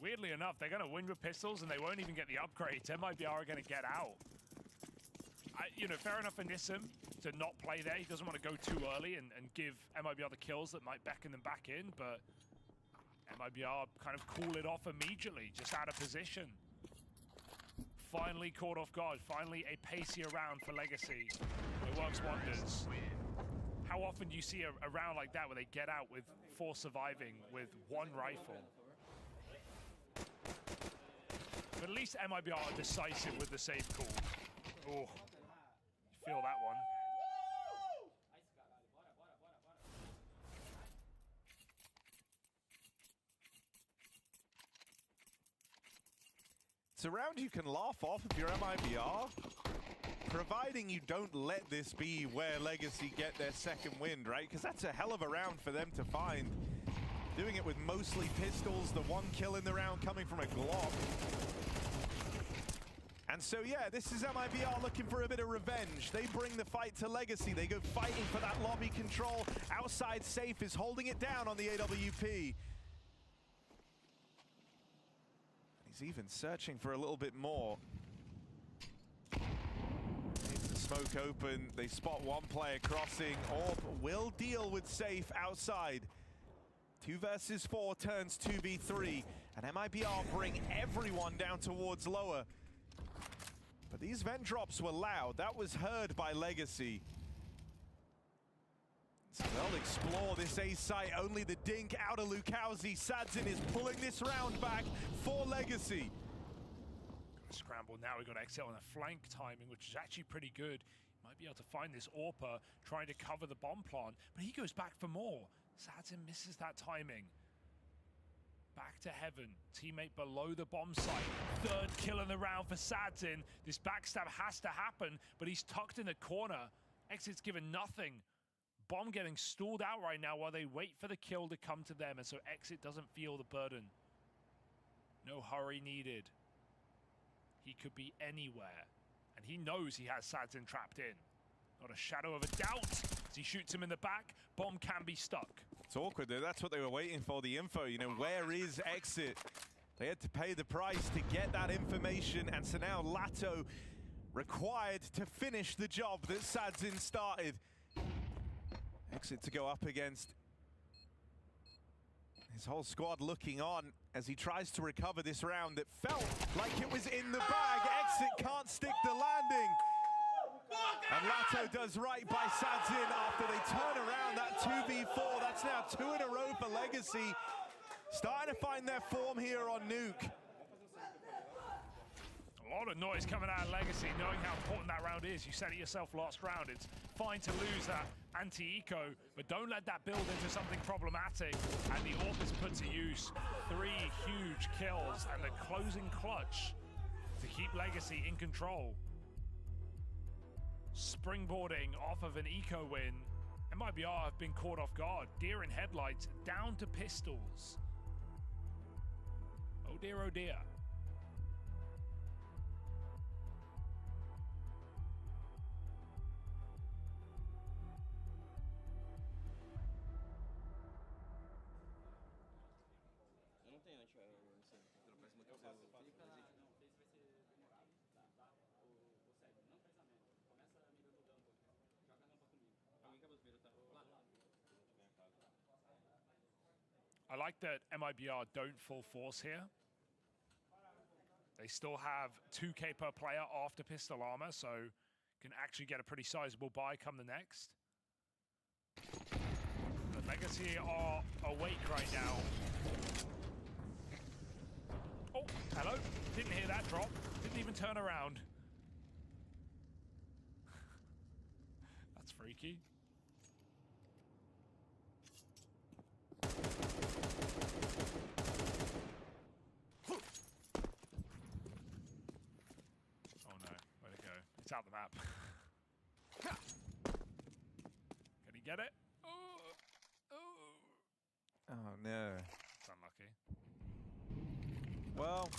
[SPEAKER 1] Weirdly enough, they're going to win with pistols and they won't even get the upgrades. MIBR are going to get out. You know, fair enough for Nissim to not play there. He doesn't want to go too early and give MIBR the kills that might beckon them back in, but MIBR kind of cool it off immediately, just out of position. Finally caught off guard. Finally a pacier round for Legacy. It works wonders. How often do you see a round like that where they get out with 4 surviving with 1 rifle? But at least MIBR are decisive with the save call. Oh, you feel that one.
[SPEAKER 2] It's a round you can laugh off if you're MIBR, providing you don't let this be where Legacy get their second wind, right? Because that's a hell of a round for them to find. Doing it with mostly pistols, the 1 kill in the round coming from a Glock. And so, yeah, this is MIBR looking for a bit of revenge. They bring the fight to Legacy. They go fighting for that lobby control. Outside Safe is holding it down on the AWP. He's even searching for a little bit more. Needs the smoke open. They spot 1 player crossing. Orb will deal with Safe outside. 2 versus 4 turns 2v3. And MIBR bring everyone down towards lower. But these vent drops were loud. That was heard by Legacy. So they'll explore this A site. Only the dink out of Lukowski. Sadzin is pulling this round back for Legacy.
[SPEAKER 1] Scramble now. We've got exit on a flank timing, which is actually pretty good. Might be able to find this AWPer trying to cover the bomb plant, but he goes back for more. Sadzin misses that timing. Back to heaven. Teammate below the bomb site. 3rd kill in the round for Sadzin. This backstab has to happen, but he's tucked in the corner. Exit's given nothing. Bomb getting stalled out right now while they wait for the kill to come to them, and so Exit doesn't feel the burden. No hurry needed. He could be anywhere, and he knows he has Sadzin trapped in. Not a shadow of a doubt. As he shoots him in the back, bomb can be stuck.
[SPEAKER 2] It's awkward though. That's what they were waiting for, the info. You know, where is Exit? They had to pay the price to get that information, and so now Lato required to finish the job that Sadzin started. Exit to go up against his whole squad looking on as he tries to recover this round that felt like it was in the bag. Exit can't stick the landing. And Lato does right by Sadzin after they turn around that 2v4. That's now 2 in a row for Legacy. Starting to find their form here on Nuke.
[SPEAKER 1] A lot of noise coming out of Legacy, knowing how important that round is. You said it yourself last round. It's fine to lose that anti-eco, but don't let that build into something problematic. And the AWP is put to use. 3 huge kills and the closing clutch to keep Legacy in control. Springboarding off of an eco win. MIBR have been caught off guard. Deer in headlights, down to pistols. Oh dear, oh dear. I like that MIBR don't full force here. They still have 2k per player after pistol armor, so can actually get a pretty sizable buy come the next. The Legacy are awake right now. Oh, hello. Didn't hear that drop. Didn't even turn around. That's freaky. Out the map. Can he get it?
[SPEAKER 2] Oh no.
[SPEAKER 1] It's unlucky.
[SPEAKER 2] Well,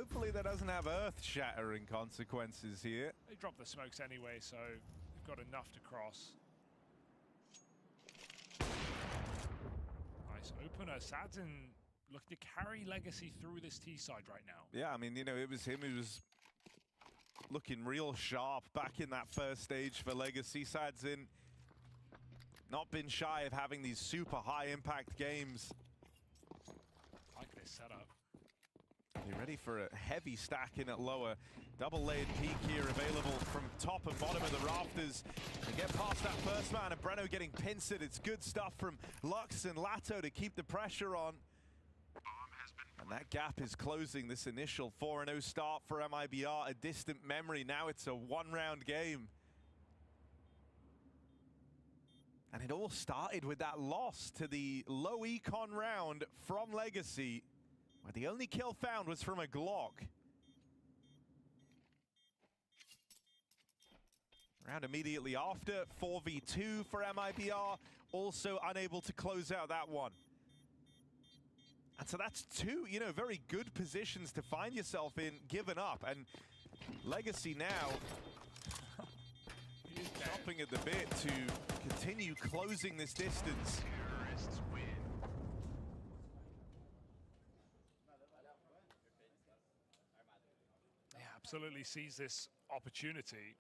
[SPEAKER 2] hopefully that doesn't have earth-shattering consequences here.
[SPEAKER 1] They dropped the smokes anyway, so they've got enough to cross. Nice opener. Sadzin looking to carry Legacy through this T side right now.
[SPEAKER 2] Yeah, I mean, you know, it was him who was looking real sharp back in that first stage for Legacy. Sadzin not been shy of having these super high impact games.
[SPEAKER 1] Like this setup.
[SPEAKER 2] You ready for a heavy stack in at lower. Double layered peak here available from top and bottom of the rafters. They get past that first man and Breno getting pincered. It's good stuff from Lux and Lato to keep the pressure on. And that gap is closing. This initial 4-0 start for MIBR, a distant memory. Now it's a one-round game. And it all started with that loss to the low econ round from Legacy, where the only kill found was from a Glock. Round immediately after, 4v2 for MIBR, also unable to close out that one. And so that's two, you know, very good positions to find yourself in, given up. And Legacy now chopping at the bit to continue closing this distance.
[SPEAKER 1] Yeah, absolutely sees this opportunity.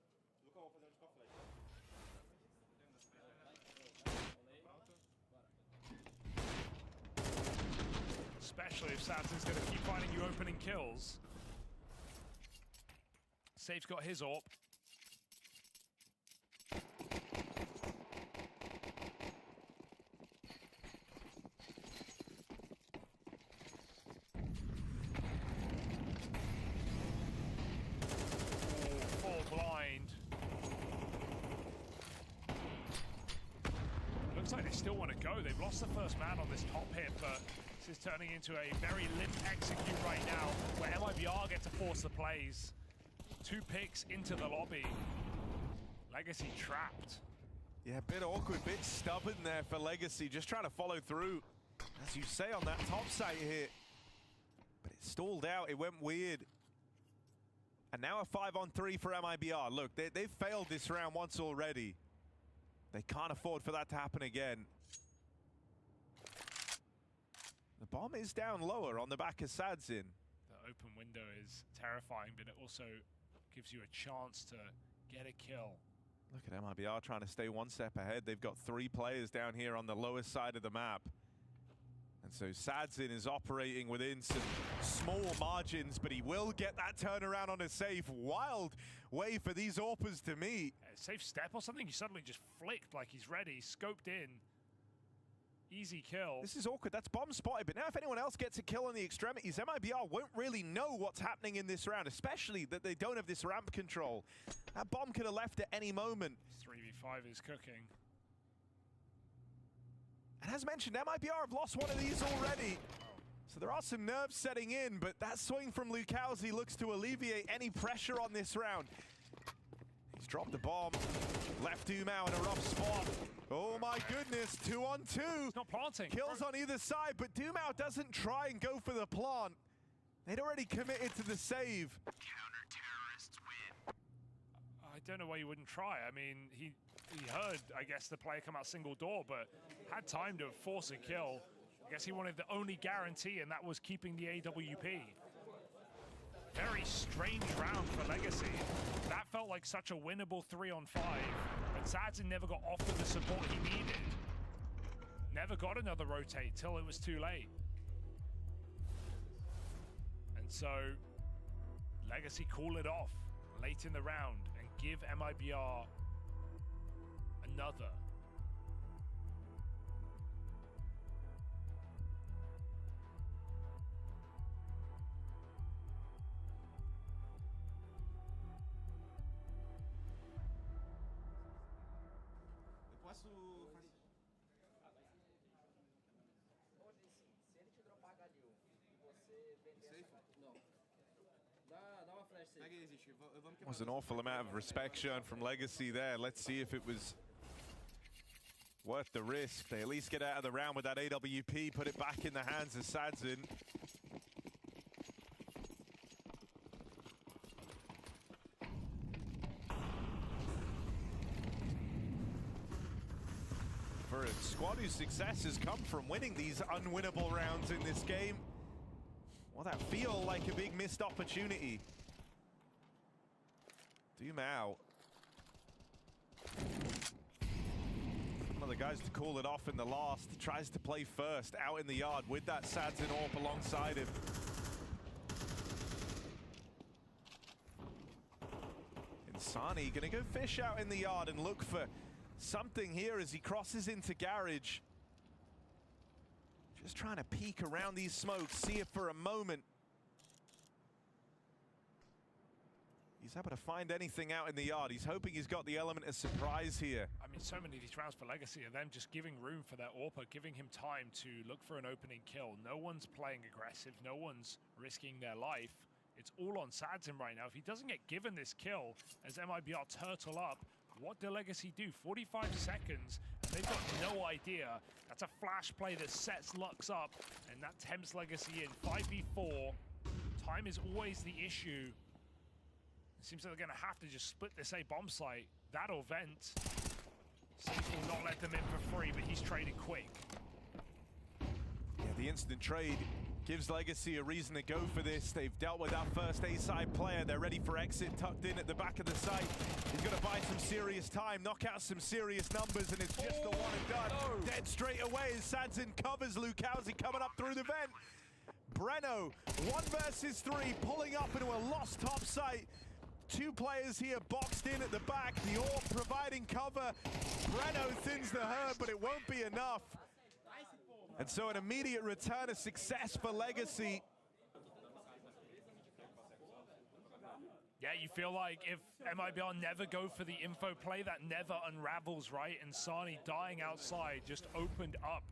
[SPEAKER 1] Especially if Sadzin's going to keep finding you opening kills. Safe's got his AWP. Full blind. Looks like they still want to go. They've lost the first man on this top hit, but this is turning into a very limp execute right now, where MIBR get to force the plays. 2 picks into the lobby. Legacy trapped.
[SPEAKER 2] Yeah, a bit awkward, bit stubborn there for Legacy, just trying to follow through, as you say, on that top site here. But it stalled out, it went weird. And now a 5-on-3 for MIBR. Look, they've failed this round once already. They can't afford for that to happen again. The bomb is down lower on the back of Sadzin.
[SPEAKER 1] The open window is terrifying, but it also gives you a chance to get a kill.
[SPEAKER 2] Look at MIBR trying to stay one step ahead. They've got 3 players down here on the lowest side of the map. And so Sadzin is operating within some small margins, but he will get that turnaround on a safe. Wild way for these AWPers to meet.
[SPEAKER 1] A safe step or something, he suddenly just flicked like he's ready, scoped in. Easy kill.
[SPEAKER 2] This is awkward, that's bomb spotted, but now if anyone else gets a kill on the extremities, MIBR won't really know what's happening in this round, especially that they don't have this ramp control. That bomb could have left at any moment.
[SPEAKER 1] 3v5 is cooking.
[SPEAKER 2] And as mentioned, MIBR have lost one of these already. So there are some nerves setting in, but that swing from Lukowski looks to alleviate any pressure on this round. He's dropped the bomb, left Dumao in a rough spot. Oh my goodness, 2-on-2.
[SPEAKER 1] He's not planting.
[SPEAKER 2] Kills on either side, but Dumao doesn't try and go for the plant. They'd already committed to the save.
[SPEAKER 10] Counter-terrorists win.
[SPEAKER 1] I don't know why you wouldn't try. I mean, he heard, I guess, the player come out single door, but had time to force a kill. I guess he wanted the only guarantee, and that was keeping the AWP. Very strange round for Legacy. That felt like such a winnable 3-on-5, but Sadzin never got offered the support he needed. Never got another rotate till it was too late. And so, Legacy call it off late in the round and give MIBR another.
[SPEAKER 2] Was an awful amount of respect shown from Legacy there. Let's see if it was worth the risk. They at least get out of the round with that AWP, put it back in the hands of Sadzin. for a squad whose success has come from winning these unwinnable rounds in this game. Well, that feel like a big missed opportunity. Doom out. One of the guys to call it off in the last tries to play first out in the yard with that Sads and AWP alongside him. Insani gonna go fish out in the yard and look for something here as he crosses into garage. Just trying to peek around these smokes, see it for a moment. He's able to find anything out in the yard. He's hoping he's got the element of surprise here.
[SPEAKER 1] I mean, so many of these rounds for Legacy are them just giving room for their AWPer, giving him time to look for an opening kill. No one's playing aggressive. No one's risking their life. It's all on Sadzin right now. If he doesn't get given this kill as MIBR turtle up, what do Legacy do? 45 seconds, and they've got no idea. That's a flash play that sets Lux up, and that tempts Legacy in. 5v4. Time is always the issue. It seems like they're going to have to just split this A bomb site. That or vent. Sage will not let them in for free, but he's traded quick.
[SPEAKER 2] Yeah, the instant trade gives Legacy a reason to go for this. They've dealt with that first A-side player. They're ready for exit, tucked in at the back of the site. He's going to buy some serious time, knock out some serious numbers, and it's just the one and done. No. Dead straight away as Sadzin covers Lukowski coming up through the vent. Breno, 1 versus 3, pulling up into a lost top site. 2 players here boxed in at the back. The AWP providing cover. Breno thins the herd, but it won't be enough. And so an immediate return of success for Legacy.
[SPEAKER 1] Yeah, you feel like if MIBR never go for the info play, that never unravels, right? And Sani dying outside just opened up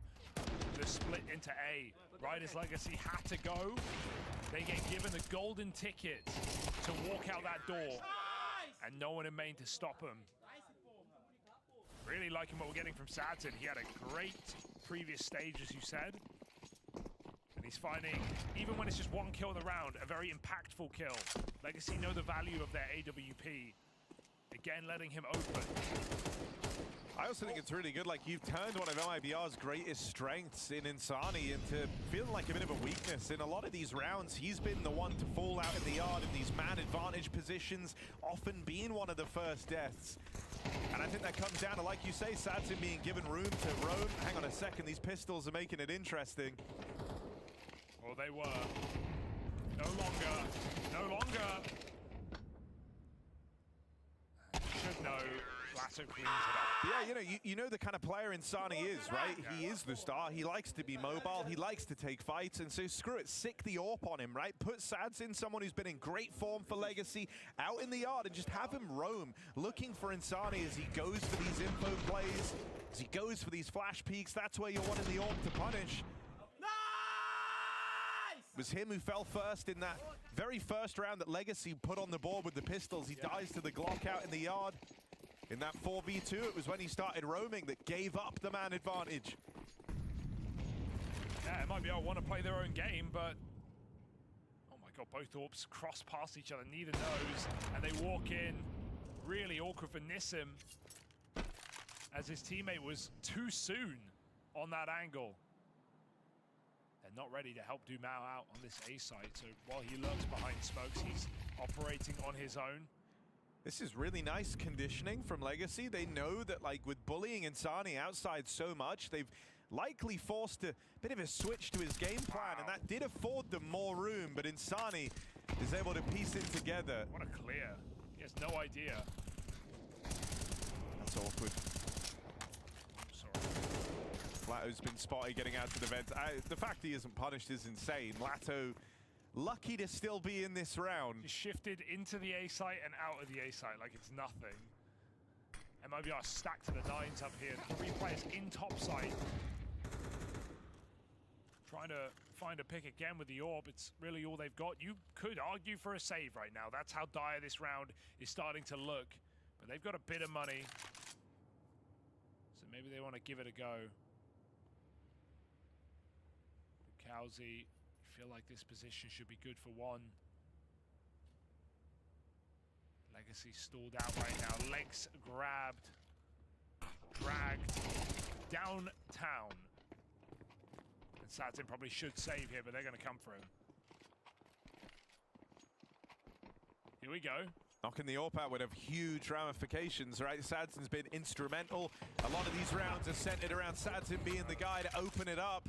[SPEAKER 1] the split into A. Right as Legacy had to go, they get given the golden ticket to walk out that door. And no one in main to stop him. Really liking what we're getting from Sadzin. He had a great previous stage, as you said. And he's finding, even when it's just 1 kill in the round, a very impactful kill. Legacy know the value of their AWP. Again, letting him open.
[SPEAKER 2] I also think it's really good, like you've turned one of MIBR's greatest strengths in Insani into feeling like a bit of a weakness. In a lot of these rounds, he's been the one to fall out in the yard in these man advantage positions, often being one of the first deaths. And I think that comes down to, like you say, Sadzin being given room to roam. Hang on a second, these pistols are making it interesting.
[SPEAKER 1] Well, they were. No longer. Should know. Lasso cleans it up.
[SPEAKER 2] Yeah, you know the kind of player Insani is, right? He is the star. He likes to be mobile. He likes to take fights. And so screw it, sick the AWP on him, right? Put Sadzin, someone who's been in great form for Legacy, out in the yard and just have him roam, looking for Insani as he goes for these info plays, as he goes for these flash peeks. That's where you're wanting the AWP to punish. It was him who fell first in that very first round that Legacy put on the board with the pistols. He dies to the Glock out in the yard. In that 4v2, it was when he started roaming that gave up the man advantage.
[SPEAKER 1] Yeah, MIBR want to play their own game, but oh my god, both AWPs cross past each other, neither knows, and they walk in. Really awkward for Nissim, as his teammate was too soon on that angle. They're not ready to help Dumao out on this A site, so while he lurks behind smokes, he's operating on his own.
[SPEAKER 2] This is really nice conditioning from Legacy. They know that, like, with bullying Insani outside so much, they've likely forced a bit of a switch to his game plan, and that did afford them more room, but Insani is able to piece it together.
[SPEAKER 1] What a clear. He has no idea.
[SPEAKER 2] That's awkward. Lato's been spotted getting out to the vent. The fact he isn't punished is insane. Lato lucky to still be in this round.
[SPEAKER 1] He shifted into the A site and out of the A site like it's nothing. MIBR stacked to the 9s up here. 3 players in top site. Trying to find a pick again with the AWP. It's really all they've got. You could argue for a save right now. That's how dire this round is starting to look. But they've got a bit of money. So maybe they want to give it a go. Lukowski, feel like this position should be good for one. Legacy stalled out right now. Legs grabbed, dragged. downtown. And Satin probably should save here, but they're going to come for him. Here we go.
[SPEAKER 2] Knocking the AWP out would have huge ramifications, right? Sadzin's been instrumental. A lot of these rounds are centered around Sadsin being the guy to open it up.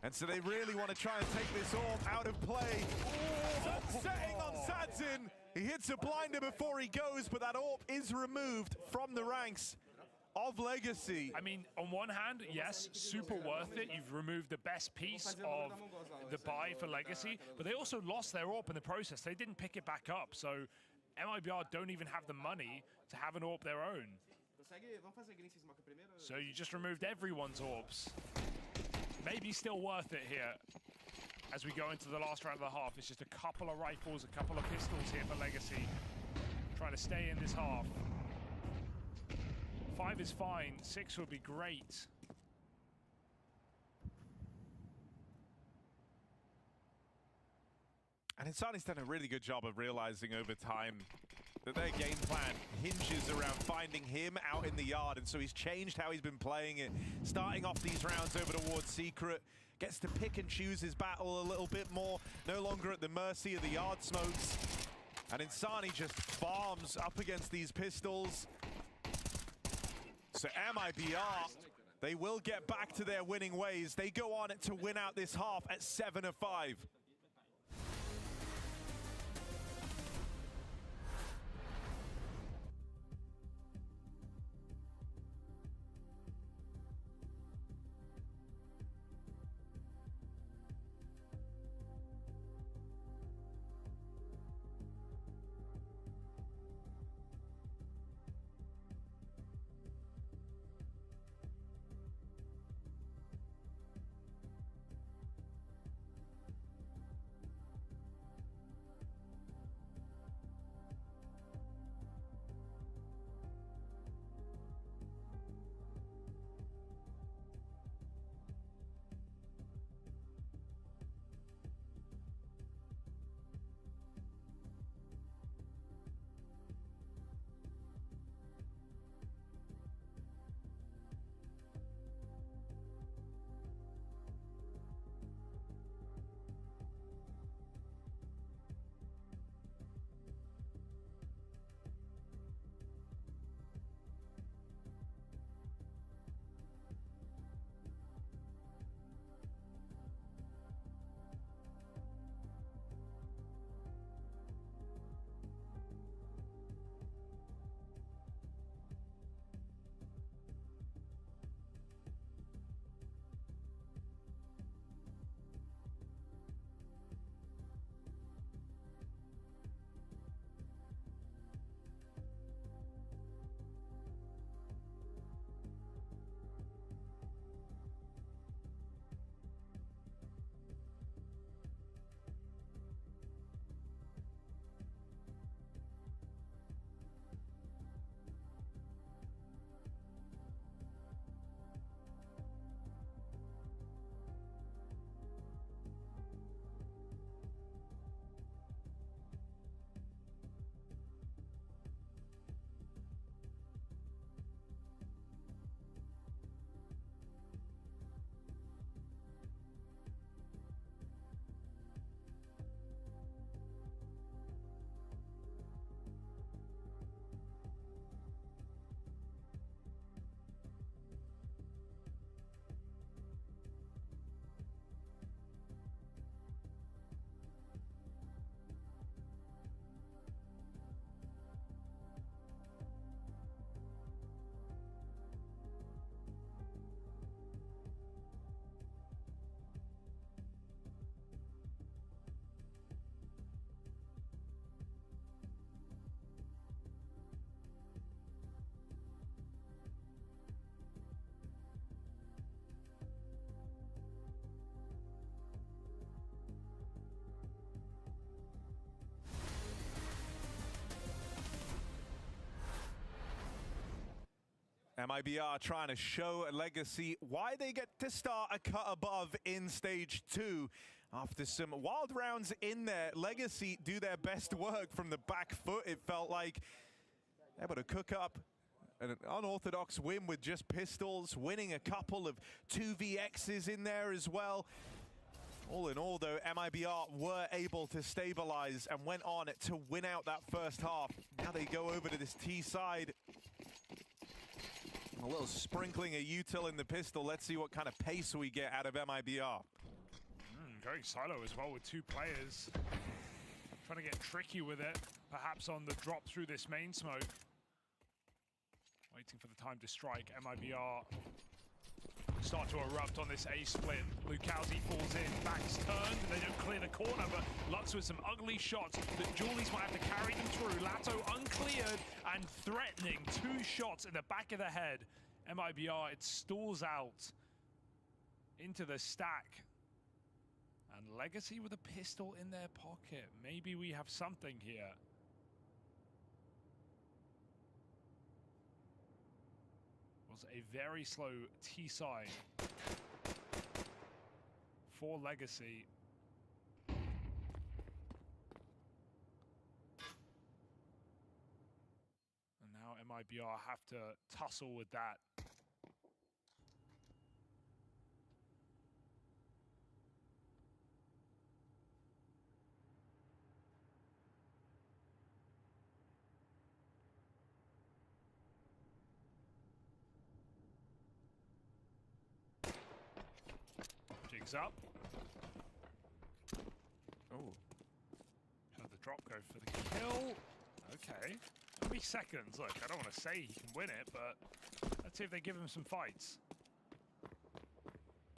[SPEAKER 2] And so they really want to try and take this AWP out of play. Setting on Sadsin. He hits a blinder before he goes, but that AWP is removed from the ranks of Legacy.
[SPEAKER 1] I mean, on one hand, yes, super worth it. You've removed the best piece of the buy for Legacy, but they also lost their AWP in the process. They didn't pick it back up, so MIBR don't even have the money to have an AWP their own. So you just removed everyone's AWPs. Maybe still worth it here as we go into the last round of the half. It's just a couple of rifles, a couple of pistols here for Legacy, trying to stay in this half. 5 is fine, 6 would be great.
[SPEAKER 2] And Insani's done a really good job of realizing over time that their game plan hinges around finding him out in the yard, and so he's changed how he's been playing it, starting off these rounds over towards Secret, gets to pick and choose his battle a little bit more, no longer at the mercy of the yard smokes. And Insani just farms up against these pistols. So MIBR, they will get back to their winning ways. They go on to win out this half at 7 of 5. MIBR trying to show Legacy why they get to start a cut above in stage 2. After some wild rounds in there, Legacy do their best work from the back foot, it felt like. Able to cook up an unorthodox win with just pistols, winning a couple of 2vx's in there as well. All in all, though, MIBR were able to stabilize and went on to win out that first half. Now they go over to this T side. A little sprinkling of util in the pistol. Let's see what kind of pace we get out of MIBR.
[SPEAKER 1] Going solo as well with 2 players. Trying to get tricky with it, perhaps on the drop through this main smoke. Waiting for the time to strike. MIBR start to erupt on this A split. Lukowski falls in, back's turned, and they don't clear the corner, but Lux with some ugly shots that Julies might have to carry them through. Lato uncleared and threatening. 2 shots in the back of the head. MIBR, it stalls out into the stack. And Legacy with a pistol in their pocket. Maybe we have something here. Was a very slow T side for Legacy. And now MIBR have to tussle with that. Up. Oh. Had the drop go for the kill. Okay. Only seconds. Look, I don't want to say he can win it, but let's see if they give him some fights.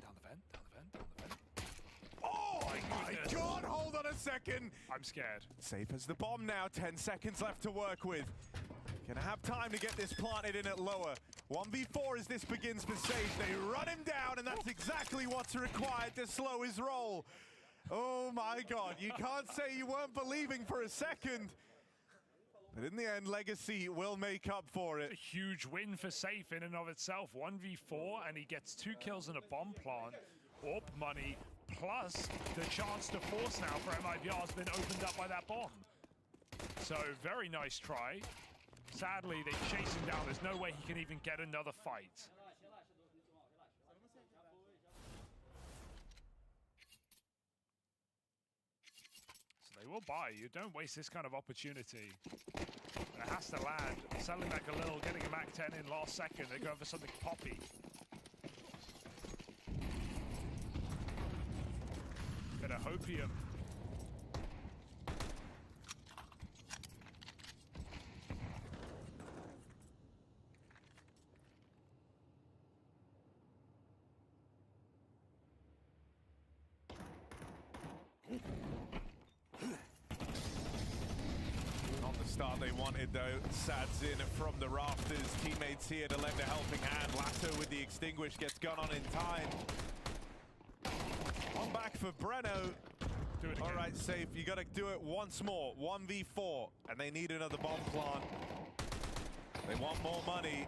[SPEAKER 1] Down the vent, down the vent, down the vent.
[SPEAKER 2] Oh my God, hold on a second.
[SPEAKER 1] I'm scared.
[SPEAKER 2] Safe as the bomb now, 10 seconds left to work with. Gonna have time to get this planted in at lower. 1v4 as this begins for Safe. They run him down, and that's exactly what's required to slow his roll. Oh my God, you can't say you weren't believing for a second. But in the end, Legacy will make up for it.
[SPEAKER 1] It's a huge win for Safe in and of itself. 1v4, and he gets 2 kills and a bomb plant. AWP money, plus the chance to force now for MIBR has been opened up by that bomb. So, very nice try. Sadly, they chase him down. There's no way he can even get another fight. So they will buy. You don't waste this kind of opportunity. And it has to land. Settling back a little, getting a Mac 10 in last second. They're going for something poppy. Bit of hopium.
[SPEAKER 2] Not the start they wanted though. Sads in from the rafters. Teammates here to lend a helping hand. Lasso with the extinguish gets gun on in time. One back for Breno.
[SPEAKER 1] Do it again.
[SPEAKER 2] All right, Safe, you gotta do it once more. 1v4, and they need another bomb plant. They want more money.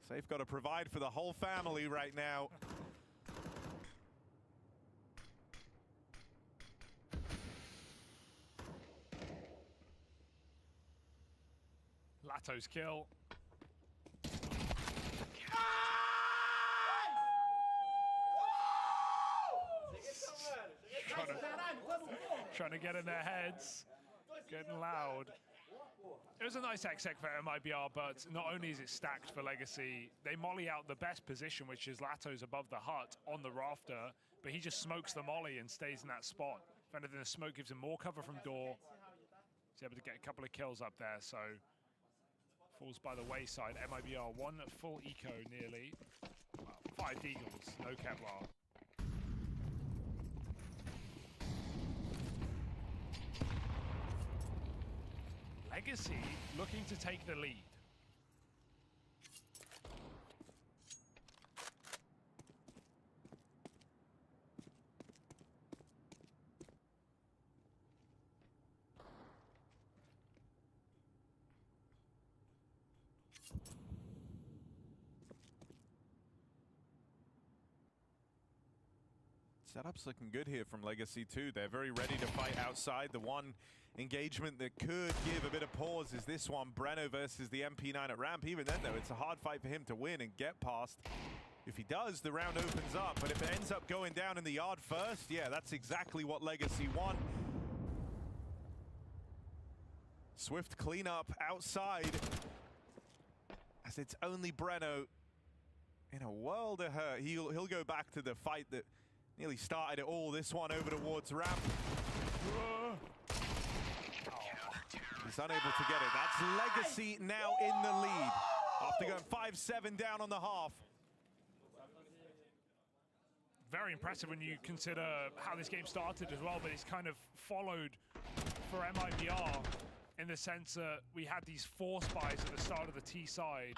[SPEAKER 2] Safe got to provide for the whole family right now.
[SPEAKER 1] Lato's kill. Trying to get in their heads. Getting loud. It was a nice exec for MIBR, but not only is it stacked for Legacy, they molly out the best position, which is Lato's above the hut on the rafter, but he just smokes the molly and stays in that spot. If anything, the smoke gives him more cover from door. He's able to get a couple of kills up there, so falls by the wayside. MIBR, 1 full eco nearly. 5 deagles, no Kevlar. Legacy looking to take the lead.
[SPEAKER 2] Setup's looking good here from Legacy too. They're very ready to fight outside. The one engagement that could give a bit of pause is this one, Breno versus the MP9 at ramp. Even then though, it's a hard fight for him to win and get past. If he does, the round opens up, but if it ends up going down in the yard first, yeah, that's exactly what Legacy want. Swift cleanup outside, as it's only Breno in a world of hurt. He'll go back to the fight that nearly started it all. This one over towards ramp. He's unable to get it. That's Legacy now in the lead after going 5-7 down on the half.
[SPEAKER 1] Very impressive when you consider how this game started as well, but it's kind of followed for MIBR in the sense that we had these 4 spies at the start of the T side.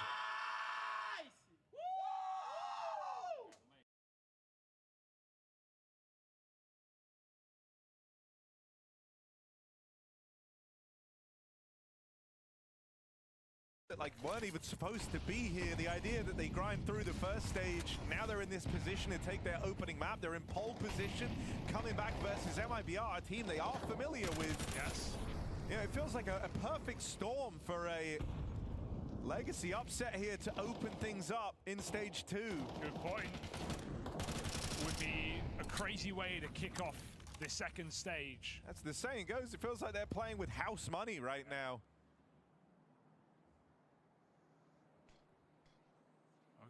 [SPEAKER 2] Like weren't even supposed to be here. The idea that they grind through the first stage, now they're in this position to take their opening map. They're in pole position, coming back versus MIBR, a team they are familiar with.
[SPEAKER 1] Yes.
[SPEAKER 2] Yeah, it feels like a perfect storm for a Legacy upset here to open things up in stage 2.
[SPEAKER 1] Good point. Would be a crazy way to kick off this second stage.
[SPEAKER 2] As the saying goes, it feels like they're playing with house money right now.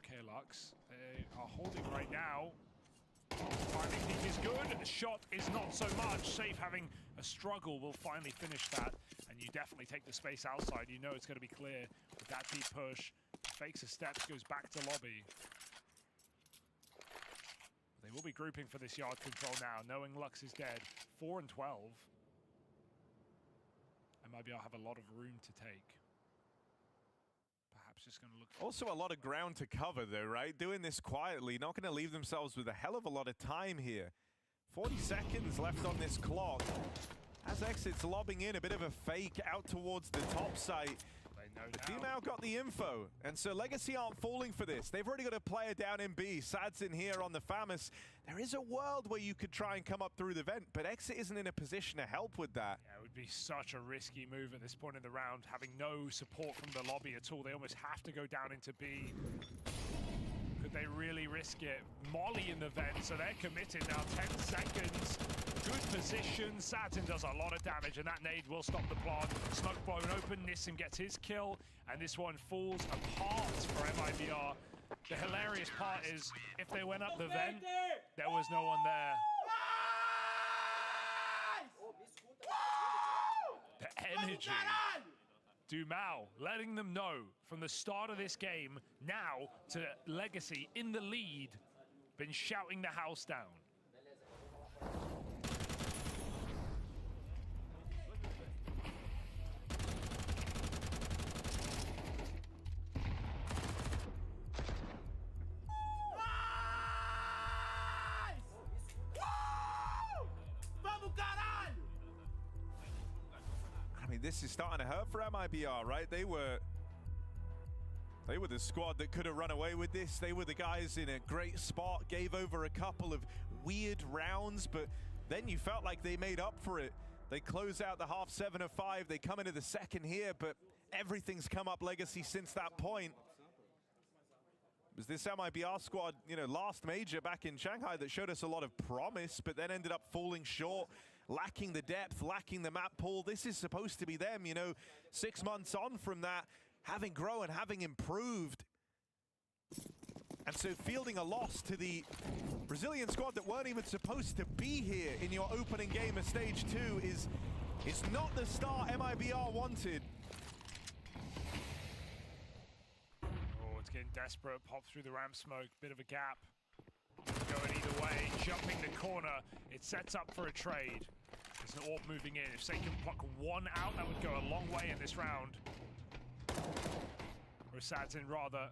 [SPEAKER 1] Okay, Lux, they are holding right now. Timing peak is good, shot is not so much. Safe having a struggle will finally finish that. And you definitely take the space outside. You know it's going to be clear with that deep push. Fakes a step, goes back to lobby. They will be grouping for this yard control now, knowing Lux is dead. 4 and 12. And maybe I'll have a lot of room to take. Just going to look.
[SPEAKER 2] Also a lot of ground to cover though, right? Doing this quietly, not going to leave themselves with a hell of a lot of time here. 40 seconds left on this clock. As Exit's lobbing in a bit of a fake out towards the top site. Team now got the info, and so Legacy aren't falling for this. They've already got a player down in B. Sad's in here on the Famas. There is a world where you could try and come up through the vent, but Exit isn't in a position to help with that.
[SPEAKER 1] Yeah, it would be such a risky move at this point in the round, having no support from the lobby at all. They almost have to go down into B. Could they really risk it? Molly in the vent, so they're committed now. 10 seconds. Good position. Satin does a lot of damage, and that nade will stop the plant. Smoke blown open. Nissim gets his kill, and this one falls apart for MIBR. The hilarious part is, if they went up the vent, there was no one there. The energy. Dumao letting them know from the start of this game, now to Legacy in the lead, been shouting the house down.
[SPEAKER 2] This is starting to hurt for MIBR, right? They were the squad that could have run away with this. They were the guys in a great spot, gave over a couple of weird rounds, but then you felt like they made up for it. They close out the half 7 of 5. They come into the second here, but everything's come up Legacy since that point. It was this MIBR squad, you know, last major back in Shanghai that showed us a lot of promise, but then ended up falling short, lacking the depth, lacking the map pool. This is supposed to be them, you know, 6 months on from that, having grown, having improved. And so fielding a loss to the Brazilian squad that weren't even supposed to be here in your opening game of stage 2 is not the start MIBR wanted.
[SPEAKER 1] Oh, it's getting desperate. Pop through the ramp smoke, bit of a gap. Going either way, jumping the corner. It sets up for a trade. There's an AWP moving in. If they can pluck one out, that would go a long way in this round. Rasadin rather,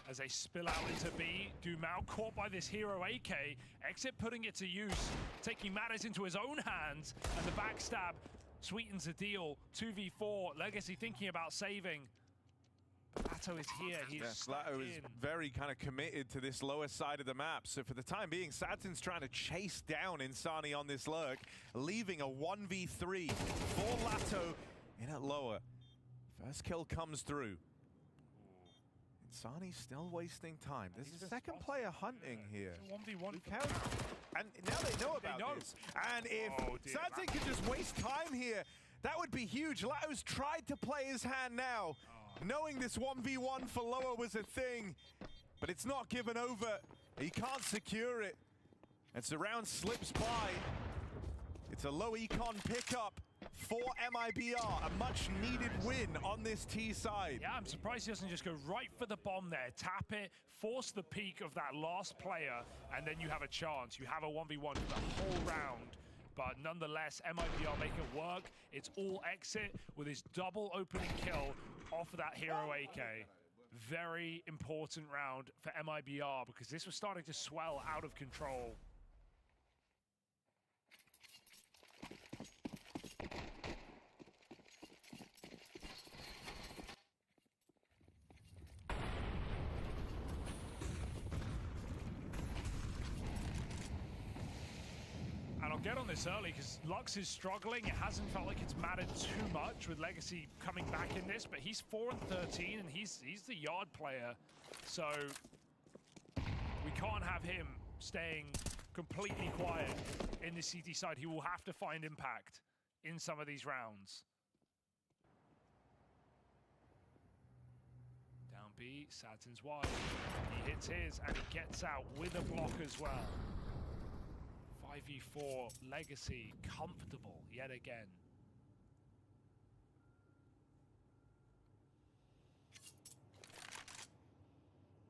[SPEAKER 1] as they spill out into B. Dumao caught by this hero AK. Exit putting it to use, taking matters into his own hands, and the backstab sweetens the deal. 2v4, Legacy thinking about saving. Lato is here. He's stuck
[SPEAKER 2] Lato is
[SPEAKER 1] in.
[SPEAKER 2] very kind of committed to this lower side of the map. So for the time being, Satin's trying to chase down Insani on this lurk, leaving a 1v3 for Lato in at lower. First kill comes through. Insani still wasting time. There's a second player hunting here.
[SPEAKER 1] 1v1.
[SPEAKER 2] And now they know about this. And if Satin could just waste time here, that would be huge. Lato's tried to play his hand now, knowing this 1v1 for lower was a thing, but it's not given over. He can't secure it. And so round slips by. It's a low econ pickup for MIBR, a much needed win on this T side.
[SPEAKER 1] Yeah, I'm surprised he doesn't just go right for the bomb there, tap it, force the peak of that last player, and then you have a chance. You have a 1v1 for the whole round. But nonetheless, MIBR make it work. It's all exit with his double opening kill off of that hero AK. Very important round for MIBR because this was starting to swell out of control. And I'll get on this early because Lux is struggling. It hasn't felt like it's mattered too much with Legacy coming back in this, but he's 4 and 13 and he's the yard player. So we can't have him staying completely quiet in the CT side. He will have to find impact in some of these rounds. Down B, Satin's wide. He hits his and he gets out with a block as well. 5v4 Legacy, comfortable yet again.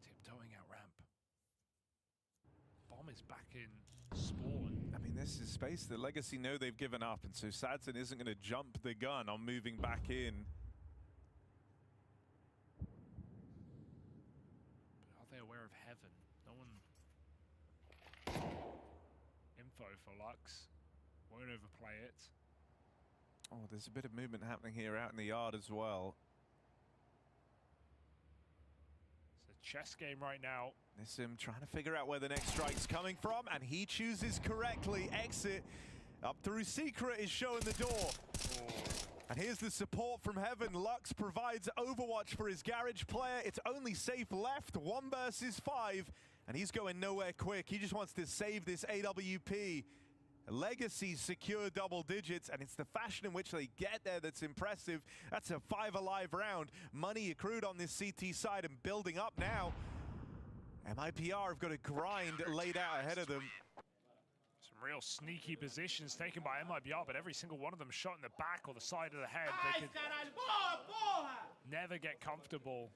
[SPEAKER 1] Tiptoeing out ramp. Bomb is back in spawn.
[SPEAKER 2] I mean, this is space that Legacy know they've given up, and so Satin isn't going to jump the gun on moving back in.
[SPEAKER 1] But are they aware of heaven? No one... Info for Lux. Won't overplay it.
[SPEAKER 2] Oh, there's a bit of movement happening here out in the yard as well.
[SPEAKER 1] It's a chess game right now.
[SPEAKER 2] Nissim trying to figure out where the next strike's coming from, and he chooses correctly. Exit up through Secret is showing the door. And here's the support from Heaven. Lux provides Overwatch for his garage player. It's only safe left, 1 versus 5. And he's going nowhere quick. He just wants to save this AWP. Legacy secure double digits, and it's the fashion in which they get there that's impressive. That's a 5 alive round. Money accrued on this CT side and building up now. MIPR have got a grind laid out ahead of them.
[SPEAKER 1] Some real sneaky positions taken by MIBR, but every single one of them shot in the back or the side of the head. They could never get comfortable.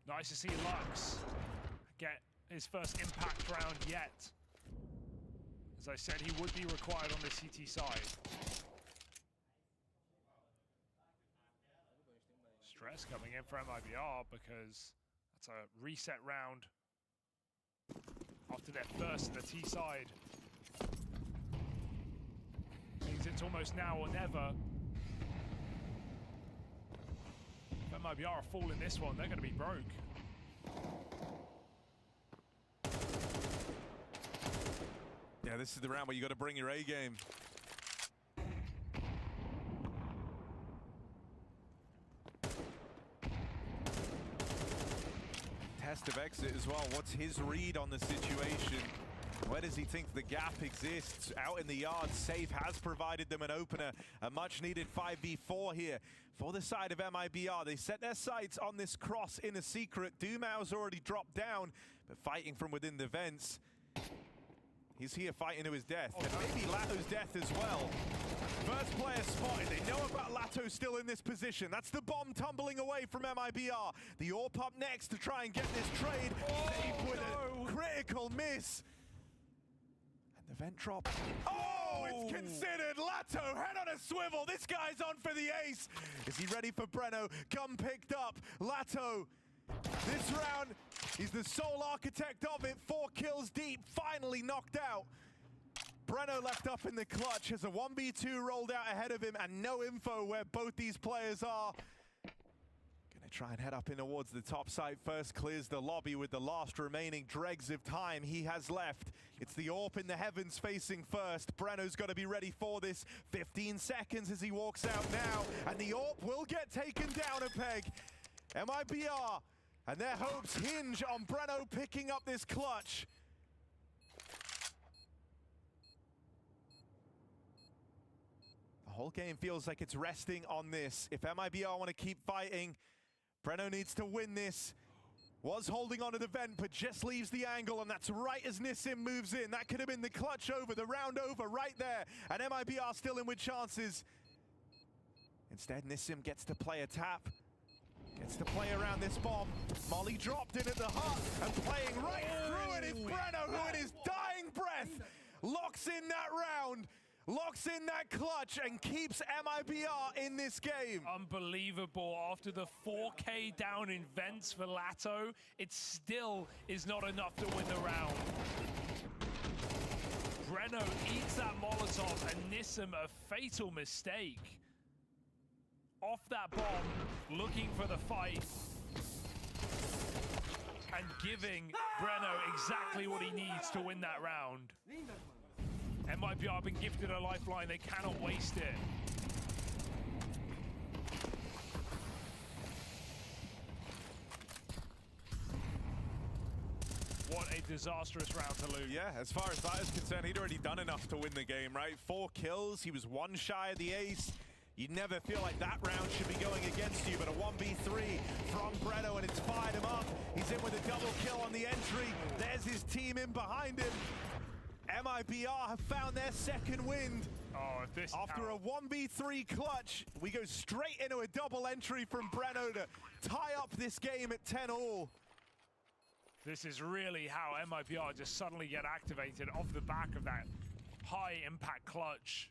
[SPEAKER 1] Nice to see Lux get his first impact round yet. As I said, he would be required on the CT side. Stress coming in for MIBR because that's a reset round after their first the T side. Means it's almost now or never. If MIBR fall in this one, they're going to be broke.
[SPEAKER 2] Yeah, this is the round where you got to bring your A game. Test of exit as well. What's his read on the situation? Where does he think the gap exists? Out in the yard, Safe has provided them an opener. A much needed 5v4 here for the side of MIBR. They set their sights on this cross in a secret. Dumau's already dropped down, but fighting from within the vents. He's here fighting to his death, and maybe Lato's death as well. First player spotted. They know about Lato still in this position. That's the bomb tumbling away from MIBR. The AWP up next to try and get this trade. Safe with a critical miss. And the vent drop. Oh, it's considered. Lato, head on a swivel. This guy's on for the ace. Is he ready for Breno? Gun picked up. Lato. This round, he's the sole architect of it. 4 kills deep, finally knocked out. Breno left up in the clutch, has a 1v2 rolled out ahead of him and no info where both these players are. Gonna They try and head up in towards the top site. First clears the lobby with the last remaining dregs of time he has left. It's the AWP in the heavens facing first. Breno's got to be ready for this. 15 seconds as he walks out now. And the AWP will get taken down a peg. MIBR and their hopes hinge on Breno picking up this clutch. The whole game feels like it's resting on this. If MIBR want to keep fighting, Breno needs to win this. Was holding on to the vent, but just leaves the angle, and that's right as Nissim moves in. That could have been the clutch over, the round over right there. And MIBR still in with chances. Instead, Nissim gets to play a tap. Gets to play around this bomb. Molly dropped in at the heart, and playing right through it is Breno, who in his dying breath locks in that round. Locks in that clutch and keeps MIBR in this game.
[SPEAKER 1] Unbelievable. After the 4K down in vents for Lato, it still is not enough to win the round. Breno eats that Molotov and Nissim a fatal mistake. Off that bomb, looking for the fight. And giving Breno exactly what he needs to win that round. MIBR have been gifted a lifeline, they cannot waste it. What a disastrous round to lose.
[SPEAKER 2] Yeah, as far as that is concerned, he'd already done enough to win the game, right? 4 kills, he was 1 shy of the ace. You'd never feel like that round should be going against you, but a 1v3 from Breno, and it's fired him up. He's in with a double kill on the entry. There's his team in behind him. MIBR have found their second wind.
[SPEAKER 1] Oh, if this
[SPEAKER 2] after a 1v3 clutch, we go straight into a double entry from Breno to tie up this game at 10-all.
[SPEAKER 1] This is really how MIBR just suddenly get activated off the back of that high impact clutch.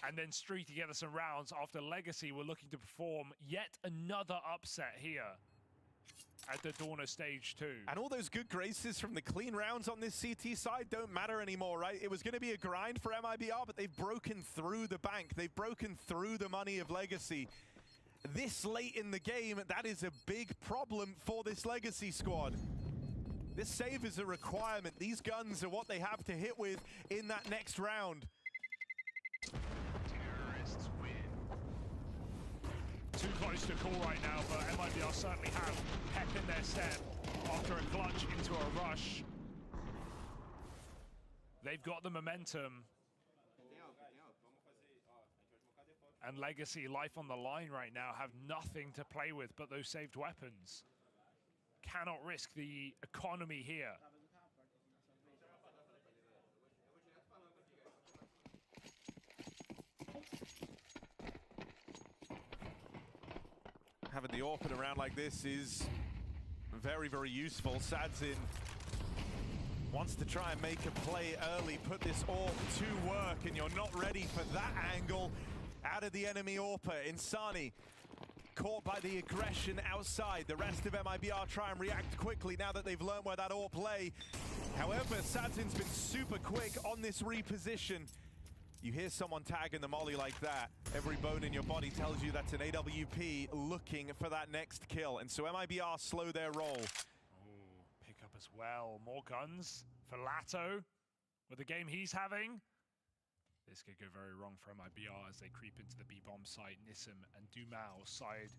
[SPEAKER 1] And then string together some rounds after Legacy were looking to perform yet another upset here at the Dorna stage 2.
[SPEAKER 2] And all those good graces from the clean rounds on this CT side don't matter anymore, right? It was going to be a grind for MIBR, but they've broken through the bank. They've broken through the money of Legacy. This late in the game, that is a big problem for this Legacy squad. This save is a requirement. These guns are what they have to hit with in that next round.
[SPEAKER 10] Terrorists win.
[SPEAKER 1] Too close to call right now, but MIBR certainly have pep in their step after a clutch into a rush. They've got the momentum. And Legacy, life on the line right now, have nothing to play with but those saved weapons. Cannot risk the economy here.
[SPEAKER 2] Having the AWP around like this is very, very useful. Sadzin wants to try and make a play early, put this AWP to work, and you're not ready for that angle out of the enemy AWPer. Insani caught by the aggression outside. The rest of MIBR try and react quickly now that they've learned where that AWP lay. However, Sadzin's been super quick on this reposition. You hear someone tagging the molly like that, every bone in your body tells you that's an AWP looking for that next kill. And so MIBR slow their roll.
[SPEAKER 1] Ooh, pick up as well. More guns for Lato with the game he's having. This could go very wrong for MIBR as they creep into the B-bomb site. Nissim and Dumao side,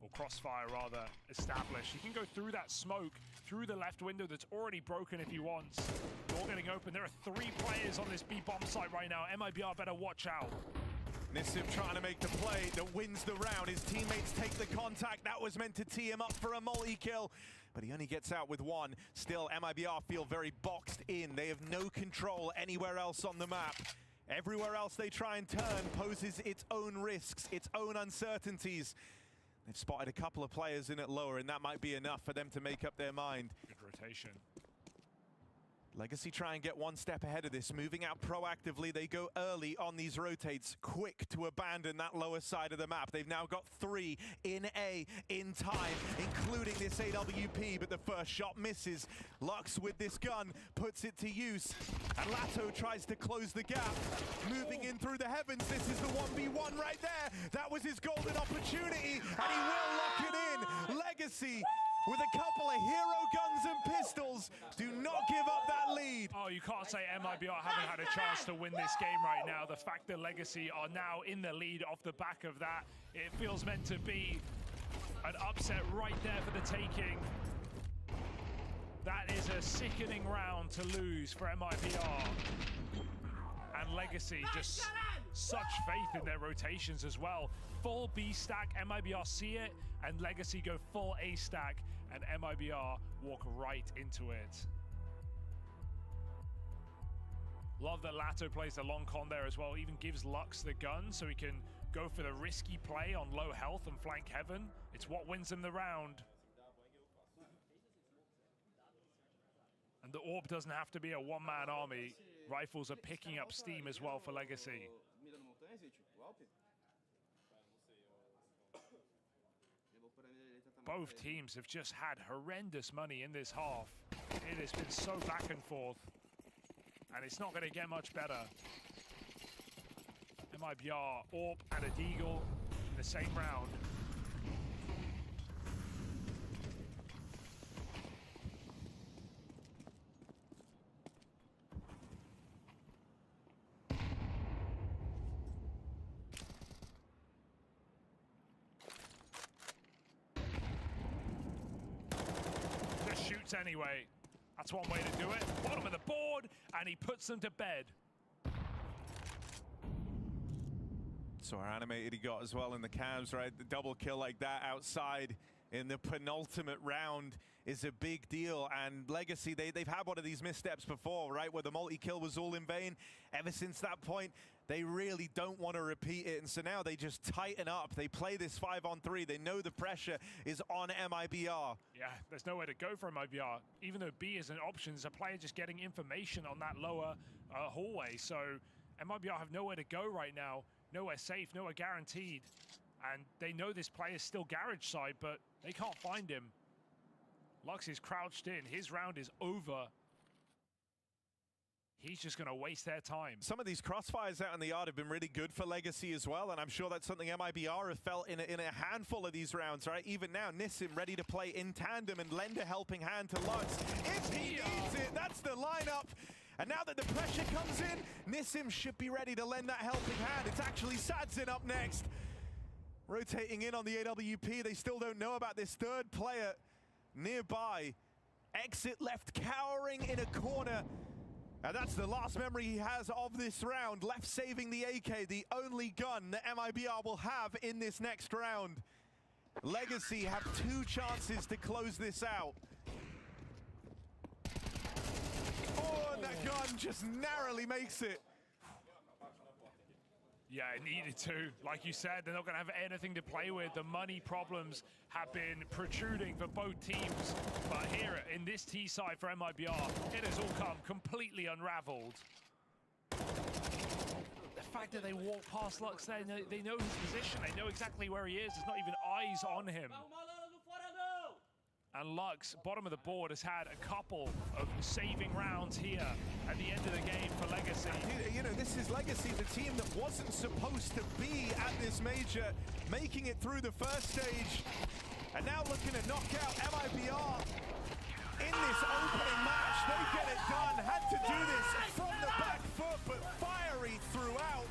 [SPEAKER 1] or crossfire rather, established. He can go through that smoke, through the left window that's already broken if he wants. Door getting open. There are 3 players on this B-bomb site right now. MIBR better watch out.
[SPEAKER 2] Nissim trying to make the play that wins the round. His teammates take the contact. That was meant to tee him up for a multi-kill, but he only gets out with 1. Still, MIBR feel very boxed in. They have no control anywhere else on the map. Everywhere else they try and turn poses its own risks, its own uncertainties. They've spotted a couple of players in at lower, and that might be enough for them to make up their mind.
[SPEAKER 1] Good rotation.
[SPEAKER 2] Legacy try and get one step ahead of this, moving out proactively. They go early on these rotates, quick to abandon that lower side of the map. They've now got 3 in A in time, including this AWP, but the first shot misses. Lux with this gun puts it to use, and Lato tries to close the gap. Moving in through the heavens, this is the 1v1 right there. That was his golden opportunity, and he will lock it in. Legacy with a couple of hero guns and pistols, do not give up that lead.
[SPEAKER 1] Oh, you can't say MIBR haven't had a chance to win this game right now. The fact that Legacy are now in the lead off the back of that, it feels meant to be an upset right there for the taking. That is a sickening round to lose for MIBR. And Legacy, just such faith in their rotations as well. Full B stack, MIBR see it, and Legacy go full A stack, and MIBR walk right into it. Love that Lato plays the long con there as well, even gives Lux the gun so he can go for the risky play on low health and flank heaven. It's what wins him the round. And the AWP doesn't have to be a one-man army. Rifles are picking up steam as well for Legacy. Both teams have just had horrendous money in this half. It has been so back and forth, and it's not going to get much better. MIBR, AWP, and a Deagle in the same round. Anyway, that's one way to do it. Bottom of the board, and he puts them to bed.
[SPEAKER 2] So our animated he got as well in the cams, right? The double kill like that outside in the penultimate round is a big deal. And Legacy, they've had one of these missteps before, right? Where the multi-kill was all in vain. Ever since that point, they really don't want to repeat it. And so now they just tighten up. They play this 5-on-3. They know the pressure is on MIBR.
[SPEAKER 1] Yeah, there's nowhere to go for MIBR. Even though B is an option, there's a player just getting information on that lower hallway. So MIBR have nowhere to go right now. Nowhere safe, nowhere guaranteed. And they know this player's still garage side, but they can't find him. Lux is crouched in. His round is over. He's just going to waste their time.
[SPEAKER 2] Some of these crossfires out in the yard have been really good for Legacy as well, and I'm sure that's something MIBR have felt in a handful of these rounds, right? Even now, Nissim ready to play in tandem and lend a helping hand to Lux. If he needs it, that's the lineup. And now that the pressure comes in, Nissim should be ready to lend that helping hand. It's actually Sadzin up next. Rotating in on the AWP. They still don't know about this third player nearby. Exit left cowering in a corner. And that's the last memory he has of this round. Left saving the AK, the only gun that MIBR will have in this next round. Legacy have 2 chances to close this out. Oh, and that gun just narrowly makes it.
[SPEAKER 1] Yeah, it needed to. Like you said, they're not going to have anything to play with. The money problems have been protruding for both teams. But here, in this T side for MIBR, it has all come completely unraveled. The fact that they walk past Lux there, they know his position. They know exactly where he is. There's not even eyes on him. And Lux, bottom of the board, has had a couple of saving rounds here at the end of the game for Legacy.
[SPEAKER 2] You know, this is Legacy, the team that wasn't supposed to be at this major, making it through the first stage. And now looking to knock out MIBR in this opening match. They get it done. Had to do this from the back foot, but fiery throughout.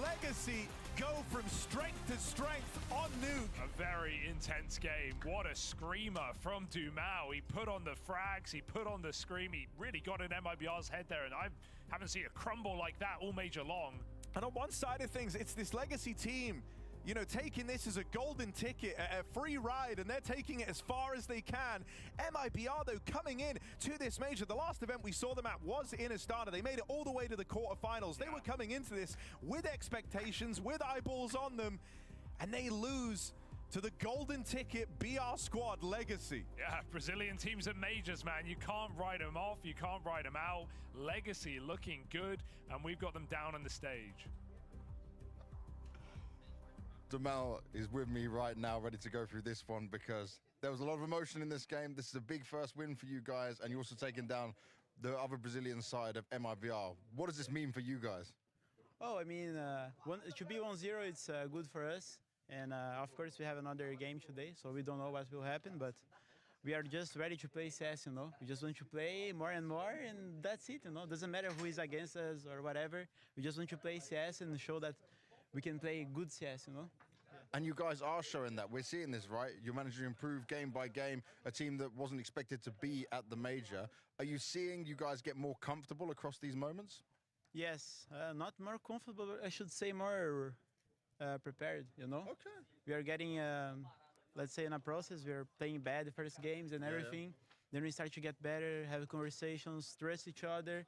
[SPEAKER 2] Legacy go from strength to strength on Nuke.
[SPEAKER 1] A very intense game. What a screamer from Dumao. He put on the frags, he put on the scream. He really got in MIBR's head there, and I haven't seen a crumble like that all major long.
[SPEAKER 2] And on one side of things, it's this Legacy team, you know, taking this as a golden ticket, a free ride, and they're taking it as far as they can. MIBR, though, coming in to this major. The last event we saw them at was in Astana. They made it all the way to the quarterfinals. They were coming into this with expectations, with eyeballs on them, and they lose to the golden ticket BR squad Legacy.
[SPEAKER 1] Yeah, Brazilian teams at majors, man. You can't write them off. You can't write them out. Legacy looking good, and we've got them down on the stage.
[SPEAKER 4] Dumal is with me right now, ready to go through this one because there was a lot of emotion in this game. This is a big first win for you guys, and you're also taking down the other Brazilian side of MIBR. What does this mean for you guys?
[SPEAKER 16] Oh, I mean, it should be 1-0. It's good for us. And of course, we have another game today, so we don't know what will happen. But we are just ready to play CS, you know. We just want to play more and more, and that's it, you know. Doesn't matter who is against us or whatever. We just want to play CS and show that we can play good CS, you know.
[SPEAKER 4] And you guys are showing that. We're seeing this, right? You're managing to improve game by game, a team that wasn't expected to be at the major. Are you seeing you guys get more comfortable across these moments?
[SPEAKER 16] Yes, not more comfortable, I should say more prepared, you know?
[SPEAKER 4] Okay.
[SPEAKER 16] We are getting, let's say in a process, we are playing bad the first games and everything. Then we start to get better, have conversations, trust each other.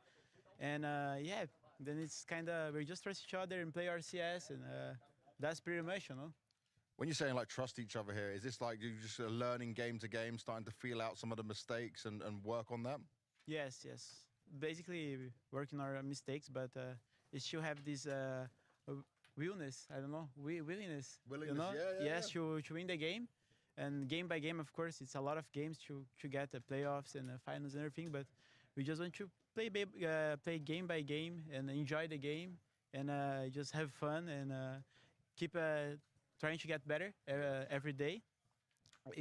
[SPEAKER 16] And yeah, then it's kind of, we just trust each other and play RCS, and that's pretty much, you know?
[SPEAKER 4] When you're saying like trust each other here, is this like you're just learning game to game, starting to feel out some of the mistakes and work on them?
[SPEAKER 16] Yes, yes. Basically working our mistakes, but it should have this willingness, I don't know, willingness, you know? Yes, to win the game. And game by game, of course, it's a lot of games to get the playoffs and the finals and everything, but we just want to play game by game and enjoy the game and just have fun and keep trying to get better every day,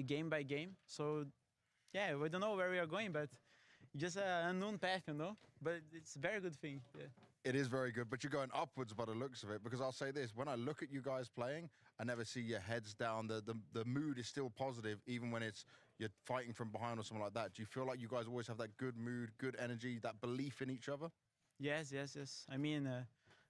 [SPEAKER 16] game by game. So, yeah, we don't know where we are going, but just an unknown path, you know? But it's a very good thing, yeah.
[SPEAKER 4] It is very good, but you're going upwards by the looks of it, because I'll say this, when I look at you guys playing, I never see your heads down. The mood is still positive, even when you're fighting from behind or something like that. Do you feel like you guys always have that good mood, good energy, that belief in each other?
[SPEAKER 16] Yes, yes, yes. I mean,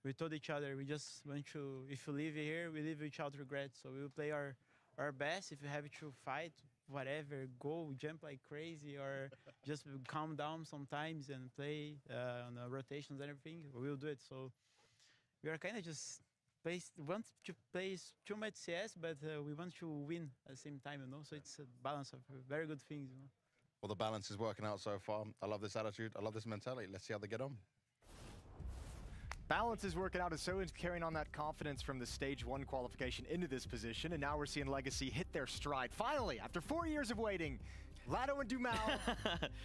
[SPEAKER 16] we told each other, we just want to, if we leave here, we leave without regret. So we will play our best. If you have to fight, whatever, go, jump like crazy, or just calm down sometimes and play on the rotations and everything, we will do it. So we are kind of just want to play too much CS, but we want to win at the same time, you know? So it's a balance of very good things, you know?
[SPEAKER 4] Well, the balance is working out so far. I love this attitude. I love this mentality. Let's see how they get on.
[SPEAKER 6] Balance is working out as so is carrying on that confidence from the stage 1 qualification into this position, and now we're seeing Legacy hit their stride. Finally, after 4 years of waiting, Lado and Dumal,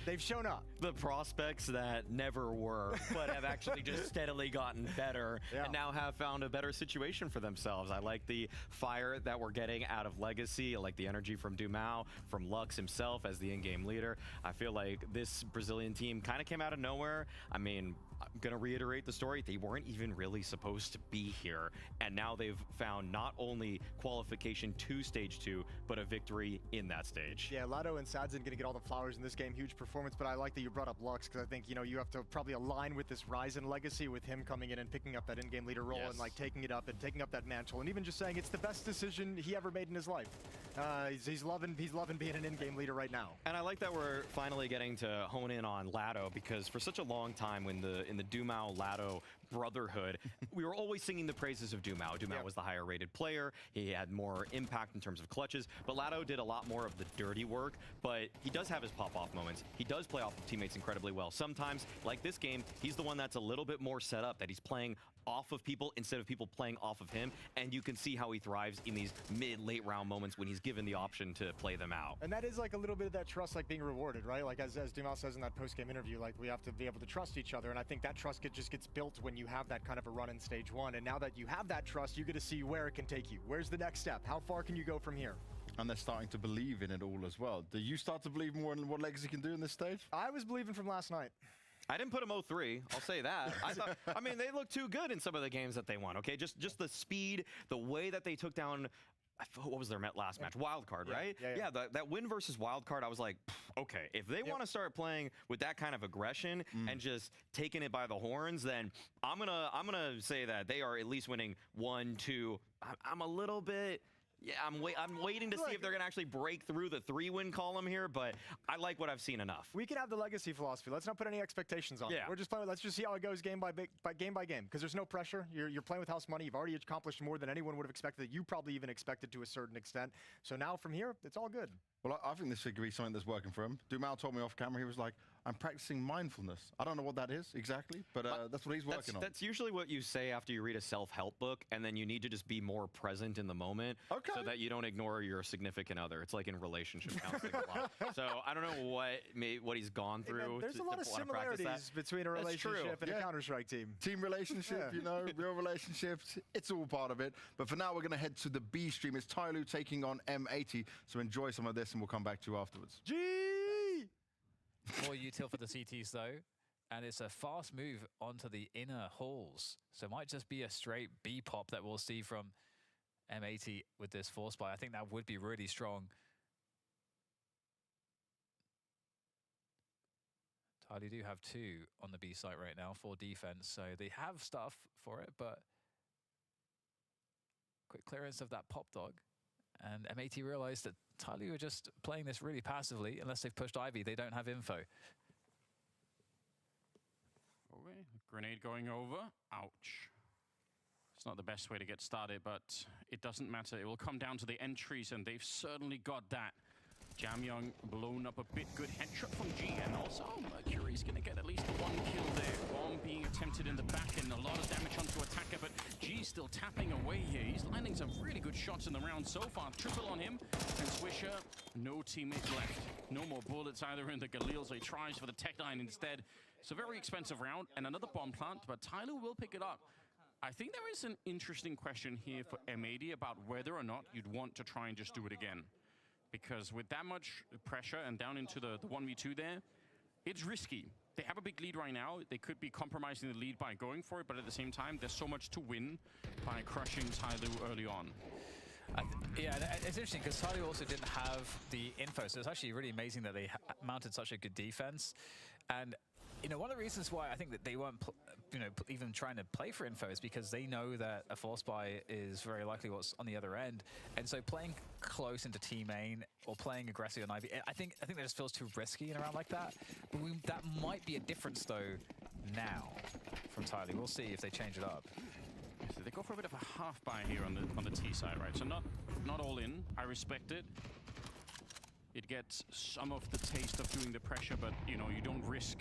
[SPEAKER 6] they've shown up.
[SPEAKER 7] The prospects that never were, but have actually just steadily gotten better and now have found a better situation for themselves. I like the fire that we're getting out of Legacy. I like the energy from Dumal, from Lux himself as the in-game leader. I feel like this Brazilian team kind of came out of nowhere. I mean, I'm going to reiterate the story. They weren't even really supposed to be here. And now they've found not only qualification to stage 2, but a victory in that stage.
[SPEAKER 6] Yeah, Lado and Sadzen going to get all the flowers in this game. Huge performance, but I like that you brought up Lux, because I think, you know, you have to probably align with this Ryzen legacy with him coming in and picking up that in-game leader role and like taking it up and taking up that mantle, and even just saying it's the best decision he ever made in his life. He's loving being an in-game leader right now.
[SPEAKER 7] And I like that we're finally getting to hone in on Lado, because for such a long time in the Dumal-Lado brotherhood, we were always singing the praises of Dumal. Dumal was the higher rated player. He had more impact in terms of clutches, but Lado did a lot more of the dirty work, but he does have his pop-off moments. He does play off of teammates incredibly well. Sometimes, like this game, he's the one that's a little bit more set up, that he's playing off of people instead of people playing off of him, and you can see how he thrives in these mid-late round moments when he's given the option to play them out.
[SPEAKER 6] And that is like a little bit of that trust like being rewarded, right? Like as Dumal says in that post-game interview, like we have to be able to trust each other, and I think that trust just gets built when you have that kind of a run in stage 1, and now that you have that trust, you get to see where it can take you. Where's the next step? How far can you go from here?
[SPEAKER 4] And they're starting to believe in it all as well. Do you start to believe more in what Legacy can do in this stage?
[SPEAKER 6] I was believing from last night.
[SPEAKER 7] I didn't put them 0-3, I'll say that. I mean, they look too good in some of the games that they won, okay? Just the speed, the way that they took down, what was their last match? Wildcard, right? Yeah, that win versus Wildcard, I was like, okay, if they want to start playing with that kind of aggression and just taking it by the horns, then I'm gonna say that they are at least winning 1, 2. I'm a little bit Yeah, I'm waiting to see if they're going to actually break through the 3-win column here, but I like what I've seen enough.
[SPEAKER 6] We can have the legacy philosophy. Let's not put any expectations on it. We're just playing. Let's just see how it goes game by game, because there's no pressure. You're playing with house money. You've already accomplished more than anyone would have expected. That you probably even expected to a certain extent. So now from here, it's all good.
[SPEAKER 4] Well, I think this could be something that's working for him. Dumal told me off camera, he was like, I'm practicing mindfulness. I don't know what that is exactly, but that's what he's working on.
[SPEAKER 7] That's usually what you say after you read a self-help book, and then you need to just be more present in the moment so that you don't ignore your significant other. It's like in relationship counseling a lot. So I don't know what he's gone through.
[SPEAKER 6] Man, there's a lot of similarities between a relationship and a Counter-Strike team.
[SPEAKER 4] Team relationship, you know, real relationships. It's all part of it. But for now, we're going to head to the B stream. It's Tyloo taking on M80. So enjoy some of this, and we'll come back to you afterwards.
[SPEAKER 6] G!
[SPEAKER 17] More util for the CTs though, and it's a fast move onto the inner halls. So it might just be a straight B pop that we'll see from M80 with this force buy. I think that would be really strong. Tyloo do have 2 on the B site right now for defense, so they have stuff for it, but quick clearance of that pop dog. And M80 realized that Tyloo are just playing this really passively. Unless they've pushed Ivy, they don't have info.
[SPEAKER 18] Okay, grenade going over. Ouch. It's not the best way to get started, but it doesn't matter. It will come down to the entries, and they've certainly got that. Jamyoung blown up a bit. Good headshot from G, and also Mercury's going to get at least 1 kill there. Bomb being attempted in the back, and a lot of damage onto Attacker, but G's still tapping away here. He's landing some really good shots in the round so far. Triple on him, and Swisher, no teammates left. No more bullets either in the Galil, so he tries for the Tech 9 instead. It's a very expensive round, and another bomb plant, but Tyloo will pick it up. I think there is an interesting question here for M80 about whether or not you'd want to try and just do it again. Because with that much pressure and down into the 1v2 there, it's risky. They have a big lead right now. They could be compromising the lead by going for it, but at the same time, there's so much to win by crushing Tyloo early on.
[SPEAKER 17] Yeah, it's interesting because Tyloo also didn't have the info, so it's actually really amazing that they mounted such a good defense. And you know, one of the reasons why I think that they weren't, even trying to play for info is because they know that a force buy is very likely what's on the other end, and so playing close into T main or playing aggressive on Ivy, I think that just feels too risky in a round like that. But that might be a difference though now from Tyloo. We'll see if they change it up.
[SPEAKER 18] So they go for a bit of a half buy here on the T side, right? So not all in. I respect it. It gets some of the taste of doing the pressure, but you don't risk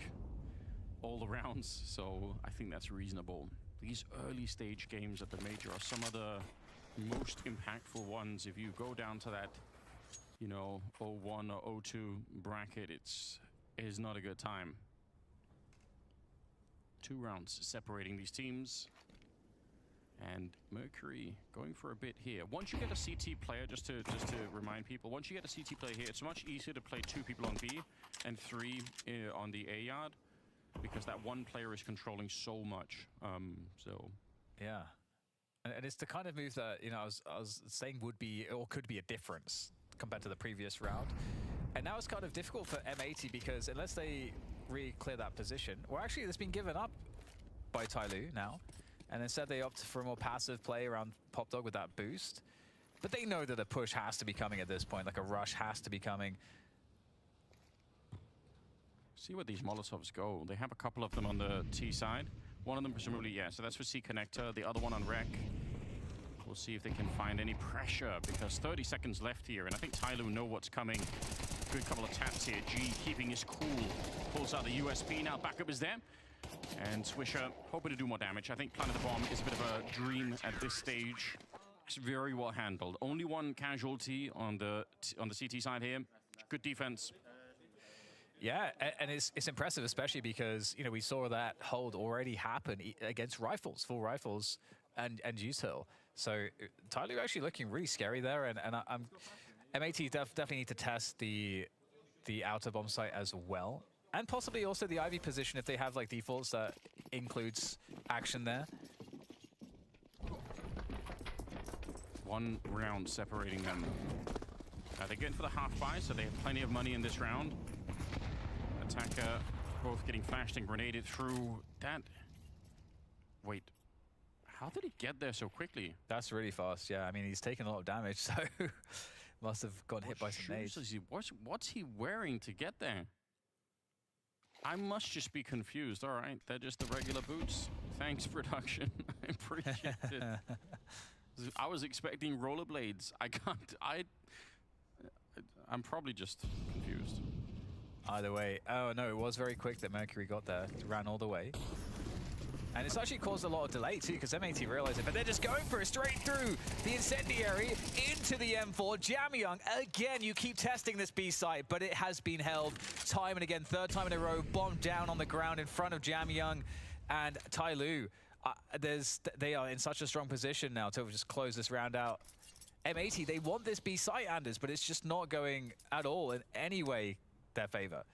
[SPEAKER 18] all the rounds, so I think that's reasonable. These early stage games at the major are some of the most impactful ones. If you go down to that, 0-1 or 0-2 bracket, it is not a good time. 2 rounds separating these teams. And Mercury going for a bit here. Once you get a CT player, just to remind people, once you get a CT player here, it's much easier to play 2 people on B and 3 on the A yard, because that one player is controlling so much.
[SPEAKER 17] Yeah, and it's the kind of move that I was saying would be or could be a difference compared to the previous round. And now it's kind of difficult for M80 because unless they really clear that position, or actually it's been given up by Tyloo now, and instead they opt for a more passive play around Pop Dog with that boost. But they know that a push has to be coming at this point, like a rush has to be coming.
[SPEAKER 18] See where these Molotovs go. They have a couple of them on the T side. One of them presumably, yeah, so that's for C connector. The other one on Rec. We'll see if they can find any pressure, because 30 seconds left here, and I think Tyloo know what's coming. Good couple of taps here. G keeping his cool. Pulls out the USP. Now backup is there. And Swisher hoping to do more damage. I think planting the bomb is a bit of a dream at this stage. It's very well handled. Only 1 casualty on the CT side here. Good defense.
[SPEAKER 17] Yeah, and it's impressive, especially because we saw that hold already happen against rifles, full rifles, and util. So Tyloo actually looking really scary there, and M80 definitely need to test the outer bomb site as well, and possibly also the Ivy position if they have like defaults that includes action there.
[SPEAKER 18] 1 round separating them. They're going for the half buy, so they have plenty of money in this round. Attacker both getting flashed and grenaded through that. Wait, How did he get there so quickly?
[SPEAKER 17] That's really fast, yeah. I mean, he's taken a lot of damage, so must have gotten hit by some nades.
[SPEAKER 18] What's he wearing to get there? I must just be confused. All right, they're just the regular boots. Thanks, production. I appreciate it. I was expecting rollerblades. I'm probably just confused.
[SPEAKER 17] Either way. Oh, no, it was very quick that Mercury got there. Ran all the way. And it's actually caused a lot of delay too, because M80 realized it, but they're just going for it straight through the incendiary into the M4. Jamyang, again, you keep testing this B site, but it has been held time and again, third time in a row, bombed down on the ground in front of Jamyang and Tai Lu. They are in such a strong position now to just close this round out. M80, they want this B site, Anders, but it's just not going at all in any way their favor.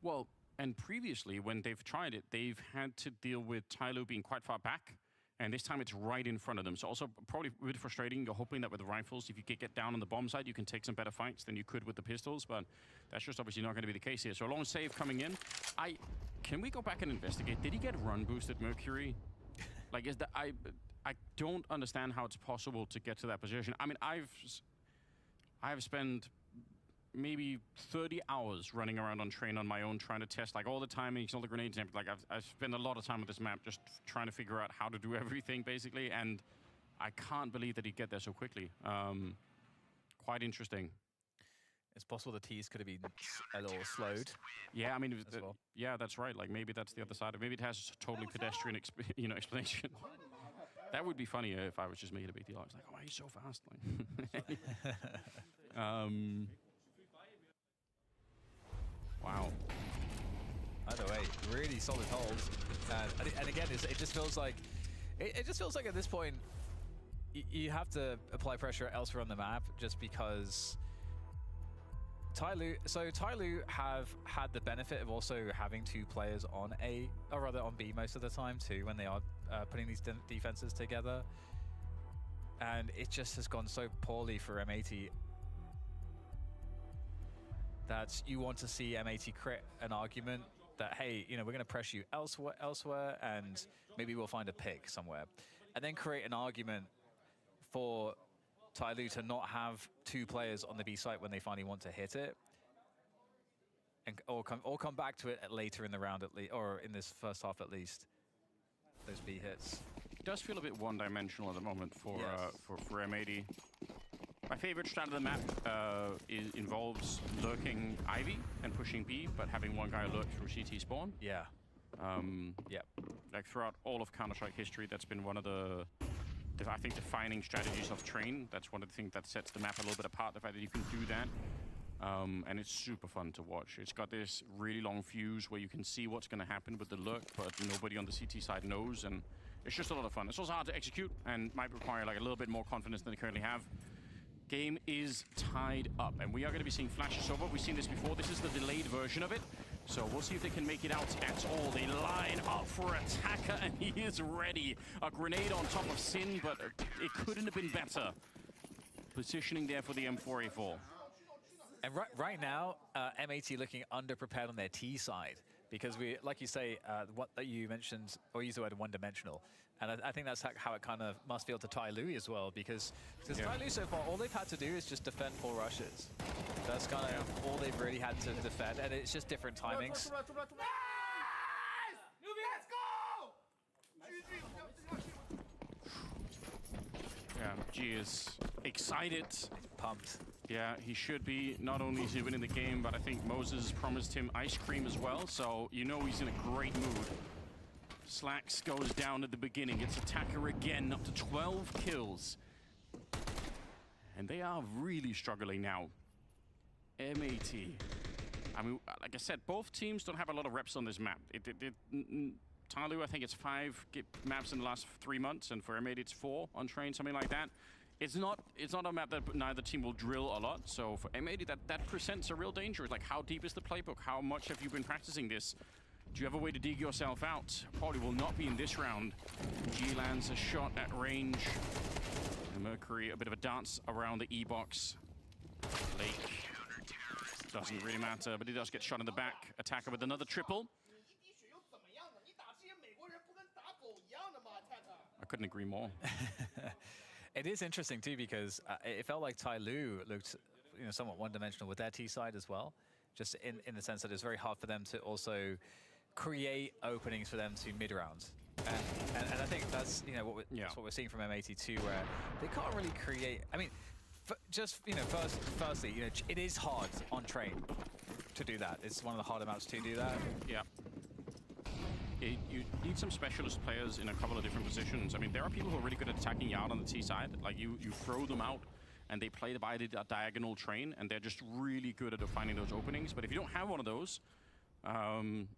[SPEAKER 18] Well, and previously, when they've tried it, they've had to deal with Tai Lu being quite far back, and this time it's right in front of them. So also probably a bit frustrating. You're hoping that with the rifles, if you could get down on the bomb side, you can take some better fights than you could with the pistols, but that's just obviously not going to be the case here. So a long save coming in. Can we go back and investigate? Did he get run boosted, Mercury? Like, is that I don't understand how it's possible to get to that position. I mean, I've spent maybe 30 hours running around on train on my own, trying to test like all the timings, all the grenades, and like I've spent a lot of time on this map just trying to figure out how to do everything basically, and I can't believe that he'd get there so quickly. Quite interesting.
[SPEAKER 17] It's possible the T's could have been a little slowed.
[SPEAKER 18] Yeah, I mean, yeah, that's right. Like maybe that's the other side. Maybe it has a totally pedestrian, explanation. That would be funny if I was just making a big deal. I was like, oh, he's so fast. Like, wow.
[SPEAKER 17] Either way, really solid holds, and again, it just feels like at this point you have to apply pressure elsewhere on the map, just because Tai Lu have had the benefit of also having two players on A, or rather on B most of the time too, when they are putting these defenses together, and it just has gone so poorly for M80 that you want to see M80 create an argument that, hey, we're going to press you elsewhere, and maybe we'll find a pick somewhere, and then create an argument for Tai Lu to not have two players on the B site when they finally want to hit it, and or come back to it later in the round or in this first half at least. Those B hits.
[SPEAKER 18] It does feel a bit one-dimensional at the moment for M80. My favorite strat of the map involves lurking Ivy and pushing B, but having one guy lurk through CT spawn.
[SPEAKER 17] Yeah.
[SPEAKER 18] Like throughout all of Counter-Strike history, that's been one of the I think, defining strategies of Train. That's one of the things that sets the map a little bit apart, the fact that you can do that. And it's super fun to watch. It's got this really long fuse where you can see what's going to happen with the lurk, but nobody on the CT side knows, and it's just a lot of fun. It's also hard to execute and might require like a little bit more confidence than they currently have. Game is tied up, and we are going to be seeing flashes over. We've seen this before. This is the delayed version of it. So we'll see if they can make it out at all. They line up for Attacker, and he is ready. A grenade on top of Sin, but it couldn't have been better. Positioning there for the M4A4.
[SPEAKER 17] And right now, M80 looking underprepared on their T side, because we, like you say, what you mentioned, or use the word one-dimensional. And I think that's how it kind of must feel to Tai Lu as well, because Tai Lu so far, all they've had to do is just defend 4 rushes. That's kind of all they've really had to defend, and it's just different timings.
[SPEAKER 18] Yeah, G is excited.
[SPEAKER 17] He's pumped.
[SPEAKER 18] Yeah, he should be. Not only is he winning the game, but I think Moses promised him ice cream as well, so you know he's in a great mood. Slacks goes down at the beginning. It's Attacker again, up to 12 kills. And they are really struggling now. M80. I mean, like I said, both teams don't have a lot of reps on this map. Tai Lu, I think it's 5 maps in the last 3 months, and for M80 it's 4 on Train, something like that. It's not a map that neither team will drill a lot, so for M80 that presents a real danger. It's like, how deep is the playbook? How much have you been practicing this? Do you have a way to dig yourself out? Probably will not be in this round. G lands a shot at range. And Mercury, a bit of a dance around the E-box. Lake. Doesn't really matter, but he does get shot in the back. Attacker with another triple. A couldn't agree more.
[SPEAKER 17] It is interesting too because it felt like Tai Lu looked, somewhat one-dimensional with their T side as well. Just in the sense that it's very hard for them to also create openings for them to mid-rounds. And I think that's that's what we're seeing from M82, where they can't really create. I mean, firstly, it is hard on train to do that. It's one of the harder maps to do that.
[SPEAKER 18] Yeah. You need some specialist players in a couple of different positions. I mean, there are people who are really good at attacking Yard on the T side. Like you throw them out and they play by the diagonal train, and they're just really good at finding those openings. But if you don't have one of those,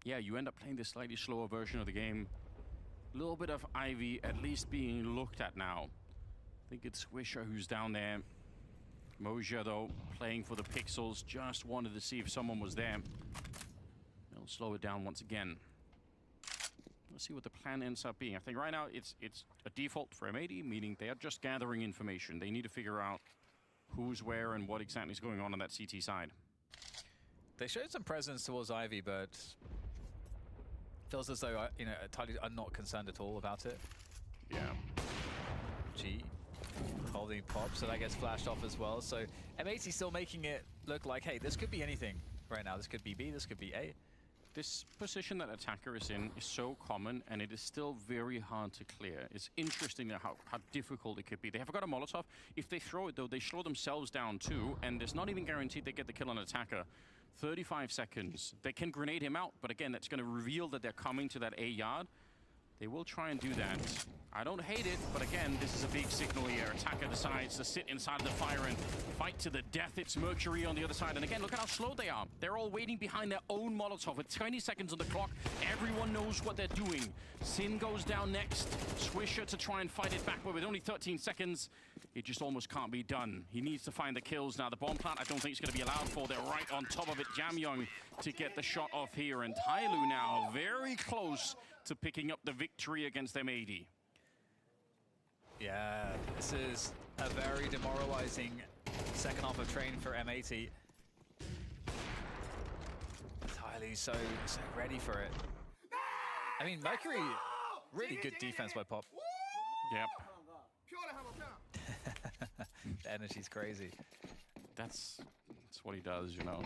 [SPEAKER 18] yeah, you end up playing this slightly slower version of the game. A little bit of Ivy at least being looked at now. I think it's Swisher who's down there. Moja, though, playing for the pixels, just wanted to see if someone was there. They'll slow it down once again. Let's see what the plan ends up being. I think right now it's a default for M80, meaning they are just gathering information. They need to figure out who's where and what exactly is going on that CT side.
[SPEAKER 17] They showed some presence towards Ivy, but feels as though Tyler are not concerned at all about it.
[SPEAKER 18] Yeah.
[SPEAKER 17] G holding pop, so that gets flashed off as well. So M80 still making it look like, hey, this could be anything right now. This could be B, this could be A.
[SPEAKER 18] This position that attacker is in is so common, and it is still very hard to clear. It's interesting how difficult it could be. They have got a Molotov. If they throw it, though, they slow themselves down too, and it's not even guaranteed they get the kill on attacker. 35 seconds. They can grenade him out, but again, that's going to reveal that they're coming to that A yard. They will try and do that. I don't hate it, but again, this is a big signal here. Attacker decides to sit inside the fire and fight to the death. It's Mercury on the other side. And again, look at how slow they are. They're all waiting behind their own Molotov with 20 seconds on the clock. Everyone knows what they're doing. Sin goes down next. Swisher to try and fight it back, but with only 13 seconds, it just almost can't be done. He needs to find the kills. Now, the bomb plant, I don't think it's going to be allowed for. They're right on top of it. Jamyong to get the shot off here. And Tyloo now very close to picking up the victory against M80.
[SPEAKER 17] Yeah, this is a very demoralizing second half of train for M80. Tylee's so ready for it. I mean, Mercury, really good defense by Pop.
[SPEAKER 18] Yep.
[SPEAKER 17] The energy's crazy.
[SPEAKER 18] That's what he does, you know.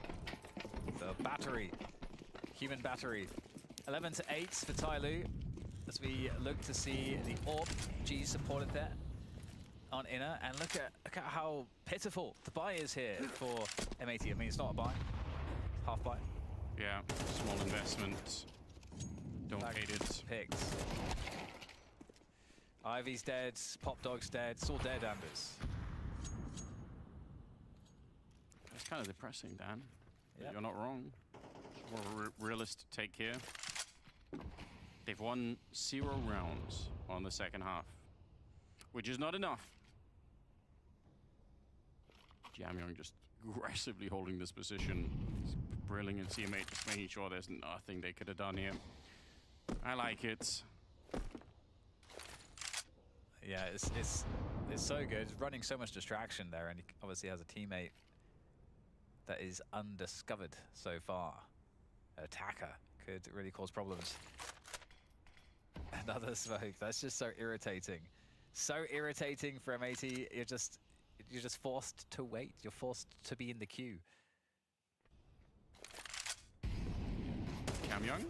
[SPEAKER 17] The battery, human battery. 11-8 for Tyloo as we look to see the AWP. G supported there on inner, and look at how pitiful the buy is here for M80. I mean, it's not a buy, half buy.
[SPEAKER 18] Yeah, small investment. Don't hate it.
[SPEAKER 17] Picked. Ivy's dead, Pop Dog's dead, it's all dead, Anders.
[SPEAKER 18] That's kind of depressing, Dan.
[SPEAKER 17] Yep.
[SPEAKER 18] You're not wrong. More realist take here. They've won 0 rounds on the second half, which is not enough. Jamyong just aggressively holding this position. Brilliant, and CMA just making sure there's nothing they could have done here. I like it.
[SPEAKER 17] Yeah, it's so good. It's running so much distraction there, and he obviously has a teammate that is undiscovered so far. Attacker could really cause problems. Another smoke. That's just so irritating. So irritating for M80. You're just forced to wait. You're forced to be in the queue.
[SPEAKER 18] Jamyong,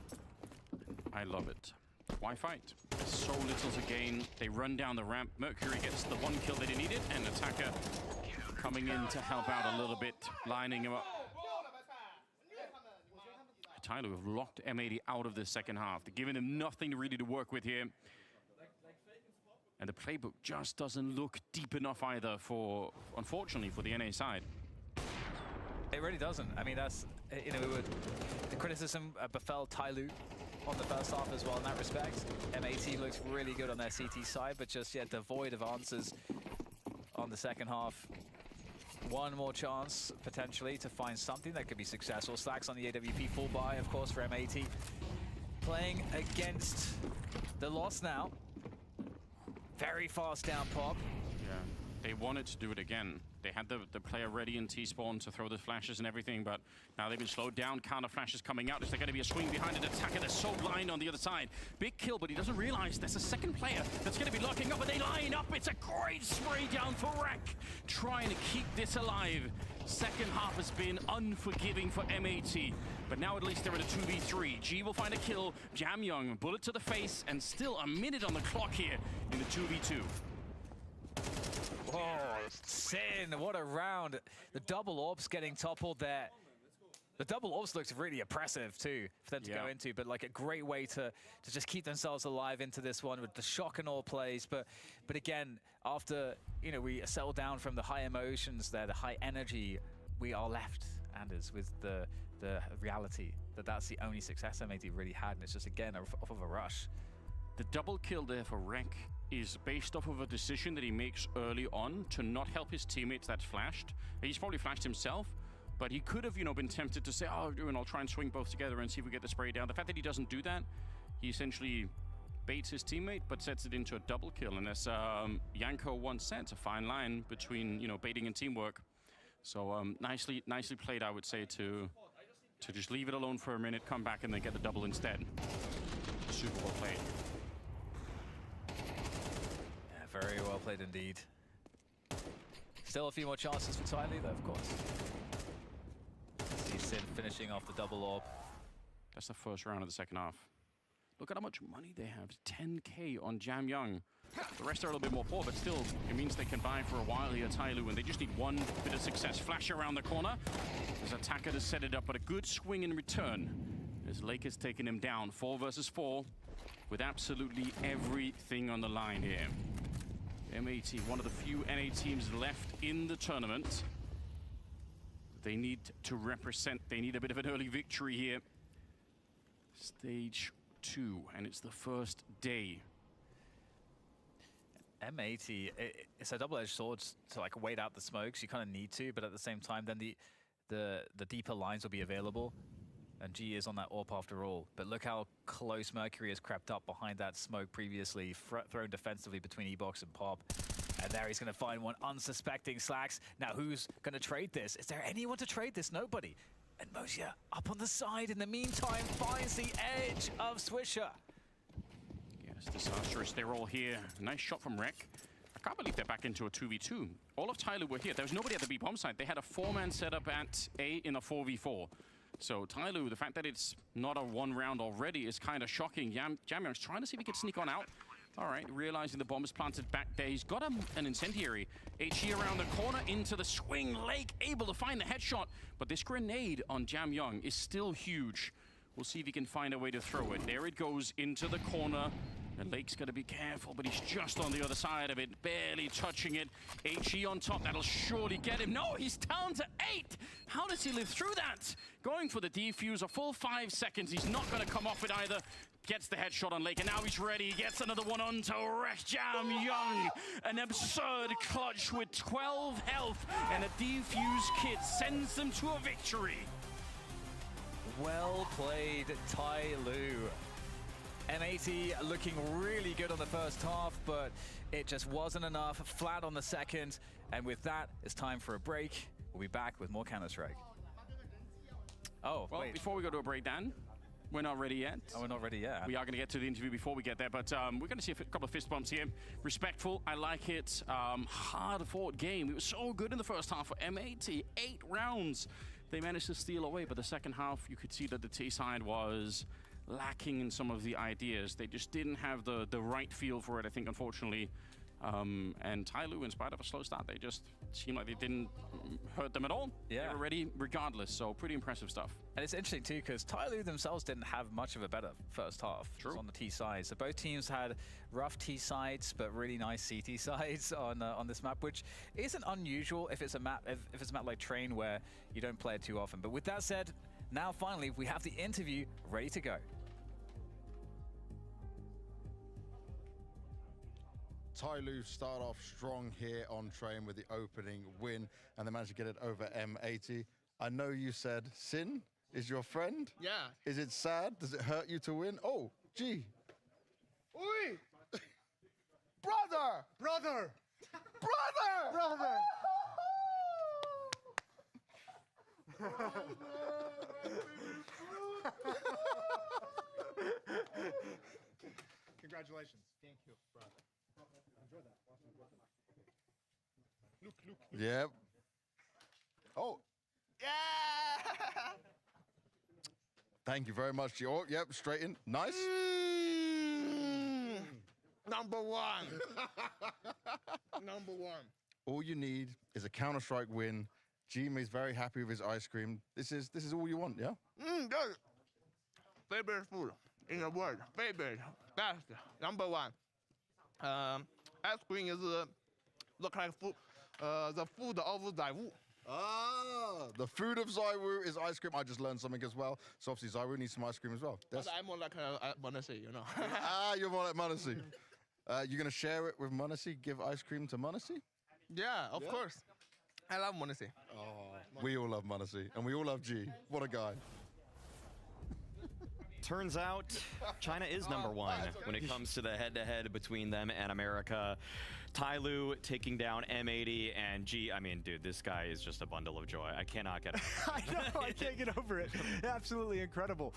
[SPEAKER 18] I love it. Why fight? There's so little to gain. They run down the ramp. Mercury gets the 1 kill that he needed, and attacker coming in to help out a little bit, lining him up. Tyloo have locked M80 out of the second half. They're giving him nothing really to work with here. And the playbook just doesn't look deep enough either for, unfortunately, for the NA side.
[SPEAKER 17] It really doesn't. I mean, that's, the criticism befell Tyloo on the first half as well in that respect. M80 looks really good on their CT side, but just yet devoid of answers on the second half. One more chance, potentially, to find something that could be successful. Slacks on the AWP, full buy, of course, for M80. Playing against the loss now. Very fast down Pop.
[SPEAKER 18] Yeah, they wanted to do it again. They had the player ready in T-spawn to throw the flashes and everything, but now they've been slowed down. Counter flashes coming out. Is there going to be a swing behind an attacker that's so blind on the other side? Big kill, but he doesn't realize there's a second player that's going to be locking up, and they line up. It's a great spray down for Rek, trying to keep this alive. Second half has been unforgiving for MAT, but now at least they're at a 2v3. G will find a kill. Jamyoung, bullet to the face, and still a minute on the clock here in the 2v2.
[SPEAKER 17] Whoa, Sin, what a round. The double orbs getting toppled there. The double orbs looks really oppressive too for them to go into, but like a great way to just keep themselves alive into this one with the shock and all plays. But again, after we settle down from the high emotions there, the high energy, we are left, Anders, with the reality that that's the only success MAD really had, and it's just again off of a rush.
[SPEAKER 18] The double kill there for Rek is based off of a decision that he makes early on to not help his teammates that's flashed. He's probably flashed himself, but he could have, been tempted to say, oh, and I'll try and swing both together and see if we get the spray down. The fact that he doesn't do that, he essentially baits his teammate, but sets it into a double kill. And as Yanko once said, it's a fine line between, baiting and teamwork. So nicely played, I would say, to just leave it alone for a minute, come back, and then get the double instead. Super well played.
[SPEAKER 17] Very well played indeed. Still a few more chances for Ty Lu, though, of course. See Sin finishing off the double orb.
[SPEAKER 18] That's the first round of the second half. Look at how much money they have. 10K on Jamyoung. The rest are a little bit more poor, but still, it means they can buy for a while here, Ty Lu, and they just need one bit of success. Flash around the corner. There's attacker to set it up, but a good swing in return. As Lake has taken him down, 4 versus 4, with absolutely everything on the line here. MAT, one of the few NA teams left in the tournament. They need to represent, they need a bit of an early victory here. Stage 2, and it's the first day.
[SPEAKER 17] MAT, it's a double-edged sword to like wait out the smokes. You kind of need to, but at the same time, then the deeper lines will be available. And G is on that AWP after all. But look how close Mercury has crept up behind that smoke previously, thrown defensively between E-Box and Pop. And there he's going to find one unsuspecting Slacks. Now who's going to trade this? Is there anyone to trade this? Nobody. And Mosia up on the side in the meantime finds the edge of Swisher.
[SPEAKER 18] Yes, disastrous. They're all here. Nice shot from Rek. I can't believe they're back into a 2v2. All of Ty Lu were here. There was nobody at the B-bomb side. They had a 4-man setup at A in a 4v4. So Ty Lu, the fact that it's not a 1 round already is kind of shocking. Jamyoung's trying to see if he can sneak on out. All right, realizing the bomb is planted back there. He's got an incendiary. HE around the corner into the swing. Lake able to find the headshot, but this grenade on Jamyoung is still huge. We'll see if he can find a way to throw it. There it goes into the corner. And Lake's got to be careful, but he's just on the other side of it, barely touching it. HE on top, that'll surely get him. No, he's down to 8. How does he live through that? Going for the defuse, a full 5 seconds. He's not going to come off it either. Gets the headshot on Lake, and now he's ready. He gets another one onto Jamyoung. An absurd clutch with 12 health, and a defuse kit sends them to a victory.
[SPEAKER 17] Well played, Ty Lu. M80 looking really good on the first half, but it just wasn't enough. Flat on the second, and with that, it's time for a break. We'll be back with more Counter-Strike. Oh,
[SPEAKER 18] well,
[SPEAKER 17] wait.
[SPEAKER 18] Before we go to a break, Dan, we're not ready yet.
[SPEAKER 17] Oh, we're not ready yet.
[SPEAKER 18] We are going to get to the interview before we get there, but we're going to see a couple of fist bumps here. Respectful, I like it. Hard-fought game. It was so good in the first half for M80. 8 rounds they managed to steal away, but the second half, you could see that the T side was lacking in some of the ideas. They just didn't have the right feel for it, I think, unfortunately. And Ty Lu, in spite of a slow start, they just seemed like they didn't hurt them at all.
[SPEAKER 17] Yeah.
[SPEAKER 18] They were ready regardless, so pretty impressive stuff.
[SPEAKER 17] And it's interesting too, because Ty Lu themselves didn't have much of a better first half.
[SPEAKER 18] True.
[SPEAKER 17] On the T side. So both teams had rough T sides, but really nice CT sides on this map, which isn't unusual if it's a map like Train where you don't play it too often. But with that said, now finally we have the interview ready to go.
[SPEAKER 4] Ty Lu start off strong here on Train with the opening win, and they managed to get it over M80. I know you said Sin is your friend.
[SPEAKER 3] Yeah.
[SPEAKER 4] Is it sad? Does it hurt you to win? Oh, gee.
[SPEAKER 3] Oi!
[SPEAKER 4] Brother!
[SPEAKER 3] Brother!
[SPEAKER 4] Brother!
[SPEAKER 3] Brother!
[SPEAKER 19] Congratulations. Thank you, brother. Enjoy that. Look.
[SPEAKER 4] Yep. Oh. Yeah! Thank you very much. Oh, yep, straight in. Nice.
[SPEAKER 19] Number one. Number one.
[SPEAKER 4] All you need is a Counter-Strike win. Jimmy is very happy with his ice cream. This is all you want, yeah?
[SPEAKER 19] Good. Favorite food in the world. Favorite. Best. Number one. Ice cream is look like food. The food of Zaiwu.
[SPEAKER 4] Ah, the food of Zaiwu is ice cream. I just learned something as well. So obviously Zaiwu needs some ice cream as well.
[SPEAKER 19] But I'm more like Monesi, you know.
[SPEAKER 4] You're more like Monesi. You're going to share it with Monesi? Give ice cream to Monesi?
[SPEAKER 19] Yeah, of course. I love Monesi.
[SPEAKER 4] Oh, we all love Monesi, and we all love G. What a guy.
[SPEAKER 7] Turns out China is number one when it comes to the head-to-head between them and America. Tyloo taking down M80 and G. I mean, dude, this guy is just a bundle of joy. I cannot get over it.
[SPEAKER 6] I know, I can't get over it. Absolutely incredible.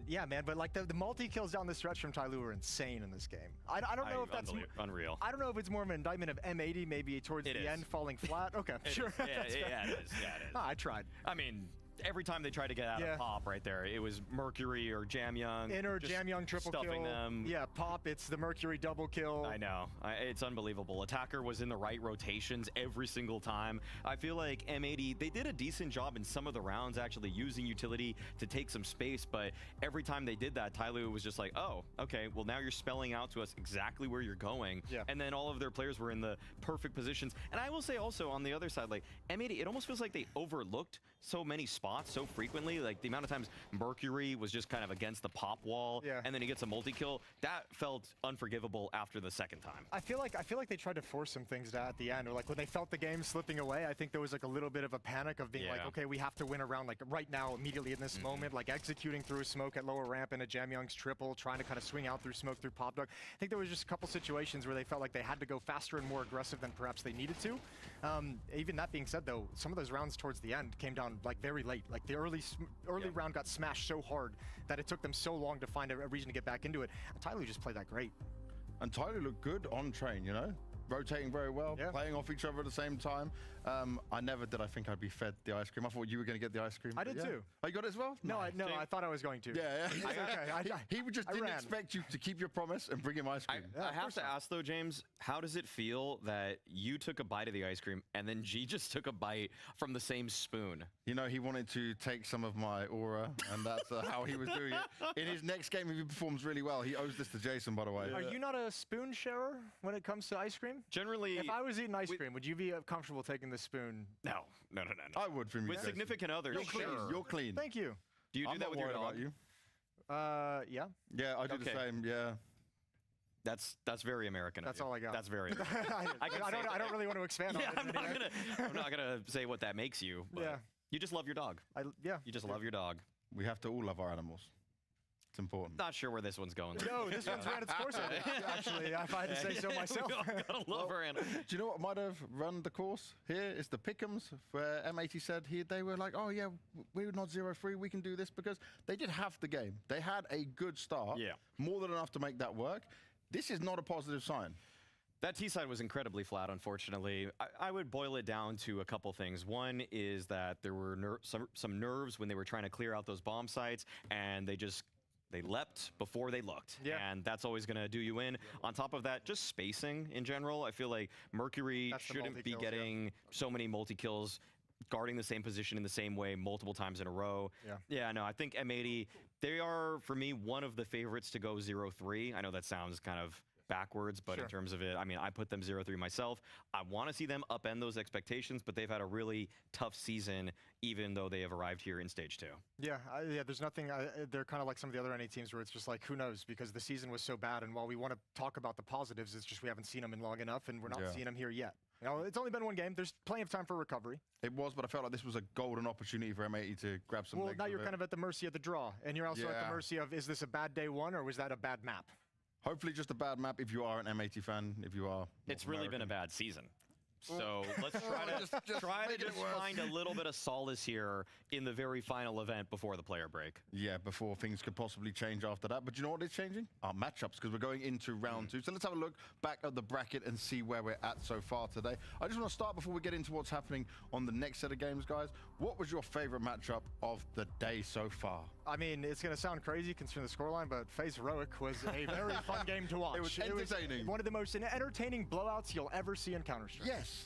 [SPEAKER 6] Yeah, man, but like the multi-kills down the stretch from Tyloo were insane in this game. I don't know if that's
[SPEAKER 7] unreal.
[SPEAKER 6] I don't know if it's more of an indictment of M80 maybe towards the end falling flat. Okay, sure.
[SPEAKER 7] Yeah, it is.
[SPEAKER 6] I tried.
[SPEAKER 7] I mean, every time they tried to get out of Pop right there, it was Mercury or Jamyoung.
[SPEAKER 6] Jamyoung triple
[SPEAKER 7] stuffing
[SPEAKER 6] kill.
[SPEAKER 7] them.
[SPEAKER 6] Yeah, Pop, it's the Mercury double kill.
[SPEAKER 7] I know. It's unbelievable. Attacker was in the right rotations every single time. I feel like M80, they did a decent job in some of the rounds actually using utility to take some space, but every time they did that, Tyloo was just like, oh, okay, well now you're spelling out to us exactly where you're going.
[SPEAKER 6] Yeah.
[SPEAKER 7] And then all of their players were in the perfect positions. And I will say also on the other side, like M80, it almost feels like they overlooked so many spots so frequently. Like the amount of times Mercury was just kind of against the Pop wall, and then he gets a multi-kill. That felt unforgivable after the second time.
[SPEAKER 6] I feel like they tried to force some things at the end, or like when they felt the game slipping away. I think there was like a little bit of a panic of being like, okay, we have to win a round like right now, immediately in this moment, like executing through smoke at lower ramp into Jamyoung's triple, trying to kind of swing out through smoke through Pop Dog. I think there was just a couple situations where they felt like they had to go faster and more aggressive than perhaps they needed to. Even that being said, though, some of those rounds towards the end came down like very late. Like the early round got smashed so hard that it took them so long to find a reason to get back into it. Tyloo just played that great.
[SPEAKER 4] And Tyloo looked good on train, you know? Rotating very well, playing off each other at the same time. I never did. I think I'd be fed the ice cream. I thought you were going to get the ice cream.
[SPEAKER 6] I did too.
[SPEAKER 4] Oh, you got it as well?
[SPEAKER 6] No, I thought I was going to.
[SPEAKER 4] Yeah.
[SPEAKER 6] Okay.
[SPEAKER 4] He just didn't expect you to keep your promise and bring him ice cream.
[SPEAKER 7] I have to ask though, James, how does it feel that you took a bite of the ice cream and then G just took a bite from the same spoon?
[SPEAKER 4] You know, he wanted to take some of my aura, and that's how he was doing it. In his next game, if he performs really well, he owes this to Jason, by the way.
[SPEAKER 6] Are you not a spoon sharer when it comes to ice cream?
[SPEAKER 7] Generally,
[SPEAKER 6] if I was eating ice cream, would you be comfortable taking the spoon?
[SPEAKER 7] No.
[SPEAKER 4] I would from you.
[SPEAKER 7] With significant others,
[SPEAKER 4] You're clean. You're clean.
[SPEAKER 6] Thank you.
[SPEAKER 7] Do you do that with your dog?
[SPEAKER 4] About you.
[SPEAKER 6] Yeah.
[SPEAKER 4] Yeah, I do the same. Yeah.
[SPEAKER 7] That's very American.
[SPEAKER 6] That's all I got.
[SPEAKER 7] That's very American.
[SPEAKER 6] I don't really want to expand on it.
[SPEAKER 7] I'm not gonna say what that makes you. But
[SPEAKER 6] Yeah.
[SPEAKER 7] You just love your dog. You just love your dog.
[SPEAKER 4] We have to all love our animals. It's important.
[SPEAKER 7] Not sure where this one's going.
[SPEAKER 6] No, this one's ran its course, I think. Actually, if I had to say so myself.
[SPEAKER 7] We all gotta love our animals.
[SPEAKER 4] Do you know what might have run the course here? It's the Pick'ems, where M80 said they were like, oh yeah, we're not 0-3, we can do this, because they did have the game. They had a good start, more than enough to make that work. This is not a positive sign.
[SPEAKER 7] That T side was incredibly flat, unfortunately. I would boil it down to a couple things. One is that there were some nerves when they were trying to clear out those bomb sites, and they leapt before they looked, and that's always going to do you in. On top of that, just spacing in general. I feel like Mercury shouldn't be getting so many multi-kills, guarding the same position in the same way multiple times in a row. Yeah, no, I think M80, they are, for me, one of the favorites to go 0-3. I know that sounds kind of backwards, but in terms of it, I mean, I put them 0-3 myself. I want to see them upend those expectations, but they've had a really tough season, even though they have arrived here in stage 2.
[SPEAKER 6] Yeah, there's nothing, they're kind of like some of the other NA teams where it's just like, who knows, because the season was so bad, and while we want to talk about the positives, it's just we haven't seen them in long enough, and we're not seeing them here yet. You know, it's only been one game. There's plenty of time for recovery.
[SPEAKER 4] It was, but I felt like this was a golden opportunity for M80 to grab some legs
[SPEAKER 6] now you're
[SPEAKER 4] of it.
[SPEAKER 6] kind of at the mercy of the draw, and you're also at the mercy of, is this a bad day one, or was that a bad map?
[SPEAKER 4] Hopefully just a bad map if you are an M80 fan, if you are
[SPEAKER 7] It's really been a bad season. So let's try to just find a little bit of solace here in the very final event before the player break.
[SPEAKER 4] Yeah, before things could possibly change after that. But you know what is changing? Our matchups, because we're going into round 2. So let's have a look back at the bracket and see where we're at so far today. I just want to start before we get into what's happening on the next set of games, guys. What was your favorite matchup of the day so far?
[SPEAKER 6] I mean, it's going to sound crazy considering the scoreline, but FaZe Heroic was a very fun game to watch.
[SPEAKER 4] It was entertaining.
[SPEAKER 6] It was one of the most entertaining blowouts you'll ever see in Counter-Strike.
[SPEAKER 4] Yes.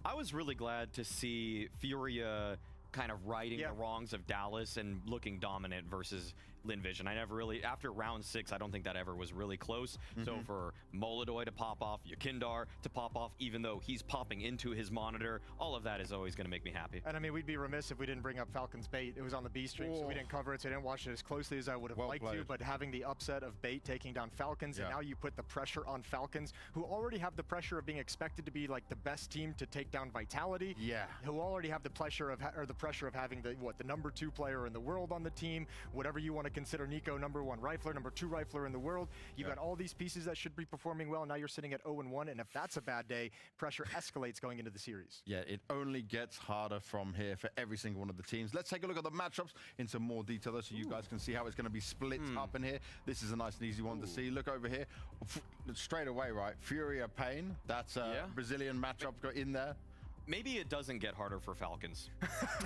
[SPEAKER 7] I was really glad to see Furia kind of righting the wrongs of Dallas and looking dominant versus LinVision. I never really, after round 6, I don't think that ever was really close. So for Molodoy to pop off, Yakindar to pop off, even though he's popping into his monitor, all of that is always going to make me happy.
[SPEAKER 6] And I mean, we'd be remiss if we didn't bring up Falcon's Bait. It was on the B stream, so we didn't cover it, so I didn't watch it as closely as I would have liked to, but having the upset of Bait taking down Falcons, and now you put the pressure on Falcons, who already have the pressure of being expected to be like the best team to take down Vitality.
[SPEAKER 4] Yeah.
[SPEAKER 6] Who already have the pressure of having the number 2 player in the world on the team, whatever you want to consider Nico, number 1 rifler, number 2 rifler in the world. You've got all these pieces that should be performing well. Now you're sitting at 0-1, and if that's a bad day, pressure escalates going into the series.
[SPEAKER 4] Yeah, it only gets harder from here for every single one of the teams. Let's take a look at the matchups in some more detail though, so you guys can see how it's going to be split up in here. This is a nice and easy one to see. Look over here. Straight away, right? Furia Pain. That's a Brazilian matchup in there.
[SPEAKER 7] Maybe it doesn't get harder for Falcons.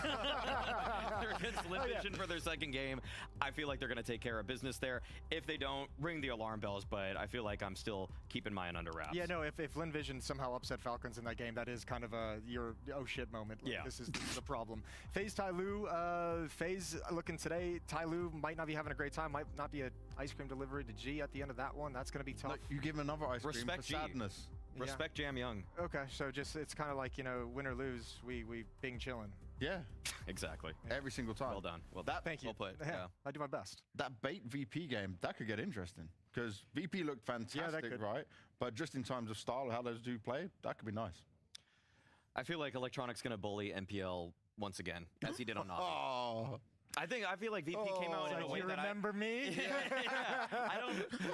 [SPEAKER 7] They're against LinVision for their second game. I feel like they're going to take care of business there. If they don't, ring the alarm bells, but I feel like I'm still keeping mine under wraps.
[SPEAKER 6] Yeah, no, if LinVision somehow upset Falcons in that game, that is kind of your oh shit moment. Like, this is the problem. FaZe Tyloo, FaZe looking today, Tyloo might not be having a great time, might not be an ice cream delivery to G at the end of that one. That's going to be tough.
[SPEAKER 4] No, you give him another ice cream for
[SPEAKER 7] G.
[SPEAKER 4] sadness.
[SPEAKER 7] Respect Jam Young.
[SPEAKER 6] Okay, so just it's kind of like, you know, win or lose, we bing chillin'.
[SPEAKER 4] Yeah.
[SPEAKER 7] Exactly.
[SPEAKER 4] Every single time.
[SPEAKER 7] Well done. Well done.
[SPEAKER 6] Thank you.
[SPEAKER 7] Well played.
[SPEAKER 6] Yeah, I do my best.
[SPEAKER 4] That Bait VP game, that could get interesting. Because VP looked fantastic, right? But just in terms of style, how those two play, that could be nice.
[SPEAKER 7] I feel like Electronic's going to bully MPL once again, as he did on Navi.
[SPEAKER 4] Oh.
[SPEAKER 7] I feel like VP came out in a way
[SPEAKER 6] you
[SPEAKER 7] that
[SPEAKER 6] remember me?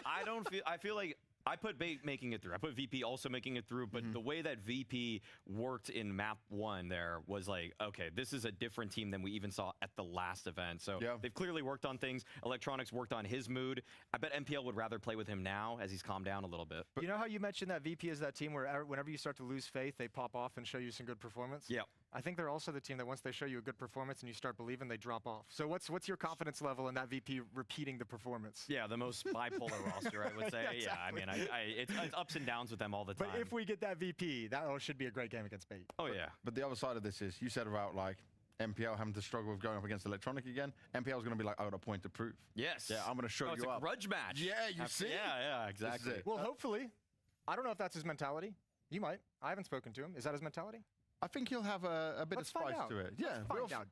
[SPEAKER 7] I feel like I put Bait making it through. I put VP also making it through, but the way that VP worked in map 1 there was like, okay, this is a different team than we even saw at the last event. So they've clearly worked on things. Electronics worked on his mood. I bet MPL would rather play with him now as he's calmed down a little bit.
[SPEAKER 6] You know how you mentioned that VP is that team where whenever you start to lose faith, they pop off and show you some good performance?
[SPEAKER 7] Yeah.
[SPEAKER 6] I think they're also the team that once they show you a good performance and you start believing, they drop off. So what's your confidence level in that VP repeating the performance?
[SPEAKER 7] Yeah, the most bipolar roster, I would say.
[SPEAKER 6] Yeah, exactly.
[SPEAKER 7] I mean, it's ups and downs with them all the time.
[SPEAKER 6] But if we get that VP, that should be a great game against Bait.
[SPEAKER 7] Oh, yeah.
[SPEAKER 4] But the other side of this is, you said about like MPL having to struggle with going up against Electronic again. MPL is going to be like, I got a point to prove.
[SPEAKER 7] Yes.
[SPEAKER 4] Yeah, I'm going to show you
[SPEAKER 7] it's a grudge match.
[SPEAKER 4] Yeah, you see?
[SPEAKER 7] Yeah, exactly.
[SPEAKER 6] Well, hopefully. I don't know if that's his mentality. You might. I haven't spoken to him. Is that his mentality?
[SPEAKER 4] I think he'll have a bit of spice to it. Yeah,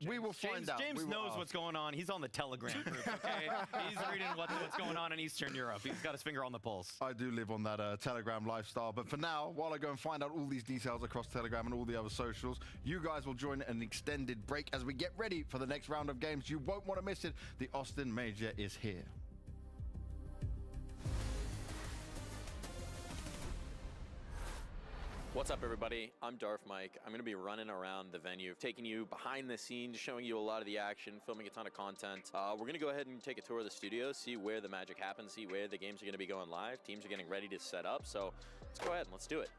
[SPEAKER 4] we will find out.
[SPEAKER 7] James knows what's going on. He's on the Telegram group, okay? He's reading what's going on in Eastern Europe. He's got his finger on the pulse.
[SPEAKER 4] I do live on that Telegram lifestyle. But for now, while I go and find out all these details across Telegram and all the other socials, you guys will join an extended break as we get ready for the next round of games. You won't want to miss it. The Austin Major is here.
[SPEAKER 20] What's up, everybody? I'm Darth Mike. I'm going to be running around the venue, taking you behind the scenes, showing you a lot of the action, filming a ton of content. We're going to go ahead and take a tour of the studio, see where the magic happens, see where the games are going to be going live. Teams are getting ready to set up, so let's go ahead and let's do it.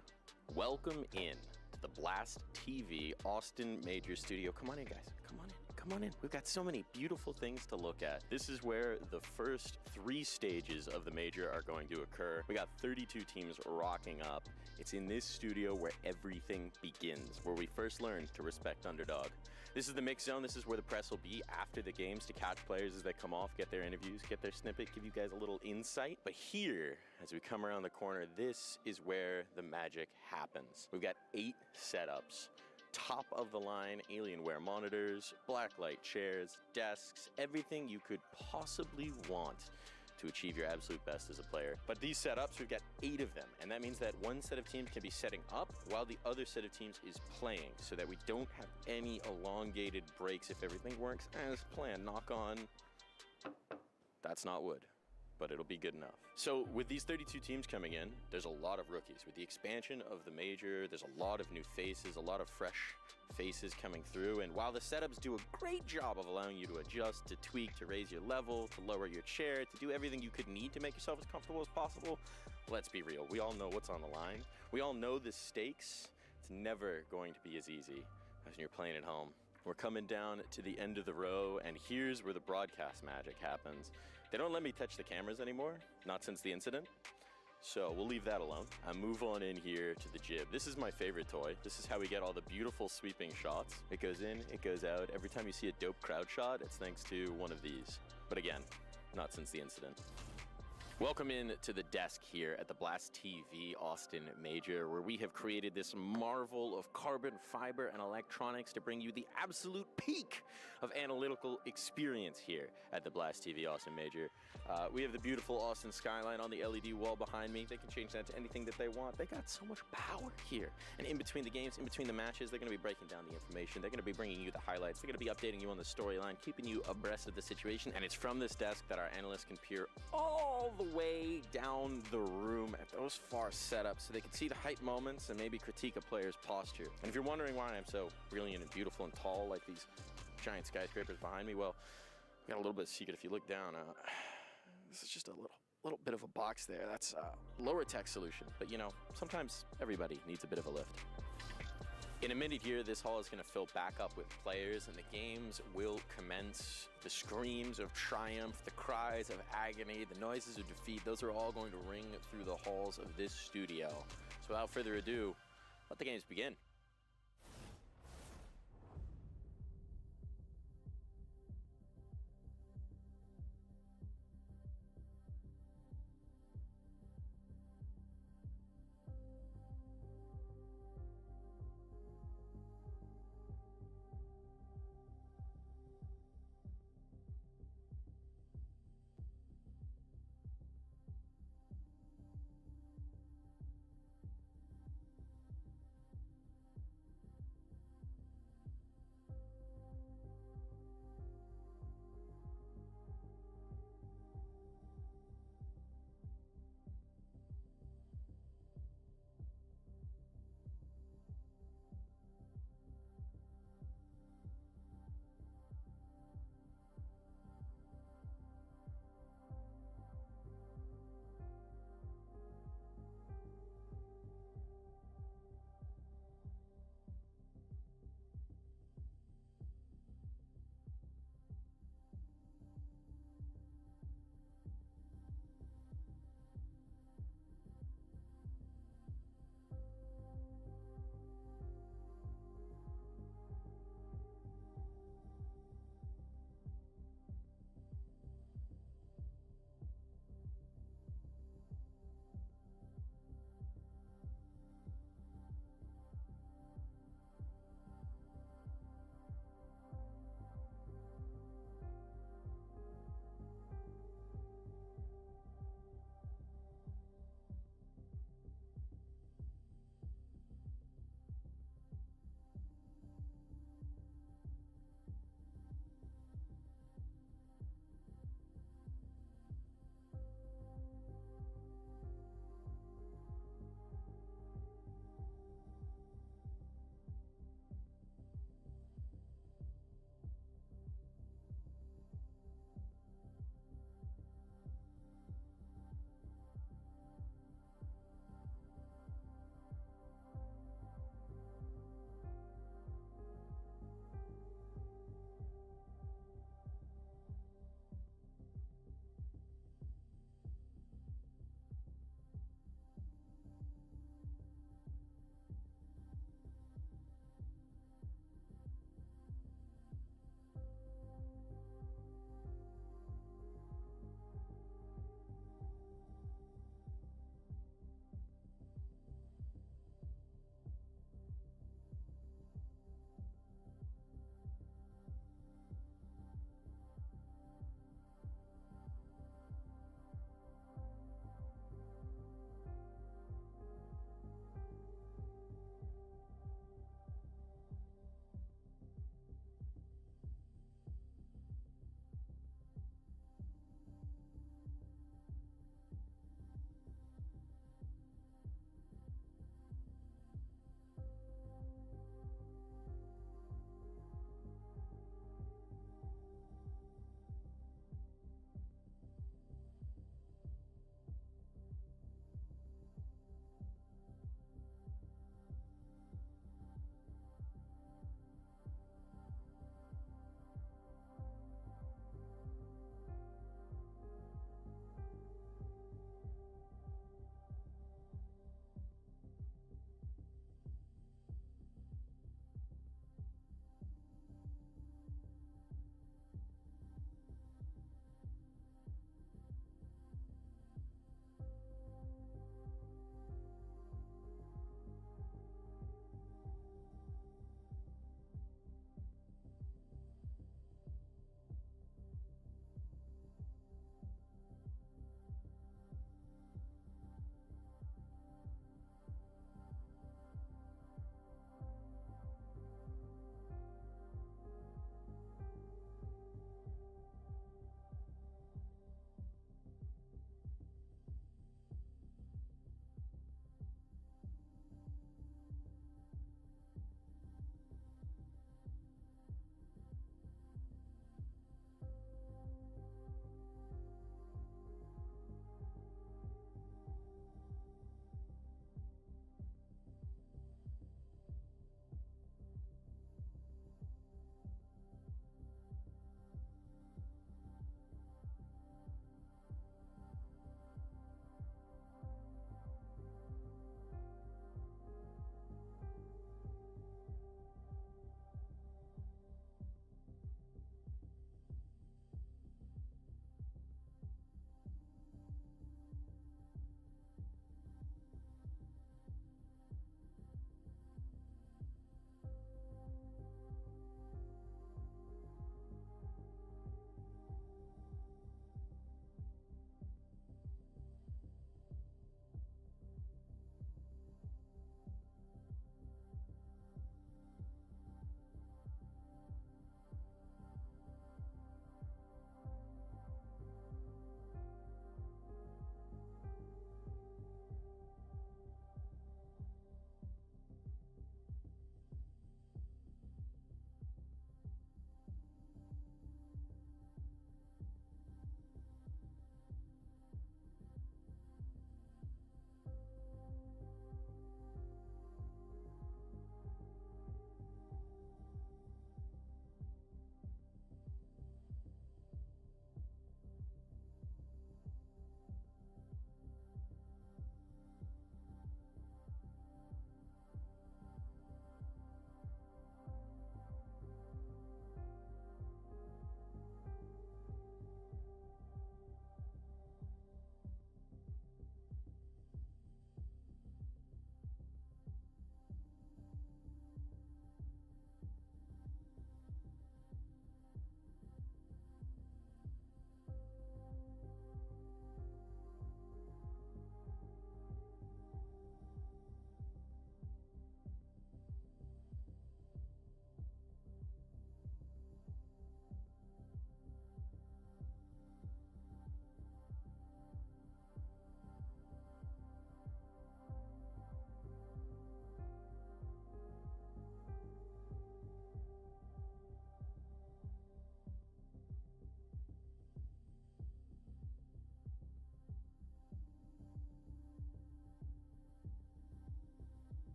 [SPEAKER 20] Welcome in to the Blast TV Austin Major Studio. Come on in, guys. Come on in. Come on in. We've got so many beautiful things to look at. This is where the first 3 stages of the Major are going to occur. We got 32 teams rocking up. It's in this studio where everything begins, where we first learn to respect underdog. This is the mix zone. This is where the press will be after the games to catch players as they come off, get their interviews, get their snippet, give you guys a little insight. But here, as we come around the corner, this is where the magic happens. We've got 8 setups. Top of the line Alienware monitors, blacklight chairs, desks, everything you could possibly want to achieve your absolute best as a player. But these setups, we've got 8 of them, and that means that one set of teams can be setting up while the other set of teams is playing, so that we don't have any elongated breaks if everything works as planned. Knock on. That's not wood. but it'll be good enough. So with these 32 teams coming in, there's a lot of rookies. With the expansion of the major, there's a lot of new faces, a lot of fresh faces coming through. And while the setups do a great job of allowing you to adjust, to tweak, to raise your level, to lower your chair, to do everything you could need to make yourself as comfortable as possible, let's be real. We all know what's on the line. We all know the stakes. It's never going to be as easy as when you're playing at home. We're coming down to the end of the row, and here's where the broadcast magic happens. They don't let me touch the cameras anymore, not since the incident. So we'll leave that alone. I move on in here to the jib. This is my favorite toy. This is how we get all the beautiful sweeping shots. It goes in, it goes out. Every time you see a dope crowd shot, it's thanks to one of these. But again, not since the incident. Welcome in to the desk here at the Blast TV Austin Major, where we have created this marvel of carbon fiber and electronics to bring you the absolute peak of analytical experience here at the Blast TV Austin Major. We have the beautiful Austin skyline on the LED wall behind me. They can change that to anything that they want. They got so much power here. And in between the games, in between the matches, they're going to be breaking down the information. They're going to be bringing you the highlights. They're going to be updating you on the storyline, keeping you abreast of the situation. And it's from this desk that our analysts can peer all the way down the room at those far setups so they can see the hype moments and maybe critique a player's posture. And if you're wondering why I'm so brilliant and beautiful and tall like these giant skyscrapers behind me, well, we got a little bit of secret. If you look down, this is just a little bit of a box there. That's a lower tech solution. But you know, sometimes everybody needs a bit of a lift. In a minute here, this hall is going to fill back up with players, and the games will commence. The screams of triumph, the cries of agony, the noises of defeat, those are all going to ring through the halls of this studio. So without further ado, let the games begin.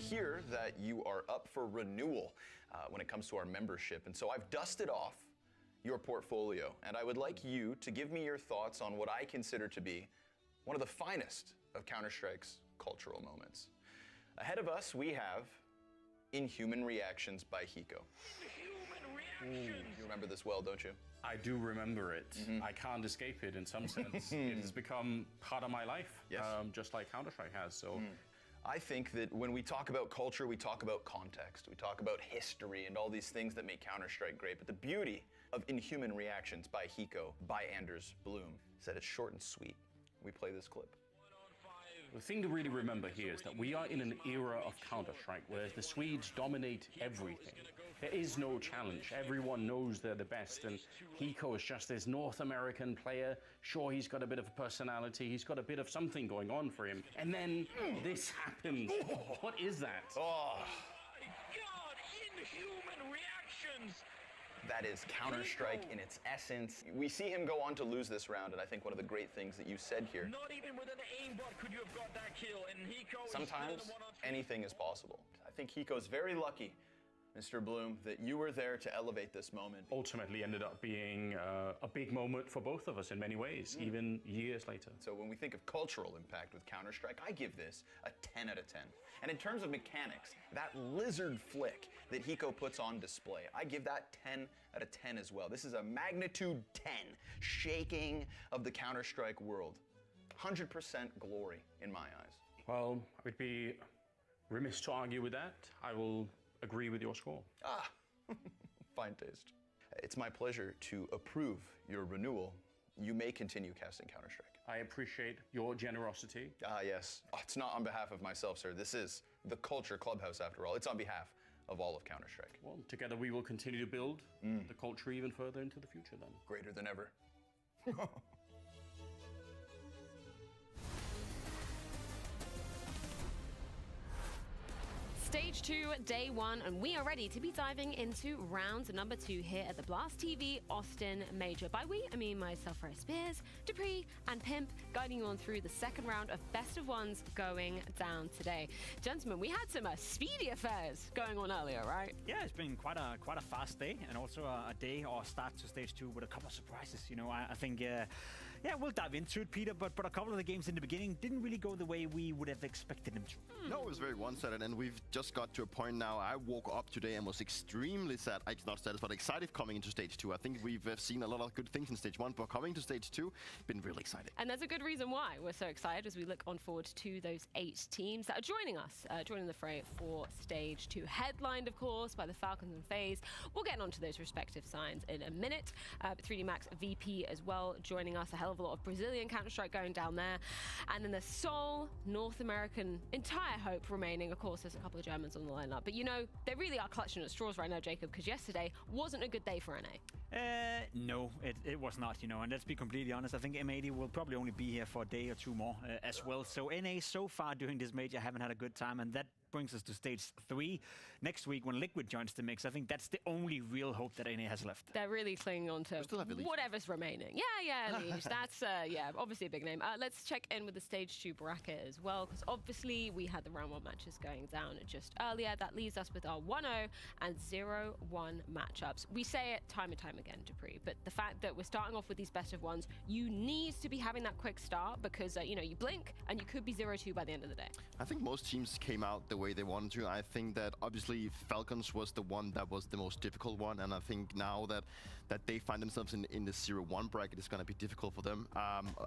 [SPEAKER 21] hear that you are up for renewal when it comes to our membership. And so I've dusted off your portfolio, and I would like you to give me your thoughts on what I consider to be one of the finest of Counter-Strike's cultural moments. Ahead of us, we have Inhuman Reactions by Hiko. You remember this well, don't you?
[SPEAKER 18] I do remember it. I can't escape it in some sense. It has become part of my life, just like Counter-Strike has. So.
[SPEAKER 21] I think that when we talk about culture, we talk about context, we talk about history and all these things that make Counter-Strike great. But the beauty of Inhuman Reactions by Hiko, by Anders Bloom, is that it's short and sweet. We play this clip.
[SPEAKER 18] The thing to really remember here is that we are in an era of Counter-Strike where the Swedes dominate everything. There is no challenge. Everyone knows they're the best, and Hiko is just this North American player. Sure, he's got a bit of a personality, he's got a bit of something going on for him. And then this happens. What is that?
[SPEAKER 21] Oh.
[SPEAKER 10] My God, Inhuman Reactions!
[SPEAKER 21] That is Counter-Strike in its essence. We see him go on to lose this round, and I think one of the great things that you said here,
[SPEAKER 10] Not even with an aimbot could you have got that kill, and Hiko is
[SPEAKER 21] sometimes
[SPEAKER 10] still the 1-on-2.
[SPEAKER 21] anything is possible. I think Hiko's very lucky, Mr. Bloom, that you were there to elevate this moment.
[SPEAKER 18] Ultimately ended up being a big moment for both of us in many ways, even years later.
[SPEAKER 21] So when we think of cultural impact with Counter-Strike, I give this a 10 out of 10. And in terms of mechanics, that lizard flick that Hiko puts on display, I give that 10 out of 10 as well. This is a magnitude 10 shaking of the Counter-Strike world. 100% glory in my eyes.
[SPEAKER 18] Well, I would be remiss to argue with that. I will agree with your score.
[SPEAKER 21] Ah, fine taste. It's my pleasure to approve your renewal. You may continue casting Counter-Strike.
[SPEAKER 18] I appreciate your generosity.
[SPEAKER 21] Ah, yes. Oh, it's not on behalf of myself, sir. This is the Culture Clubhouse, after all. It's on behalf of all of Counter-Strike.
[SPEAKER 18] Well, together we will continue to build the culture even further into the future then.
[SPEAKER 21] Greater than ever.
[SPEAKER 22] Stage 2, day 1, and we are ready to be diving into round number 2 here at the Blast TV Austin Major. By we, I mean myself, Rose Spears, Dupree, and Pimp, guiding you on through the second round of best of ones going down today. Gentlemen, we had some speedy affairs going on earlier, right?
[SPEAKER 23] Yeah, it's been quite a fast day, and also a day or start to stage 2 with a couple of surprises. You know, I think. Yeah, we'll dive into it, Peter, but a couple of the games in the beginning didn't really go the way we would have expected them to.
[SPEAKER 4] No, it was very one-sided, and we've just got to a point now. I woke up today and was extremely sad, not sad, but excited coming into stage 2. I think we've seen a lot of good things in stage 1, but coming to stage 2, been really excited.
[SPEAKER 22] And there's a good reason why we're so excited as we look on forward to those 8 teams that are joining us, joining the fray for stage 2. Headlined, of course, by the Falcons and FaZe. We'll get on to those respective signs in a minute. But 3D Max VP as well joining us. A hell of a lot of Brazilian Counter-Strike going down there. And then the sole North American entire hope remaining. Of course, there's a couple of Germans on the lineup. But you know, they really are clutching at straws right now, Jacob, because yesterday wasn't a good day for NA.
[SPEAKER 23] No, it was not, you know, and let's be completely honest, I think M80 will probably only be here for a day or 2 more as well. So NA so far during this major haven't had a good time, and that brings us to stage 3 next week when Liquid joins the mix. I think that's the only real hope that NA has left.
[SPEAKER 22] They're really clinging on to whatever's remaining. Yeah, Leash. That's, yeah, obviously a big name. Let's check in with the stage 2 bracket as well, because obviously we had the round 1 matches going down just earlier. That leaves us with our 1-0 and 0-1 matchups. We say it time and time again, Dupree, but the fact that we're starting off with these best of ones, you need to be having that quick start because, you know, you blink and you could be 0-2 by the end of the day.
[SPEAKER 4] I think most teams came out the way they wanted to. I think that obviously Falcons was the one that was the most difficult one, and I think now that they find themselves in the 0-1 bracket, it's going to be difficult for them.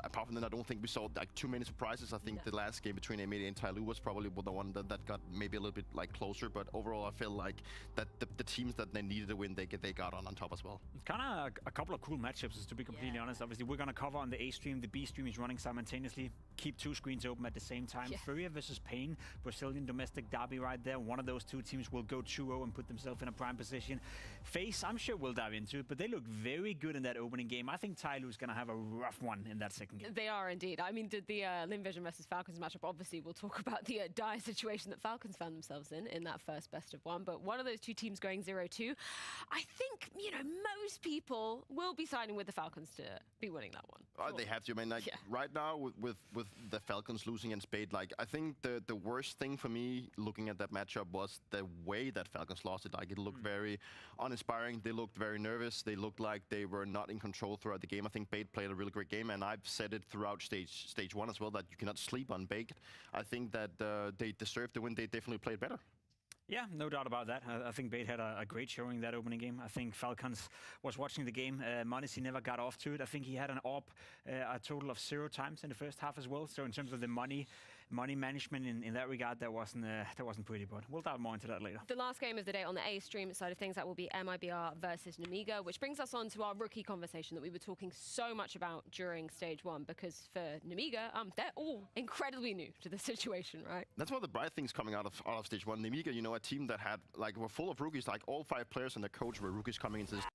[SPEAKER 4] Apart from that, I don't think we saw like too many surprises. I think the last game between M80 and Tyloo was probably the one that got maybe a little bit like closer, but overall I feel like that the teams that they needed to win, they got on top as well.
[SPEAKER 23] It's kind of a couple of cool matchups, to be completely honest. Obviously, we're going to cover on the A stream. The B stream is running simultaneously. Keep 2 screens open at the same time. Furia versus Pain, Brazilian domestic derby right there. One of those 2 teams will go 2-0 and put themselves in a prime position. FaZe, I'm sure we'll dive into it, but they look very good in that opening game. I think Tyloo is going to have a rough one in that second game.
[SPEAKER 22] They are indeed. I mean, the Linvision versus Falcons matchup, obviously we'll talk about the dire situation that Falcons found themselves in that first best of 1, but one of those 2 teams going 0-2, I think, you know, most people will be siding with the Falcons to be winning that one.
[SPEAKER 4] They have to. I mean, like right now with with the Falcons losing against Bait. Like, I think the worst thing for me looking at that matchup was the way that Falcons lost it. Like, it looked very uninspiring. They looked very nervous. They looked like they were not in control throughout the game. I think Bait played a really great game, and I've said it throughout stage one as well, that you cannot sleep on Bait. I think that they deserved the win. They definitely played better.
[SPEAKER 23] Yeah, no doubt about that. I think Bait had a great showing that opening game. I think Falcons was watching the game. Monisy never got off to it. I think he had an AWP a total of 0 times in the first half as well. So in terms of the money management in that regard, that wasn't pretty, but we'll dive more into that later.
[SPEAKER 22] The last game of the day on the A stream side of things, that will be MIBR versus Nemiga, which brings us on to our rookie conversation that we were talking so much about during stage one, because for Nemiga, they're all incredibly new to the situation, right?
[SPEAKER 4] That's one of the bright things coming out of stage one. Nemiga, you know, a team that had, like, were full of rookies, like all 5 players and the coach were rookies coming into this